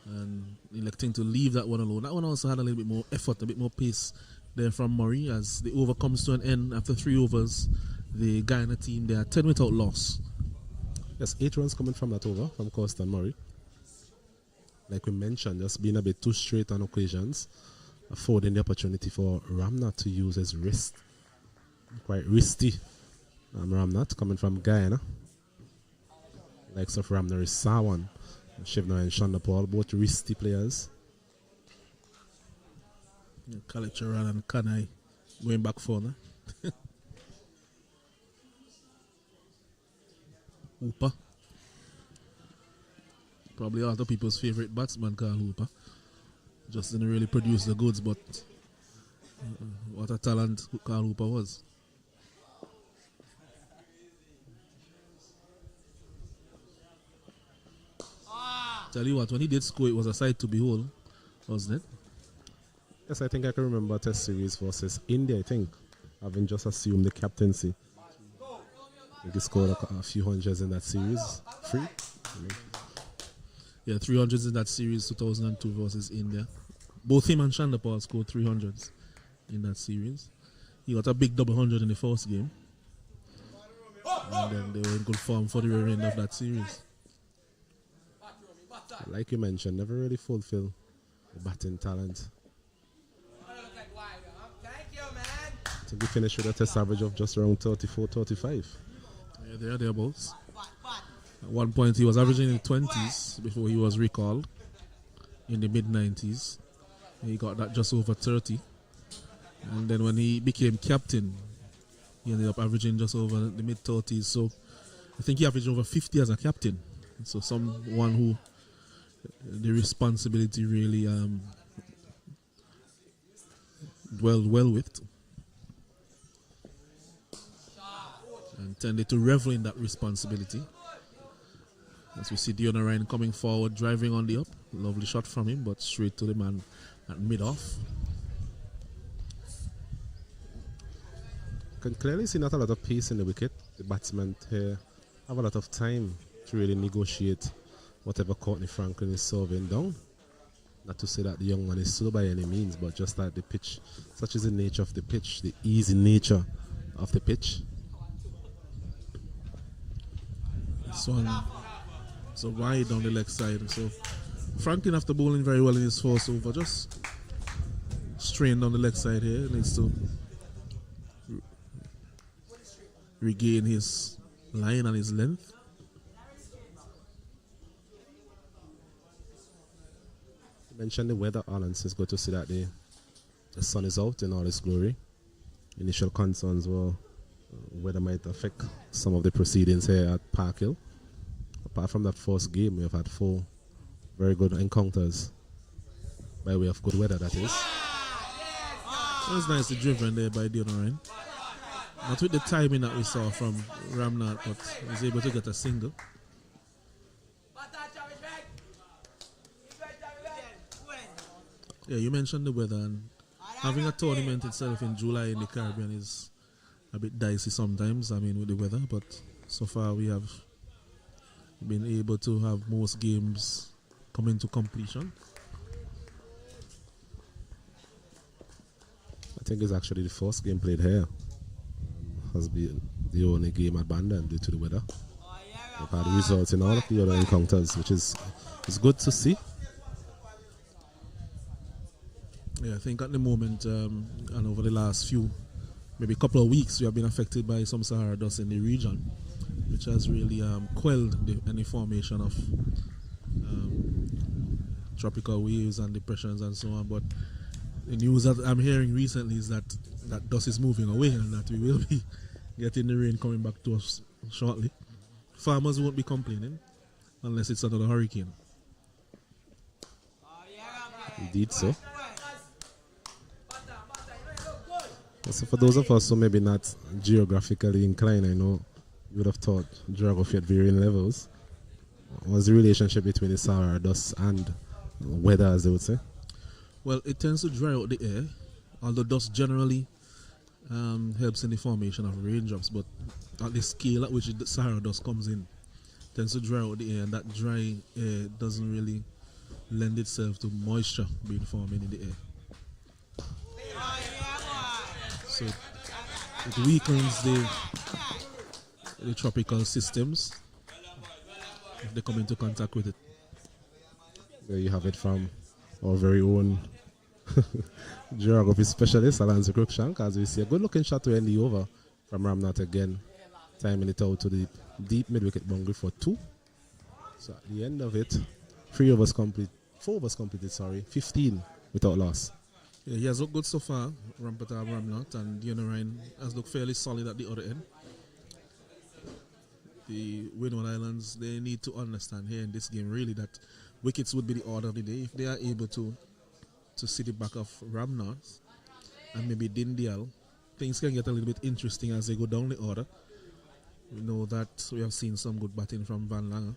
Speaker 1: and electing to leave that one alone. That one also had a little bit more effort, a bit more pace there from Murray as the over comes to an end after 3 overs. The Guyana team, they are 10 without loss.
Speaker 2: Yes, 8 runs coming from that over from Coston Murray. Like we mentioned, just being a bit too straight on occasions, affording the opportunity for Ramnat to use his wrist. Quite wristy. Ramnat coming from Guyana. Likes of Ramnat is Sawan, Shivna and Shandapal, both wristy players.
Speaker 1: Kalicharan and Kanai going back for now. Hooper. Probably other people's favorite batsman, Carl Hooper. Just didn't really produce the goods, but what a talent Carl Hooper was. Tell you what, when he did score, it was a sight to behold, wasn't it?
Speaker 2: Yes, I think I can remember Test series versus India, I think. Having just assumed the captaincy. I think he scored a few hundreds in that series. 3?
Speaker 1: Yeah, 300s in that series, 2002 versus India. Both him and Shandapal scored 300s in that series. He got a big double 100 in the first game. And then they were in good form for the remainder of that series.
Speaker 2: Like you mentioned, never really fulfilled the batting talent. I think he finished with a test average of just around 34, 35.
Speaker 1: Yeah, they are thereabouts. At one point, he was averaging in the 20s before he was recalled in the mid-90s. He got that just over 30. And then when he became captain, he ended up averaging just over the mid-30s. So I think he averaged over 50 as a captain. So someone who the responsibility really dwelled well with, and tended to revel in that responsibility. As we see Dion Ryan coming forward, driving on the up. Lovely shot from him, but straight to the man at mid-off.
Speaker 2: Can clearly see not a lot of pace in the wicket. The batsmen here have a lot of time to really negotiate whatever Courtney Franklin is serving down. Not to say that the young man is slow by any means, but just like the pitch, such is the nature of the pitch, the easy nature of the pitch.
Speaker 1: This one, so wide on the leg side. So Franklin, after bowling very well in his first over, just strained on the leg side here. Needs to regain his line and his length.
Speaker 2: You mentioned the weather, Alan, so it's good to see that the sun is out in all its glory. Initial concerns were weather might affect some of the proceedings here at Park Hill. Apart from that first game, we have had 4 very good encounters by way of good weather, that is.
Speaker 1: That was nicely driven there by Dion Ryan. Not with the timing that we saw from Ramnath, but he was able to get a single. Yeah, you mentioned the weather, and having a tournament itself in July in the Caribbean is a bit dicey sometimes, I mean, with the weather, but so far we have been able to have most games coming to completion.
Speaker 2: I think it's actually the first game played here. Has been the only game abandoned due to the weather. We've had results in all of the other encounters, which is good to see.
Speaker 1: Yeah, I think at the moment and over the last maybe couple of weeks, we have been affected by some Sahara dust in the region, which has really quelled any formation of tropical waves and depressions and so on. But the news that I'm hearing recently is that dust is moving away and that we will be getting the rain coming back to us shortly. Farmers won't be complaining unless it's another hurricane.
Speaker 2: Indeed so. So for those of us who maybe not geographically inclined, I know you would have taught geography at varying levels. What's the relationship between the Sahara dust and weather, as they would say?
Speaker 1: Well, it tends to dry out the air, although dust generally helps in the formation of raindrops, but at the scale at which the Sahara dust comes in, tends to dry out the air, and that dry air doesn't really lend itself to moisture being formed in the air. So it weakens the tropical systems if they come into contact with it.
Speaker 2: There you have it from our very own geography specialist, Alan Cruikshank, as we see a good looking shot to end the over from Ramnath again, timing it out to the deep mid wicket boundary for 2. So at the end of it, 4 overs completed, 15 without loss.
Speaker 1: Yeah, he has looked good so far, Ramnath, and Dion Ryan has looked fairly solid at the other end. The Windward Islands, they need to understand here in this game really that wickets would be the order of the day. If they are able to see the back of Ramnath and maybe Dindial, things can get a little bit interesting as they go down the order. We know that we have seen some good batting from Van Lange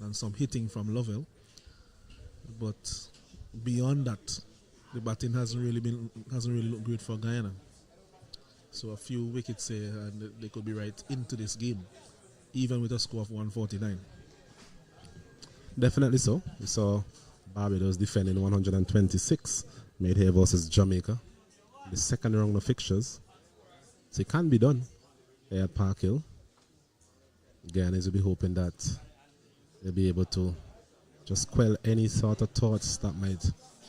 Speaker 1: and some hitting from Lovell, but beyond that, the batting hasn't really looked great for Guyana. So a few wickets here and they could be right into this game, even with a score of 149.
Speaker 2: Definitely so. We saw Barbados defending 126, made here versus Jamaica, the second round of fixtures. So it can be done here at Park Hill. Guyanese will be hoping that they'll be able to just quell any sort of thoughts that might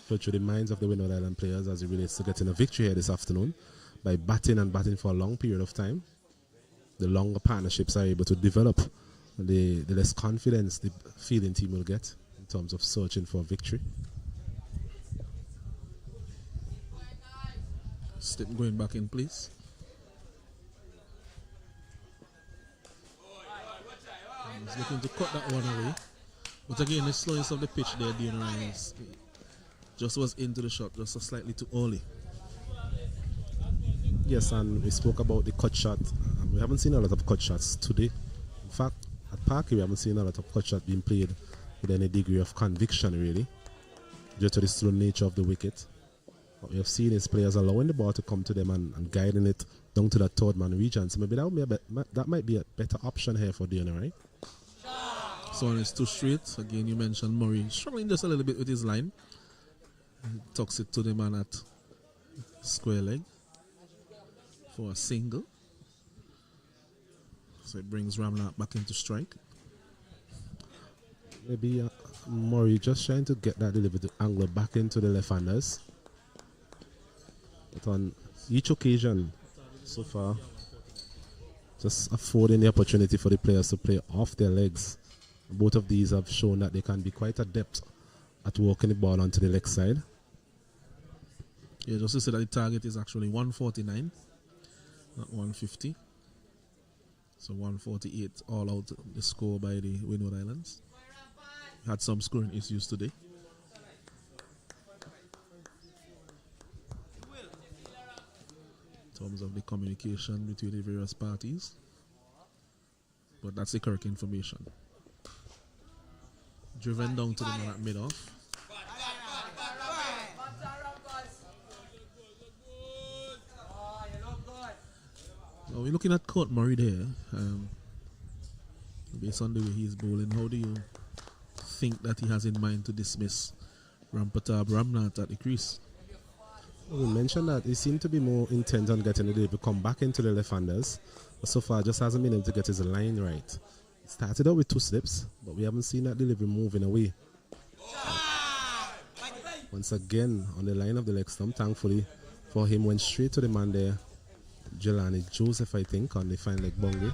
Speaker 2: flow through the minds of the Windward Island players as it relates to getting a victory here this afternoon by batting for a long period of time. The longer partnerships are able to develop, the less confidence the fielding team will get in terms of searching for victory.
Speaker 1: Step going back in place. And he's looking to cut that one away. But again, the slowness of the pitch there, Dion Ryan, just was into the shot, just slightly too early.
Speaker 2: Yes, and we spoke about the cut shot. We haven't seen a lot of cut shots today. In fact, at Parky, we haven't seen a lot of cut shots being played with any degree of conviction, really, due to the slow nature of the wicket. What we have seen is players allowing the ball to come to them and guiding it down to that third man region. So maybe that might be a better option here for Dion, right?
Speaker 1: So it's too straight. Again, you mentioned Murray struggling just a little bit with his line. He tucks it to the man at square leg for a single. So it brings Ramnath back into strike.
Speaker 2: Maybe Murray just trying to get that delivery to angle back into the left-handers. But on each occasion so far, just affording the opportunity for the players to play off their legs. Both of these have shown that they can be quite adept at working the ball onto the leg side.
Speaker 1: Yeah, just to say that the target is actually 149, not 150. So 148 all out the score by the Windward Islands. Had some scoring issues today. In terms of the communication between the various parties. But that's the correct information. Driven down to the man at mid-off. Now we're looking at Court Murray there. Based on the way he's bowling, how do you think that he has in mind to dismiss Rampatab Ramnath at the crease?
Speaker 2: We mentioned that he seemed to be more intent on getting the delivery come back into the left-handers, but so far just hasn't been able to get his line right. He started out with 2 slips, but we haven't seen that delivery moving away. Once again, on the line of the leg stump, thankfully for him, went straight to the man there, Jelani Joseph, I think, on the fine leg bungie.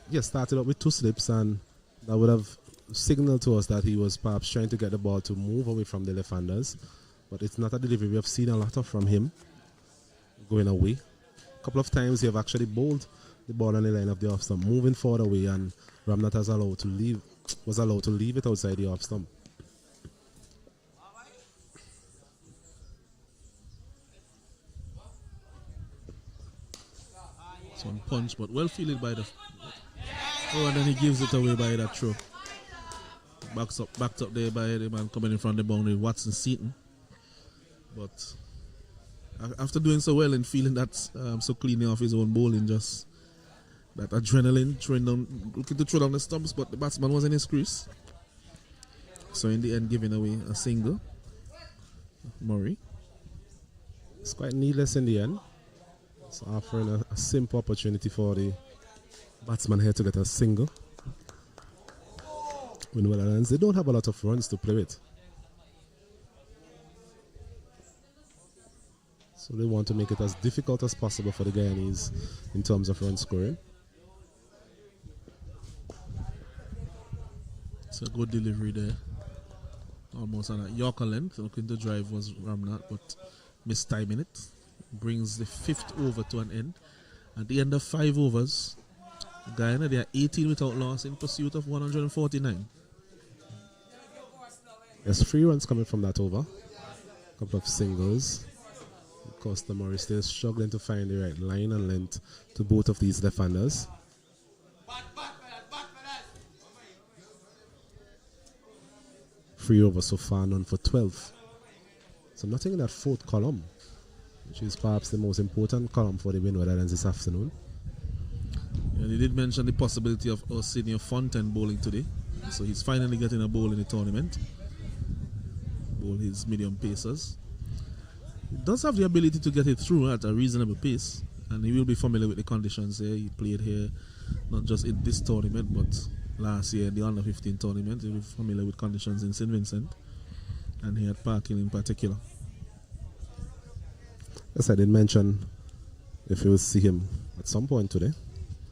Speaker 2: Yes, started up with 2 slips, and that would have signaled to us that he was perhaps trying to get the ball to move away from the left-handers. But it's not a delivery we have seen a lot of from him, going away. A couple of times he have actually bowled the ball on the line of the off stump, moving forward away, and Ramnath was allowed to leave it outside the off stump.
Speaker 1: Some punch, but well fielded by the... Oh, and then he gives it away by that throw. Backed up there by the man coming in front of the boundary, Watson Seaton. But after doing so well and feeling that so cleanly off his own bowling, just that adrenaline throwing down, looking to throw down the stumps, but the batsman was in his crease. So in the end, giving away a single. Murray.
Speaker 2: It's quite needless in the end. It's offering a simple opportunity for the batsman here to get a single. Windward Islands, they don't have a lot of runs to play with. So they want to make it as difficult as possible for the Guyanese in terms of run scoring.
Speaker 1: It's a good delivery there. Almost on a Yorker length. Looking to drive was Ramnath, but missed timing it. Brings the 5th over to an end. At the end of 5 overs, Guyana, they are 18 without loss in pursuit of 149.
Speaker 2: There's 3 runs coming from that over. A couple of singles. Of course, the Murray still struggling to find the right line and length to both of these left-handers. Three over so far, none for 12. So nothing in that 4th column, which is perhaps the most important column for the Windward Islands this afternoon.
Speaker 1: Yeah, they did mention the possibility of our senior Fontaine bowling today. So he's finally getting a bowl in the tournament. Bowl his medium pacers. He does have the ability to get it through at a reasonable pace, and he will be familiar with the conditions here. He played here not just in this tournament, but last year in the under 15 tournament. He will be familiar with conditions in St. Vincent and here at Parkin in particular.
Speaker 2: Yes, I did mention if you will see him at some point today.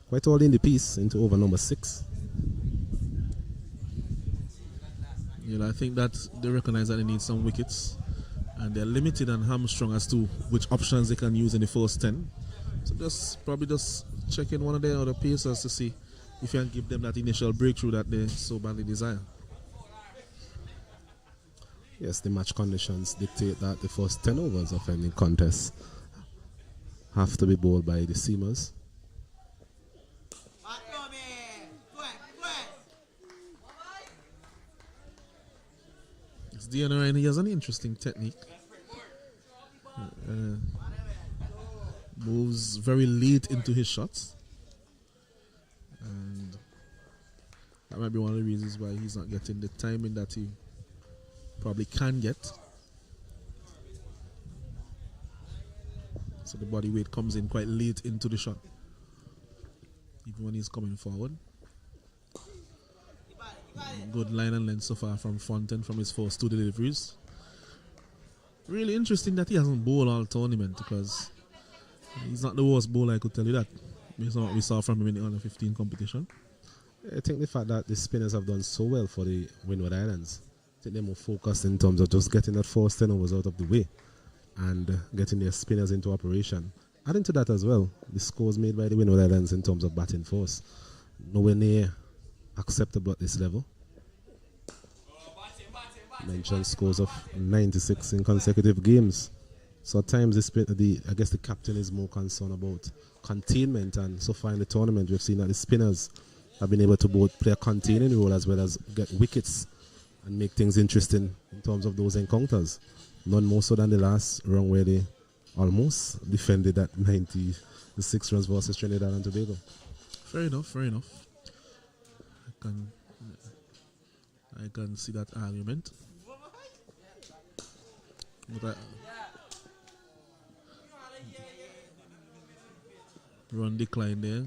Speaker 2: Quite early in the piece into over number 6.
Speaker 1: Yeah, I think that they recognize that they need some wickets, and they're limited and hamstrung as to which options they can use in the first 10. So probably just check in one of their other pacers to see if you can give them that initial breakthrough that they so badly desire.
Speaker 2: Yes, the match conditions dictate that the first 10 overs of any contest have to be bowled by the seamers.
Speaker 1: Dion Ryan, he has an interesting technique. Moves very late into his shots. And that might be one of the reasons why he's not getting the timing that he probably can get. So the body weight comes in quite late into the shot, even when he's coming forward. Good line and length so far from Fontaine from his first 2 deliveries. Really interesting that he hasn't bowled all tournament, because he's not the worst bowler, I could tell you that, based on what we saw from him in the under 15 competition.
Speaker 2: I think the fact that the spinners have done so well for the Windward Islands, I think they're more focused in terms of just getting that first 10 overs out of the way and getting their spinners into operation. Adding to that as well, the scores made by the Windward Islands in terms of batting force, nowhere near acceptable at this level. Mentioned scores of 96 in consecutive games. So at times I guess the captain is more concerned about containment, and so far in the tournament we've seen that the spinners have been able to both play a containing role as well as get wickets and make things interesting in terms of those encounters. None more so than the last round where they almost defended at 96 runs versus Trinidad and Tobago.
Speaker 1: Fair enough, fair enough. I can see that argument. But run decline there.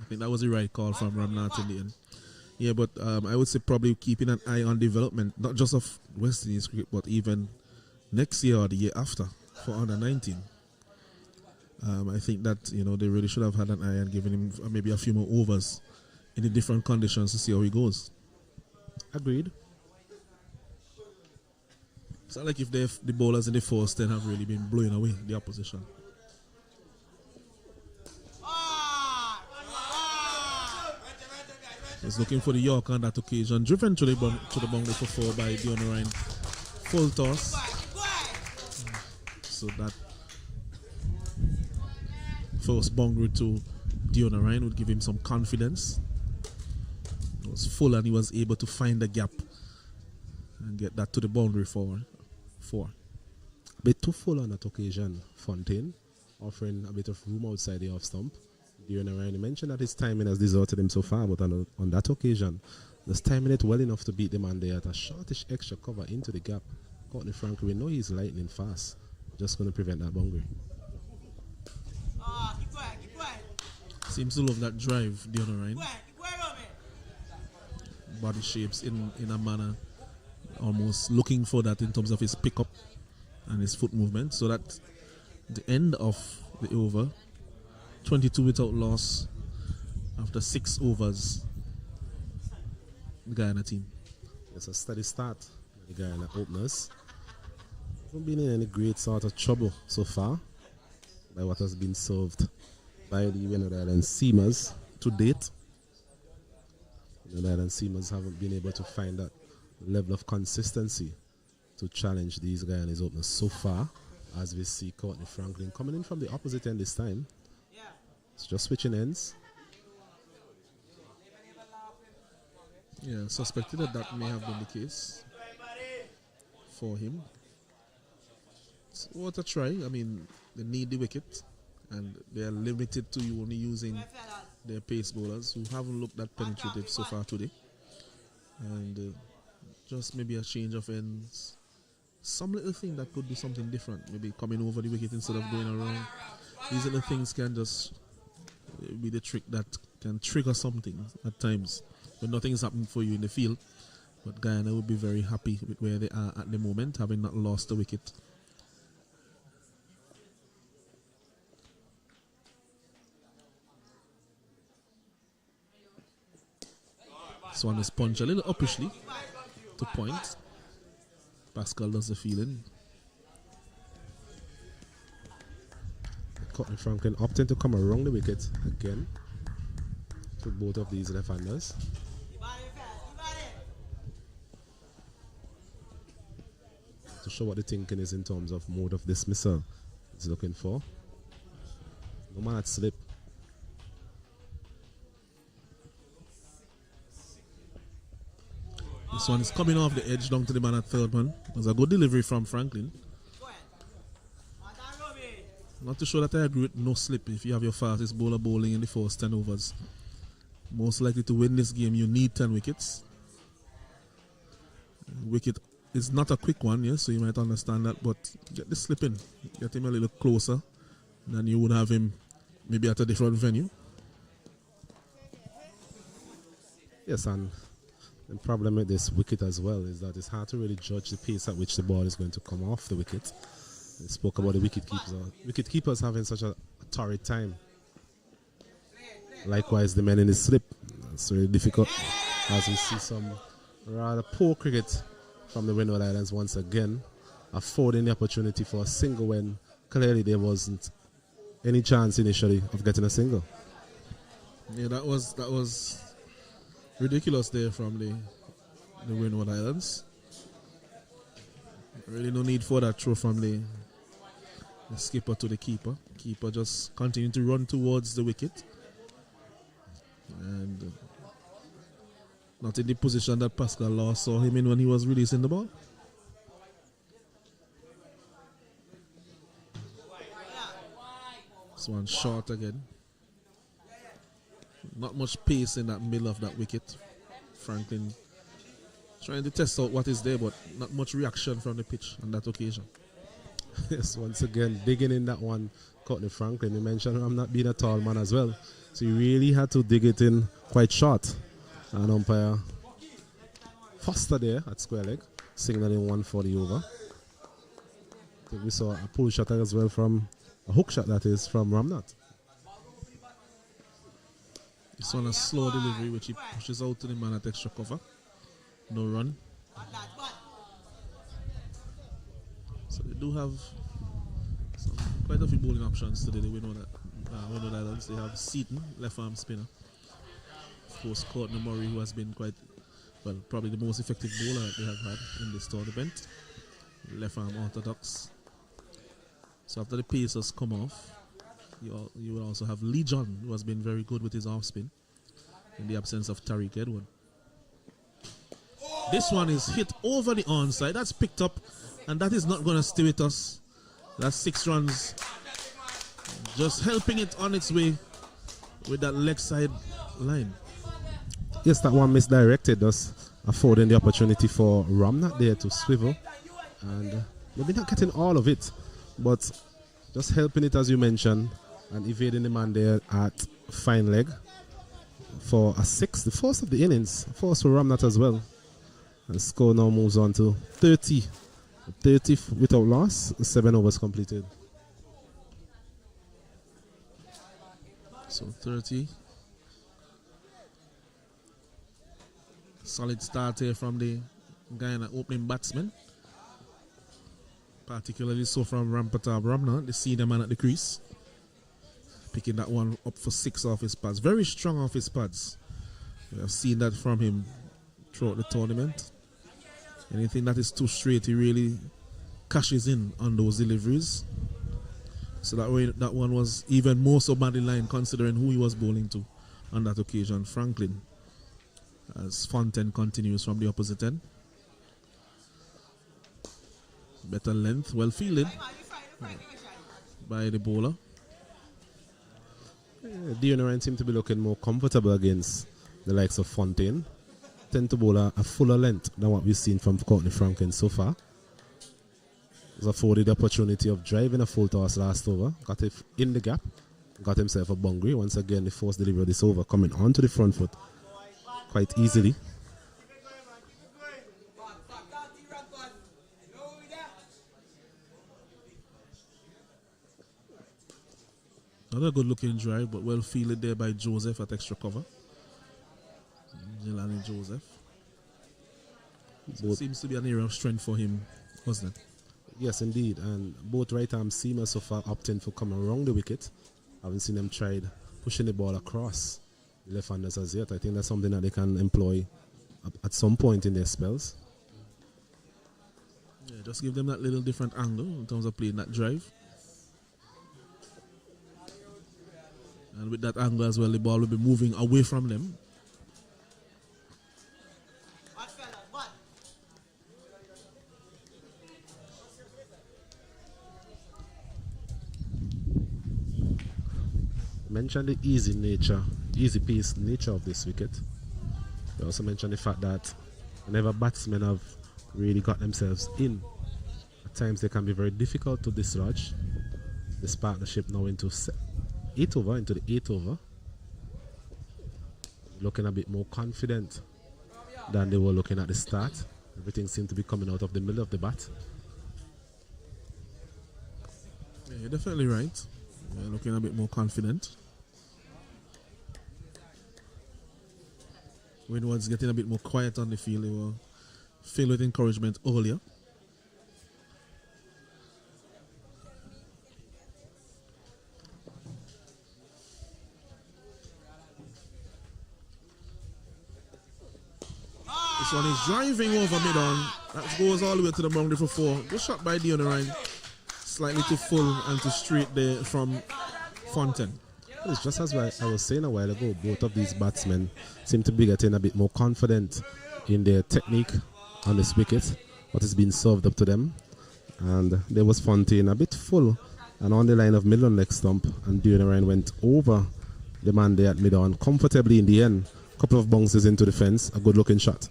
Speaker 1: I think that was the right call from Ramnath in the end. Yeah, but I would say probably keeping an eye on development, not just of West Indies cricket, but even next year or the year after for under 19. I think that they really should have had an eye and given him maybe a few more overs in the different conditions to see how he goes.
Speaker 2: Agreed.
Speaker 1: It's not like if the bowlers in the first 10 have really been blowing away the opposition. He's looking for the York on that occasion. Driven to the boundary for 4 by Dion Ryan. Full toss. So that first boundary to Dion Ryan would give him some confidence. It was full and he was able to find the gap and get that to the boundary for 4.
Speaker 2: A bit too full on that occasion, Fontaine, offering a bit of room outside the off stump. Dion Ryan mentioned that his timing has deserted him so far, but on that occasion, just timing it well enough to beat the man there at a shortish extra cover into the gap. Courtney Frank, we know he's lightning fast. Just going to prevent that boundary.
Speaker 1: Seems to love that drive, Dion Ryan. Body shapes in a manner almost looking for that in terms of his pickup and his foot movement. So that the end of the over, 22 without loss after 6 overs, the Guyana team.
Speaker 2: It's a steady start. The Guyana openers haven't been in any great sort of trouble so far by what has been served by the Windward Island seamers to date. The Windward Island seamers haven't been able to find that level of consistency to challenge these Guyanese openers so far, as we see Courtney Franklin coming in from the opposite end this time. It's just switching ends.
Speaker 1: Yeah, suspected that may have been the case for him. So what a try. I mean, they need the wicket and they are limited to you only using their pace bowlers who haven't looked that penetrative so far today. And just maybe a change of ends. Some little thing that could do something different. Maybe coming over the wicket instead of going around. These are the things can just be the trick that can trigger something at times when nothing's happening for you in the field. But Guyana would be very happy with where they are at the moment, having not lost the wicket. This one is punched a little uppishly to point. Pascal does the feeling.
Speaker 2: Courtney Franklin opting to come around the wicket again. to both of these left-handers. To show what the thinking is in terms of mode of dismissal he's looking for. No man at slip.
Speaker 1: This one is coming off the edge down to the man at third man. It was a good delivery from Franklin. Not too sure that I agree with no slip if you have your fastest bowler bowling in the first 10 overs. Most likely to win this game, you need 10 wickets. Wicket is not a quick one, yes, so you might understand that, but get the slip in. Get him a little closer than you would have him maybe at a different venue.
Speaker 2: Yes, and the problem with this wicket as well is that it's hard to really judge the pace at which the ball is going to come off the wicket. We spoke about the wicket keepers. Wicket keepers having such a torrid time. Likewise, the men in the slip. It's really difficult as we see some rather poor cricket from the Windward Islands once again, affording the opportunity for a single when clearly there wasn't any chance initially of getting a single.
Speaker 1: Yeah, that was ridiculous there from the Windward Islands. Really no need for that throw from the skipper to the keeper. Keeper just continuing to run towards the wicket. And not in the position that Pascal last saw him in when he was releasing the ball. This one short again. Not much pace in that middle of that wicket. Franklin trying to test out what is there, but not much reaction from the pitch on that occasion.
Speaker 2: Yes, once again, digging in that one, Courtney Franklin. You mentioned I'm not being a tall man as well. So you really had to dig it in quite short. And umpire Foster there at square leg, signaling one for the over. I think we saw a pull shot as well from, a hook shot that is, from Ramnath.
Speaker 1: This one a slow delivery which he pushes out to the man at extra cover. No run. So they do have quite a few bowling options today. They Windward Islands. They have Seaton, left arm spinner. Of course, Courtney Murray, who has been quite, well, probably the most effective bowler that they have had in this tournament. Left arm orthodox. So after the pacers come off, you will also have Lee John, who has been very good with his off spin in the absence of Tariq Edward. This one is hit over the onside. That's picked up, and that is not going to stay with us. That's 6 runs. Just helping it on its way with that leg side line.
Speaker 2: Yes, that one misdirected us, affording the opportunity for Ramnath there to swivel. And maybe not getting all of it, but just helping it as you mentioned, and evading the man there at fine leg for a 6, the first of the innings, first for Ramnath as well. And score now moves on to 30 without loss, 7 overs completed.
Speaker 1: So 30. Solid start here from the Guyana opening batsman. Particularly so from Rampatab Ramnath, the senior man at the crease. Picking that one up for 6 off his pads. Very strong off his pads. We have seen that from him throughout the tournament. Anything that is too straight, he really cashes in on those deliveries. So that way, that one was even more so badly lined considering who he was bowling to on that occasion, Franklin. As Fontaine continues from the opposite end. Better length, well fielded by the bowler.
Speaker 2: Dion seem to be looking more comfortable against the likes of Fontaine. Tend to bowl a fuller length than what we've seen from Courtney Franklin so far. Was afforded the opportunity of driving a full toss last over. Got it in the gap. Got himself a boundary. Once again, the first delivery of this over coming onto the front foot quite easily.
Speaker 1: Another good looking drive, but well fielded there by Joseph at extra cover. Jelani Joseph. So it seems to be an area of strength for him, wasn't it?
Speaker 2: Yes, indeed. And both right arm seamers so far opting for coming around the wicket. I haven't seen them tried pushing the ball across left-handers as yet. I think that's something that they can employ at some point in their spells.
Speaker 1: Yeah, just give them that little different angle in terms of playing that drive. And with that angle as well, the ball will be moving away from them.
Speaker 2: Mentioned the easy pace nature of this wicket. We also mentioned the fact that whenever batsmen have really got themselves in, at times they can be very difficult to dislodge. This partnership now into the 8th over. Looking a bit more confident than they were looking at the start. Everything seemed to be coming out of the middle of the bat.
Speaker 1: Yeah, you're definitely right. Yeah, looking a bit more confident. Windwards getting a bit more quiet on the field. They were filled with encouragement earlier. This one is driving over mid-on. That goes all the way to the boundary for 4. Good shot by the Ryan. Slightly too full and too straight there from Fontaine.
Speaker 2: It's just as I was saying a while ago, both of these batsmen seem to be getting a bit more confident in their technique on this wicket, what is being served up to them. And there was Fontaine a bit full and on the line of middle on leg stump, and Ryan went over the man there at mid-on comfortably in the end. A couple of bounces into the fence, a good looking shot.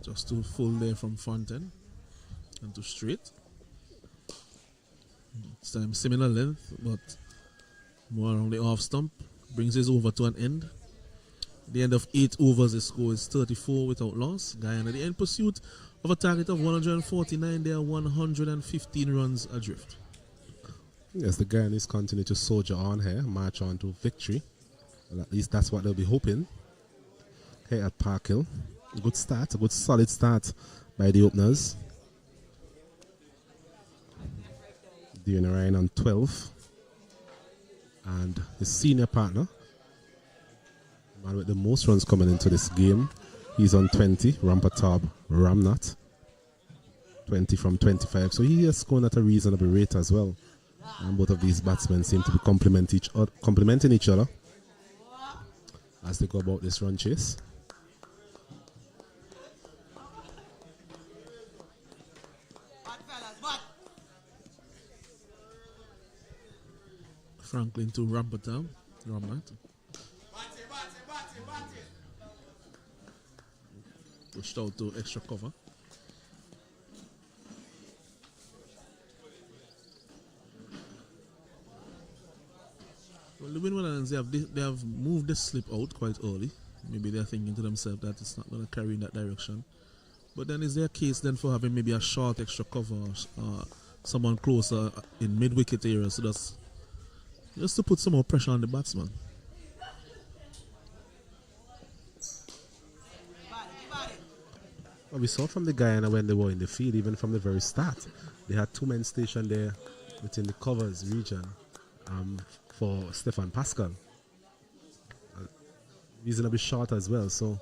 Speaker 1: Just too full there from Fontaine and too straight. This time similar length, but more on the off stump. Brings his over to an end. At the end of 8 overs, the score is 34 without loss. Guyana, the end pursuit of a target of 149. They are 115 runs adrift.
Speaker 2: Yes, the Guyanese continue to soldier on here, march on to victory. Well, at least that's what they'll be hoping here at Park Hill. A good start, a good solid start by the openers. Ryan on 12. And his senior partner, the man with the most runs coming into this game, he's on 20, Rampatab Ramnath. 20 from 25. So he is scoring at a reasonable rate as well. And both of these batsmen seem to be complementing each other as they go about this run chase.
Speaker 1: Franklin to Ramnath. Pushed out to extra cover. Well, the Windward Islands, they have moved the slip out quite early. Maybe they're thinking to themselves that it's not going to carry in that direction. But then is there a case then for having maybe a short extra cover or someone closer in mid-wicket area, so that's just to put some more pressure on the batsman?
Speaker 2: Well, we saw from the Guyana when they were in the field, even from the very start, they had 2 men stationed there within the covers region for Stefan Pascal. Reasonably short as well, so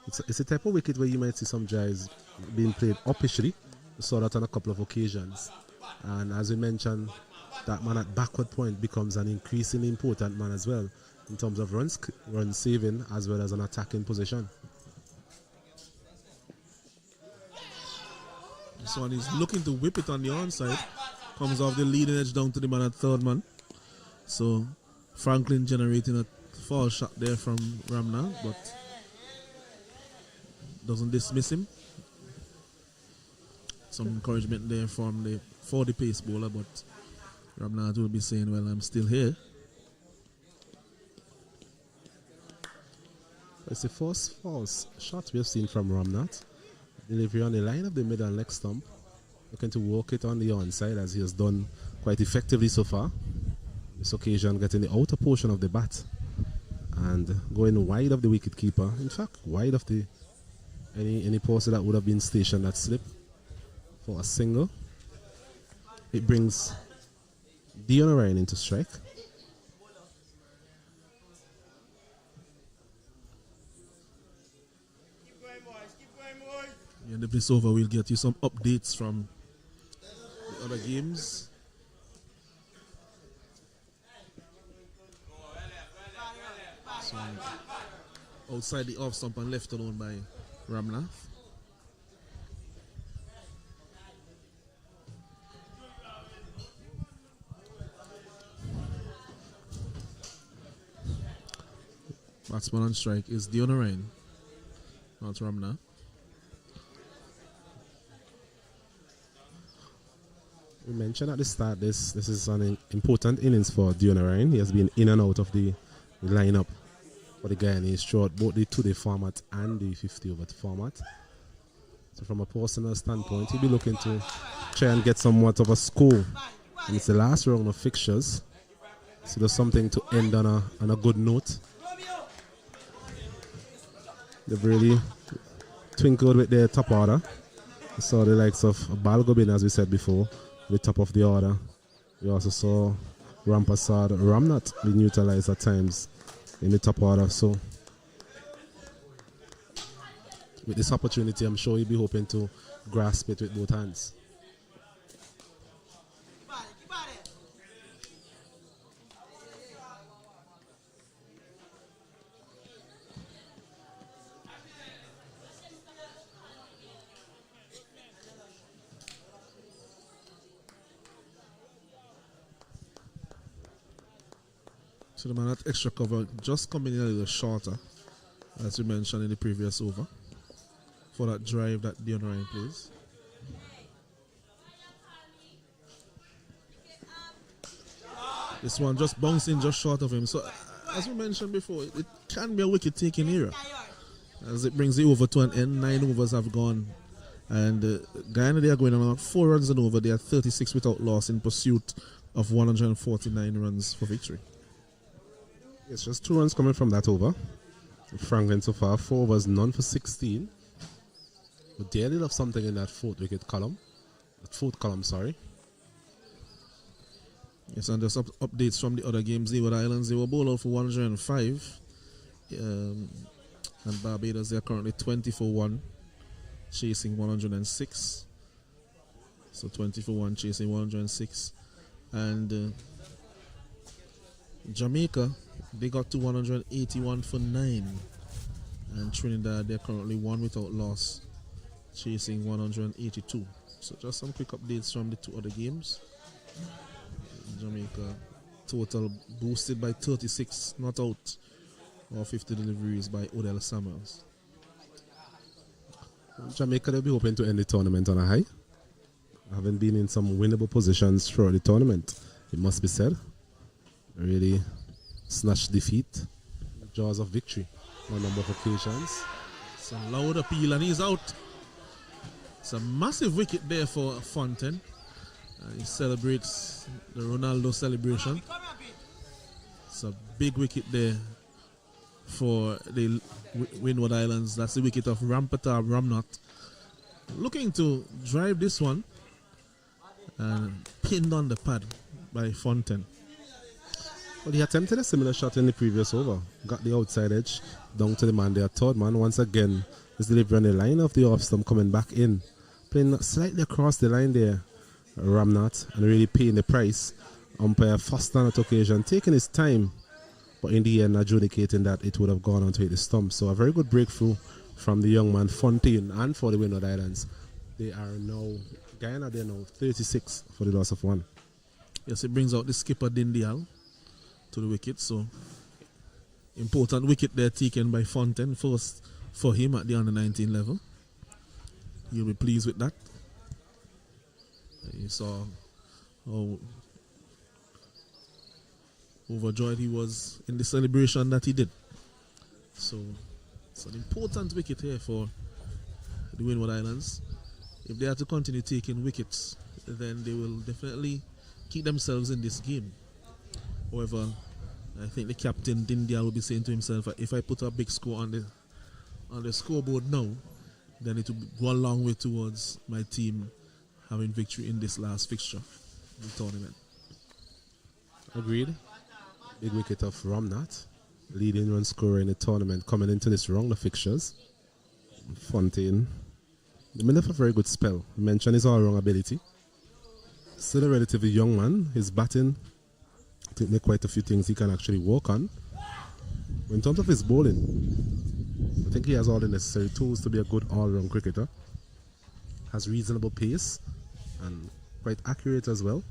Speaker 2: it's a type of wicket where you might see some drives being played uppishly. We saw that on a couple of occasions, and as we mentioned, that man at backward point becomes an increasingly important man as well in terms of run saving as well as an attacking position.
Speaker 1: This one is looking to whip it on the onside. Comes off the leading edge down to the man at third man. So Franklin generating a foul shot there from Ramnath, but doesn't dismiss him. Some encouragement there for the pace bowler, but Ramnath will be saying, well, I'm still here.
Speaker 2: It's the first false shot we have seen from Ramnath. Delivery on the line of the middle leg stump. Looking to work it on the onside as he has done quite effectively so far. This occasion getting the outer portion of the bat and going wide of the wicketkeeper. In fact, wide of the any poster that would have been stationed at slip for a single. It brings Dion Ryan into strike.
Speaker 1: And if this over, we'll get you some updates from the other games. So, outside the off stump and left alone by Ramnath. Batsman on strike is Dion Ryan, not Ramnath.
Speaker 2: We mentioned at the start this is an important innings for Dion Ryan. He has been in and out of the lineup for the Guyanese throughout both the 2-day format and the 50 over format. So from a personal standpoint, he'll be looking to try and get somewhat of a score. And it's the last round of fixtures. So there's something to end on a good note. They've really twinkled with their top order. We saw the likes of Balgobin, as we said before, the top of the order. We also saw Rampasad Ramnath be neutralized at times in the top order. So with this opportunity, I'm sure he'll be hoping to grasp it with both hands.
Speaker 1: So the man at extra cover just coming in a little shorter, as we mentioned in the previous over, for that drive that Dion Ryan plays. This one just bouncing just short of him. So as we mentioned before, it can be a wicket taking era. As it brings the over to an end, 9 overs have gone. And Guyana, they are going on 4 runs and over. They are 36 without loss in pursuit of 149 runs for victory.
Speaker 2: It's just 2 runs coming from that over. Franklin so far, 4 overs, none for 16. But they did have something in that fourth column. Sorry.
Speaker 1: Yes, and there's updates from the other games. Windward Islands, they were bowled out for 105. And Barbados, they are currently 20 for 1, chasing 106. So 20 for 1, chasing 106. And Jamaica, they got to 181 for 9. And Trinidad, they're currently 1 without loss, chasing 182. So just some quick updates from the 2 other games. Jamaica total boosted by 36 not out, or 50 deliveries by Odell Samuels.
Speaker 2: Jamaica, they'll be hoping to end the tournament on a high. Having been in some winnable positions throughout the tournament, it must be said. Really snatched defeat, jaws of victory on a number of occasions.
Speaker 1: Some loud appeal and he's out. It's a massive wicket there for Fontaine. He celebrates the Ronaldo celebration. It's a big wicket there for the Windward Islands. That's the wicket of Rampatar Ramnath. Looking to drive this one and pinned on the pad by Fontaine.
Speaker 2: Well, he attempted a similar shot in the previous over. Got the outside edge down to the man there. Third man, once again, is delivering the line of the off stump, coming back in. Playing slightly across the line there, Ramnath, and really paying the price. Umpire Foster on that occasion, taking his time, but in the end adjudicating that it would have gone on to hit the stump. So a very good breakthrough from the young man Fontaine and for the Windward Islands. They are now, Guyana, they're now 36 for the loss of 1.
Speaker 1: Yes, it brings out the skipper Dindial to the wicket. So important wicket there taken by Fontaine, first for him at the under 19 level. You'll be pleased with that. You saw how overjoyed he was in the celebration that he did. So it's an important wicket here for the Windward Islands. If they are to continue taking wickets, then they will definitely keep themselves in this game. However, I think the captain Dindia will be saying to himself, if I put a big score on the scoreboard now, then it will go a long way towards my team having victory in this last fixture. the tournament.
Speaker 2: Agreed. Big wicket of Ramnat, leading run scorer in the tournament, coming into this round of fixtures. Fontaine, the middle of a very good spell. Mention his all-round ability. Still a relatively young man. His batting, I think there are quite a few things he can actually work on. In terms of his bowling, I think he has all the necessary tools to be a good all-round cricketer. Has reasonable pace and quite accurate as well.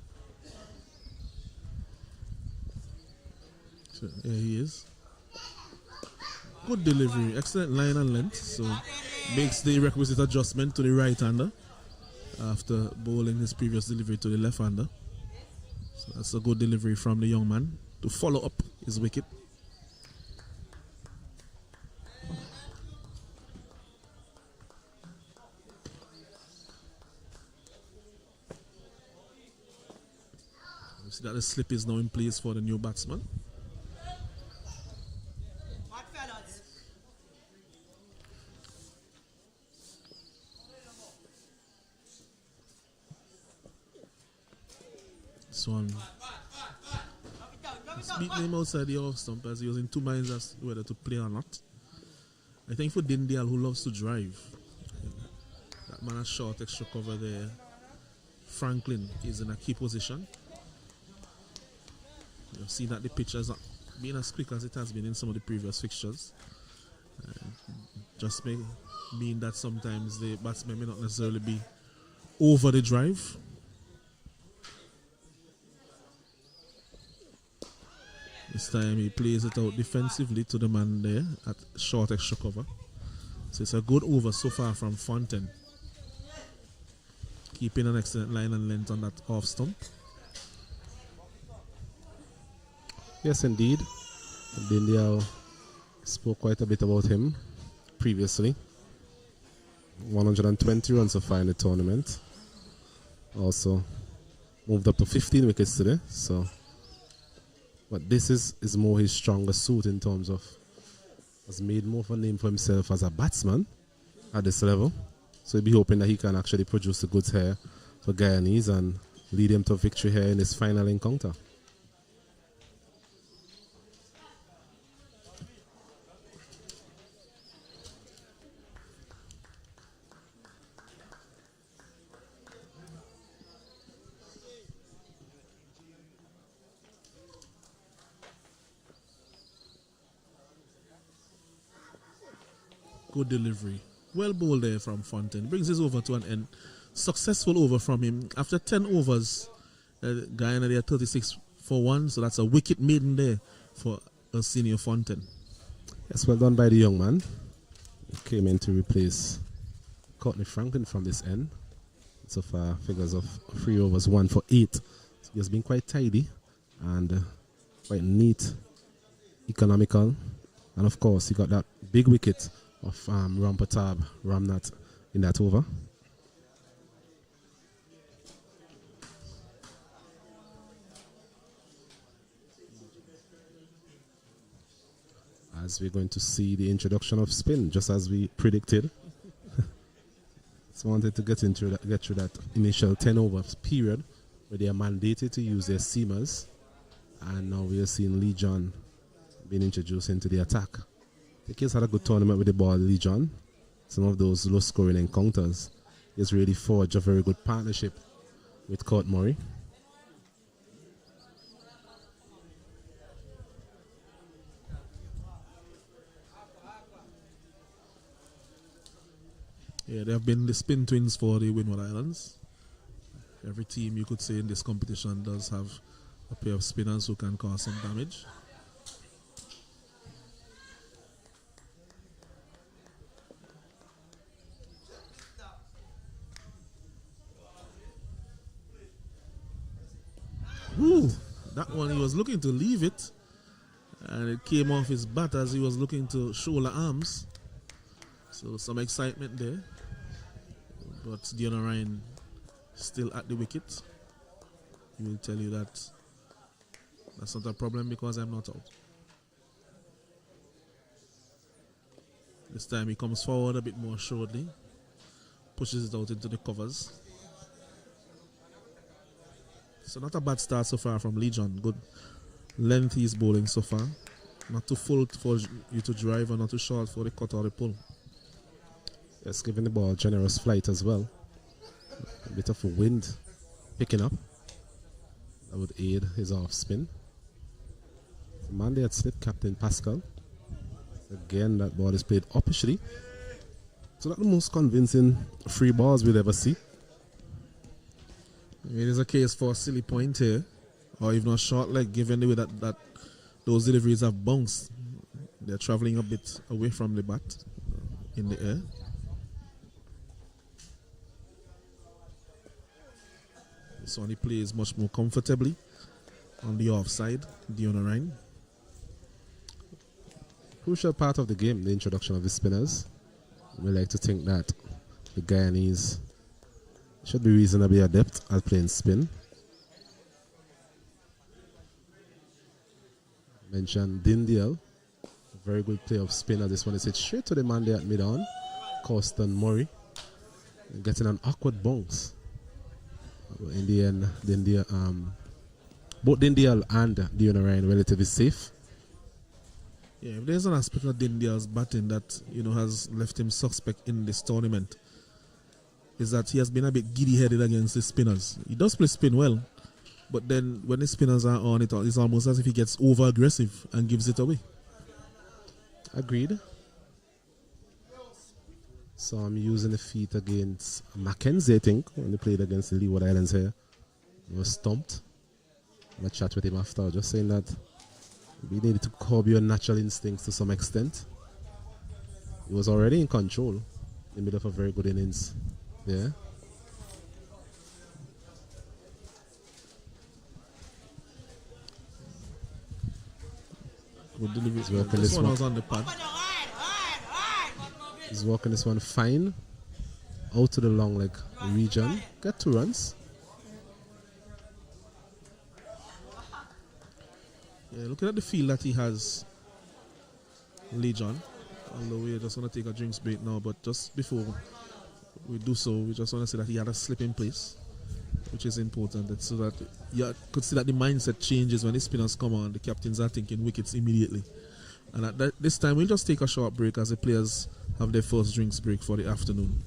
Speaker 1: So here he is. Good delivery, excellent line and length. So makes the requisite adjustment to the right-hander after bowling his previous delivery to the left-hander. So that's a good delivery from the young man to follow up his wicket. You see that the slip is now in place for the new batsman. This one, he's beating him outside the off stump as he was in two minds as to whether to play or not. I think for Dindial, who loves to drive, that man has short extra cover there. Franklin is in a key position. You've seen that the pitch has not been as quick as it has been in some of the previous fixtures. Just may mean that sometimes the batsmen may not necessarily be over the drive. This time he plays it out defensively to the man there at short extra cover. So it's a good over so far from Fontaine. Keeping an excellent line and length on that off stump.
Speaker 2: Yes, indeed. Dindial spoke quite a bit about him previously. 120 runs so far in the tournament. Also moved up to 15 wickets today. So, but this is more his strongest suit in terms of has made more of a name for himself as a batsman at this level. So he'll be hoping that he can actually produce the goods here for Guyanese and lead him to victory here in his final encounter.
Speaker 1: Good delivery. Well bowled there from Fontaine. Brings his over to an end. Successful over from him. After 10 overs, Guyana there 36 for 1. So that's a wicket maiden there for a senior Fontaine.
Speaker 2: Yes, well done by the young man. He came in to replace Courtney Franklin from this end. So far, figures of 3 overs, 1 for 8. So he has been quite tidy and quite neat, economical. And of course, he got that big wicket of Ramnat in that over. As we're going to see the introduction of spin, just as we predicted. Just wanted to get through that initial 10 overs period where they are mandated to use their seamers, and now we are seeing Lee John being introduced into the attack. The kids had a good tournament with the ball, Lee John. Some of those low-scoring encounters. He's really forged a very good partnership with Court Murray.
Speaker 1: Yeah, they have been the spin twins for the Windward Islands. Every team, you could say, in this competition does have a pair of spinners who can cause some damage. Ooh, that one he was looking to leave it, and it came off his bat as he was looking to shoulder arms. So some excitement there, but Diona Ryan still at the wicket. He will tell you that that's not a problem because I'm not out. This time he comes forward a bit more assuredly, pushes it out into the covers. So not a bad start so far from Legion. Good length he's bowling so far. Not too full for you to drive or not too short for the cut or the pull.
Speaker 2: Yes, giving the ball generous flight as well. A bit of a wind picking up. That would aid his off spin. Monday at slip, captain Pascal. Again, that ball is played uppishly. So that's the most convincing free balls we'll ever see.
Speaker 1: It is a case for a silly point here, or even a short leg, given the way that those deliveries have bounced. They're traveling a bit away from the bat in the air. This one he plays much more comfortably on the offside, the on the line.
Speaker 2: Crucial part of the game, the introduction of the spinners. We like to think that the Guyanese should be reasonably adept at playing spin. Mentioned Dindial, a very good play of spinner. This one is hit straight to the man there at mid-on. Corsten Murray getting an awkward bounce. In the end, both Dindial and Dionarine relatively safe.
Speaker 1: Yeah, if there's an aspect of Dindial's batting that has left him suspect in this tournament, is that he has been a bit giddy-headed against the spinners. He does play spin well, but then when the spinners are on it, it's almost as if he gets over-aggressive and gives it away.
Speaker 2: Agreed. So I'm using the feet against Mackenzie, I think, when they played against the Leeward Islands here. He was stumped. I'm going to chat with him after, just saying that we needed to curb your natural instincts to some extent. He was already in control in the middle of a very good innings. Yeah.
Speaker 1: Good delivery.
Speaker 2: He's working
Speaker 1: This one was on the pad.
Speaker 2: He's working this one fine. Out to the long leg region. Got 2 runs.
Speaker 1: Yeah, looking at the field that he has, Legion. Although we're just going to take a drinks break now, but just before we do so, we just want to say that he had a slip in place, which is important, so that you could see that the mindset changes when the spinners come on. The captains are thinking wickets immediately. And at this time, we'll just take a short break as the players have their first drinks break for the afternoon.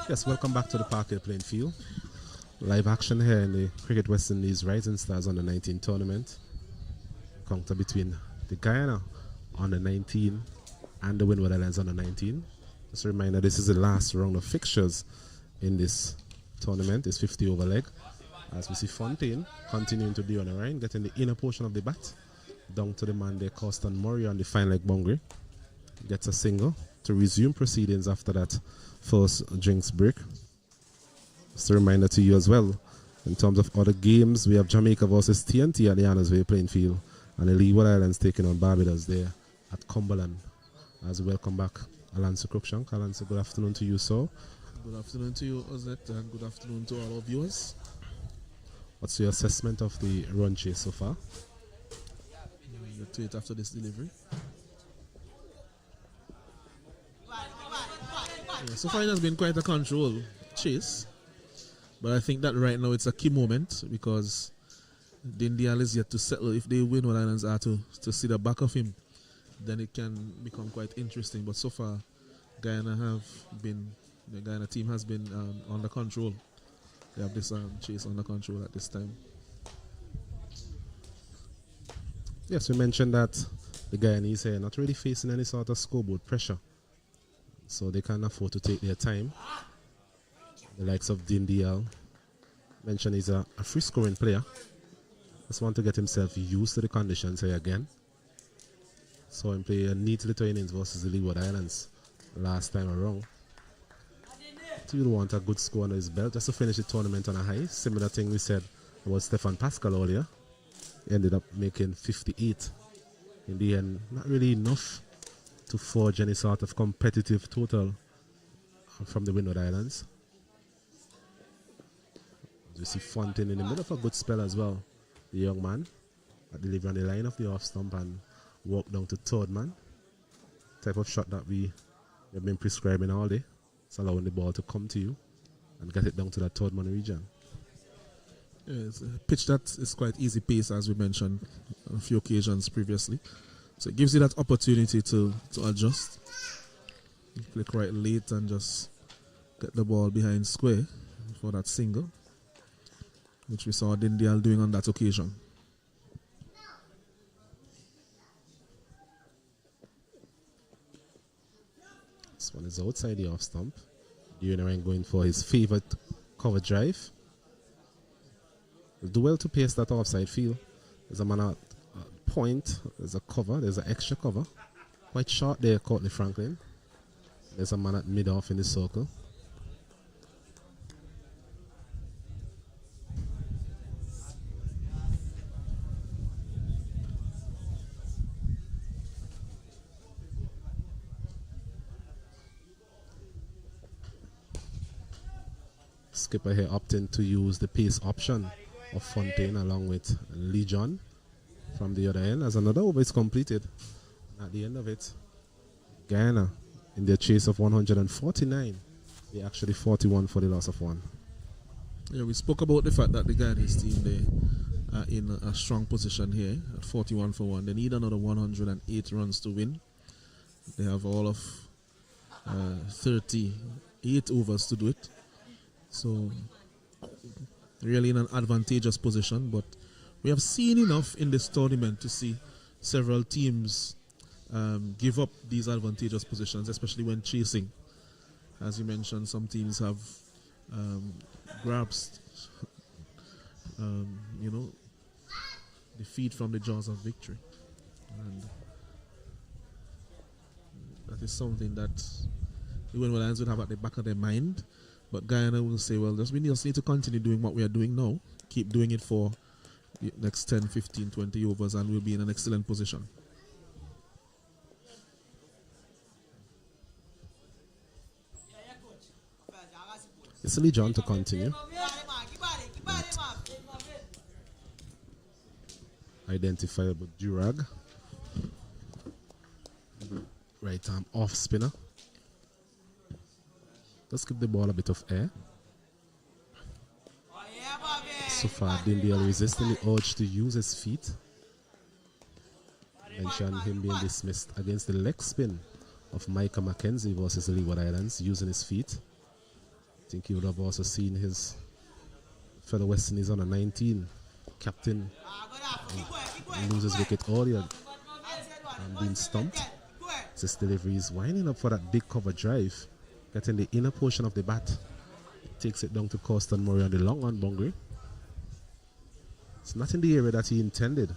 Speaker 2: Yes, welcome back to the Parquet playing field. Live action here in the Cricket West Indies Rising Stars Under 19 tournament. Encounter between the Guyana Under 19 and the Windward Islands Under 19. Just a reminder, this is the last round of fixtures in this tournament. It's 50 over leg. As we see Fontaine continuing to do on the line, getting the inner portion of the bat. Down to the man there, Coston Murray on the fine leg boundary. Gets a single to resume proceedings after that first drinks break. Just a reminder to you as well, in terms of other games, we have Jamaica versus TNT at the Annesville playing field, and the Leeward Islands taking on Barbados there at Cumberland. As we welcome back Alan Krupshank. Alan, good afternoon to you, sir.
Speaker 1: Good afternoon to you, Ozette, and good afternoon to all our viewers.
Speaker 2: What's your assessment of the run chase so far?
Speaker 1: The tweet after this delivery. Yeah, so far it has been quite a controlled chase, but I think that right now it's a key moment because Dindial is yet to settle. If the Windward Islands are to see the back of him, then it can become quite interesting. But so far, the Guyana team has been under control. They have this chase under control at this time.
Speaker 2: Yes, we mentioned that the Guyanese here not really facing any sort of scoreboard pressure, so they can afford to take their time. The likes of Dindial mentioned he's a free scoring player. Just want to get himself used to the conditions here again. Saw him play a neat little innings versus the Leeward Islands last time around. So you want a good score under his belt just to finish the tournament on a high. Similar thing we said about Stefan Pascal earlier. He ended up making 58. In the end, not really enough to forge any sort of competitive total from the Windward Islands. As we see Fontaine in the middle of a good spell as well. The young man that delivered on the line of the off stump and walked down to third man. Type of shot that we have been prescribing all day. It's allowing the ball to come to you and get it down to that third man region.
Speaker 1: Yeah, it's a pitch that is quite easy pace, as we mentioned on a few occasions previously. So it gives you that opportunity to adjust. You click right late and just get the ball behind square for that single, which we saw Dindial doing on that occasion.
Speaker 2: This one is outside the off stump. Duran going for his favorite cover drive. He'll do well to pace that offside field. There's a man at point. There's a cover. There's an extra cover. Quite short there, Courtney Franklin. There's a man at mid-off in the circle. Skipper here opting to use the pace option of Fontaine along with Legion from the other end as another over is completed. At the end of it, Guyana in their chase of 149, they actually 41 for the loss of one.
Speaker 1: Yeah, we spoke about the fact that the Guyanese team, they are in a strong position here at 41 for 1. They need another 108 runs to win. They have all of 38 overs to do it. So, really in an advantageous position, but we have seen enough in this tournament to see several teams give up these advantageous positions, especially when chasing. As you mentioned, some teams have grasped, defeat from the jaws of victory. And that is something that the Windward Islands would have at the back of their mind. But Guyana will say, well, we just need to continue doing what we are doing now. Keep doing it for the next 10, 15, 20 overs, and we'll be in an excellent position.
Speaker 2: It's Lee John to continue. Identifiable Durag. Right arm off spinner. Let's give the ball a bit of air. So far, Dindial resisting the urge to use his feet. Mentioned him being dismissed against the leg spin of Micah Mackenzie versus the Leeward Islands using his feet. I think he would have also seen his fellow West Indies under 19 captain loses wicket earlier and being stumped. This delivery is winding up for that big cover drive, getting the inner portion of the bat. It takes it down to Causton Murray on the long on boundary. It's not in the area that he intended,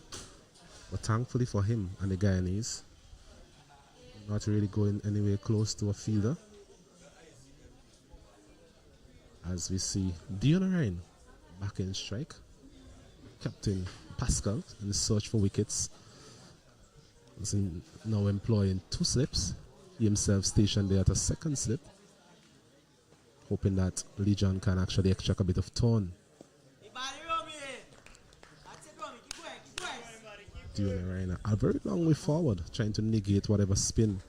Speaker 2: but thankfully for him and the Guyanese, not really going anywhere close to a fielder. As we see Dion Ryan back in strike. Captain Pascal in the search for wickets is now employing 2 slips. He himself stationed there at a second slip, hoping that Legion can actually extract a bit of tone. Dion Ryan a very long way forward, trying to negate whatever spin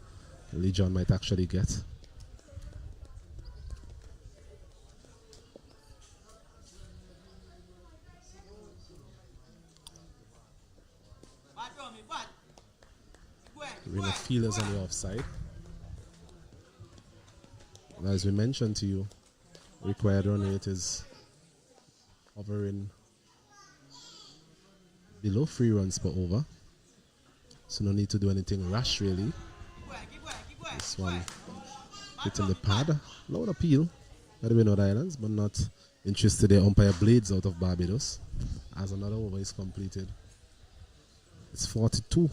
Speaker 2: Legion might actually get. Ring of fielders on the offside. As we mentioned to you, required run rate is hovering below 3 runs per over, so no need to do anything rash really. This one hitting the pad, loud appeal by the Windward Islands, but not interested. The umpire blades out of Barbados as another over is completed. It's 42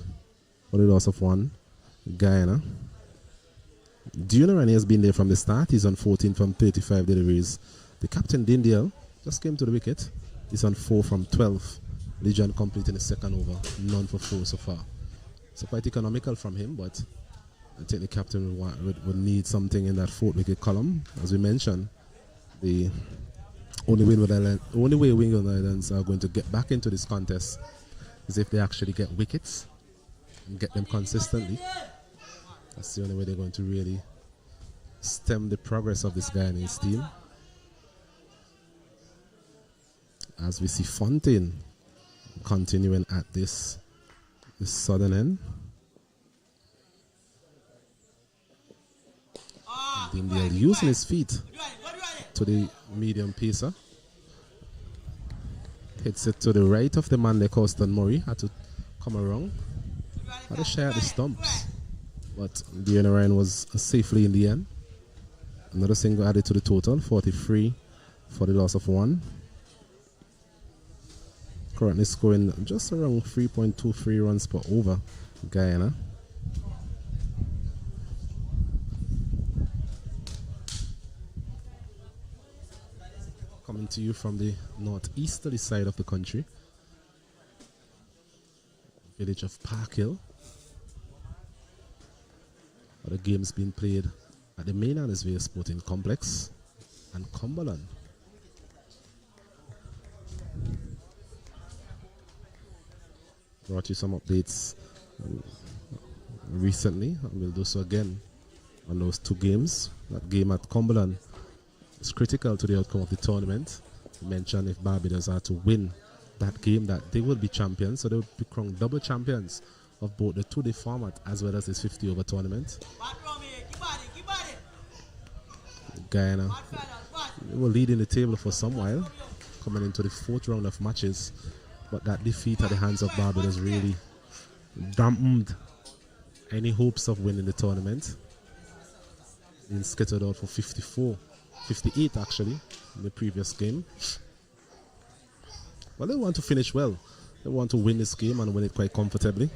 Speaker 2: for the loss of 1. Guyana. Dion Rani has been there from the start. He's on 14 from 35 deliveries. The captain Dindiel just came to the wicket. He's on 4 from 12. Legion completing the second over. None for 4 so far. So quite economical from him, but I think the captain would need something in that 4th wicket column. As we mentioned, the only way Windward Islands are going to get back into this contest is if they actually get wickets and get them consistently. That's the only way they're going to really stem the progress of this Guyanese team. As we see Fontaine continuing at this southern end. Dindiel using his feet to the medium pacer. Hits it to the right of the man they Causton Murray. Had to come around. Had a shy at the stumps. But Dion Ryan was safely in the end. Another single added to the total, 43 for the loss of 1. Currently scoring just around 3.23 runs per over, Guyana. Coming to you from the northeasterly side of the country, village of Park Hill. The game's being played at the main Annisvale Sporting Complex and Cumberland. Brought you some updates recently, and we'll do so again on those 2 games. That game at Cumberland is critical to the outcome of the tournament. I mentioned if Barbados are to win that game, that they will be champions, so they will be crowned double champions of both the 2-day format as well as this 50-over tournament. Guyana were leading the table for some while, coming into the 4th round of matches, but that defeat at the hands of Barbados really dampened any hopes of winning the tournament. Being skittered out for 58 actually in the previous game. Well, they want to finish well. They want to win this game and win it quite comfortably.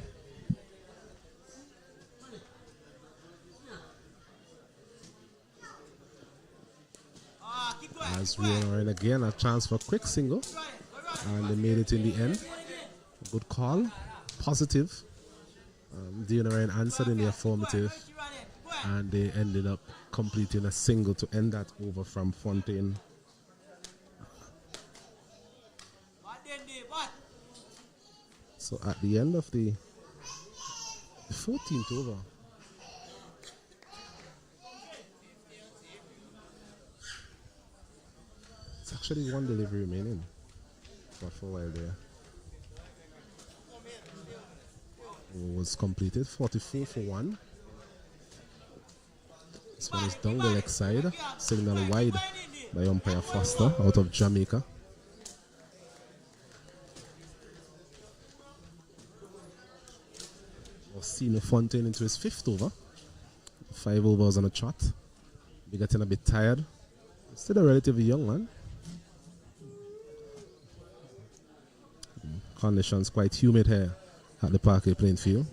Speaker 2: As we are in again, a chance for a quick single, and they made it in the end. Good call, positive. Dion Ryan answered in the affirmative, and they ended up completing a single to end that over from Fontaine. So at the end of the 14th over, it's actually 1 delivery remaining for a while there. It was completed, 44 for 1. This one is down the leg side, signal wide by umpire Foster out of Jamaica. Orsino Fontaine into his 5th over. 5 overs on a trot. Be getting a bit tired. Still a relatively young man. Conditions quite humid here at the Parkway playing field.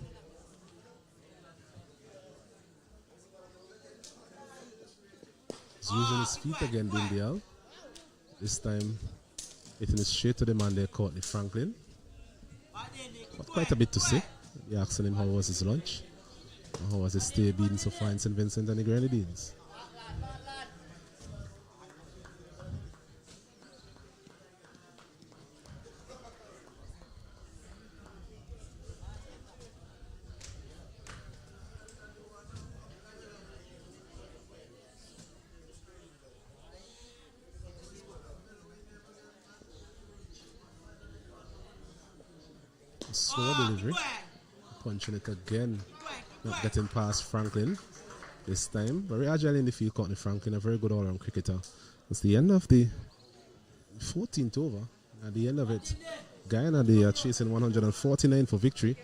Speaker 2: He's using his feet again, Dindial. This time hitting it straight to the man there, Courtney Franklin. Got quite a bit to say. They asking him how was his lunch, and how was his stay being so far in St. Vincent and the Grenadines. Slow delivery, punching it again, not getting past Franklin this time. Very agile in the field, Courtney Franklin, a very good all-round cricketer. It's the end of the 14th over. At the end of it, Guyana, they are chasing 149 for victory.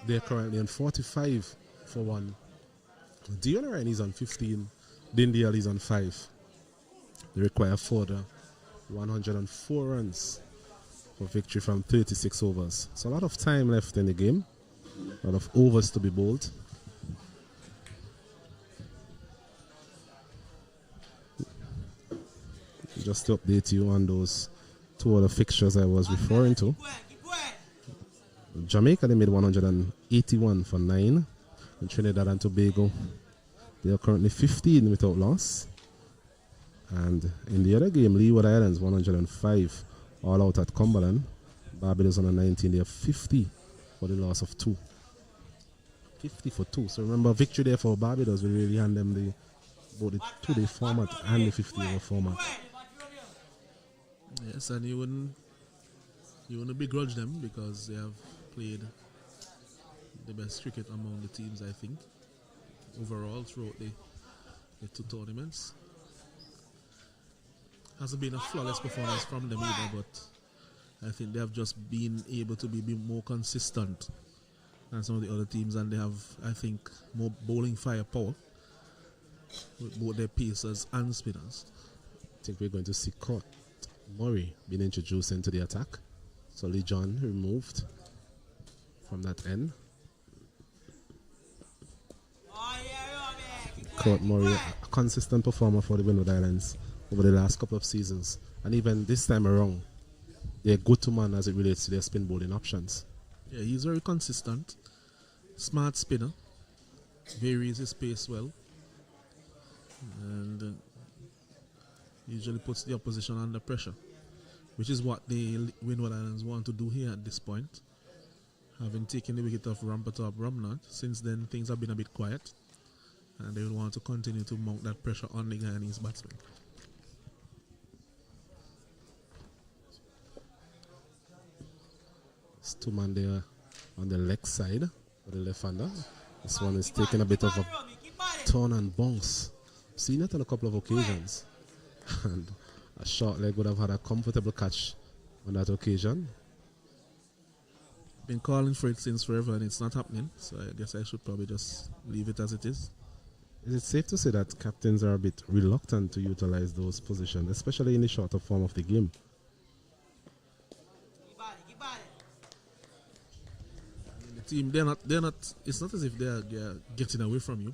Speaker 2: They're currently on 45 for 1. Dion Ryan is on 15, Dindial is on 5. They require further 104 runs for victory from 36 overs. So a lot of time left in the game. A lot of overs to be bowled. Just to update you on those 2 other fixtures I was referring to. Jamaica, they made 181 for 9. And Trinidad and Tobago, they are currently 15 without loss. And in the other game, Leeward Islands 105 all out at Cumberland. Barbados on a 19, they have 50 for the loss of 2. 50 for 2. So remember, victory there for Barbados will really hand them both the 2-day format and the 50-over format.
Speaker 1: Yes, and you wouldn't begrudge them because they have played the best cricket among the teams, I think, overall throughout the 2 tournaments. Hasn't been a flawless performance from them either, but I think they have just been able to be more consistent than some of the other teams, and they have, I think, more bowling firepower with both their pacers and spinners.
Speaker 2: I think we're going to see Court Murray being introduced into the attack. So Lee John removed from that end. Court Murray, a consistent performer for the Windward Islands over the last couple of seasons, and even this time around, they're go-to man as it relates to their spin bowling options.
Speaker 1: Yeah, he's very consistent, smart spinner, varies his pace well, and usually puts the opposition under pressure, which is what the Windward Islands want to do here at this point. Having taken the wicket of Rampartop Romnod, since then things have been a bit quiet, and they will want to continue to mount that pressure on the Guyanese batsmen.
Speaker 2: It's 2 man there on the leg side for the left-hander. This one is taking a bit of a turn and bounce. Seen it on a couple of occasions. And a short leg would have had a comfortable catch on that occasion.
Speaker 1: Been calling for it since forever and it's not happening, so I guess I should probably just leave it as it is.
Speaker 2: Is it safe to say that captains are a bit reluctant to utilize those positions, especially in the shorter form of the game?
Speaker 1: Team, they're not. It's not as if they're getting away from you,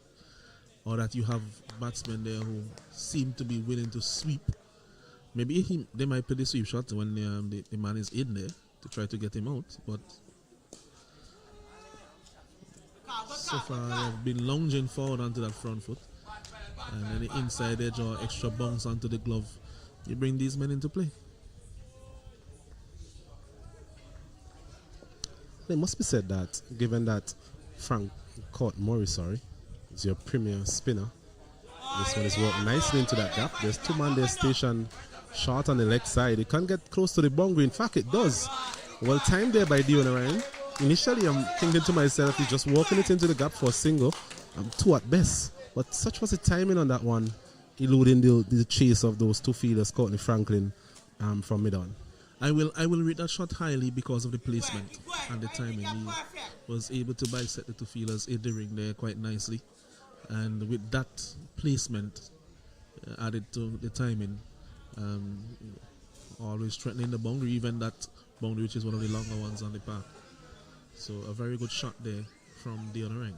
Speaker 1: or that you have batsmen there who seem to be willing to sweep. Maybe they might play the sweep shot when the man is in there to try to get him out. But so far they've been lunging forward onto that front foot, and then the inside edge or extra bounce onto the glove. You bring these men into play.
Speaker 2: It must be said that, given that Court Murray, is your premier spinner, this one is worked nicely into that gap. There's 2 man there stationed short on the leg side. It can't get close to the boundary. In fact, it does. Well timed there by Dion Ryan. Initially, I'm thinking to myself, he's just walking it into the gap for a single. 2 at best. But such was the timing on that one. eluding the chase of those two fielders, Courtney Franklin from mid-on.
Speaker 1: I will rate that shot highly because of the placement and the timing. He was able to bisect the two fielders in the ring there quite nicely, and with that placement added to the timing, always threatening the boundary, even that boundary which is one of the longer ones on the park. So a very good shot there from Dion Rang.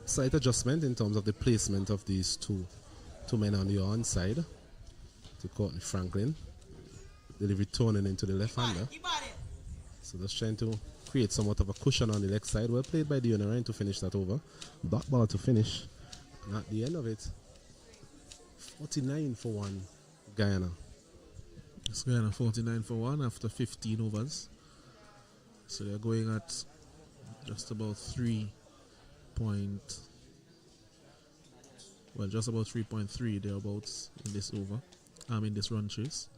Speaker 2: Slight adjustment in terms of the placement of these two men on the onside to Courtney Franklin. Delivery turning into the left-hander. So just trying to create somewhat of a cushion on the leg side. Well played by Dion Rang to finish that over. Dot ball to finish. And at the end of it, 49 for 1, Guyana.
Speaker 1: It's Guyana 49 for 1 after 15 overs. So they're going at just about 3.3 thereabouts in this over. In this run chase.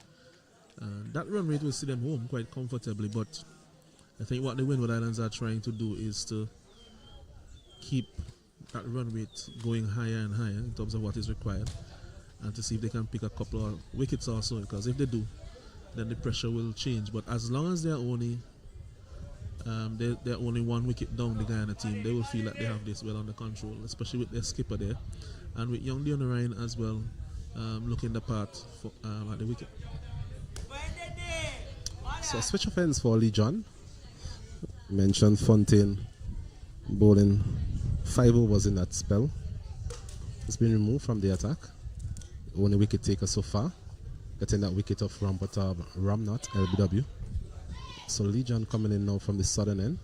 Speaker 1: That run rate will see them home quite comfortably, but I think what the Windward Islands are trying to do is to keep that run rate going higher and higher in terms of what is required, and to see if they can pick a couple of wickets also, because if they do, then the pressure will change. But as long as they're only one wicket down, the Guyana team, they will feel that they have this well under control, especially with their skipper there, and with young Dion Ryan as well, looking the part for, at the wicket.
Speaker 2: So a switch of ends for Lee John. Mentioned Fontaine bowling 5 overs in that spell. It's been removed from the attack. Only wicket taker so far, getting that wicket of Ramnath LBW. So Lee John coming in now from the southern end.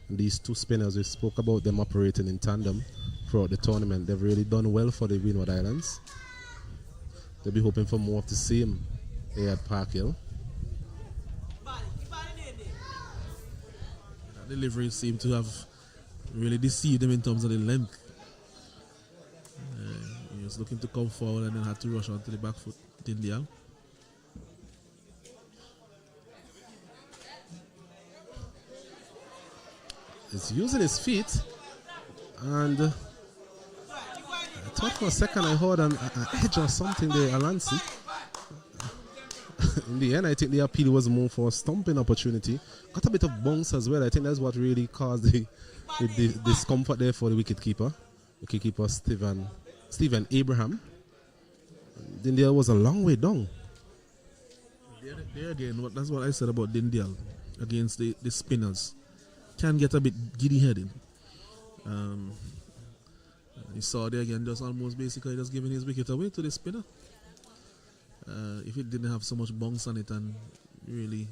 Speaker 2: And these two spinners, we spoke about them operating in tandem throughout the tournament. They've really done well for the Windward Islands. They'll be hoping for more of the same here at Park Hill.
Speaker 1: That delivery seemed to have really deceived him in terms of the length. He was looking to come forward and then had to rush onto the back foot. Dindial.
Speaker 2: He's using his feet, and I thought for a second I heard an edge or something there, Alansi. In the end, I think the appeal was more for a stumping opportunity. Got a bit of bounce as well. I think that's what really caused the discomfort there for the wicketkeeper. Wicketkeeper Stephen Abraham. Dindial was a long way down.
Speaker 1: There again, that's what I said about Dindial against the spinners. Can get a bit giddy-headed. You saw there again, just almost basically just giving his wicket away to the spinner. If it didn't have so much bounce on it and really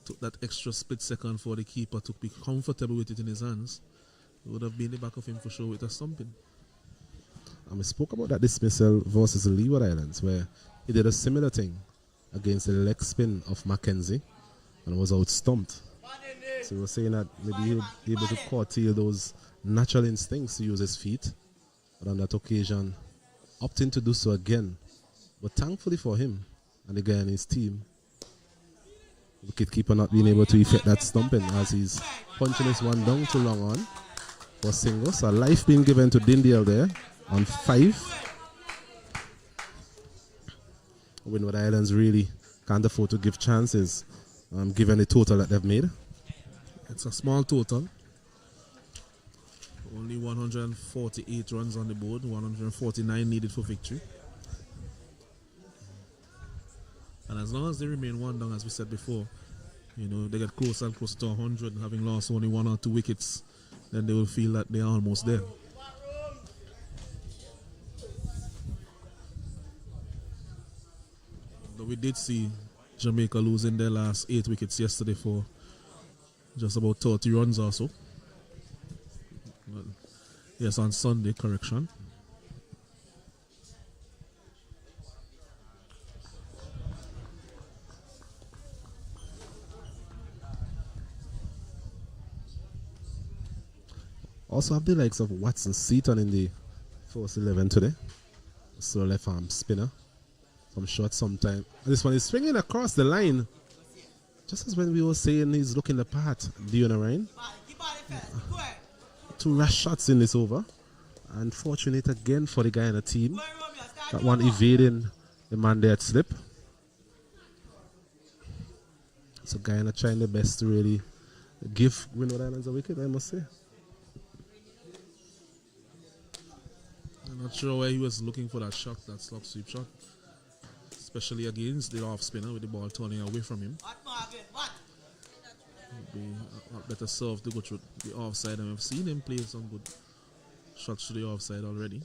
Speaker 1: took that extra split second for the keeper to be comfortable with it in his hands, it would have been the back of him for sure with a stumping.
Speaker 2: And we spoke about that dismissal versus the Leeward Islands, where he did a similar thing against the leg spin of Mackenzie and was out stumped. So we were saying that maybe he'll be able to curtail those natural instincts to use his feet, but on that occasion opting to do so again. But thankfully for him and the guy on his team, wicketkeeper not being able to effect that stumping as he's punching this one down too long on for single. So life being given to Dindial there on 5. Windward Islands really can't afford to give chances given the total that they've made.
Speaker 1: It's a small total. Only 148 runs on the board, 149 needed for victory. And as long as they remain one down, as we said before, they get closer and closer to 100, having lost only 1 or 2 wickets, then they will feel that they are almost there. But we did see Jamaica losing their last 8 wickets yesterday for just about 30 runs or so. Well, yes, on Sunday, correction.
Speaker 2: Also have the likes of Watson Seaton in the first 11 today. So left arm spinner. Some short sometime. And this one is swinging across the line. Just as when we were saying he's looking the part, Dion Ryan. 2 rash shots in this over. Unfortunate again for the Guyana team. That one evading the man there at slip. So Guyana trying their best to really give Windward Islands a wicket, I must say.
Speaker 1: I'm not sure where he was looking for that shot, that slog sweep shot. Especially against the off spinner with the ball turning away from him. It'd be a better serve to go through the offside, and we've seen him play some good shots to the offside already.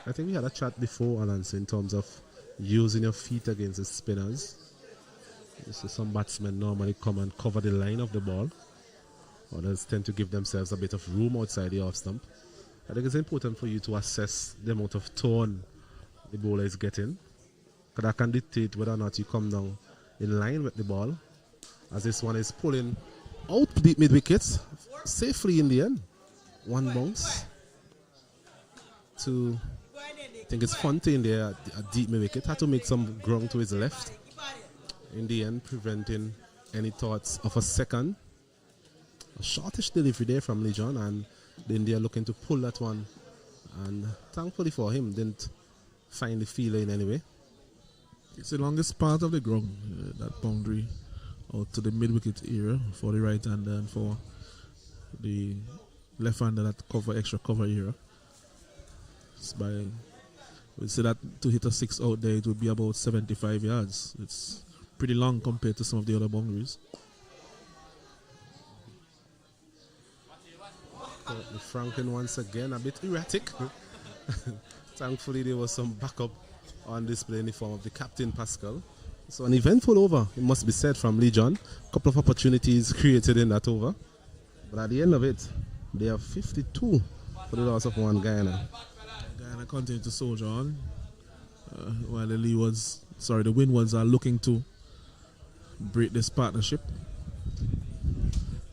Speaker 2: I think we had a chat before, Alonso, in terms of using your feet against the spinners. So some batsmen normally come and cover the line of the ball. Others tend to give themselves a bit of room outside the off stump. I think it's important for you to assess the amount of tone the bowler is getting, because that can dictate whether or not you come down in line with the ball. As this one is pulling out deep mid wickets safely in the end. One bounce to, I think it's Fonte in there, a deep mid wicket. Had to make some ground to his left. In the end, preventing any thoughts of a second. A shortish delivery there from Legion, and then they're looking to pull that one. And thankfully for him, didn't find the fielder in any way.
Speaker 1: It's the longest part of the ground, that boundary out to the mid-wicket area for the right hander and for the left hander, that extra cover area. We'd say that to hit a 6 out there, it would be about 75 yards. It's pretty long compared to some of the other boundaries.
Speaker 2: The Franklin once again a bit erratic. Thankfully there was some backup on display in the form of the captain Pascal. So an eventful over, it must be said, from Legion. A couple of opportunities created in that over. But at the end of it, they have 52 for the loss of one Guyana.
Speaker 1: Guyana continue to soldier on, while the Windwards are looking to break this partnership.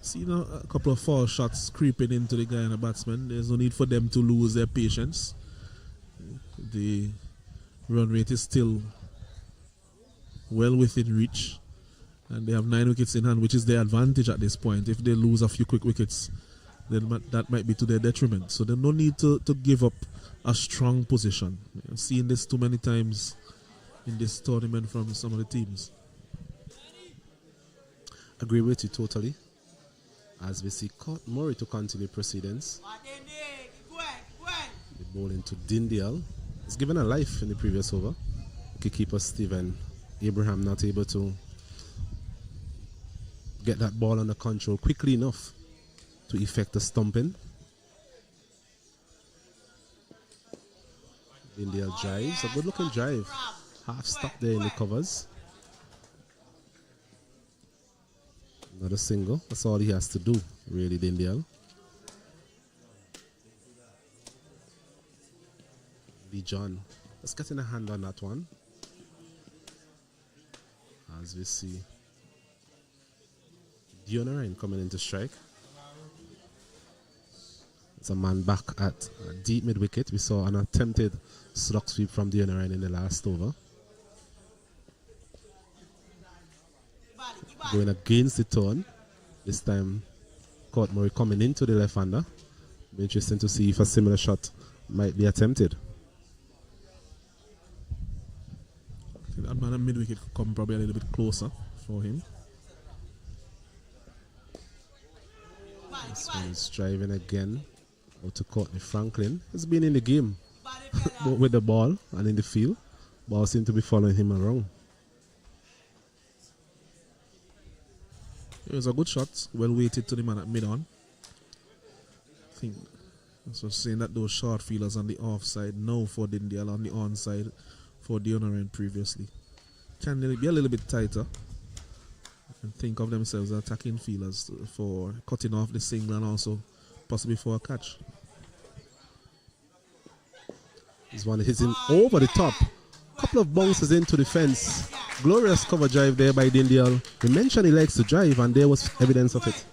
Speaker 1: See, a couple of foul shots creeping into the Guyana batsmen. There's no need for them to lose their patience. The run rate is still well within reach, and they have 9 wickets in hand, which is their advantage at this point. If they lose a few quick wickets, then that might be to their detriment. So there's no need to give up a strong position. I've seen this too many times in this tournament from some of the teams.
Speaker 2: Agree with you totally. As we see Court Murray to continue proceedings. The ball into Dindial. It's given a life in the previous over. Keeper Stephen Abraham not able to get that ball under control quickly enough to effect a stumping. Dindial drives, a good looking drive. Half stop there in the covers. Another single. That's all he has to do, really, Dindial. John, let's get in a hand on that one. As we see Dionarine coming into strike. It's a man back at a deep mid wicket. We saw an attempted slog sweep from Dionarine in the last over. Going against the turn. This time, Court Murray coming into the left hander. Be interesting to see if a similar shot might be attempted.
Speaker 1: I think that man at mid wicket could come probably a little bit closer for him.
Speaker 2: This one is driving again out to Courtney Franklin. He's been in the game both with the ball and in the field. Ball seems to be following him around.
Speaker 1: It was a good shot, well weighted to the man at mid-on. I think I was saying that those short fielders on the offside now for Dindial, on the onside for Dionarine previously. Can they be a little bit tighter and think of themselves as attacking fielders for cutting off the single and also possibly for a catch.
Speaker 2: This one hits him over the top. Couple of bounces into the fence. Glorious cover drive there by Dindial. He mentioned he likes to drive, and there was evidence of it.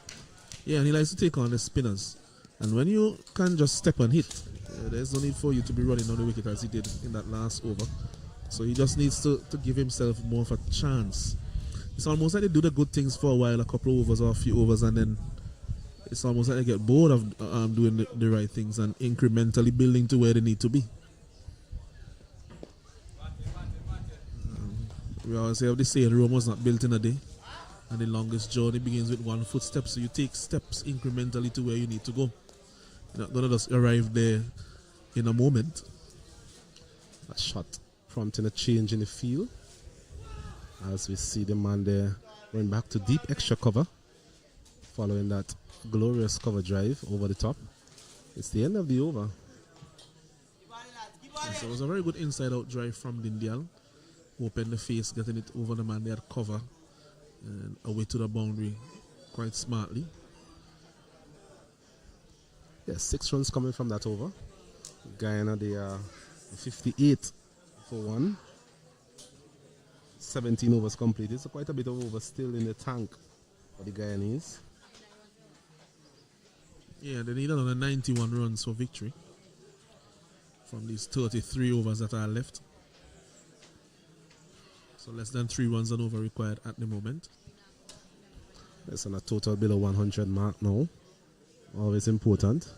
Speaker 1: Yeah, and he likes to take on the spinners. And when you can just step and hit, there's no need for you to be running on the wicket as he did in that last over. So he just needs to give himself more of a chance. It's almost like they do the good things for a while, a couple of overs or a few overs, and then it's almost like they get bored of doing the right things and incrementally building to where they need to be. We always say the saying, Rome was not built in a day, and the longest journey begins with one footstep. So you take steps incrementally to where you need to go. You're not going to just arrive there in a moment.
Speaker 2: A shot prompting a change in the field, as we see the man there going back to deep extra cover following that glorious cover drive over the top. It's the end of the over.
Speaker 1: So it was a very good inside-out drive from Dindial. Open the face, getting it over the man there at cover and away to the boundary quite smartly.
Speaker 2: Yes, 6 runs coming from that over. Guyana, they are 58 for 1. 17 overs completed, so quite a bit of overs still in the tank for the Guyanese.
Speaker 1: Yeah, they need another 91 runs for victory from these 33 overs that are left. So less than 3 runs and over required at the moment.
Speaker 2: That's on a total below 100 mark now. Always important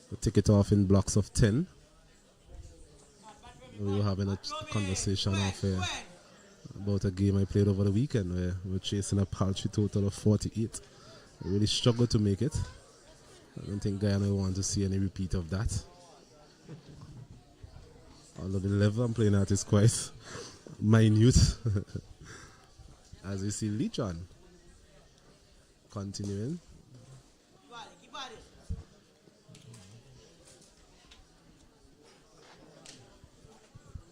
Speaker 2: to tick it off in blocks of 10. We were having a conversation about a game I played over the weekend where we were chasing a paltry total of 48. We really struggled to make it. I don't think Guyana will want to see any repeat of that. Although the level I'm playing at is quite minute. As we see Lee John continuing.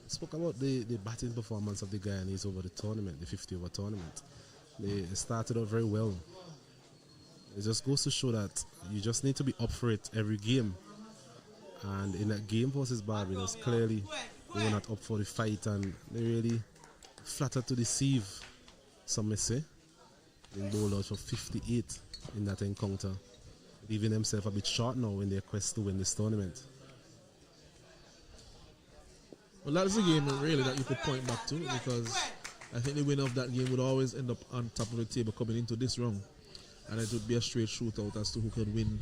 Speaker 2: Spoke about the batting performance of the Guyanese over the tournament, the 50 over tournament. They started out very well. It just goes to show that you just need to be up for it every game. And in that game versus Barbados, clearly they were not up for the fight, and they really flattered to deceive, some may say. They bowled out for 58 in that encounter, leaving themselves a bit short now in their quest to win this tournament.
Speaker 1: Well, that's a game really that you could point back to, because I think the winner of that game would always end up on top of the table coming into this round, and it would be a straight shootout as to who could win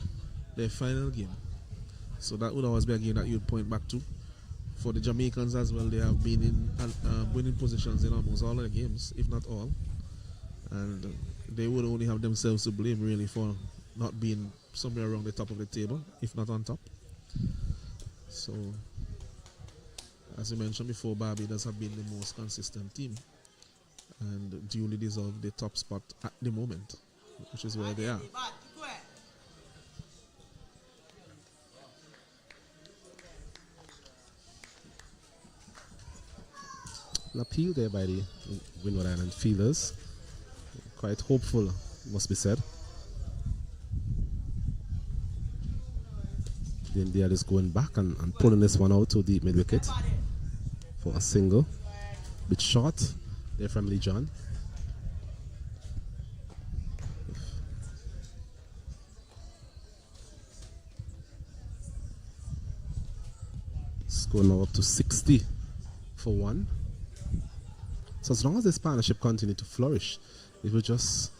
Speaker 1: their final game. So that would always be a game that you'd point back to. For the Jamaicans as well, they have been in winning positions in almost all of the games, if not all, and they would only have themselves to blame really for not being somewhere around the top of the table, if not on top. So, as you mentioned before, Barbados have been the most consistent team and duly deserve the top spot at the moment, which is where they are.
Speaker 2: An appeal there by the Windward Island fielders. Quite hopeful, must be said. Then they are just going back and pulling this one out to deep mid wicket for a single. Bit short there from Lee John. Score now up to 60 for 1. So as long as this partnership continue to flourish, it will just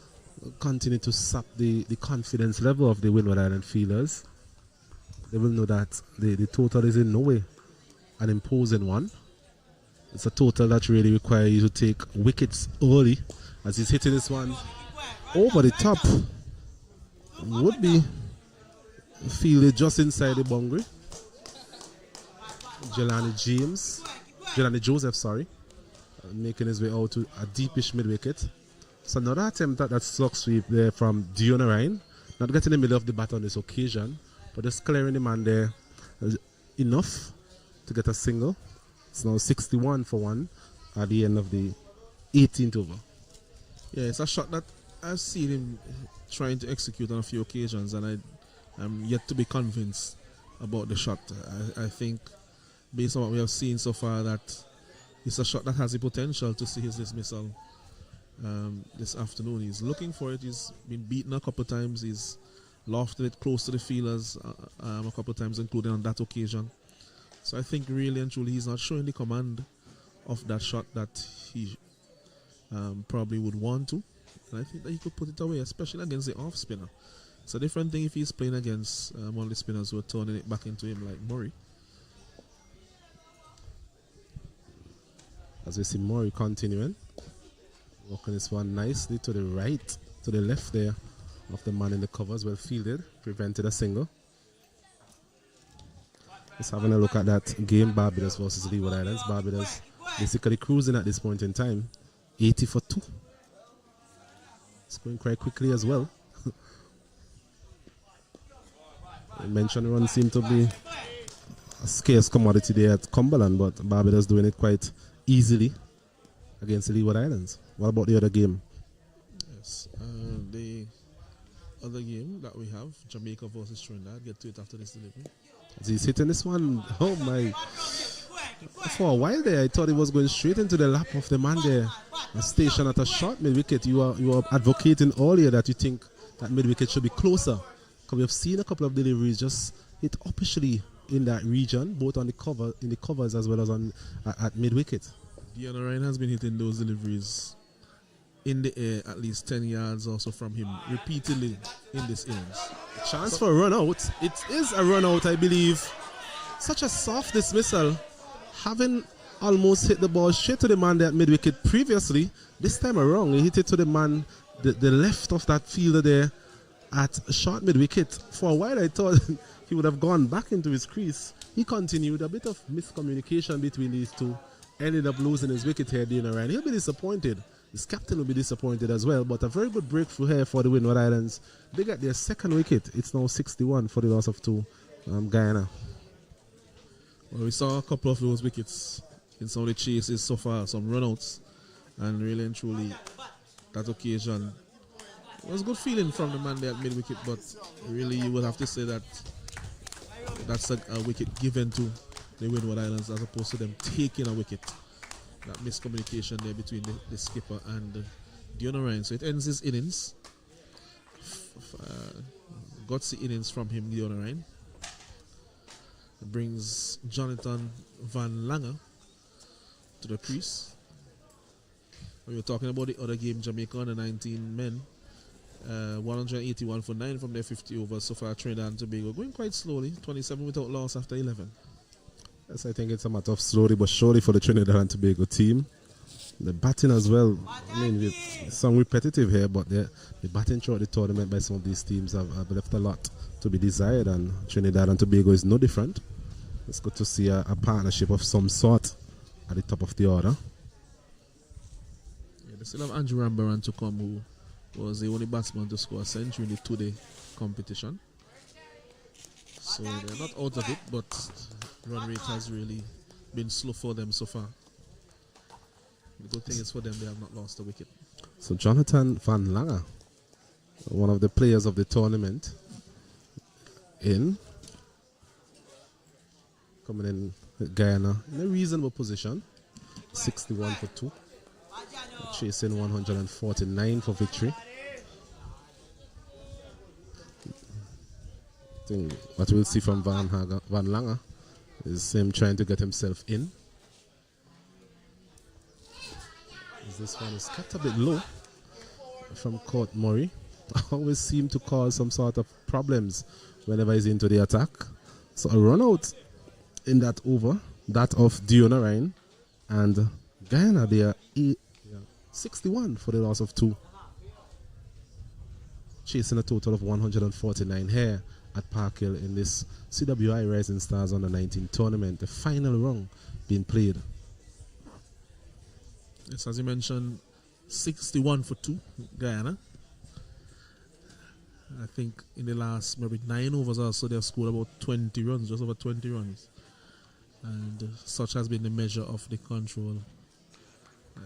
Speaker 2: continue to sap the confidence level of the Windward Island fielders. They will know that the total is in no way an imposing one. It's a total that really requires you to take wickets early, as he's hitting this one over the top. Would be fielded just inside the boundary. Jelani Joseph, making his way out to a deepish mid wicket. So another attempt at that slug sweep there from Diona Ryan. Not getting in the middle of the bat on this occasion, but just clearing the man there enough to get a single. It's now 61 for 1 at the end of the 18th over.
Speaker 1: Yeah, it's a shot that I've seen him trying to execute on a few occasions, and I'm yet to be convinced about the shot. I think, based on what we have seen so far, that it's a shot that has the potential to see his dismissal this afternoon. He's looking for it. He's been beaten a couple of times. He's lofted it close to the fielders a couple of times, including on that occasion. So I think really and truly he's not showing the command of that shot that he probably would want to. And I think that he could put it away, especially against the off spinner. It's a different thing if he's playing against one of the spinners who are turning it back into him like Murray.
Speaker 2: As we see Murray continuing, working this one nicely to the right, to the left there of the man in the covers, well fielded, prevented a single. Just having a look at that game, Barbados versus Leeward Islands. Barbados basically cruising at this point in time, 80 for 2. It's going quite quickly as well. I mentioned runs seem to be a scarce commodity there at Cumberland, but Barbados doing it quite easily against the Leeward Islands. What about the other game?
Speaker 1: Yes, the other game that we have, Jamaica versus Trinidad. Get to it after this delivery.
Speaker 2: He's hitting this one. Oh my. For a while there, I thought he was going straight into the lap of the man there. A station at a short mid-wicket. You are advocating earlier that you think that mid-wicket should be closer. Because we have seen a couple of deliveries just hit uppishly in that region, both on the cover, in the covers as well as on at mid-wicket.
Speaker 1: Guyana Ryan has been hitting those deliveries in the air at least 10 yards also from him repeatedly in this innings.
Speaker 2: Chance for a run out. It is a run out, I believe. Such a soft dismissal. Having almost hit the ball straight to the man there at mid-wicket previously, this time around he hit it to the man, the left of that fielder there at short mid-wicket. For a while I thought he would have gone back into his crease. He continued. A bit of miscommunication between these two. Ended up losing his wicket here, Guyana Ryan. He'll be disappointed. His captain will be disappointed as well, but a very good breakthrough here for the Windward Islands. They get their second wicket. It's now 61 for the loss of 2, Guyana.
Speaker 1: Well, we saw a couple of those wickets in some of the chases so far, some runouts, and really and truly that occasion was a good feeling from the man there at mid-wicket, but really you would have to say that that's a wicket given to the Windward Islands as opposed to them taking a wicket. That miscommunication there between the skipper and Guyana Ryan. So it ends his innings. Gutsy innings from him, Guyana Ryan. It brings Jonathan Van Langer to the crease. We were talking about the other game, Jamaica under 19 men. 181 for 9 from their 50 overs so far. Trinidad and Tobago going quite slowly. 27 without loss after 11.
Speaker 2: Yes, I think it's a matter of slowly but surely for the Trinidad and Tobago team. The batting as well, I mean, it's some repetitive here, but the batting throughout the tournament by some of these teams have left a lot to be desired, and Trinidad and Tobago is no different. It's good to see a partnership of some sort at the top of the order.
Speaker 1: Yeah, they still have Andrew Rambaran to come, who was the only batsman to score a century in the two-day competition. So they're not out of it, but run rate has really been slow for them so far. The good thing is for them, they have not lost a wicket.
Speaker 2: So Jonathan Van Langer, one of the players of the tournament, coming in with Guyana in a reasonable position, 61 for 2, chasing 149 for victory. I think what we'll see from Van Langer is him trying to get himself in. This one is kept a bit low from Court Murray. Always seem to cause some sort of problems whenever he's into the attack. So a run out in that over, that of Guyana Ryan, and Guyana, they are 61 for the loss of 2. Chasing a total of 149 here at Park Hill in this CWI Rising Stars Under 19 tournament, the final round being played.
Speaker 1: Yes, as you mentioned, 61 for 2, Guyana. I think in the last maybe 9 overs or so, they've scored about 20 runs, just over 20 runs. And such has been the measure of the control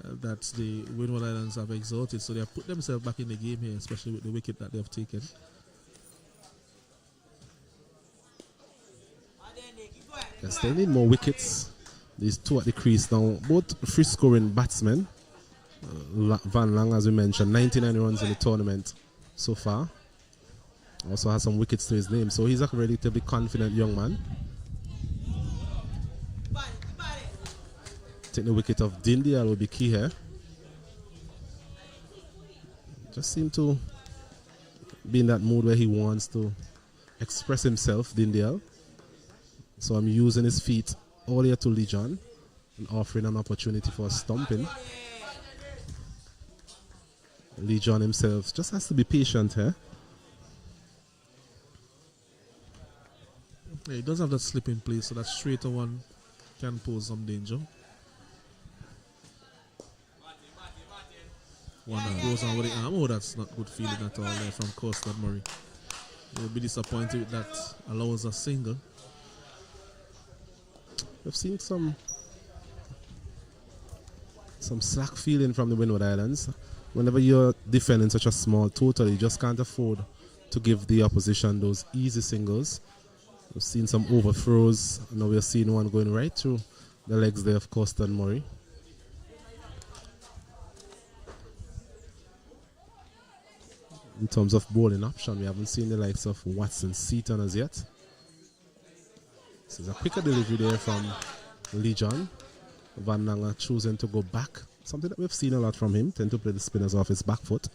Speaker 1: that the Windward Islands have exerted. So they have put themselves back in the game here, especially with the wicket that they have taken.
Speaker 2: Yes, they need more wickets These two at the crease now, both free scoring batsmen. Van Lang, as we mentioned, 99 runs in the tournament so far. Also has some wickets to his name, so he's a relatively confident young man. Take the wicket of Dindial will be key here. Just seem to be in that mood where he wants to express himself, Dindial. So I'm using his feet all the way to Lee John and offering an opportunity for a stumping. Lee John himself just has to be patient here.
Speaker 1: Yeah, he does have that slip in place, so that straighter one can pose some danger. One that goes on with the arm. Oh, that's not good feeling at all there from Costa Murray. He'll be disappointed with that. Allows a single.
Speaker 2: We've seen some slack feeling from the Windward Islands. Whenever you're defending such a small total, you just can't afford to give the opposition those easy singles. We've seen some overthrows. Now we're seeing one going right through the legs there of Costa Murray. In terms of bowling option, we haven't seen the likes of Watson Seaton as yet. This is a quicker delivery there from Lee John. Van Langer choosing to go back. Something that we've seen a lot from him, tend to play the spinners off his back foot.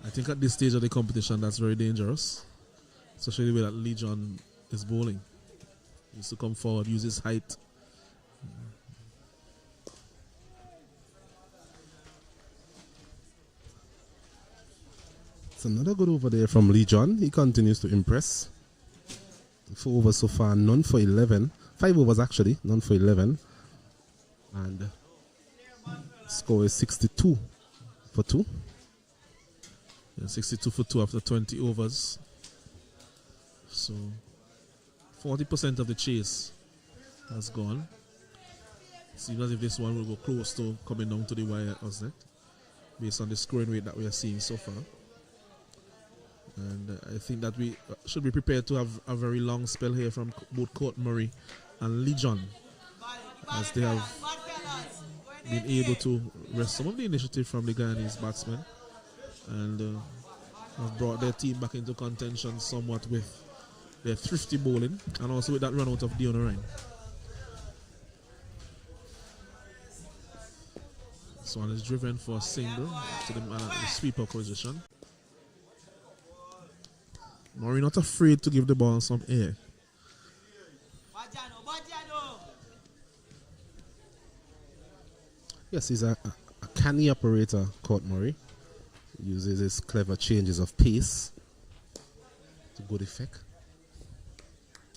Speaker 1: I think at this stage of the competition, that's very dangerous. Especially the way that Lee John is bowling. He needs to come forward, use his height.
Speaker 2: It's another good over there from Lee John. He continues to impress. 4 overs so far, none for 11. 5 overs actually, none for 11. And score is 62 for 2.
Speaker 1: Yeah, 62 for 2 after 20 overs. So 40% of the chase has gone. Seems as if this one will go close to coming down to the wire, wasn't it? Based on the scoring rate that we are seeing so far. And I think that we should be prepared to have a very long spell here from both Court Murray and Lee John, as they have been able to wrest some of the initiative from the Guyanese batsmen and have brought their team back into contention somewhat with their thrifty bowling and also with that run out of Dion Ryan. This one is driven for a single to the sweeper position. Murray not afraid to give the ball some air.
Speaker 2: Yes, he's a canny operator, Court Murray. Uses his clever changes of pace to good effect.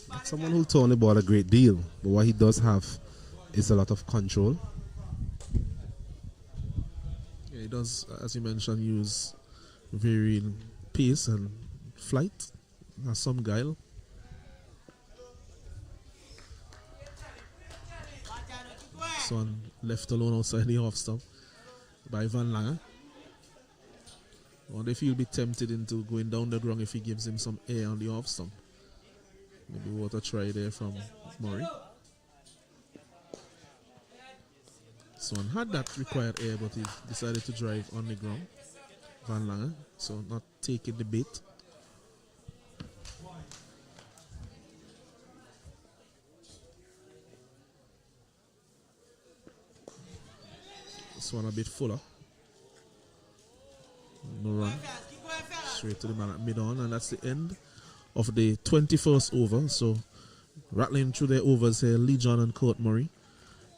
Speaker 2: Not someone who'll turn the ball a great deal, but what he does have is a lot of control.
Speaker 1: Yeah, he does, as you mentioned, use varying pace and flight. Has some guile. This one left alone outside the off stump by Van Langer. I wonder if he'll be tempted into going down the ground if he gives him some air on the off stump. Maybe what a try there from Murray. This one had that required air, but he decided to drive on the ground. Van Langer, so not taking the bait. This one a bit fuller. No run. Straight to the man at mid-on, and that's the end of the 21st over. So rattling through their overs here, Lee John and Court Murray.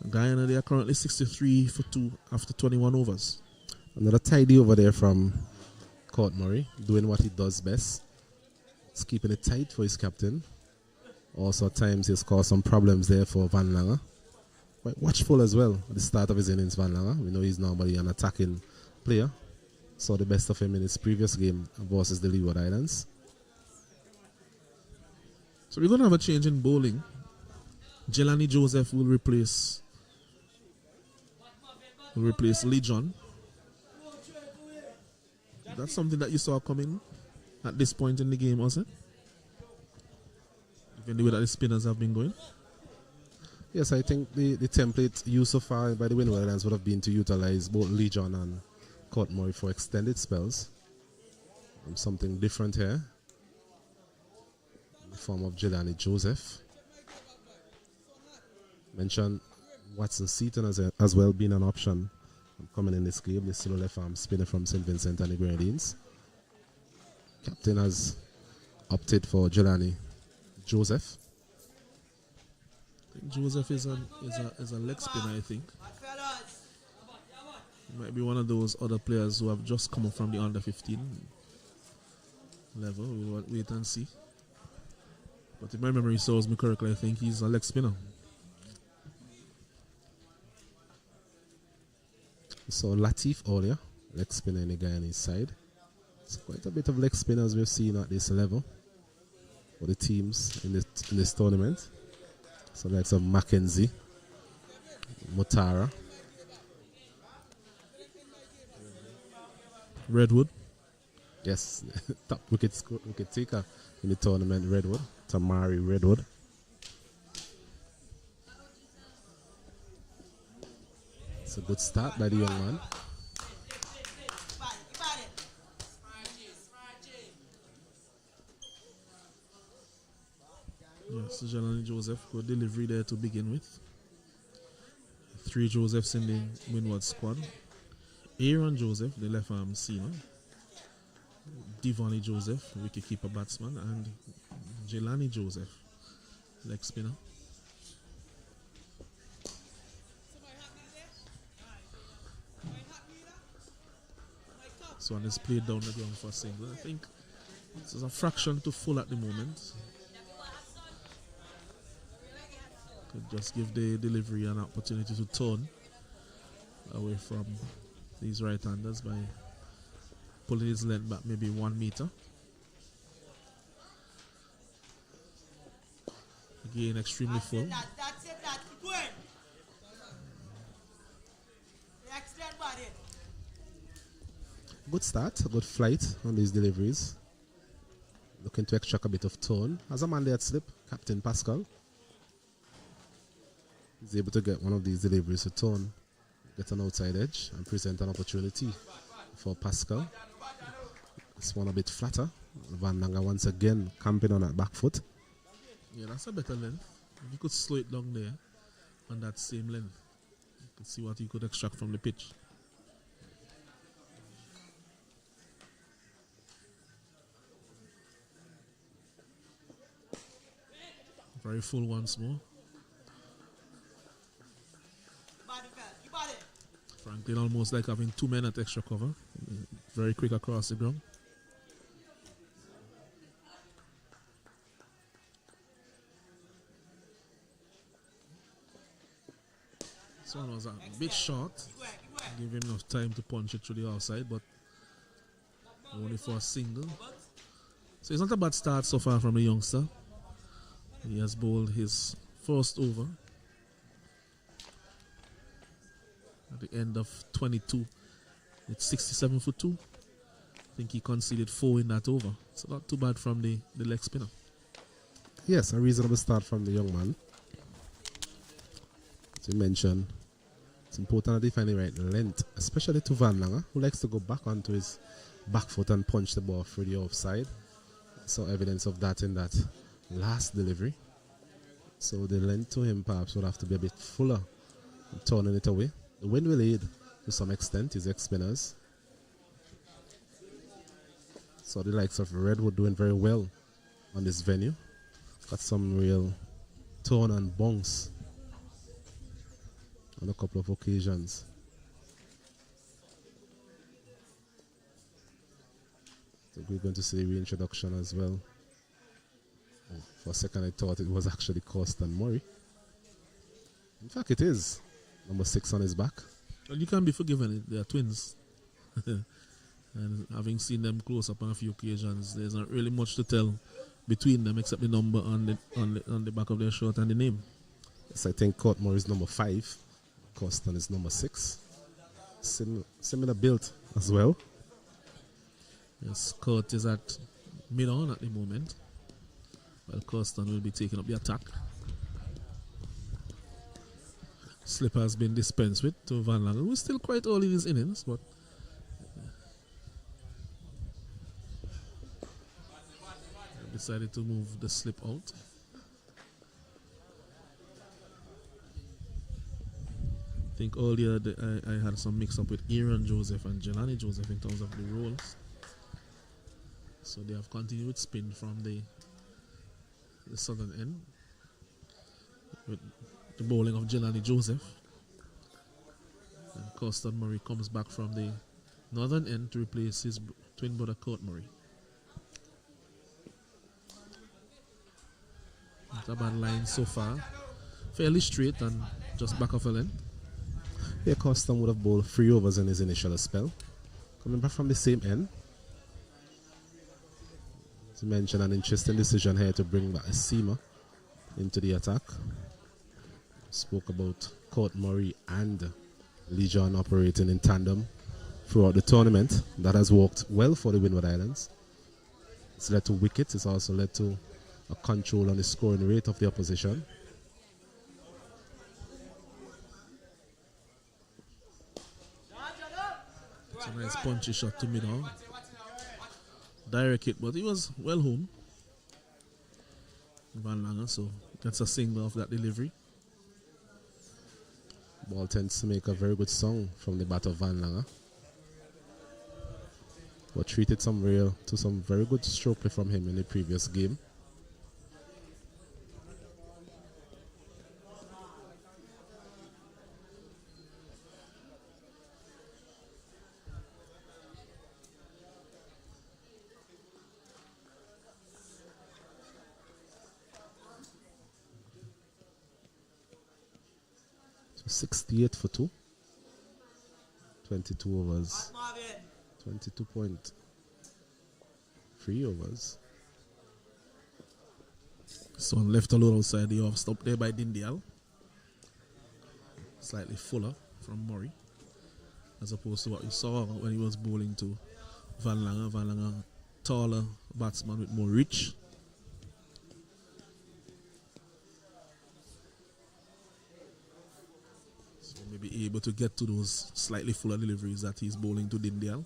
Speaker 1: Guyana, they are currently 63 for 2 after 21 overs.
Speaker 2: Another tidy over there from Court Murray, doing what he does best. He's keeping it tight for his captain. Also at times he's caused some problems there for Van Langer. Quite watchful as well at the start of his innings, Van Langer. We know he's normally an attacking player. Saw the best of him in his previous game versus the Leeward Islands.
Speaker 1: So we're going to have a change in bowling. Jelani Joseph will replace Lee John. That's something that you saw coming at this point in the game, was it? Even the way that the spinners have been going.
Speaker 2: Yes, I think the template used so far by the Windwards would have been to utilize both Legion and Courtmore for extended spells. Something different here. In the form of Jelani Joseph. Mentioned Watson Seaton as well being an option coming in this game. The solo left arm spinner from St. Vincent and the Grenadines. Captain has opted for Jelani Joseph.
Speaker 1: Joseph is a leg spinner, I think. He might be one of those other players who have just come up from the under 15 level. We'll wait and see. But if my memory serves me correctly, I think he's a leg spinner.
Speaker 2: So Latif earlier, leg spinner in the Guyanese side. It's quite a bit of leg spinners we've seen at this level for the teams in this tournament. So likes of Mackenzie, Motara,
Speaker 1: Redwood.
Speaker 2: Yes, top wicket taker in the tournament, Redwood, Tamari Redwood. It's a good start by the young man.
Speaker 1: Yes, Jelani Joseph, good delivery there to begin with. 3 Josephs in the Windward squad. Aaron Joseph, the left arm seamer. Devonny Joseph, wicketkeeper batsman, and Jelani Joseph, leg spinner. So one is played down the ground for a single. I think this is a fraction to full at the moment. Could just give the delivery an opportunity to turn away from these right-handers by pulling his length back maybe 1 meter. Again, extremely full.
Speaker 3: That's it, keep going. Extend body.
Speaker 2: Good start, good flight on these deliveries. Looking to extract a bit of tone. As a man there at slip, Captain Pascal. He's able to get one of these deliveries to turn, get an outside edge, and present an opportunity for Pascal. This one a bit flatter. Van Nanga once again camping on that back foot.
Speaker 1: Yeah, that's a better length. If you could slow it down there on that same length, you could see what you could extract from the pitch. Very full once more. Franklin almost like having 2 men at extra cover. Very quick across the ground. This one was a bit short. Give him enough time to punch it through the outside, but only for a single. So it's not a bad start so far from the youngster. He has bowled his first over at the end of 22. It's 67 for 2. I think he conceded 4 in that over. So not too bad from the leg spinner.
Speaker 2: Yes, a reasonable start from the young man. As you mentioned, it's important that they find the right length, especially to Van Langer, who likes to go back onto his back foot and punch the ball through the offside. So evidence of that in that last delivery. So the length to him perhaps would have to be a bit fuller, turning it away. The wind will aid to some extent his ex-spinners. So the likes of Redwood doing very well on this venue. Got some real tone and bounce on a couple of occasions. So we're going to see the reintroduction as well. Oh, for a second I thought it was actually Constant Murray. In fact it is. Number 6 on his back.
Speaker 1: Well, you can't be forgiven. They are twins. And having seen them close up on a few occasions, there's not really much to tell between them except the number on the back of their shirt and the name.
Speaker 2: Yes, I think Courtmore is number 5. Constant is number 6. Similar build as well.
Speaker 1: Yes, Kurt is at mid-on at the moment. While Constant will be taking up the attack. Slip has been dispensed with to Van Langen, who's still quite early in his innings, but decided to move the slip out. I think earlier I had some mix up with Aaron Joseph and Jelani Joseph in terms of the roles. So they have continued with spin from the southern end with the bowling of Jelani Joseph. And Coston Murray comes back from the northern end to replace his twin brother Kurt Murray. Not a bad line so far. Fairly straight and just back of a length.
Speaker 2: Yeah, Coston would have bowled 3 overs in his initial spell. Coming back from the same end. As you mentioned, an interesting decision here to bring back a seamer into the attack. Spoke about Kurt Murray and Lee John operating in tandem throughout the tournament. That has worked well for the Windward Islands. It's led to wickets. It's also led to a control on the scoring rate of the opposition.
Speaker 1: It's a nice punchy shot to middle. Direct hit, but he was well home. Van Langen, so that's a single of that delivery.
Speaker 2: Ball tends to make a very good song from the bat of Van Langen. But treated some very good stroke play from him in the previous game. So 68 for 2. 22 overs. 22.3 overs.
Speaker 1: So left alone outside the off stop there by Dindial. Slightly fuller from Murray, as opposed to what you saw when he was bowling to Van Langen. Van Langen, taller batsman with more reach. So maybe able to get to those slightly fuller deliveries that he's bowling to Dindial.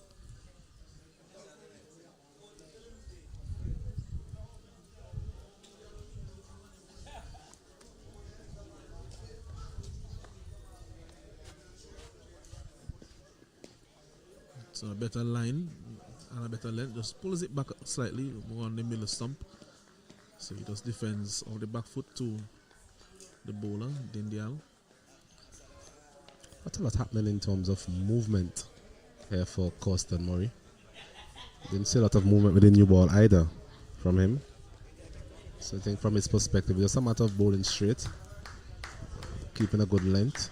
Speaker 1: So a better line and a better length. Just pulls it back slightly, more on the middle stump. So he just defends off the back foot to the bowler, Dindial.
Speaker 2: Not a lot happening in terms of movement here for Coston Murray. Didn't see a lot of movement with the new ball either from him. So I think from his perspective, it's just a matter of bowling straight, keeping a good length,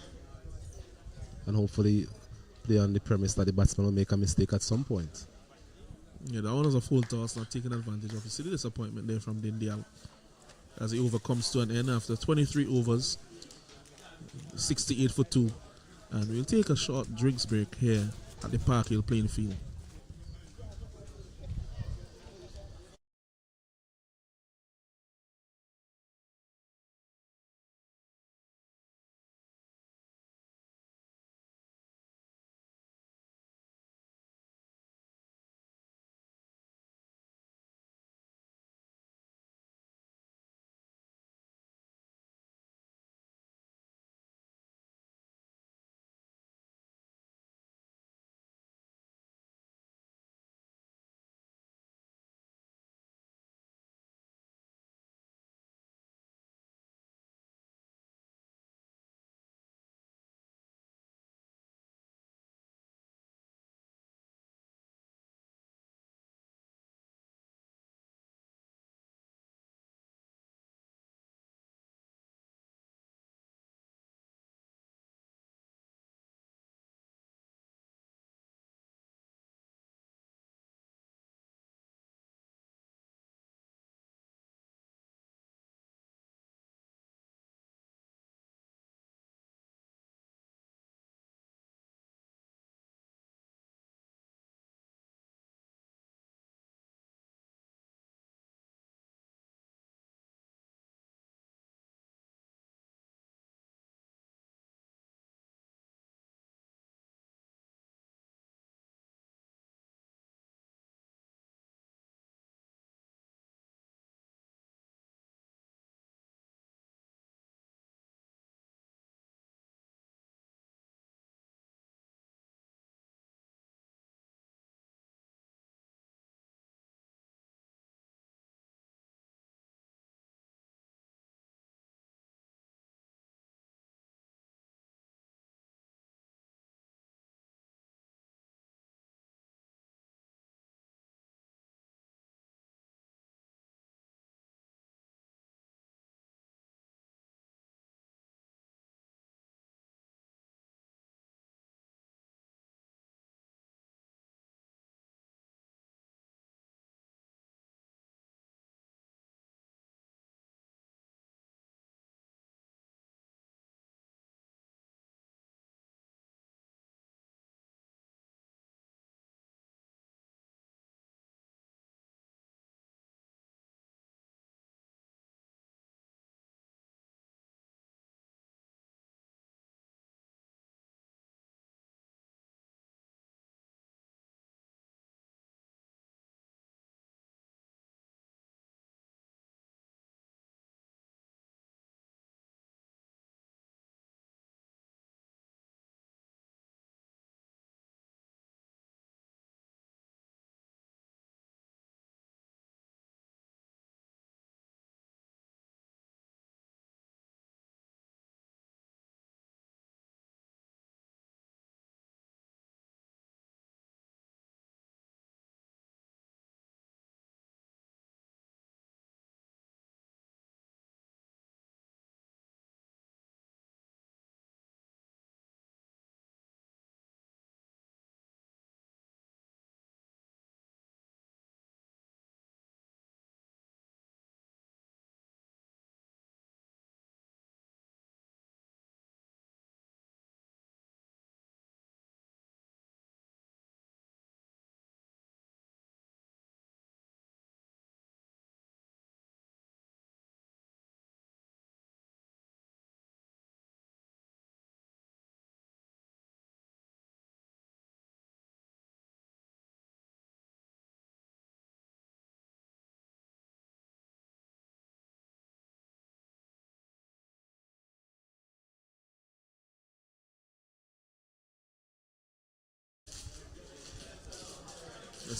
Speaker 2: and hopefully play on the premise that the batsman will make a mistake at some point.
Speaker 1: Yeah, that one was a full toss, not taking advantage of. You see the disappointment there from Dindial as he overcomes to an end after 23 overs, 68 for 2. And we'll take a short drinks break here at the Park Hill playing field.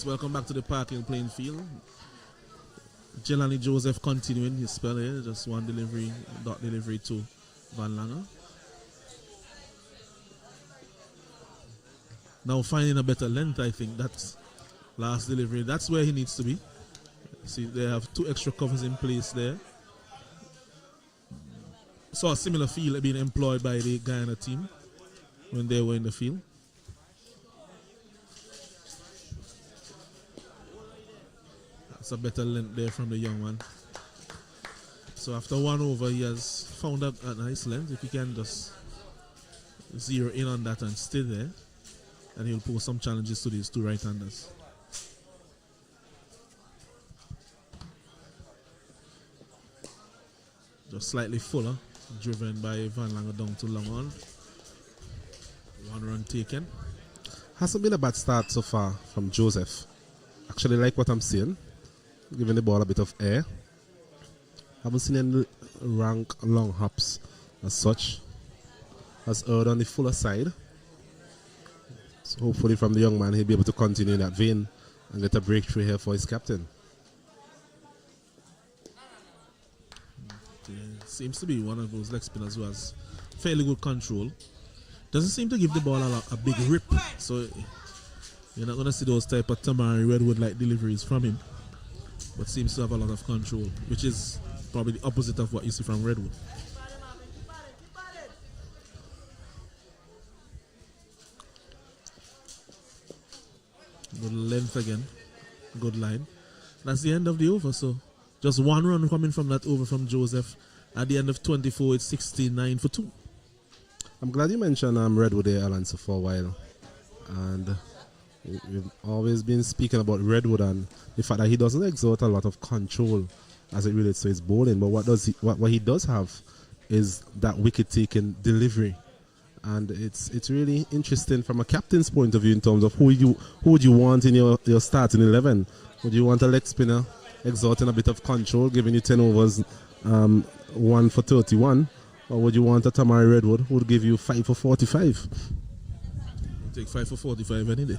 Speaker 1: Yes, welcome back to the parking playing field. Jelani Joseph continuing his spell here. Just one delivery, dot delivery to Van Langer. Now finding a better length, I think that's last delivery. That's where he needs to be. See, they have 2 extra covers in place there. Saw a similar field being employed by the Guyana team when they were in the field. That's a better length there from the young one. So after 1 over, he has found a nice length. If he can just zero in on that and stay there, and he'll pose some challenges to these 2 right-handers. Just slightly fuller, driven by Van Langer down to long on. 1 run taken.
Speaker 2: Hasn't been a bad start so far from Joseph. Actually like what I'm seeing. Giving the ball a bit of air. Haven't seen any rank long hops as such. Has erred on the fuller side. So hopefully from the young man he'll be able to continue in that vein and get a breakthrough here for his captain.
Speaker 1: Seems to be one of those leg spinners who has fairly good control. Doesn't seem to give the ball a big rip, so you're not going to see those type of Tamari Redwood like deliveries from him, but seems to have a lot of control, which is probably the opposite of what you see from Redwood. Good length again, good line. That's the end of the over, so just 1 run coming from that over from Joseph. At the end of 24, it's 69 for 2.
Speaker 2: I'm glad you mentioned Redwood there, Alan, so for a while. And we've always been speaking about Redwood and the fact that he doesn't exert a lot of control as it relates to his bowling. But what he does have is that wicket-taking delivery. And it's really interesting from a captain's point of view in terms of who would you want in your starting 11. Would you want a leg spinner exerting a bit of control, giving you 10 overs, 1 for 31, or would you want a Tamari Redwood who would give you 5 for 45?
Speaker 1: I'll take 5 for 45 any day.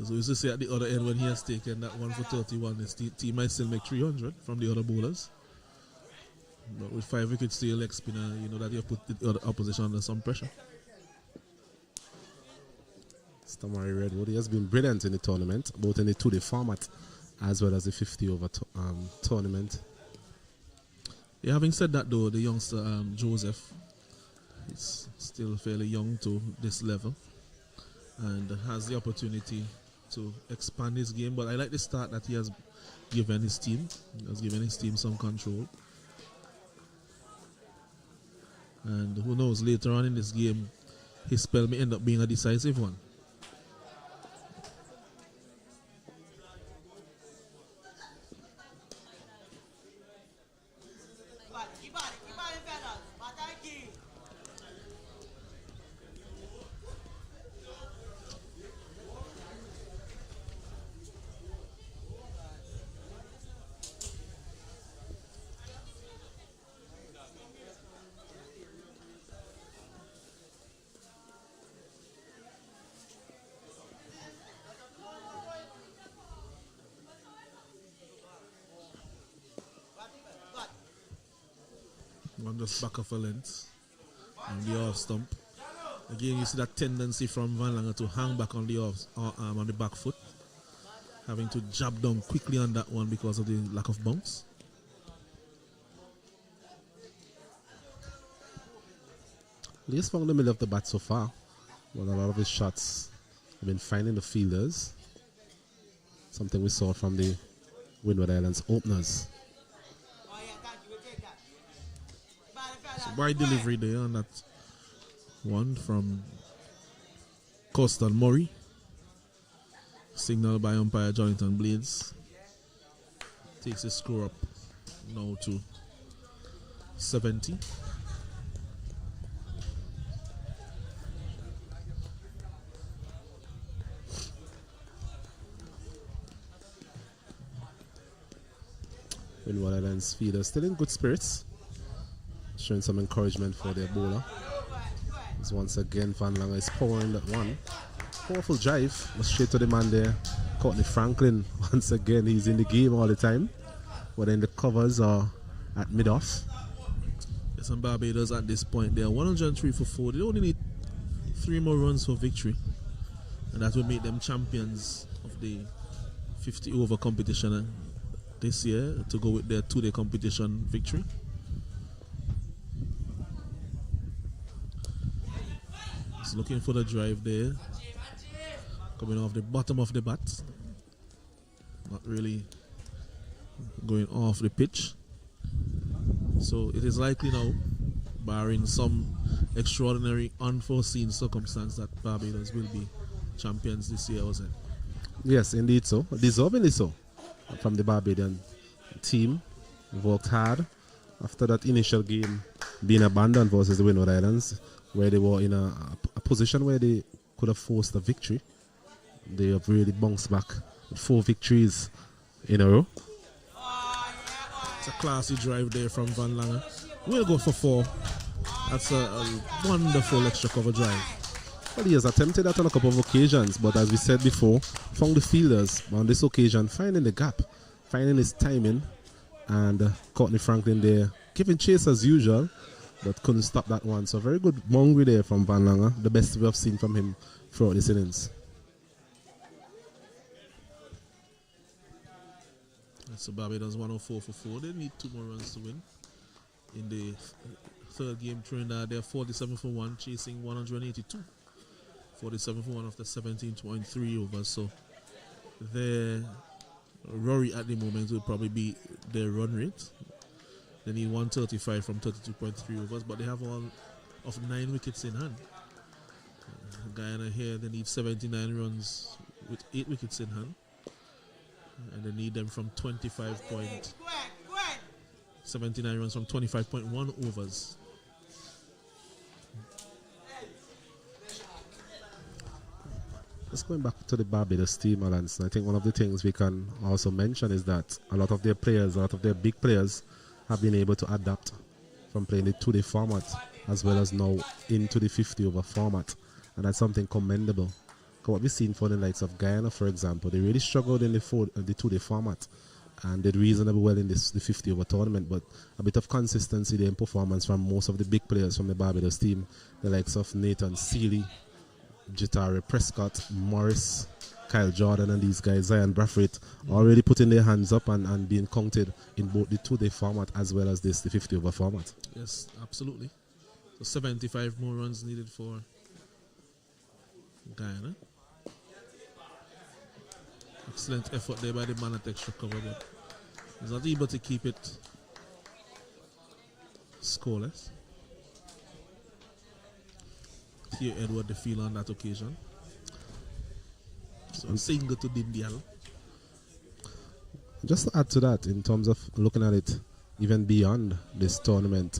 Speaker 1: As we used to say at the other end, when he has taken that 1 for 31, his team might still make 300 from the other bowlers. But with 5 wickets to your leg spinner, you know that you have put the other opposition under some pressure.
Speaker 2: Tamari Redwood, he has been brilliant in the tournament, both in the 2-day format as well as the 50 over tournament.
Speaker 1: Yeah, having said that though, the youngster Joseph is still fairly young to this level and has the opportunity to expand his game, but I like the start that he has given his team. He has given his team some control. And who knows, later on in this game, his spell may end up being a decisive one. On just back of a length on the off stump. Again, you see that tendency from Van Langer to hang back on the on the back foot, having to jab down quickly on that one because of the lack of bounce.
Speaker 2: He's found the middle of the bat so far, but a lot of his shots have been finding the fielders. Something we saw from the Windward Islands openers.
Speaker 1: So wide delivery there on that one from Coastal Murray. Signal by umpire Jonathan Blades. Takes his score up now to 70.
Speaker 2: Windward Islands feeders still in good spirits, showing some encouragement for their bowler. As once again, Van Langer is powering that one. Powerful drive, was straight to the man there. Courtney Franklin, once again, he's in the game all the time. Whether in the covers or at mid-off.
Speaker 1: Yes, and Barbados at this point, they are 103 for 4. They only need 3 more runs for victory. And that will make them champions of the 50 over competition this year to go with their 2-day competition victory. Just looking for the drive there. Coming off the bottom of the bat. Not really going off the pitch. So it is likely now, barring some extraordinary unforeseen circumstance, that Barbados will be champions this year, was it?
Speaker 2: Yes, indeed so. Deservedly so. From the Barbadian team. Worked hard. After that initial game being abandoned versus the Windward Islands, where they were in a position where they could have forced a victory. They have really bounced back with 4 victories in a row.
Speaker 1: It's a classy drive there from Van Langer. We'll go for 4. That's a wonderful extra cover drive.
Speaker 2: Well, he has attempted that on a couple of occasions, but as we said before, found the fielders on this occasion finding the gap, finding his timing, and Courtney Franklin there giving chase as usual, but couldn't stop that one. So very good boundary there from Van Langer, the best we have seen from him throughout this innings.
Speaker 1: So Barbados 104 for 4. They need 2 more runs to win. In the third game, Trinidad, they're 47 for 1, chasing 182. 47 for 1 after 17.3 overs. So their worry at the moment will probably be their run rate. They need 135 from 32.3 overs, but they have all of 9 wickets in hand. Guyana here, they need 79 runs with 8 wickets in hand. And they need them from 79 runs from 25.1 overs.
Speaker 2: Just going back to the Barbados team, Alans, I think one of the things we can also mention is that a lot of their players, a lot of their big players have been able to adapt from playing the 2-day format as well as now into the 50 over format. And that's something commendable. What we've seen for the likes of Guyana, for example, they really struggled in the 2-day format and did reasonably well in the 50 over tournament, but a bit of consistency there in performance from most of the big players from the Barbados team, the likes of Nathan Seeley, Jitari Prescott, Morris, Kyle Jordan, and these guys, Zion Brathwaite, already putting their hands up and being counted in both the 2-day format as well as the 50 over format.
Speaker 1: Yes, absolutely. So 75 more runs needed for Guyana. Excellent effort there by the man at extra cover, but he's not able to keep it scoreless. Here Edward the field on that occasion. So single to Dindial.
Speaker 2: Just to add to that, in terms of looking at it even beyond this tournament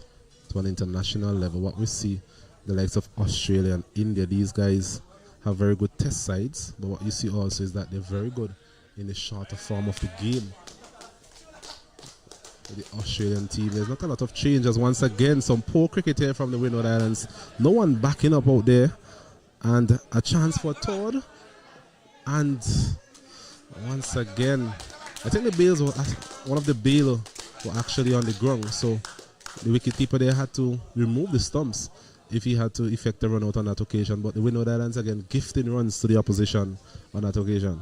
Speaker 2: to an international level, what we see, the likes of Australia and India, these guys have very good test sides, but what you see also is that they're very good in the shorter form of the game. The Australian team, there's not a lot of changes. Once again, some poor cricket here from the Windward Islands. No one backing up out there, and a chance for Todd. And once again, I think the bails were, one of the bail were actually on the ground, so the wicketkeeper there had to remove the stumps if he had to effect a run out on that occasion. But the Windward Islands again gifting runs to the opposition on that occasion.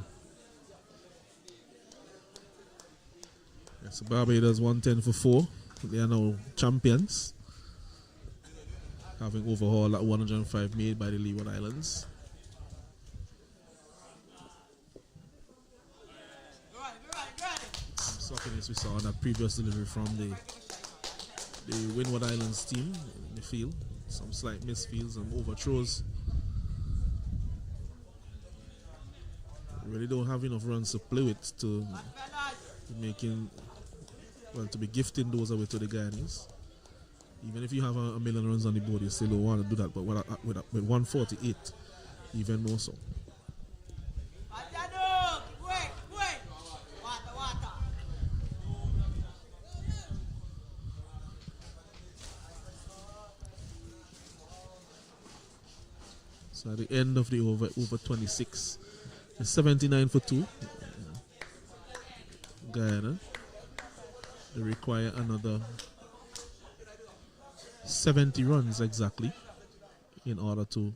Speaker 1: Yes, Barbados 110 for 4. They are now champions, having overhauled that 105 made by the Leeward Islands. Some sloppiness we saw on that previous delivery from the Windward Islands team in the field. Some slight misfields and overthrows. Really don't have enough runs to play with to be gifting those away to the Guyanese. Even if you have a million runs on the board, you still don't want to do that. But with 148, even more so. at the end of the over 26. It's 79 for 2. Guyana. They require another 70 runs exactly in order to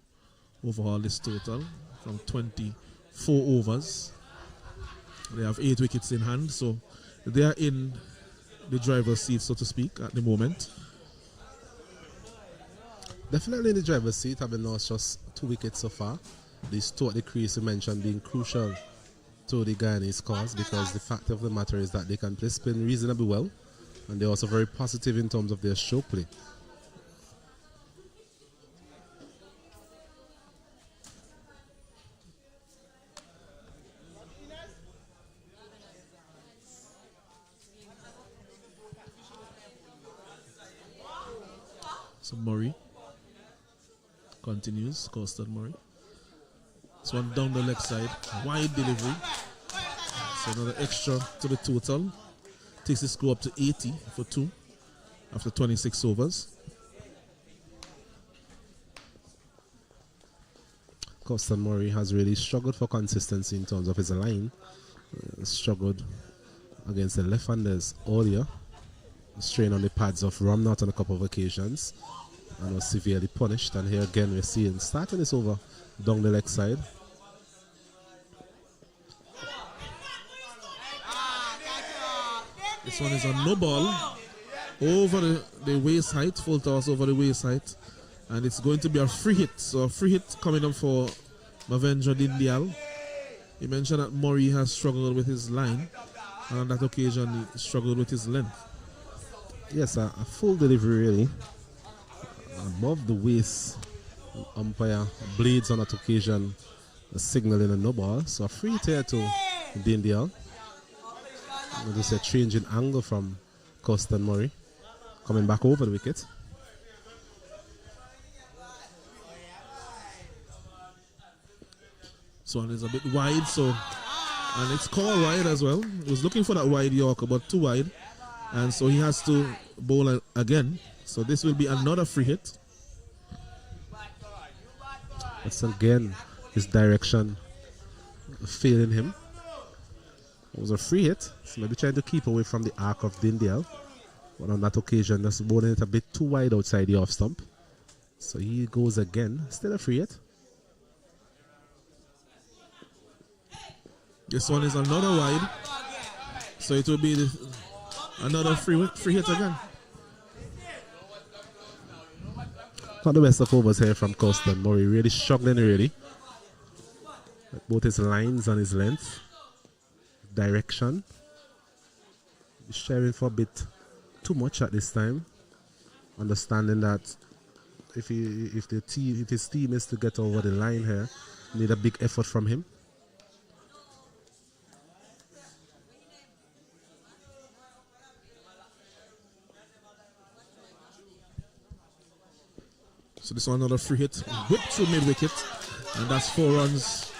Speaker 1: overhaul this total from 24 overs. They have 8 wickets in hand, so they are in the driver's seat, so to speak, at the moment.
Speaker 2: Definitely in the driver's seat, having lost just 2 wickets so far. These 2 at the crease you mentioned being crucial to the Guyanese cause, because the fact of the matter is that they can play spin reasonably well, and they're also very positive in terms of their stroke play.
Speaker 1: So Murray continues, Constant Murray. This one down the leg side, wide delivery. So another extra to the total. Takes the score up to 80 for 2 after 26 overs.
Speaker 2: Constant Murray has really struggled for consistency in terms of his line. Struggled against the left-handers earlier. Strain on the pads of Romnott on a couple of occasions and was severely punished. And here again we're seeing starting this over down the leg side.
Speaker 1: This one is a no ball over the waist height, full toss over the waist height, and it's going to be a free hit. So a free hit coming up for Mavendra Dindial. He mentioned that Murray has struggled with his line, and on that occasion he struggled with his length.
Speaker 2: Yes, a full delivery really. Above the waist, umpire blades on that occasion, signaling a no ball. So a free hit here to Dindial. Just a change in angle from Constant Murray, coming back over the wicket.
Speaker 1: So one is a bit wide, and it's called wide as well. He was looking for that wide Yorker, but too wide, and so he has to bowl again. So this will be another free hit.
Speaker 2: That's again his direction failing him. It was a free hit, so maybe trying to keep away from the arc of Dindial. But on that occasion, just bowling it a bit too wide outside the off stump. So he goes again, still a free hit.
Speaker 1: This one is another wide, so it will be another free hit again.
Speaker 2: Not the best of overs here from Constant Murray, really struggling really. Both his lines and his length. Direction. He's sharing for a bit too much at this time. Understanding that if his team is to get over the line here, need a big effort from him.
Speaker 1: So this one another free hit, whipped through mid wicket, and that's 4 runs.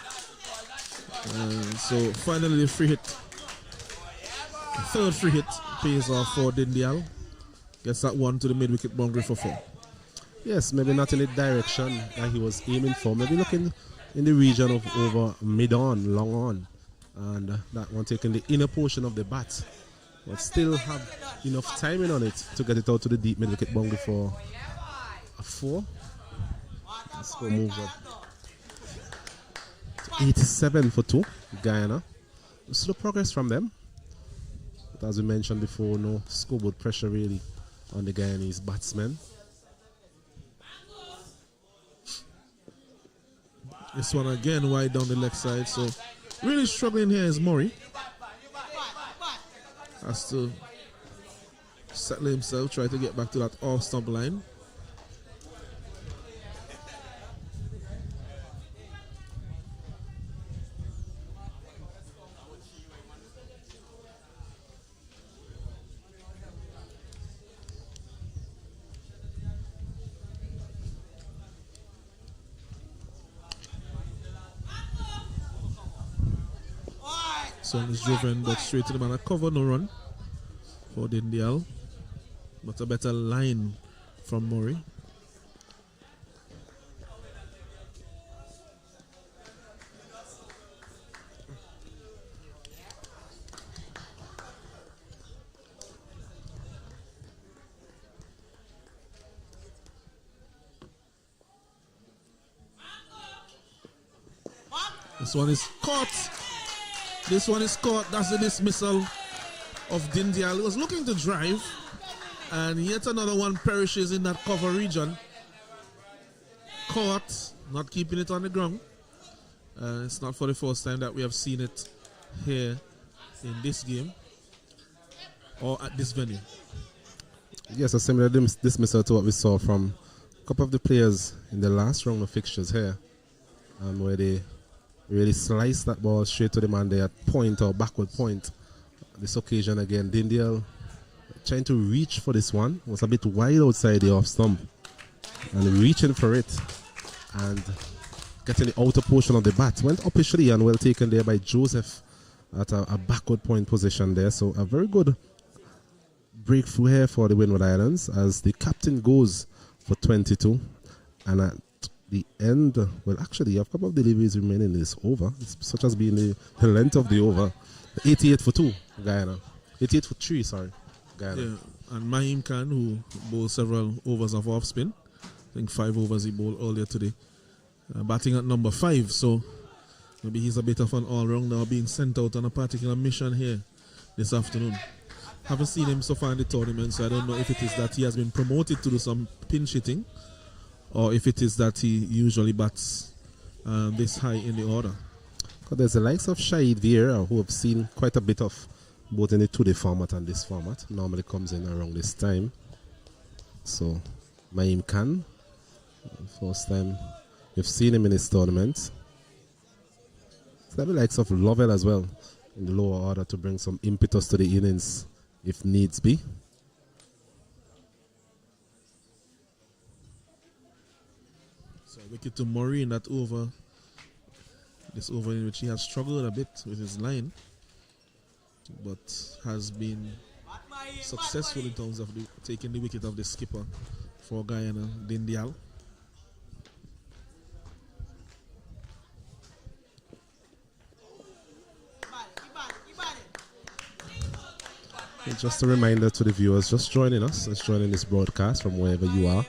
Speaker 1: So finally the free hit, the third free hit pays off for Dindial. Gets that one to the mid wicket boundary for 4.
Speaker 2: Yes, maybe not in the direction that he was aiming for. Maybe looking in the region of over mid-on, long-on. And that one taking the inner portion of the bat. But still have enough timing on it to get it out to the deep mid-wicket boundary for a 4. Let's go move up. 87 for 2, Guyana. Slow progress from them. But as we mentioned before, no scoreboard pressure really on the Guyanese batsmen.
Speaker 1: This one again wide down the leg side, so really struggling here is Murray. Has to settle himself, try to get back to that off stump line. Son is driven but straight to the man. A cover, no run for Dindial, but a better line from Murray. This one is caught. This one is caught. That's the dismissal of Dindial. He was looking to drive, and yet another one perishes in that cover region. Caught, not keeping it on the ground. It's not for the first time that we have seen it here in this game or at this venue.
Speaker 2: Yes, a similar dismissal to what we saw from a couple of the players in the last round of fixtures here, where they really sliced that ball straight to the man there at point or backward point. This occasion again, Dindial trying to reach for this one, was a bit wide outside the off stump and reaching for it and getting the outer portion of the bat. Went up initially and well taken there by Joseph at a backward point position there. So a very good breakthrough here for the Windward Islands as the captain goes for 22. And at the end, well, actually, a couple of deliveries remaining in this over, such as being the length of the over. 88 for 2, Guyana. 88 for 3, sorry, Guyana.
Speaker 1: Yeah, and Mahim Khan, who bowled several overs of off spin. I think 5 overs he bowled earlier today. Batting at number 5, so maybe he's a bit of an all-rounder being sent out on a particular mission here this afternoon. Haven't seen him so far in the tournament, so I don't know if it is that he has been promoted to do some pinch hitting or if it is that he usually bats this high in the order.
Speaker 2: There's the likes of Shahid Vieira, who have seen quite a bit of both in the 2-day format and this format. Normally comes in around this time. So, Mahim Khan, first time we've seen him in this tournament. So the likes of Lovell as well in the lower order to bring some impetus to the innings if needs be.
Speaker 1: So wicket to Murray in that over. This over in which he has struggled a bit with his line, but has been successful in terms of taking the wicket of the skipper for Guyana, Dindial.
Speaker 2: And just a reminder to the viewers just joining us, just joining this broadcast from wherever you are,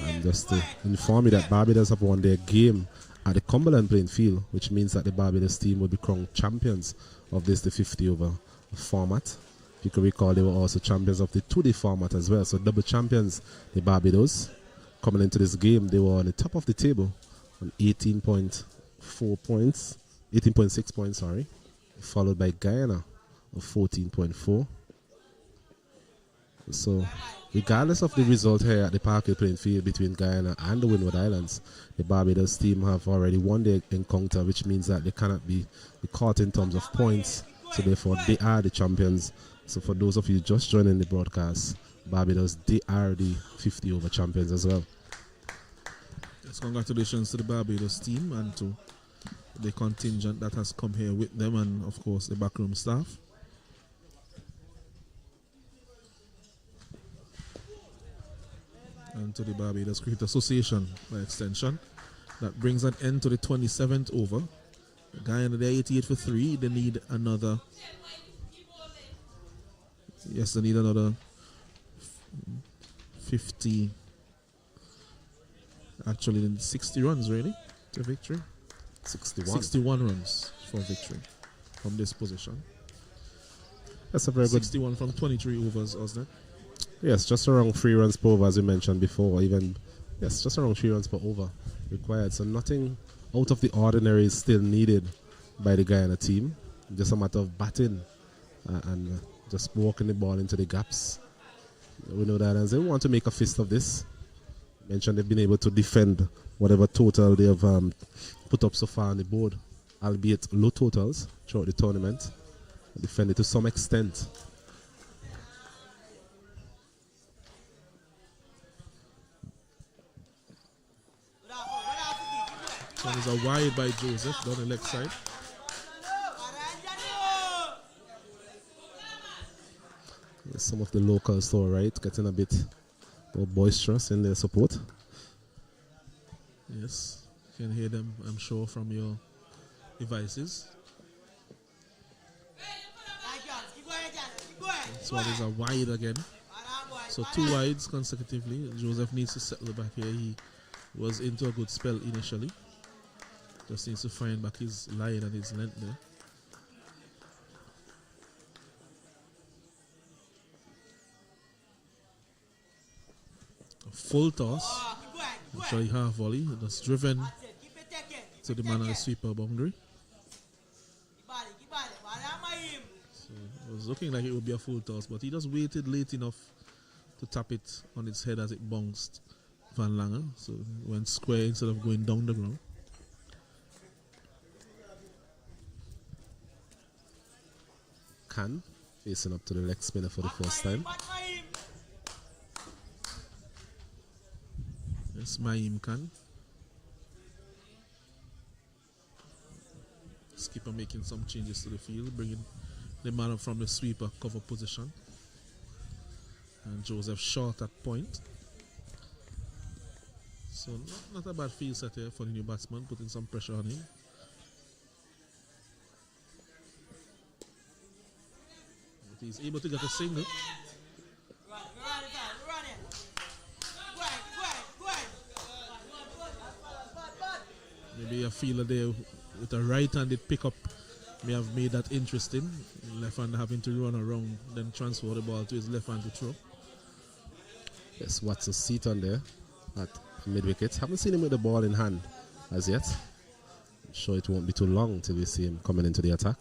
Speaker 2: and just to inform you that Barbados have won their game at the Cumberland playing field, which means that the Barbados team will be crowned champions of the 50 over format. If you can recall, they were also champions of the 2-day format as well, so double champions, the Barbados. Coming into this game, they were on the top of the table on 18.4 points, 18.6 points, sorry, followed by Guyana of 14.4. So, regardless of the result here at the Parkway playing field between Guyana and the Windward Islands, the Barbados team have already won their encounter, which means that they cannot be caught in terms of points. So therefore, they are the champions. So for those of you just joining the broadcast, Barbados, they are the 50 over champions as well.
Speaker 1: Yes, congratulations to the Barbados team and to the contingent that has come here with them, and of course the backroom staff. And to the Barbados Cricket Association by extension. That brings an end to the 27th over. Guyana, they're 88 for 3. They need another. Yes, they need another 50. Actually, 60 runs really to victory. 61 runs for victory from this position.
Speaker 2: That's a very good.
Speaker 1: 61 from 23 overs, wasn't it?
Speaker 2: Yes, just around 3 runs per over, as we mentioned before. Even yes, just around 3 runs per over required. So nothing out of the ordinary is still needed by the Guyana team. Just a matter of batting and just walking the ball into the gaps. We know that, and they want to make a fist of this. Mentioned they've been able to defend whatever total they have put up so far on the board, albeit low totals throughout the tournament. Defend it to some extent.
Speaker 1: One is a wide by Joseph down the left side.
Speaker 2: Some of the locals, though, right, getting a bit more boisterous in their support.
Speaker 1: Yes, you can hear them, I'm sure, from your devices. This one is a wide again. So 2 wides consecutively. Joseph needs to settle back here. He was into a good spell initially. Just needs to find back his line and his length there. A full toss. Actually half volley. That's driven to the man on the sweeper boundary. So it was looking like it would be a full toss, but he just waited late enough to tap it on its head as it bounced Van Lange. So it went square instead of going down the ground.
Speaker 2: Khan facing up to the leg spinner for the first time.
Speaker 1: Yes, Maim Khan. Skipper making some changes to the field, bringing the man up from the sweeper cover position. And Joseph short at point. So not a bad field set here for the new batsman, putting some pressure on him. But he's able to get a single. Maybe a fielder there with a right-handed pickup may have made that interesting. Left hand having to run around, then transfer the ball to his left hand to throw.
Speaker 2: Yes, Watson seat on there at mid-wicket. Haven't seen him with the ball in hand as yet. I'm sure it won't be too long till we see him coming into the attack.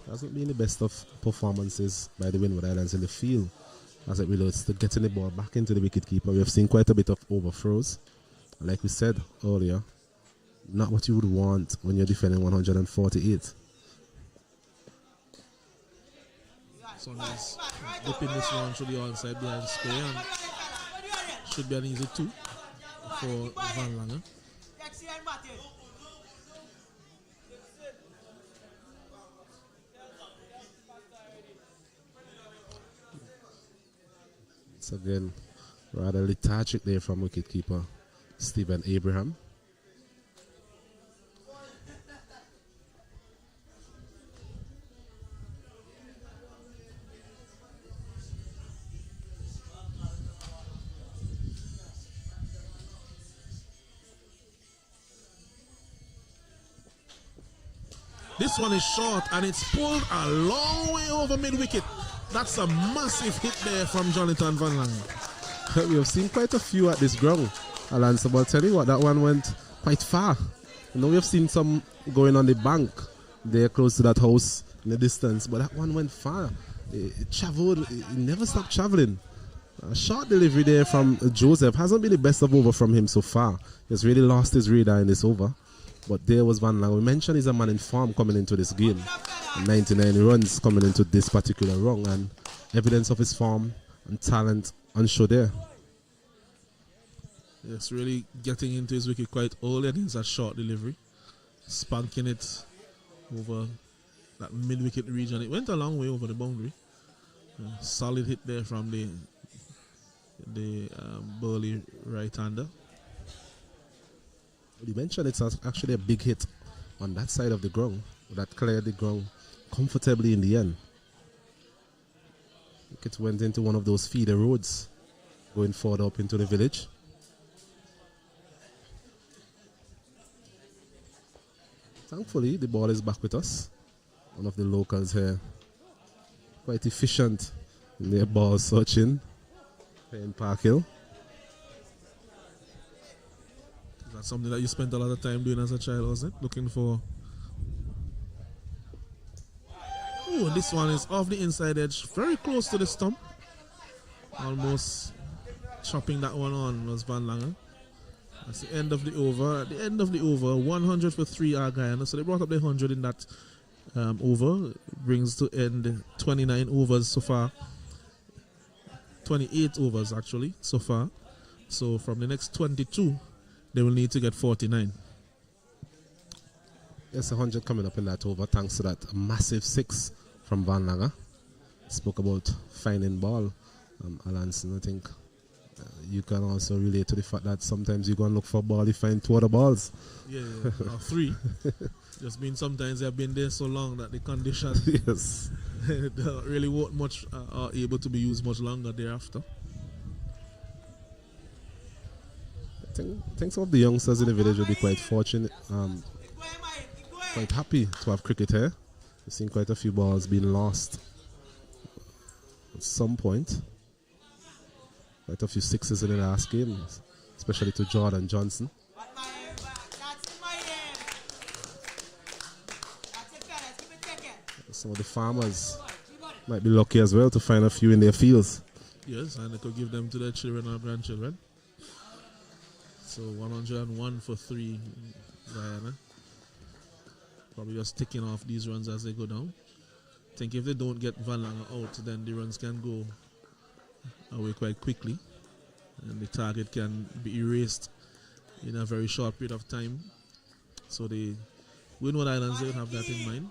Speaker 2: Hasn't been the best of performances by the Windward Islands in the field as it relates to getting the ball back into the wicketkeeper. We have seen quite a bit of overthrows. Like we said earlier, not what you would want when you're defending 148.
Speaker 1: So nice dipping this one through the onside behind square, and should be an easy 2 for Van Lange.
Speaker 2: It's again rather lethargic there from wicketkeeper Stephen Abraham.
Speaker 1: This one is short and it's pulled a long way over mid-wicket. That's a massive hit there from Jonathan Van Lange.
Speaker 2: We have seen quite a few at this ground, Alonso, but I'll tell you what, that one went quite far. You know, we have seen some going on the bank there close to that house in the distance, but that one went far. It traveled, it never stopped traveling. A short delivery there from Joseph. Hasn't been the best of over from him so far. He's really lost his radar in this over. But there was Van Lange. We mentioned he's a man in form coming into this game. 99 runs coming into this particular run, and evidence of his form and talent on show there.
Speaker 1: Yes, really getting into his wicket quite early, and it's a short delivery. Spanking it over that mid-wicket region. It went a long way over the boundary. Solid hit there from the Burley right-hander.
Speaker 2: You mentioned it's actually a big hit on that side of the ground that cleared the ground comfortably in the end. It went into one of those feeder roads going further up into the village. Thankfully, the ball is back with us. One of the locals here, quite efficient in their ball searching here in Park Hill.
Speaker 1: That's something that you spent a lot of time doing as a child, wasn't it? Looking for... Oh, this one is off the inside edge, very close to the stump. Almost chopping that one on was Van Lange. That's the end of the over. At the end of the over, 100 for 3 are Guyana. So they brought up the 100 in that over. Brings to end 29 overs so far. 28 overs actually so far. So from the next 22, they will need to get 49.
Speaker 2: Yes, 100 coming up in that over thanks to that massive 6 from Van Lange. Spoke about finding ball. Alanson, I think you can also relate to the fact that sometimes you go and look for a ball, you find 2 other balls.
Speaker 1: Yeah, or 3. Just mean sometimes they've been there so long that the conditions
Speaker 2: yes.
Speaker 1: really won't much are able to be used much longer thereafter.
Speaker 2: think some of the youngsters in the village will be quite fortunate, quite happy to have cricket here. We've seen quite a few balls being lost at some point. Quite a few sixes in the last game, especially to Jordan Johnson. Some of the farmers might be lucky as well to find a few in their fields.
Speaker 1: Yes, and they could give them to their children or grandchildren. So 101 for 3, Guyana. Probably just ticking off these runs as they go down. I think if they don't get Van Langer out, then the runs can go away quite quickly. And the target can be erased in a very short period of time. So the Windward Islands, they will have that in mind.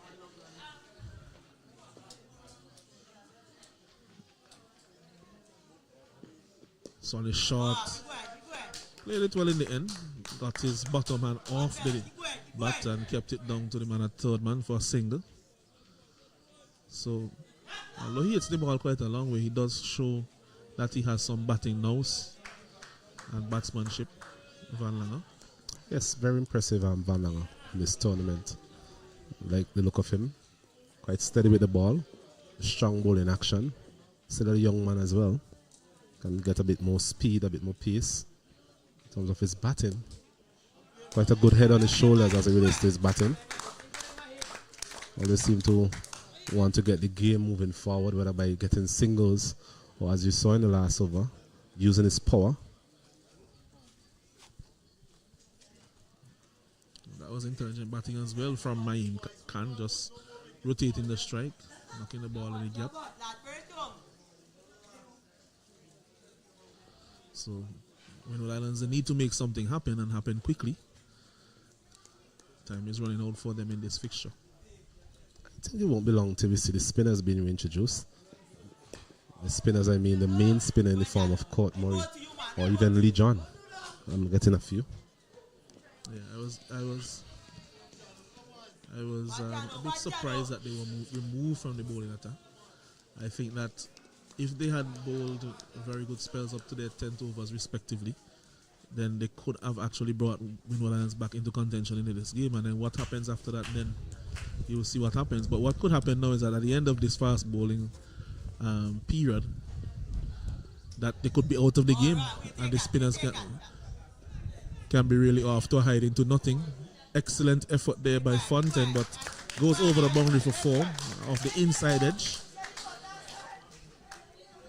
Speaker 1: So on the shot, played it well in the end. Got his bottom hand off the bat and kept it down to the man at third man for a single. So, although he hits the ball quite a long way, he does show that he has some batting nous and batsmanship, Van Langer.
Speaker 2: Yes, very impressive Van Langer in this tournament. Like the look of him. Quite steady with the ball. Strong ball in action. Still a young man as well. Can get a bit more speed, a bit more pace in terms of his batting. Quite a good head on his shoulders as it relates to his batting. Always seem to want to get the game moving forward, whether by getting singles or, as you saw in the last over, using his power.
Speaker 1: That was intelligent batting as well from Maim Khan, just rotating the strike, knocking the ball in the gap. So, Windward Islands, they need to make something happen and happen quickly. Time is running out for them in this fixture.
Speaker 2: I think it won't be long till we see the spinners being reintroduced. The spinners, I mean the main spinner in the form of Court Murray or even Lee John. I'm getting a few.
Speaker 1: Yeah, I was a bit surprised that they were removed from the bowling attack. I think that if they had bowled very good spells up to their 10th overs respectively, then they could have actually brought Windward Islands back into contention in this game. And then what happens after that, then you will see what happens. But what could happen now is that at the end of this fast bowling period, that they could be out of the game and the spinners can be really off to a hide into nothing. Excellent effort there by Fontaine, but goes over the boundary for 4 off the inside edge.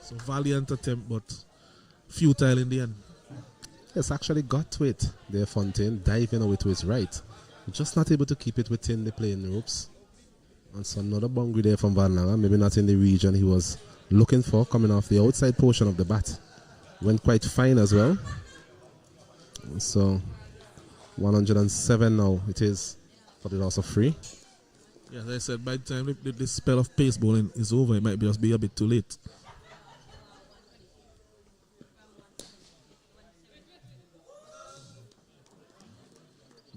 Speaker 1: So valiant attempt, but futile in the end.
Speaker 2: Yes, actually got to it there, Fontaine, diving away to his right. Just not able to keep it within the playing ropes. And so another boundary there from Van Langer, maybe not in the region he was looking for, coming off the outside portion of the bat. Went quite fine as well. So 107 now it is for the loss of 3.
Speaker 1: Yeah, as I said, by the time this spell of pace bowling is over, it might just be a bit too late.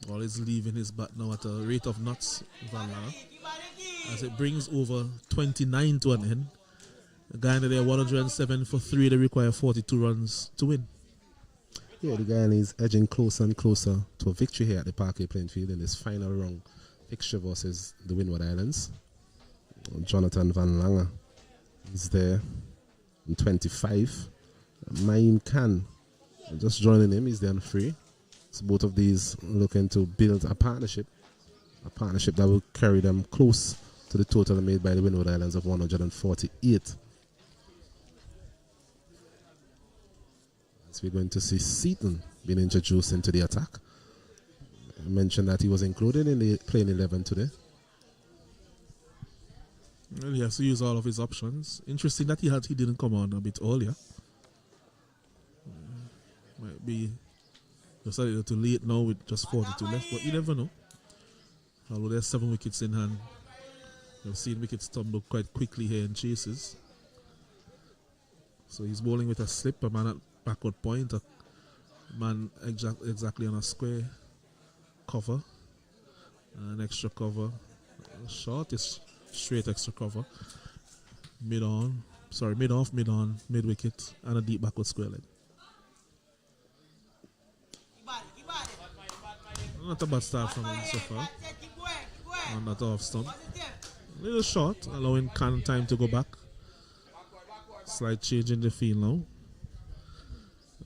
Speaker 1: Ball is leaving his bat now at a rate of knots, Van Langer, as it brings over 29 to an end. Guyana there 107 for 3. They require 42 runs to win.
Speaker 2: Yeah, the Guyana is edging closer and closer to a victory here at the Parquet playing field in this final round fixture versus the Windward Islands. Jonathan Van Langer is there in 25. Maim Khan just joining him, he's there on 3. So both of these looking to build a partnership that will carry them close to the total made by the Windward Islands of 148. So we're going to see Seaton being introduced into the attack. I mentioned that he was included in the playing 11 today.
Speaker 1: Well, he has to use all of his options. Interesting that he didn't come on a bit earlier. Might be just a little too late now with just 42 left, but you never know. Although there's 7 wickets in hand, we've seen wickets tumble quite quickly here in chases. So he's bowling with a slip, a man at backward point, a man exactly on a square cover, an extra cover, short is straight extra cover, mid off, mid on, mid wicket, and a deep backward square leg. Not a bad start from him so far.
Speaker 3: That's it. Keep going. Keep going.
Speaker 1: On that off stump.
Speaker 3: Positive.
Speaker 1: Little short, allowing Khan time to go back. Slight change in the field now.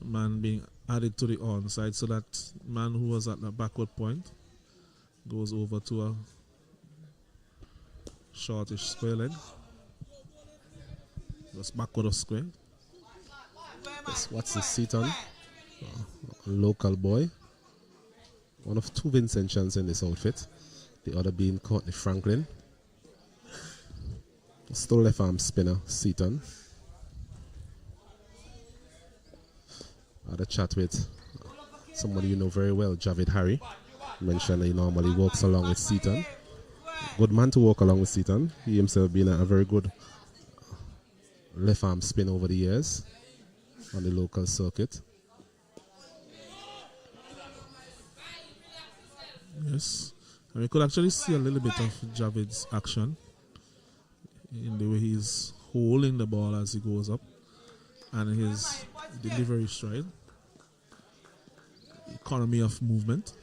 Speaker 1: Man being added to the onside, so that man who was at the backward point goes over to a shortish square leg. Just backward of square.
Speaker 2: Yes, what's the seat on? Local boy. One of two Vincentians in this outfit. The other being Courtney Franklin. Still left arm spinner, Seaton. I had a chat with somebody you know very well, Javid Harry. Mentioned that he normally walks along with Seaton. Good man to walk along with Seaton. He himself been a very good left arm spin over the years on the local circuit.
Speaker 1: Yes. And we could actually see a little bit of Javid's action in the way he's holding the ball as he goes up and his delivery stride. Economy of movement.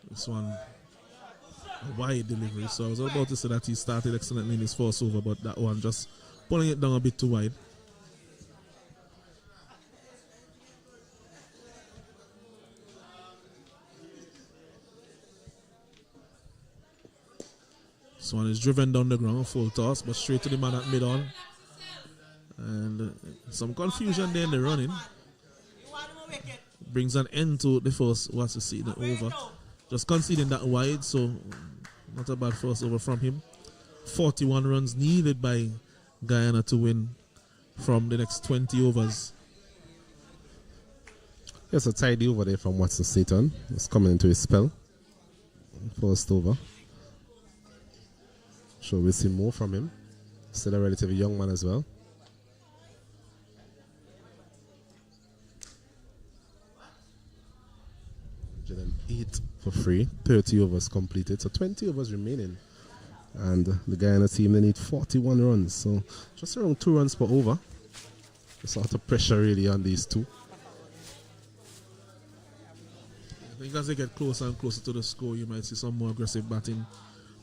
Speaker 1: This one, a wide delivery. So I was about to say that he started excellently in his first over, but that one just pulling it down a bit too wide. This one is driven down the ground, full toss, but straight to the man at mid-on. And some confusion there in the running. Brings an end to the first, what's the season over. Just conceding that wide, so not a bad first over from him. 41 runs needed by Guyana to win from the next 20 overs.
Speaker 2: Yes, a tidy over there from Watson Seaton. It's coming into his spell. First over. Sure, we'll see more from him. Still a relatively young man as well. 108 for free, 30 overs completed, so 20 overs remaining. And the Guyana team, they need 41 runs, so just around 2 runs per over. There's a lot of pressure really on these two.
Speaker 1: I think as they get closer and closer to the score, you might see some more aggressive batting,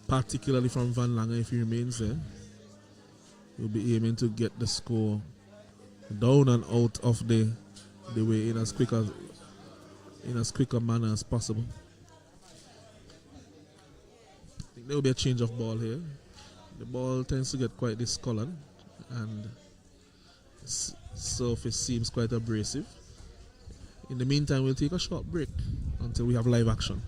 Speaker 1: particularly from Van Lange if he remains there. He'll be aiming to get the score down and out of the way in as quick a manner as possible. I think there will be a change of ball here. The ball tends to get quite discolored and surface seems quite abrasive. In the meantime, we'll take a short break until we have live action.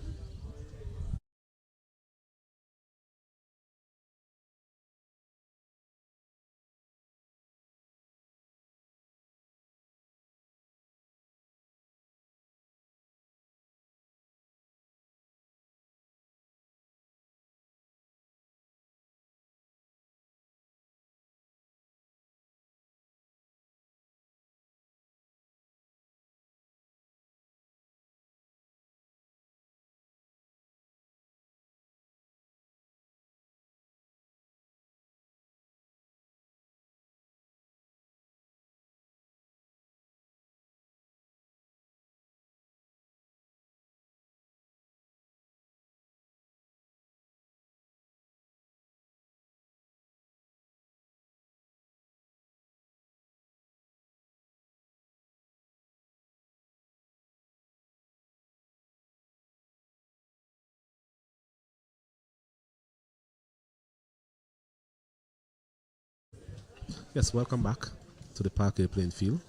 Speaker 2: Yes, welcome back to the Parkway playing field.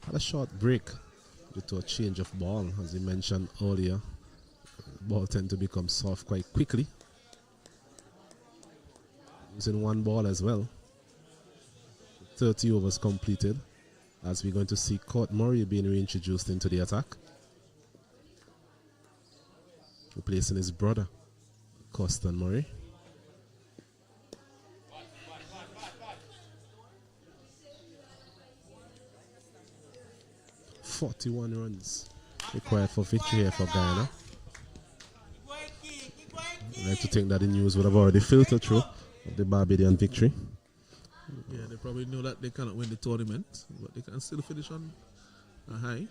Speaker 2: Had a short break due to a change of ball. As you mentioned earlier, ball tend to become soft quite quickly. Using one ball as well. 30 overs completed, as we're going to see Court Murray being reintroduced into the attack, replacing his brother, Coston Murray. 31 runs required for victory here for Guyana. I'd like to think that the news would have already filtered through of the Barbadian victory.
Speaker 1: Yeah, they probably know that they cannot win the tournament, but they can still finish on a high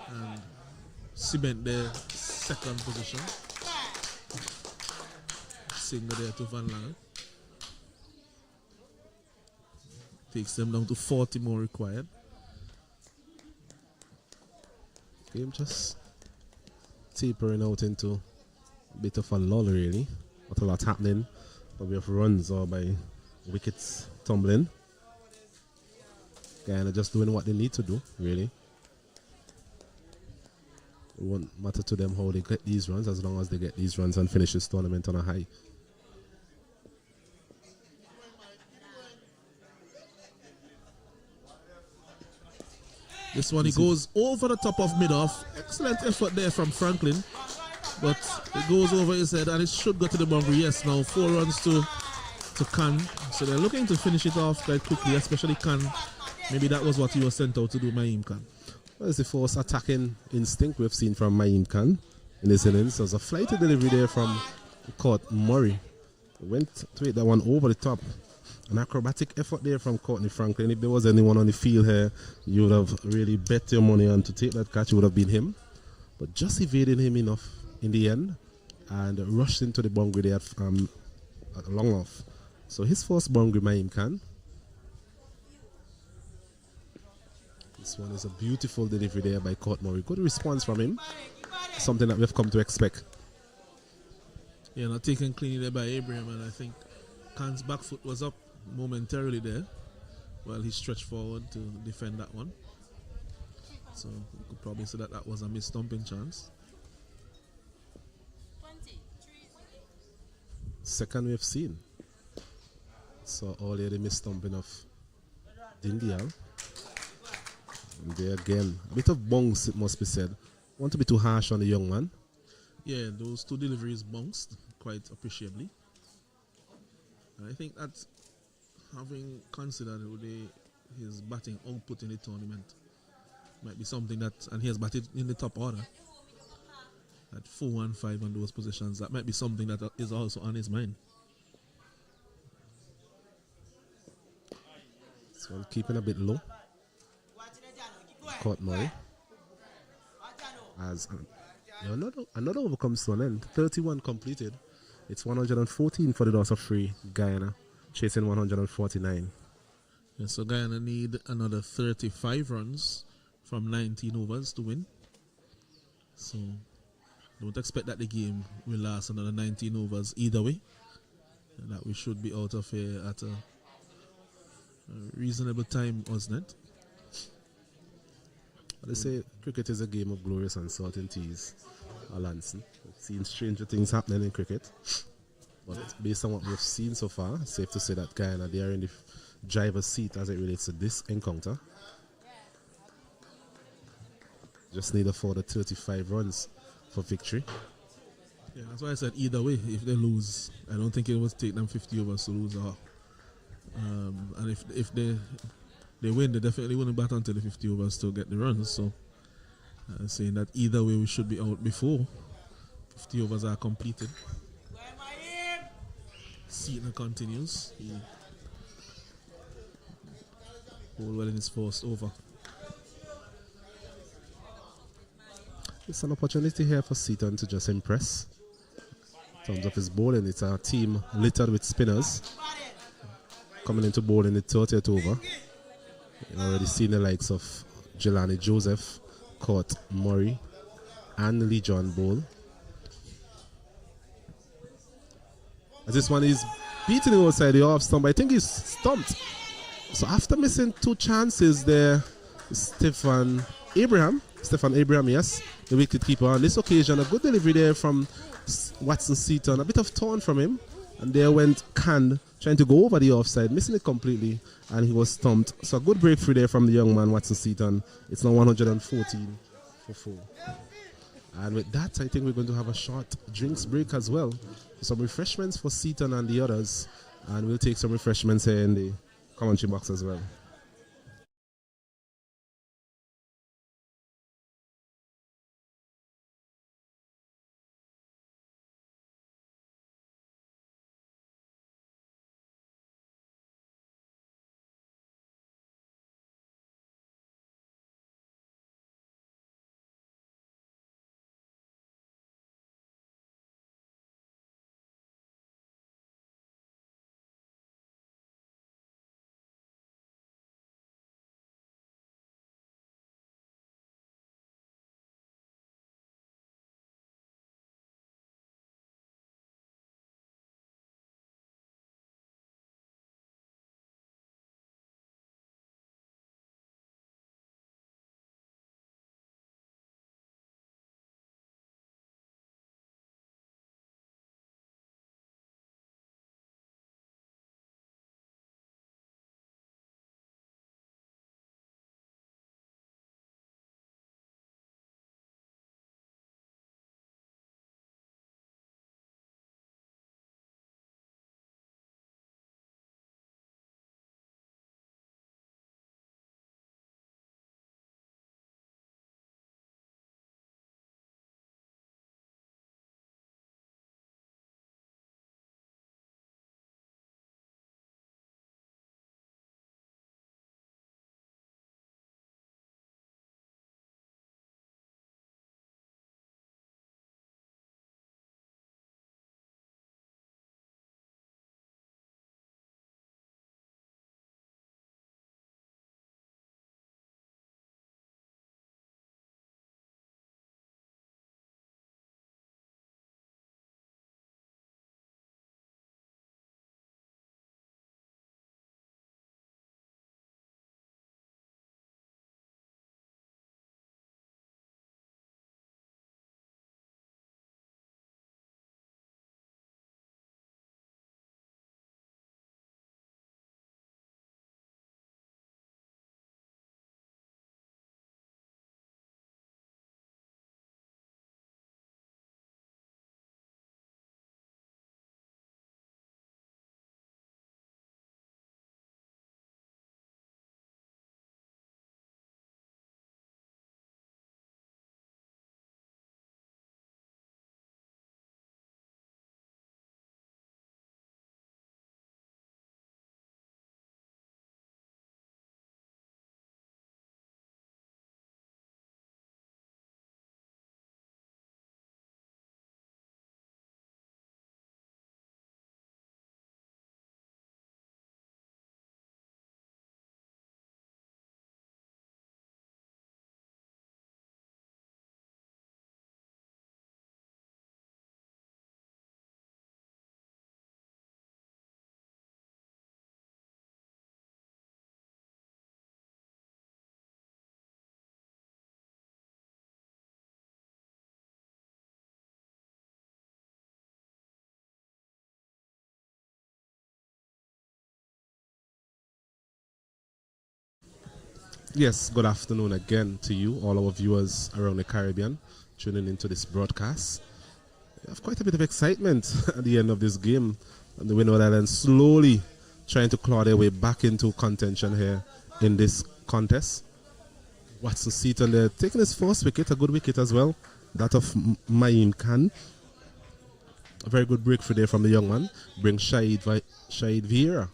Speaker 1: and cement their second position. Single there to Van Lange. Takes them down to 40 more required.
Speaker 2: Game just tapering out into a bit of a lull, really. Not a lot happening by way of runs or by wickets tumbling. Guyana just doing what they need to do, really. It won't matter to them how they get these runs as long as they get these runs and finish this tournament on a high.
Speaker 1: This one, he goes over the top of mid-off. Excellent effort there from Franklin. But it goes over his head and it should go to the boundary. Yes, now 4 runs to Khan. So they're looking to finish it off quite quickly, especially Khan. Maybe that was what he was sent out to do, Maim Khan.
Speaker 2: Well, it's the first attacking instinct we've seen from Maim Khan in this innings. There was a flighty delivery there from Court Murray. Went to hit that one over the top. An acrobatic effort there from Courtney Franklin. If there was anyone on the field here, you would have really bet your money on to take that catch. It would have been him. But just evading him enough in the end and rushed into the boundary there at long off. So his first boundary, Maim Khan. This one is a beautiful delivery there by Court Murray. Good response from him. Something that we've come to expect.
Speaker 1: Yeah, not taken cleanly there by Abraham, and I think Khan's back foot was up momentarily there while he stretched forward to defend that one. So you could probably say that that was a missed stumping chance.
Speaker 2: Second we've seen. So earlier the missed stumping of Dindial. And there again, a bit of bounce, it must be said. Want to be too harsh on the young man.
Speaker 1: Yeah, those 2 deliveries bounced quite appreciably. I think that having considered his batting output in the tournament might be something that, and he has batted in the top order at 4-1-5 on those positions, that might be something that is also on his mind.
Speaker 2: This one keeping a bit low. Court Murray. As another over comes to an end. 31 completed. It's 114 for the loss of 3. Guyana chasing 149.
Speaker 1: Yeah, so Guyana need another 35 runs from 19 overs to win. So don't expect that the game will last another 19 overs either way. And that we should be out of here at a reasonable time, wasn't it?
Speaker 2: They say cricket is a game of glorious uncertainties, Alanson. We've seen stranger things happening in cricket. But based on what we've seen so far, it's safe to say that Guyana, they are in the driver's seat as it relates to this encounter. Just need a further 35 runs for victory.
Speaker 1: Yeah, that's why I said either way, if they lose, I don't think it will take them 50 overs to lose. And if they win, they definitely wouldn't bat until the 50 overs to get the runs. So saying that either way we should be out before 50 overs are completed. Seaton continues. He bowled well in his first over.
Speaker 2: It's an opportunity here for Seaton to just impress. In terms of his bowling, it's a team littered with spinners. Coming into bowling the 30th over. You've already seen the likes of Jelani Joseph, Court Murray, and Lee John Bowl. As this one is beating him outside the off stump, I think he's stumped. So after missing 2 chances there, Stefan Abraham, yes, the wicketkeeper. On this occasion, a good delivery there from Watson Seaton, a bit of turn from him, and there went Khan trying to go over the offside, missing it completely, and he was stumped. So a good breakthrough there from the young man, Watson Seaton. It's now 114 for 4. And with that, I think we're going to have a short drinks break as well. Some refreshments for Seaton and the others, and we'll take some refreshments here in the commentary box as well. Yes, good afternoon again to you, all our viewers around the Caribbean, tuning into this broadcast. We have quite a bit of excitement at the end of this game, and the Windward Islands slowly trying to claw their way back into contention here in this contest. Watson Seaton there taking his first wicket, a good wicket as well, that of Maim Khan. A very good breakthrough there from the young man, brings Shahid Vieira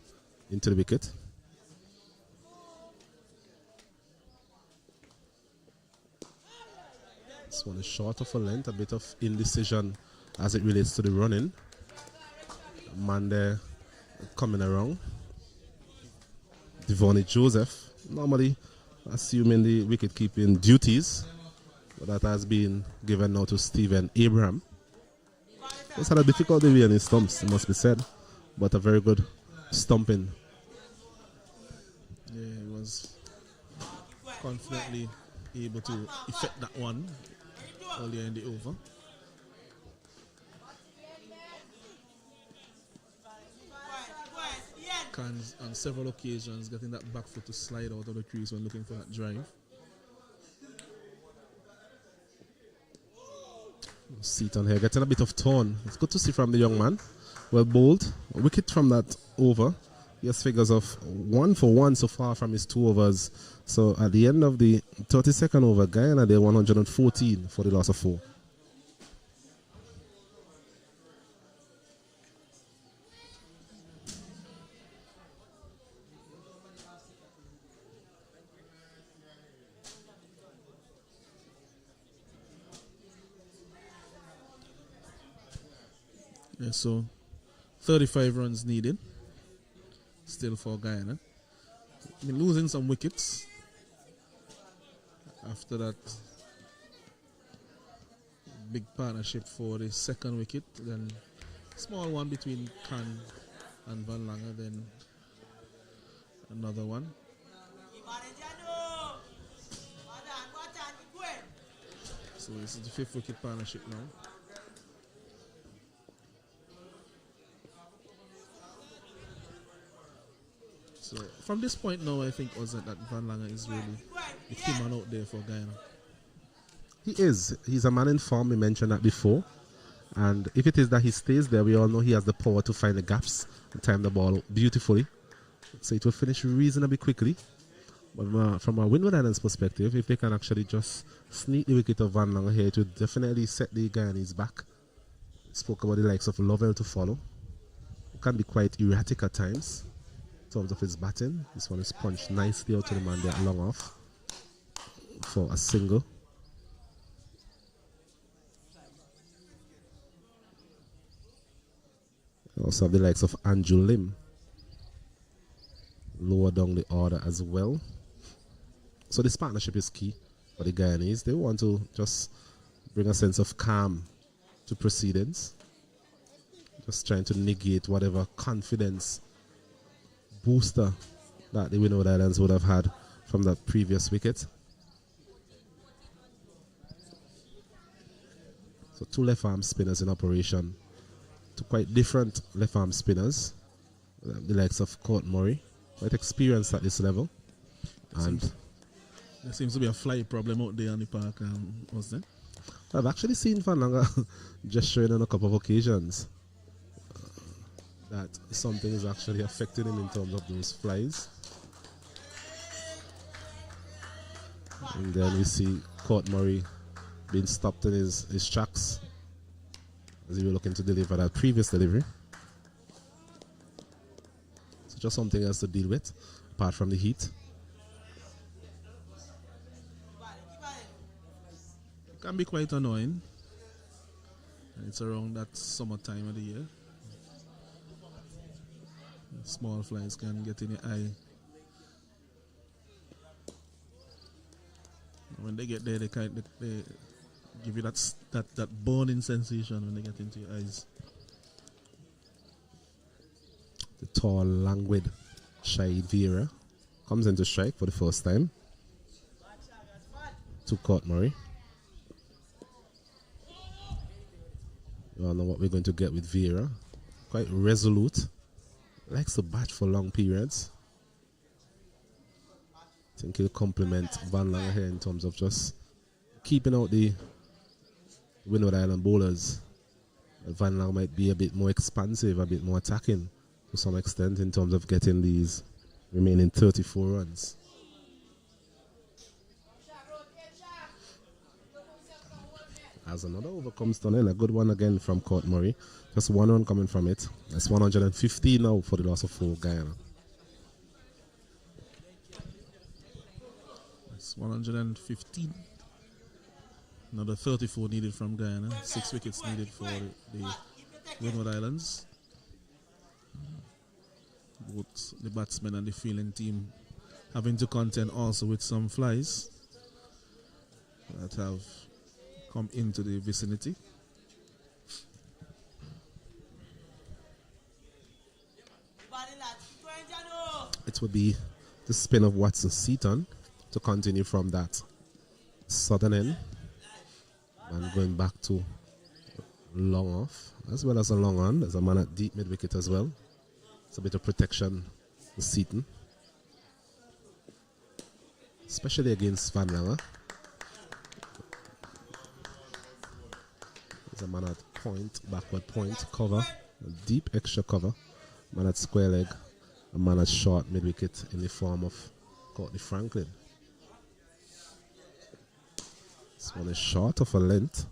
Speaker 2: into the wicket. This one is short of a length, a bit of indecision as it relates to the running. Man there coming around. Devonny Joseph, normally assuming the wicket keeping duties, but that has been given now to Stephen Abraham. He's had a difficult day in his stumps, it must be said, but a very good stumping.
Speaker 1: Yeah, he was confidently able to effect that one earlier in the over. Khan's on several occasions getting that back foot to slide out of the crease when looking for that drive.
Speaker 2: Seaton here getting a bit of tone. It's good to see from the young man. Well bowled. A wicket from that over. He has figures of 1 for 1 so far from his 2 overs. So at the end of the 32nd over, Guyana they're 114 for the loss of 4.
Speaker 1: Yeah, so 35 runs needed still for Guyana. I mean, losing some wickets after that big partnership for the second wicket, then small one between Khan and Van Lange, then another one. So this is the 5th wicket partnership now. So from this point now, I think also that Van Lange is really the key man out there for Guyana.
Speaker 2: He is. He's a man in form. We mentioned that before. And if it is that he stays there, we all know he has the power to find the gaps and time the ball beautifully. So it will finish reasonably quickly. But from a Windward Islands perspective, if they can actually just sneak the wicket of Van Lange here, it will definitely set the Guyanese back. Spoke about the likes of Lovell to follow. It can be quite erratic at times in terms of his batting. This one is punched nicely out to the man there long off for a single. Also have the likes of Andrew Lim lower down the order as well. So this partnership is key for the Guyanese. They want to just bring a sense of calm to proceedings. Just trying to negate whatever confidence booster that the Windward Islands would have had from that previous wicket. So 2 left arm spinners in operation. 2 quite different left arm spinners. The likes of Court Murray, quite experienced at this level. And
Speaker 1: there seems to be a fly problem out there on the park, was there?
Speaker 2: I've actually seen Van Lange gesturing on a couple of occasions that something is actually affecting him in terms of those flies. And then we see Court Murray being stopped in his tracks as he was looking to deliver that previous delivery. So just something else to deal with apart from the heat.
Speaker 1: It can be quite annoying. And it's around that summertime of the year. Small flies can get in your eye. When they get there, they give you that burning sensation when they get into your eyes.
Speaker 2: The tall, languid Shahid Vieira comes into strike for the first time to Court Murray. You all know what we're going to get with Vieira. Quite resolute. Likes to bat for long periods. I think he'll compliment Van Langer here in terms of just keeping out the Windward Island bowlers. Van Langer might be a bit more expansive, a bit more attacking to some extent in terms of getting these remaining 34 runs. As another over comes to an end, a good one again from Court Murray. Just one run coming from it. That's 115 now for the loss of 4 Guyana.
Speaker 1: That's 115. Another 34 needed from Guyana. 6 wickets needed for the Windward Islands. Both the batsmen and the fielding team having to contend also with some flies that have come into the vicinity.
Speaker 2: It would be the spin of Watson Seaton to continue from that southern end and going back to long off as well as a long on. There's a man at deep mid wicket as well. It's a bit of protection for Seaton, especially against Van Langer. There's a man at point, backward point, cover, a deep extra cover. Man at square leg, a man at short mid wicket in the form of Courtney Franklin. This one is short of a length,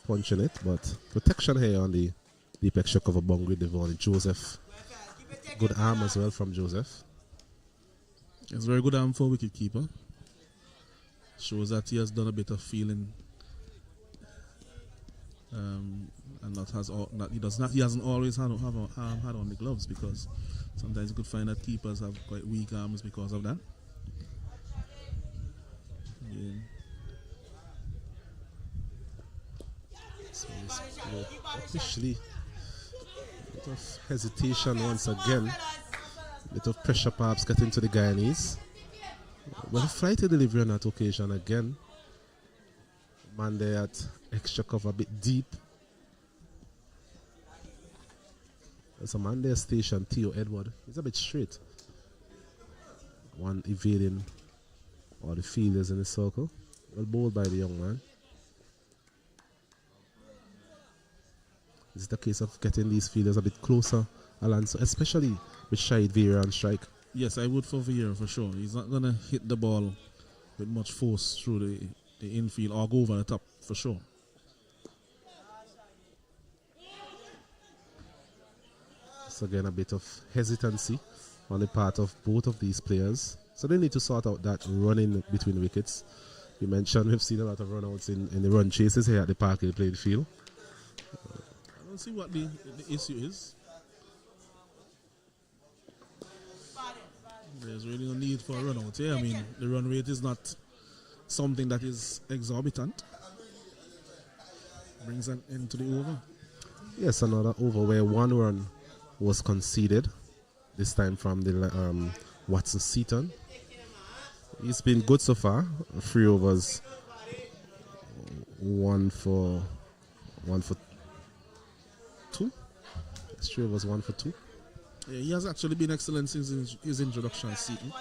Speaker 2: punching it, but protection here on the deep extra cover boundary. Devon Joseph. Good arm as well from Joseph.
Speaker 1: It's very good arm for a wicket keeper. Shows that he has done a bit of fielding. And he hasn't always had on the gloves, because sometimes you could find that keepers have quite weak arms because of that. Yeah. So it's officially a bit of hesitation once again. A bit of pressure perhaps getting to the Guyanese. Well, flighty delivery on that occasion again. Man there at extra cover, a bit deep. There's a man there station, Theo Edward. He's a bit straight. One evading all the fielders in the circle. Well bowled by the young man. It's the case of getting these fielders a bit closer, Alonso, especially with Shahid Vieira on strike. Yes, I would for Vieira for sure. He's not going to hit the ball with much force through the infield or go over the top for sure.
Speaker 2: So again, a bit of hesitancy on the part of both of these players. So they need to sort out that running between wickets. You mentioned we've seen a lot of runouts in the run chases here at the Parkhill playing field.
Speaker 1: I don't see what the issue is. There's really no need for a run out here. I mean, the run rate is not something that is exorbitant. Brings an end to the over.
Speaker 2: Yes, another over where one run was conceded, this time from the Watson Seaton. He's been good so far. 3 overs, one for 2. It's 3 overs, 1 for 2.
Speaker 1: Yeah, he has actually been excellent since his introduction, Seaton.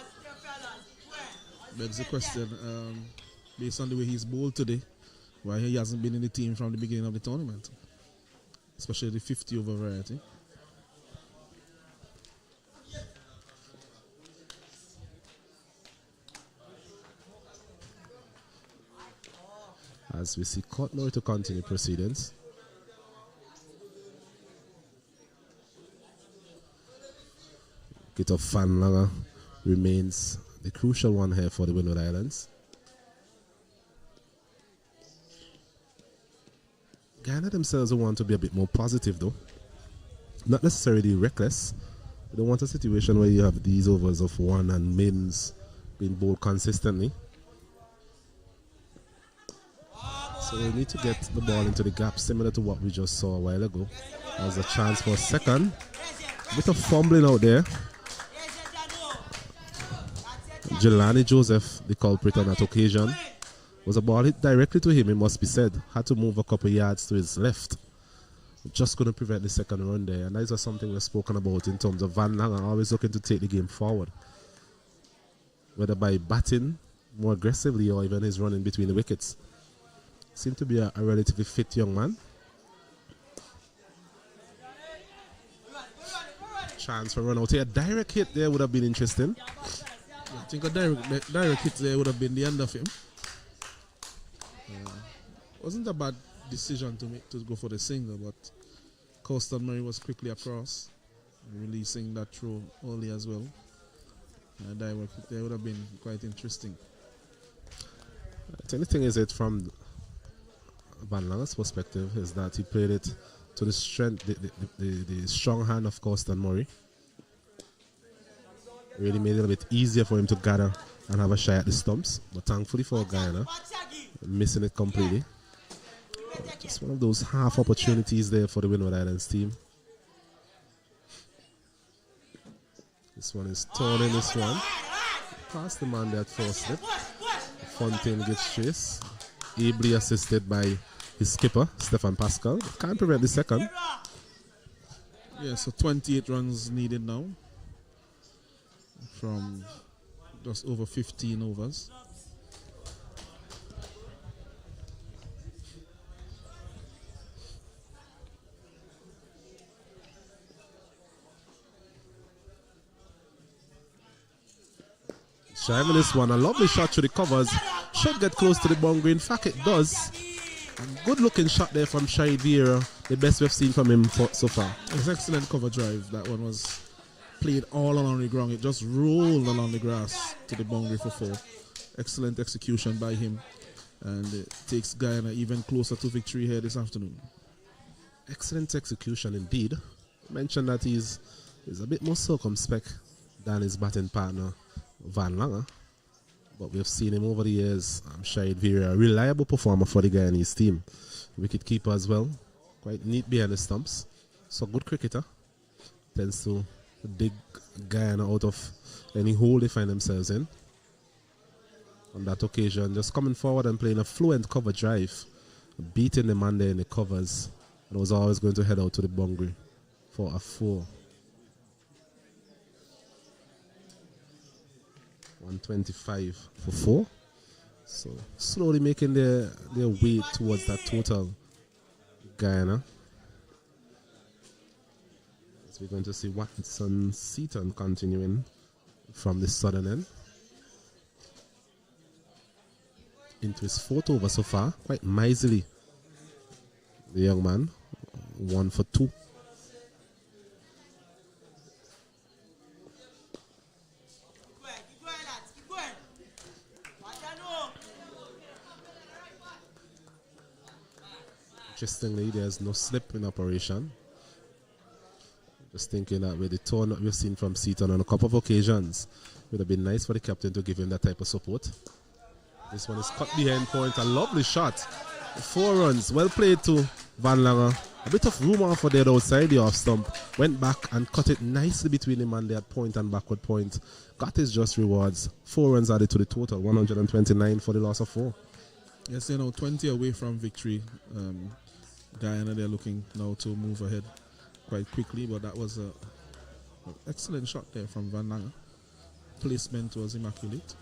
Speaker 1: Begs the question, based on the way he's bowled today, why he hasn't been in the team from the beginning of the tournament, especially the 50 over variety.
Speaker 2: As we see Cutler to continue proceedings. Wicket of Van Langer remains the crucial one here for the Windward Islands. Guyana themselves want to be a bit more positive though. Not necessarily reckless. They don't want a situation where you have these overs of 1 and Mims being bowled consistently. So we need to get the ball into the gap, similar to what we just saw a while ago. There's a chance for a second. A bit of fumbling out there. Jelani Joseph, the culprit on that occasion, was a ball hit directly to him, it must be said. Had to move a couple yards to his left. Just going to prevent the second run there. And that is something we've spoken about in terms of Van Langer always looking to take the game forward. whether by batting more aggressively or even his running between the wickets. Seemed to be a relatively fit young man. Chance for run out here. Direct hit there would have been interesting.
Speaker 1: I think a direct hit there would have been the end of him. Wasn't a bad decision to make to go for the single, but Colston Murray was quickly across, releasing that throw early as well. Direct hit there would have been quite interesting.
Speaker 2: I think the thing is, it from Van Lange's perspective is that he played it to the strength, the strong hand of Colston Murray. Really made it a bit easier for him to gather and have a shot at the stumps. But thankfully for Guyana, missing it completely. Just one of those half opportunities there for the Windward Islands team. This one is torn in this one. Past the man there at first slip. Fontaine gets chase. Ably assisted by his skipper, Stefan Pascal. Can't prevent the second.
Speaker 1: Yeah, so 28 runs needed now from just over 15 overs.
Speaker 2: Driving this one, a lovely shot to the covers. Should get close to the boundary. In fact, it does. A good looking shot there from Shai Vieira. The best we've seen from him so far.
Speaker 1: It's excellent cover drive. That one was played all along the ground. It just rolled along the grass to the boundary for 4. Excellent execution by him. And it takes Guyana even closer to victory here this afternoon.
Speaker 2: Excellent execution indeed. Mentioned that he's a bit more circumspect than his batting partner Van Lange, but we've seen him over the years. Shahid Vieira, a reliable performer for the Guyanese team. Wicket keeper as well, quite neat behind the stumps. So good cricketer. Tends to dig Guyana out of any hole they find themselves in. On that occasion, just coming forward and playing a fluent cover drive, beating the man there in the covers, and was always going to head out to the boundary for a 4. 125 for 4. So slowly making their way towards that total. Guyana. So we're going to see Watson Seaton continuing from the southern end. Into his 4th over so far. Quite miserly. The young man. 1 for 2. Interestingly, there's no slip in operation. Just thinking that with the tone that we've seen from Seaton on a couple of occasions, it would have been nice for the captain to give him that type of support. This one is cut behind point. A lovely shot. 4 runs. Well played to Van Lange. A bit of room off for the outside the off stump. Went back and cut it nicely between the man there at point and backward point. Got his just rewards. 4 runs added to the total. 129 for the loss of 4.
Speaker 1: Yes, 20 away from victory. Guyana, they're looking now to move ahead quite quickly, but that was an excellent shot there from Van Lange. Placement was immaculate.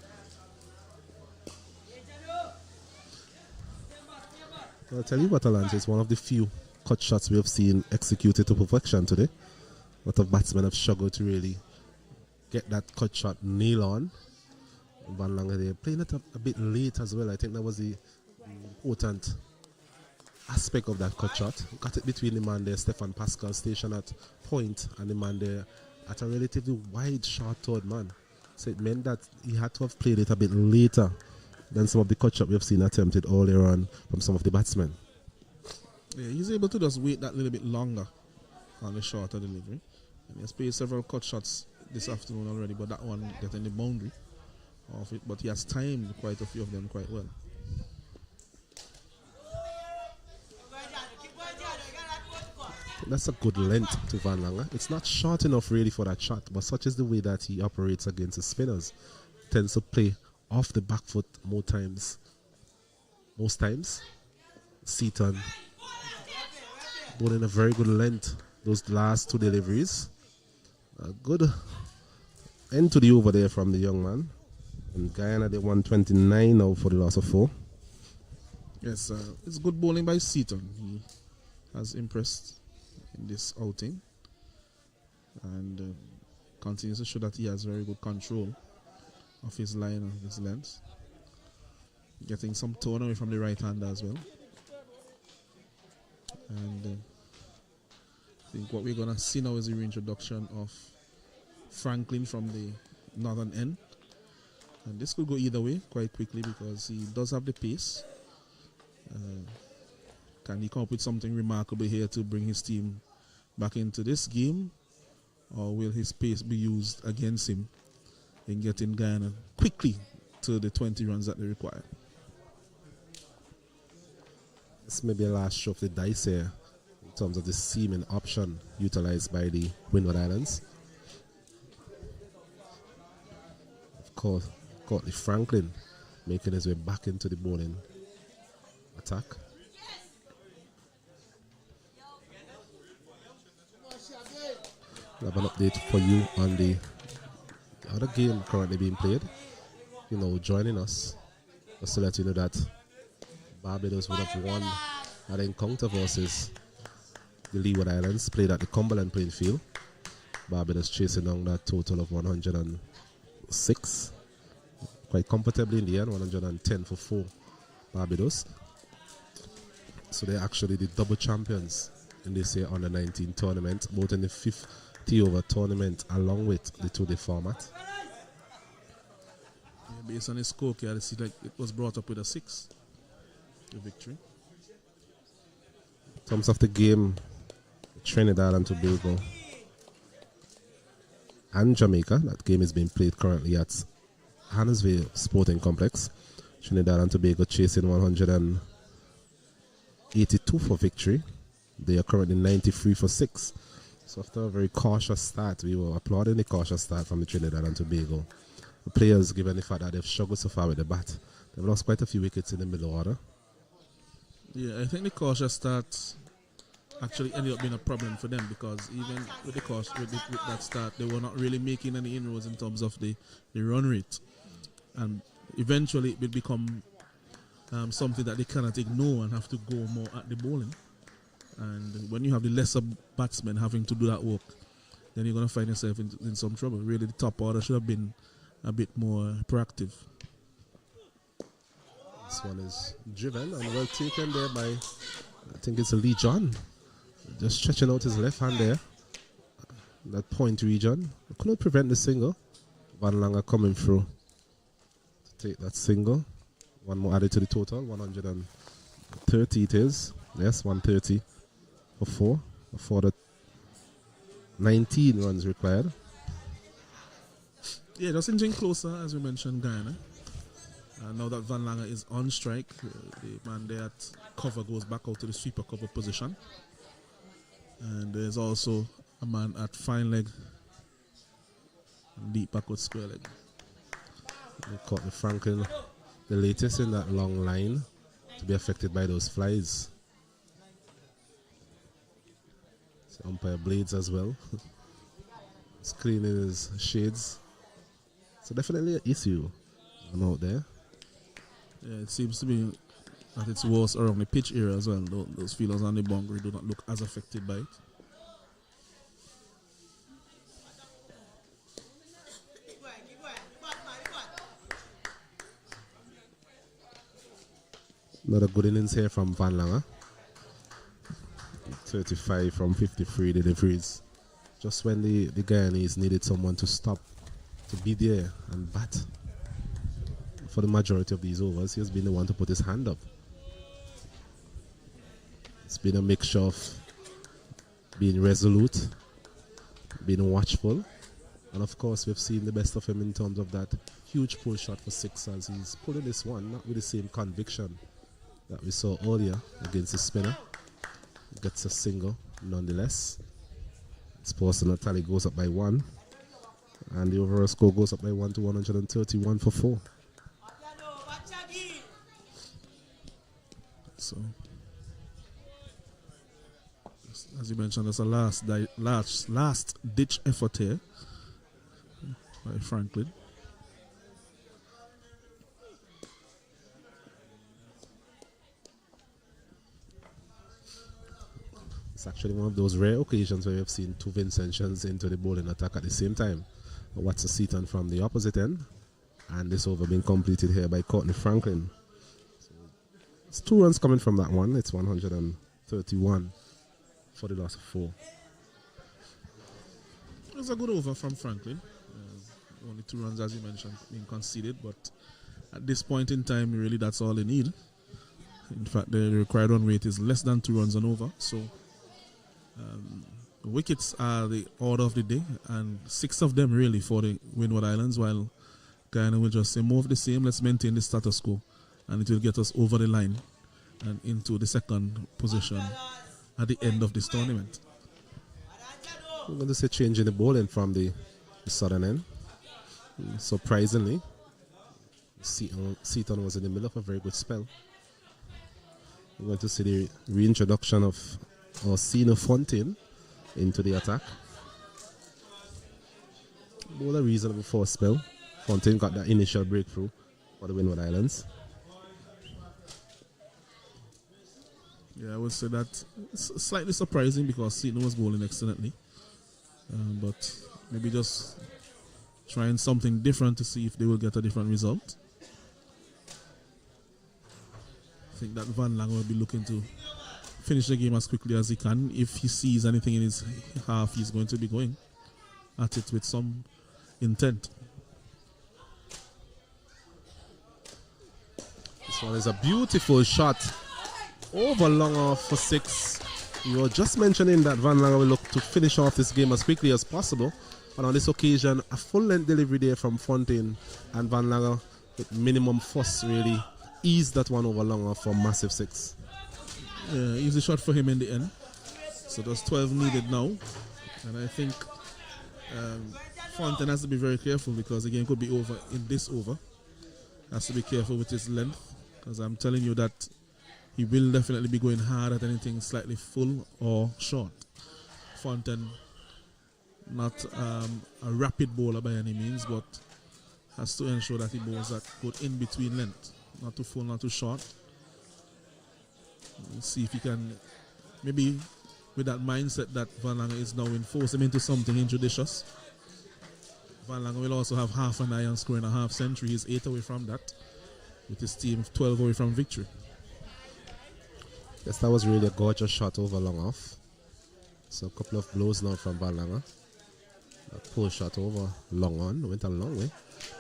Speaker 2: I'll tell you what, Alonso, it's one of the few cut shots we have seen executed to perfection today. A lot of batsmen have struggled to really get that cut shot nail on. Van Lange, they're playing it a bit late as well. I think that was the important aspect of that cut shot. Got it between the man there, Stefan Pascal, stationed at point, and the man there at a relatively wide, short third man. So it meant that he had to have played it a bit later than some of the cut shot we have seen attempted earlier on from some of the batsmen.
Speaker 1: Yeah, he's able to just wait that little bit longer on the shorter delivery. And he has played several cut shots this afternoon already, but that one getting the boundary of it. But he has timed quite a few of them quite well.
Speaker 2: That's a good length to Van Lange. It's not short enough really for that shot, but such is the way that he operates against the spinners. Tends to play off the back foot most times. Seaton bowling a very good length those last 2 deliveries. A good end to the over there from the young man. And Guyana, they won 29 now for the loss of 4.
Speaker 1: Yes, it's good bowling by Seaton. He has impressed in this outing and continues to show that he has very good control of his line and his length. Getting some tone away from the right hander as well. And I think what we're going to see now is the reintroduction of Franklin from the northern end. And this could go either way quite quickly because he does have the pace. Can he come up with something remarkable here to bring his team back into this game? Or will his pace be used against him in getting Guyana quickly to the 20 runs that they require?
Speaker 2: This may be a last show of the dice here in terms of the seaming option utilized by the Windward Islands. Of course, Courtney Franklin making his way back into the bowling attack. We have an update for you on the other game currently being played. You know, joining us, just to let you know that Barbados would have won that encounter versus the Leeward Islands, played at the Cumberland playing field. Barbados chasing down that total of 106. Quite comfortably in the end, 110 for 4 Barbados. So they're actually the double champions in this year under 19 tournament, both in the 50 over tournament along with the 2-day format.
Speaker 1: Yeah, based on his score, I see like it was brought up with a 6. The victory.
Speaker 2: In terms of the game, Trinidad and Tobago and Jamaica, that game is being played currently at Hannesville Sporting Complex. Trinidad and Tobago chasing 182 for victory. They are currently 93 for 6. So after a very cautious start, we were applauding the cautious start from the Trinidad and Tobago. The players, given the fact that they've struggled so far with the bat, they've lost quite a few wickets in the middle order.
Speaker 1: Yeah, I think the cautious start actually ended up being a problem for them because even with that start, they were not really making any inroads in terms of the run rate. And eventually it will become something that they cannot ignore and have to go more at the bowling. And when you have the lesser batsmen having to do that work, then you're going to find yourself in some trouble. Really, the top order should have been a bit more proactive.
Speaker 2: This one is driven and well taken there by, I think it's Lee John. Just stretching out his left hand there. That point region. Couldn't prevent the single. Van Langer coming through to take that single. One more added to the total. 130 it is. Yes, 130 for 4. For the 19 runs required.
Speaker 1: Yeah, just inching closer, as we mentioned, Guyana. Now that Van Langer is on strike, the man there at cover goes back out to the sweeper cover position. And there's also a man at fine leg, deep backward square leg.
Speaker 2: They caught the Franklin, the latest in that long line to be affected by those flies. So umpire blades as well. He's cleaning his shades. So definitely an issue out there.
Speaker 1: Yeah, it seems to be that it's worse around the pitch area as well. Those fielders on the boundary do not look as affected by it.
Speaker 2: Another good innings here from Van Langer. 35 from 53 deliveries. Just when the Guyanese needed someone to stop, to be there and bat. For the majority of these overs, he has been the one to put his hand up. It's been a mixture of being resolute, being watchful, and of course we've seen the best of him in terms of that huge pull shot for 6 as he's pulling this one, not with the same conviction that we saw earlier against the spinner. Gets a single nonetheless. His personal tally goes up by 1, and the overall score goes up by 1 to 131 for 4.
Speaker 1: So, as you mentioned, there's a last ditch effort here by Franklin.
Speaker 2: It's actually one of those rare occasions where we've seen two Vincentians into the bowling attack at the same time. What's a Seaton from the opposite end, and this over being completed here by Courtney Franklin. So it's 2 runs coming from that one. It's 131 for the loss of 4.
Speaker 1: It was a good over from Franklin. Only 2 runs, as you mentioned, being conceded, but at this point in time, really that's all they need. In fact, the required run rate is less than 2 runs and over. So the wickets are the order of the day, and 6 of them really for the Windward Islands, while Guyana will just say more of the same. Let's maintain the status quo, and it will get us over the line and into the second position at the end of this tournament.
Speaker 2: I'm going to say change in the bowling from the southern end. Surprisingly, Seaton was in the middle of a very good spell. We're going to see the reintroduction of Orsino Fontaine into the attack. Bowled a reasonable first spell. Fontaine got that initial breakthrough for the Windward Islands.
Speaker 1: Yeah, I would say that it's slightly surprising because Seaton was bowling excellently. But maybe just trying something different to see if they will get a different result. I think that Van Lange will be looking to finish the game as quickly as he can. If he sees anything in his half, he's going to be going at it with some intent.
Speaker 2: This one is a beautiful shot over long off for 6. You were just mentioning that Van Lange will look to finish off this game as quickly as possible. But on this occasion, a full-length delivery there from Fontaine, and Van Lange with minimum fuss really eased that one over long off for massive 6.
Speaker 1: Yeah, easy shot for him in the end. So there's 12 needed now. And I think Fontaine has to be very careful because the game could be over in this over. Has to be careful with his length, because I'm telling you that he will definitely be going hard at anything slightly full or short. Fontaine, not a rapid bowler by any means, but has to ensure that he bowls that good in between length, not too full, not too short. We'll see if he can, maybe with that mindset that Van Lange is now in, force him into something injudicious. Van Lange will also have half an eye on scoring a half century. He's 8 away from that, with his team 12 away from victory.
Speaker 2: Yes, that was really a gorgeous shot over long off. So a couple of blows now from Van Lange. That pull shot over long on, went a long way.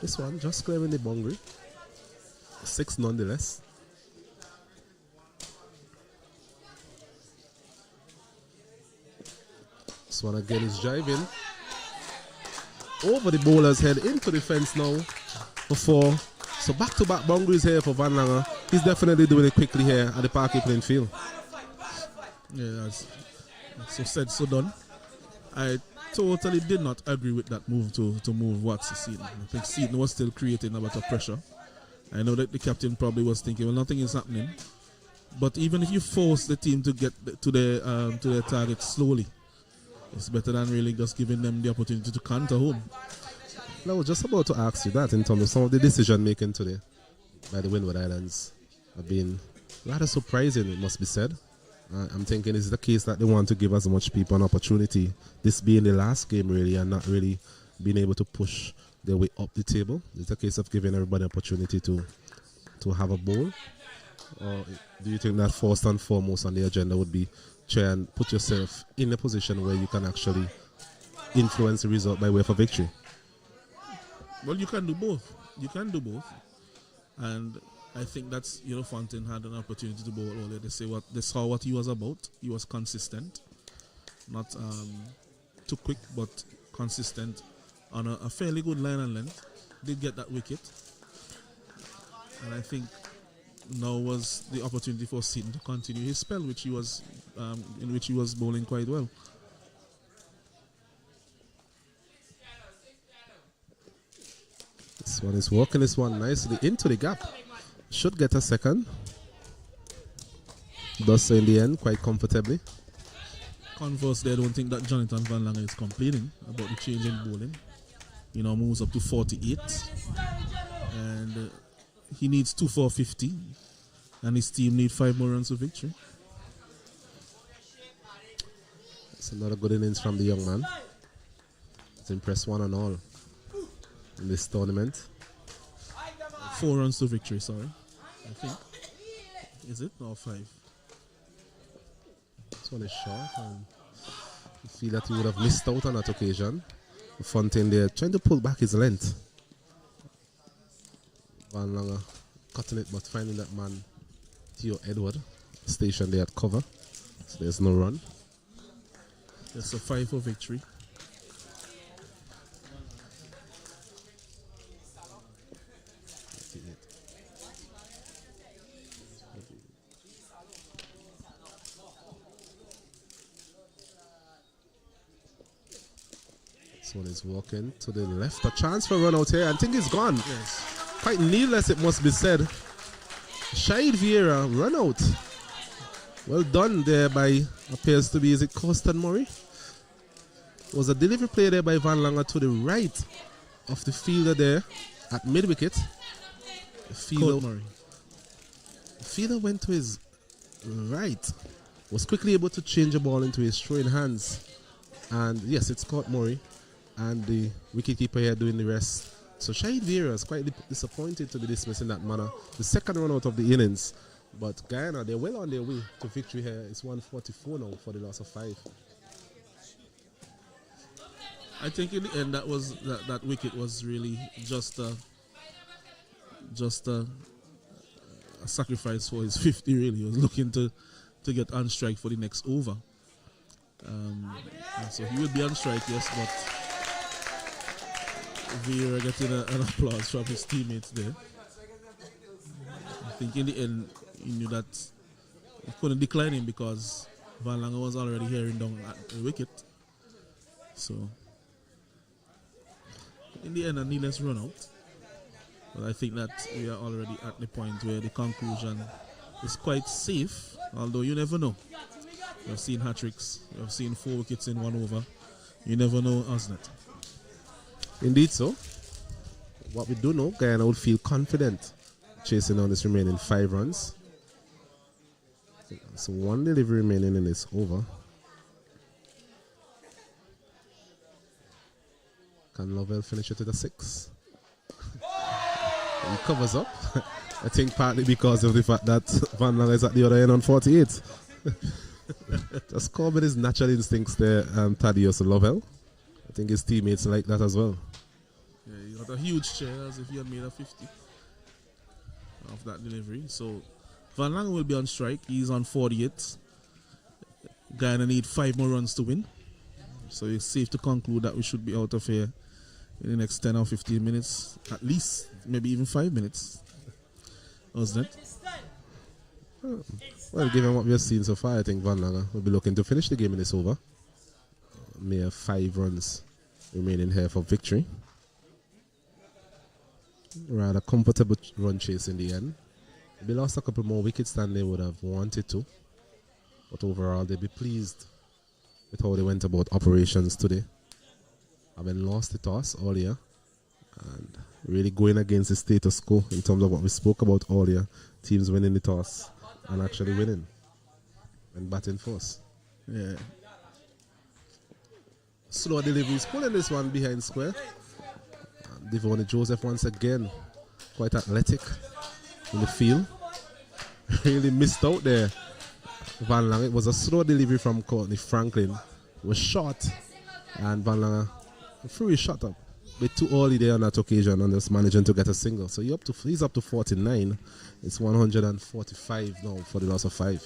Speaker 2: This one just clearing the boundary. 6 nonetheless. This one again is driving over the bowler's head into the fence now for 4. So back-to-back boundaries here for Van Lange. He's definitely doing it quickly here at the Parky playing field.
Speaker 1: Yeah, that's so said, so done. I totally did not agree with that move to move Watts to Seaton. I think Seaton was still creating a bit of pressure. I know that the captain probably was thinking, well, nothing is happening. But even if you force the team to get to their target slowly, it's better than really just giving them the opportunity to counter home.
Speaker 2: I was just about to ask you that in terms of some of the decision making today by the Windward Islands have been rather surprising, it must be said. I'm thinking is the case that they want to give as much people an opportunity, this being the last game really, and not really being able to push their way up the table. It's a case of giving everybody an opportunity to have a bowl. Or do you think that first and foremost on the agenda would be try and put yourself in a position where you can actually influence the result by way of a victory?
Speaker 1: Well, you can do both. You can do both. And I think that's, Fontaine had an opportunity to bowl earlier. They saw what he was about. He was consistent. Not too quick, but consistent on a fairly good line and length. Did get that wicket. And I think now was the opportunity for Seaton to continue his spell, in which he was bowling quite well.
Speaker 2: This one is working this one nicely into the gap. Should get a second. Does so in the end quite comfortably.
Speaker 1: Conversely, I don't think that Jonathan Van Lange is complaining about the change in bowling. Moves up to 48. And he needs 2 for 50. And his team need 5 more runs of victory.
Speaker 2: It's another good innings from the young man. It's impressed one and all in this tournament.
Speaker 1: 4 runs to victory, sorry. I think. Is it? Or 5?
Speaker 2: This one is short, and you feel that he would have missed out on that occasion. Fontaine there trying to pull back his length. Van Langer cutting it, but finding that man, Theo Edward, stationed there at cover. So there's no run.
Speaker 1: That's a 5 for victory.
Speaker 2: This one is walking to the left. A chance for run out here. I think he's gone.
Speaker 1: Yes.
Speaker 2: Quite needless, it must be said. Shahid Vieira run out. Well done there by, appears to be, is it Costan Murray? Was a delivery play there by Van Langer to the right of the fielder there at mid-wicket. The fielder went to his right. Was quickly able to change the ball into his throwing hands. And yes, it's caught Murray. And the wicketkeeper here doing the rest. So Shahid Vieira is quite disappointed to be dismissed in that manner. The second run out of the innings. But Guyana, they're well on their way to victory here. It's 144 now for the loss of 5.
Speaker 1: I think in the end that wicket was really just a sacrifice for his 50 really. He was looking to get on strike for the next over. And so he would be on strike, yes, but Vieira getting an applause from his teammates there. I think in the end he knew that he couldn't decline him because Van Langer was already hearing down at the wicket. So in the end a needless run out. But I think that we are already at the point where the conclusion is quite safe, although you never know. We've seen hat-tricks, we've seen 4 wickets in 1 over. You never know, hasn't it?
Speaker 2: Indeed so. What we do know, Guyana would feel confident chasing on this remaining 5 runs. So 1 delivery remaining in this over. Can Lovell finish it with a 6? He covers up. I think partly because of the fact that Van Langer is at the other end on 48. Just covered his natural instincts there, Thaddeus Lovell. I think his teammates like that as well.
Speaker 1: Yeah, he got a huge chair as if he had made a 50 of that delivery. So Van Langer will be on strike. He's on 48. Guyana need 5 more runs to win. So it's safe to conclude that we should be out of here in the next 10 or 15 minutes. At least, maybe even 5 minutes. Wasn't it?
Speaker 2: Well, given what we have seen so far, I think Van Langer will be looking to finish the game in this over. Mere 5 runs remaining here for victory. Rather comfortable run chase in the end. They lost a couple more wickets than they would have wanted to. But overall, they'll be pleased with how they went about operations today. Having lost the toss earlier and really going against the status quo in terms of what we spoke about earlier. Teams winning the toss and actually winning and batting first.
Speaker 1: Yeah.
Speaker 2: Slow deliveries, pulling this one behind square. Devoni Joseph once again quite athletic in the field. Really missed out there. Van Langer, it was a slow delivery from Courtney Franklin. It was short and Van Langer threw his shot up a bit too early there on that occasion and just managing to get a single. So he's up to 49. It's 145 now for the loss of 5.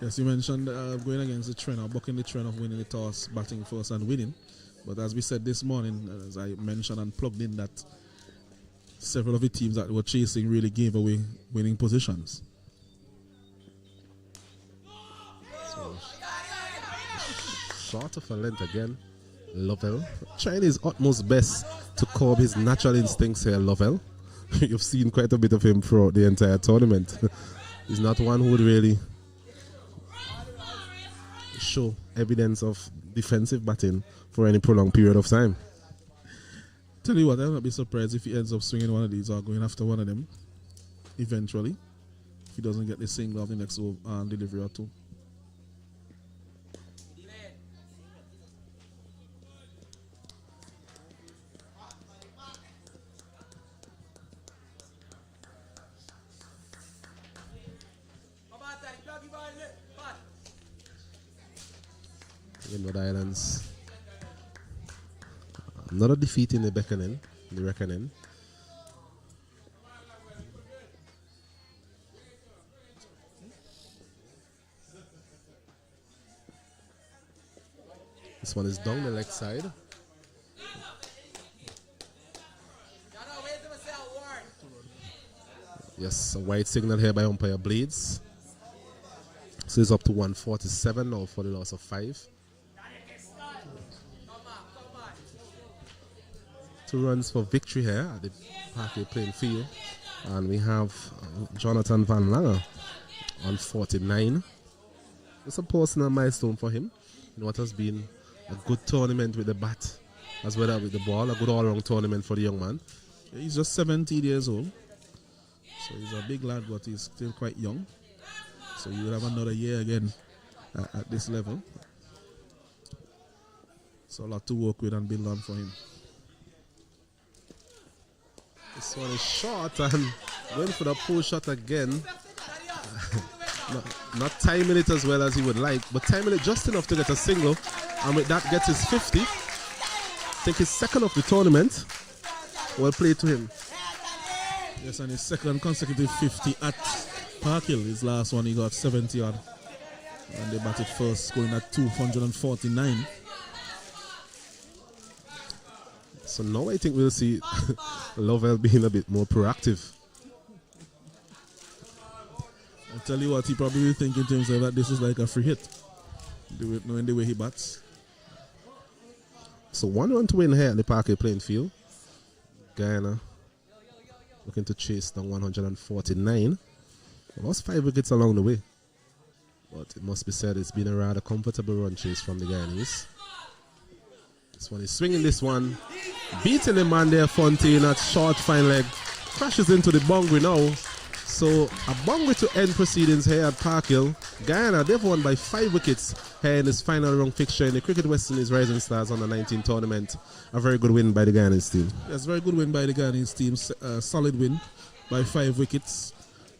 Speaker 1: Yes, you mentioned going against the trend or bucking the trend of winning the toss, batting first and winning. But as we said this morning, as I mentioned and plugged in, that several of the teams that were chasing really gave away winning positions.
Speaker 2: So, short of a length again. Lovell trying his utmost best to curb his natural instincts here, Lovell. You've seen quite a bit of him throughout the entire tournament. He's not one who would really show evidence of defensive batting for any prolonged period of time.
Speaker 1: Tell you what, I'll not be surprised if he ends up swinging one of these or going after one of them eventually, if he doesn't get the single of the next delivery or 2.
Speaker 2: Windward Islands. Another defeat in the reckoning. This one is down the leg side. Yes, a white signal here by umpire Blades. So it's up to 147 now for the loss of 5. 2 runs for victory here at the Parkway playing field. And we have Jonathan Van Langer on 49. It's a personal milestone for him in what has been a good tournament with the bat as well as with the ball. A good all-round tournament for the young man.
Speaker 1: He's just 17 years old. So he's a big lad, but he's still quite young. So you will have another year again at this level. So a lot to work with and build on for him.
Speaker 2: This one is short and went for the pull shot again. Not timing it as well as he would like, but timing it just enough to get a single. And with that gets his 50. I think his second of the tournament. Well played to him.
Speaker 1: Yes, and his second consecutive 50 at Parkhill. His last one he got 70 odd. And they batted first, scoring at 249.
Speaker 2: So now I think we'll see Lovell being a bit more proactive.
Speaker 1: I tell you what, he probably will think to himself that this is like a free hit. Knowing the way he bats.
Speaker 2: So 1 run to win here at the Parkway playing field. Guyana looking to chase down 149. Lost 5 wickets along the way. But it must be said it's been a rather comfortable run chase from the Guyanese. This one is swinging this one. Beating the man there, Fontaine at short fine leg. Crashes into the boundary now. So a boundary to end proceedings here at Parkhill. Guyana, they've won by 5 wickets here in this final round fixture in the Cricket West Indies Rising Stars Under 19 tournament. A very good win by the Guyanese team.
Speaker 1: Yes, very good win by the Guyanese team. Solid win by 5 wickets.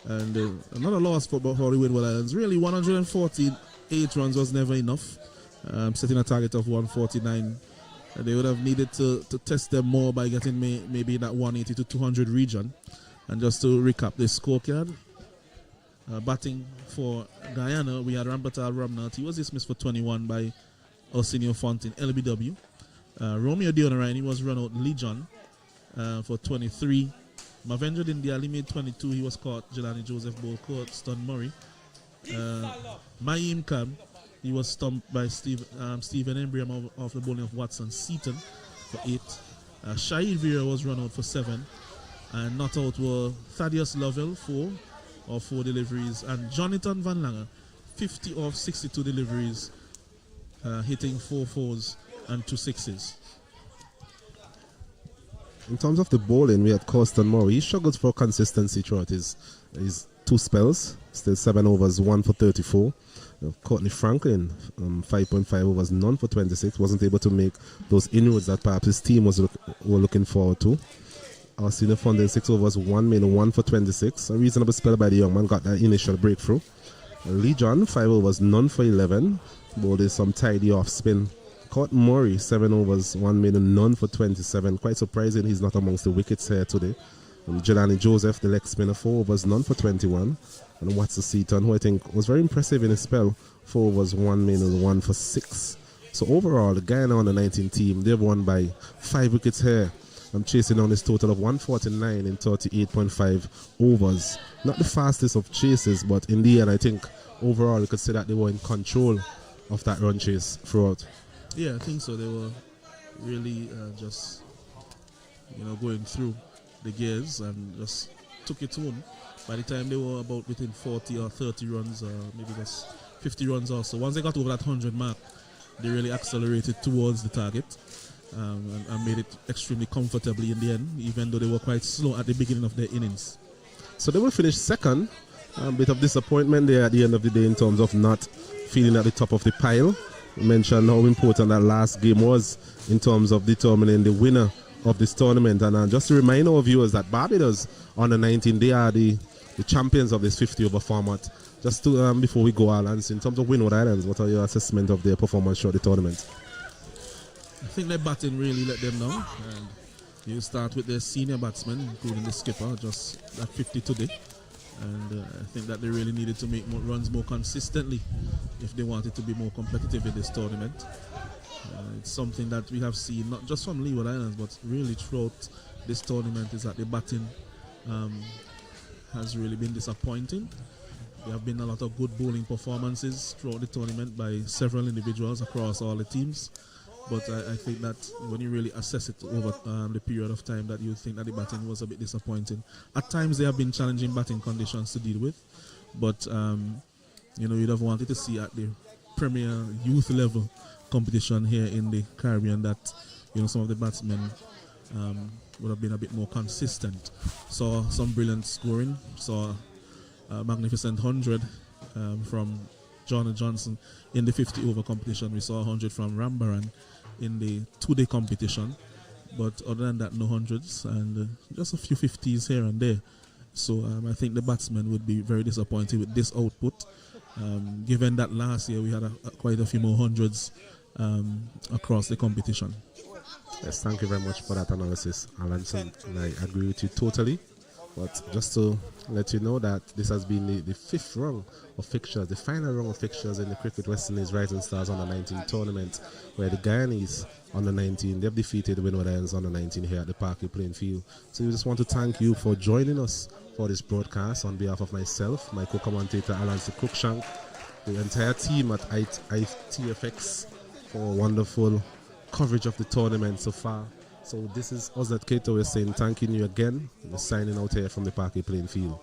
Speaker 1: And another loss for the Windward Islands. Really, 148 runs was never enough. Setting a target of 149. They would have needed to test them more by getting maybe that 180 to 200 region. And just to recap the scorecard, batting for Guyana, we had Rambatal Ramnath. He was dismissed for 21 by Arsenio Fontaine, LBW. Romeo Dionarine, he was run out Legion for 23. Mavendra Dindiali made 22. He was caught. Jelani Joseph Ball caught. Stun Murray. Maim Khan, he was stumped by Stephen Embriam of the bowling of Watson Seaton for 8. Shahid Vera was run out for 7. And not out were Thaddeus Lovell, 4 deliveries. And Jonathan Van Langer, 50 of 62 deliveries, hitting 4 fours and 2 sixes.
Speaker 2: In terms of the bowling, we had Corsten Moore. He struggled for consistency throughout his 2 spells. Still 7 overs, 1 for 34. Courtney Franklin, 5.5 overs, none for 26. Wasn't able to make those inroads that perhaps his team were looking forward to. Arsenio Fontaine, 6 overs, 1 made, 1 for 26. A reasonable spell by the young man, got that initial breakthrough. Lee John, 5 overs, none for 11. Bowled some tidy off spin. Caught Murray, 7 overs, 1 made, none for 27. Quite surprising he's not amongst the wickets here today. Jelani Joseph, the leg spinner, 4 overs, none for 21. And Watson Seaton, who I think was very impressive in his spell, 4 overs, 1 made, 1 for 6. So overall, the Guyana Under 19 team, they've won by 5 wickets here. I'm chasing on this total of 149 in 38.5 overs. Not the fastest of chases, but in the end, I think overall you could say that they were in control of that run chase throughout.
Speaker 1: Yeah, I think so. They were really just, going through the gears and just took it home. By the time they were about within 40 or 30 runs, maybe just 50 runs also. Once they got over that 100 mark, they really accelerated towards the target. And made it extremely comfortably in the end, even though they were quite slow at the beginning of their innings.
Speaker 2: So they will finish second. A bit of disappointment there at the end of the day in terms of not feeling at the top of the pile. We mentioned how important that last game was in terms of determining the winner of this tournament. And just to remind our viewers that Barbados Under 19, they are the champions of this 50 over format. Just to before we go, Alan, in terms of Windward Islands, what are your assessment of their performance throughout the tournament?
Speaker 1: I think their batting really let them down. And you start with their senior batsmen, including the skipper, just at 50 today. And I think that they really needed to make more runs more consistently if they wanted to be more competitive in this tournament. It's something that we have seen, not just from Leeward Islands, but really throughout this tournament, is that the batting has really been disappointing. There have been a lot of good bowling performances throughout the tournament by several individuals across all the teams. But I think that when you really assess it over the period of time, that you think that the batting was a bit disappointing. At times there have been challenging batting conditions to deal with, but you'd have wanted to see at the Premier youth level competition here in the Caribbean that some of the batsmen would have been a bit more consistent. Saw some brilliant scoring, saw a magnificent 100 from John Johnson in the 50 over competition. We saw 100 from Rambaran in the 2-day competition, but other than that, no hundreds, and just a few 50s here and there. So I think the batsmen would be very disappointed with this output, given that last year we had quite a few more hundreds across the competition.
Speaker 2: Yes, thank you very much for that analysis, Alanson, and I agree with you totally. But just to let you know that this has been the fifth round of fixtures, the final round of fixtures in the Cricket West Indies Rising Stars Under-19 tournament, where the Guyanese Under-19, they've defeated Windward Islands Under-19 here at the Parky Playing Field. So we just want to thank you for joining us for this broadcast on behalf of myself, my co-commentator Alanson Cruikshank, the entire team at ITFX for wonderful coverage of the tournament so far. So this is us at Kato. We're saying thanking you again. We're signing out here from the Parky Playing Field.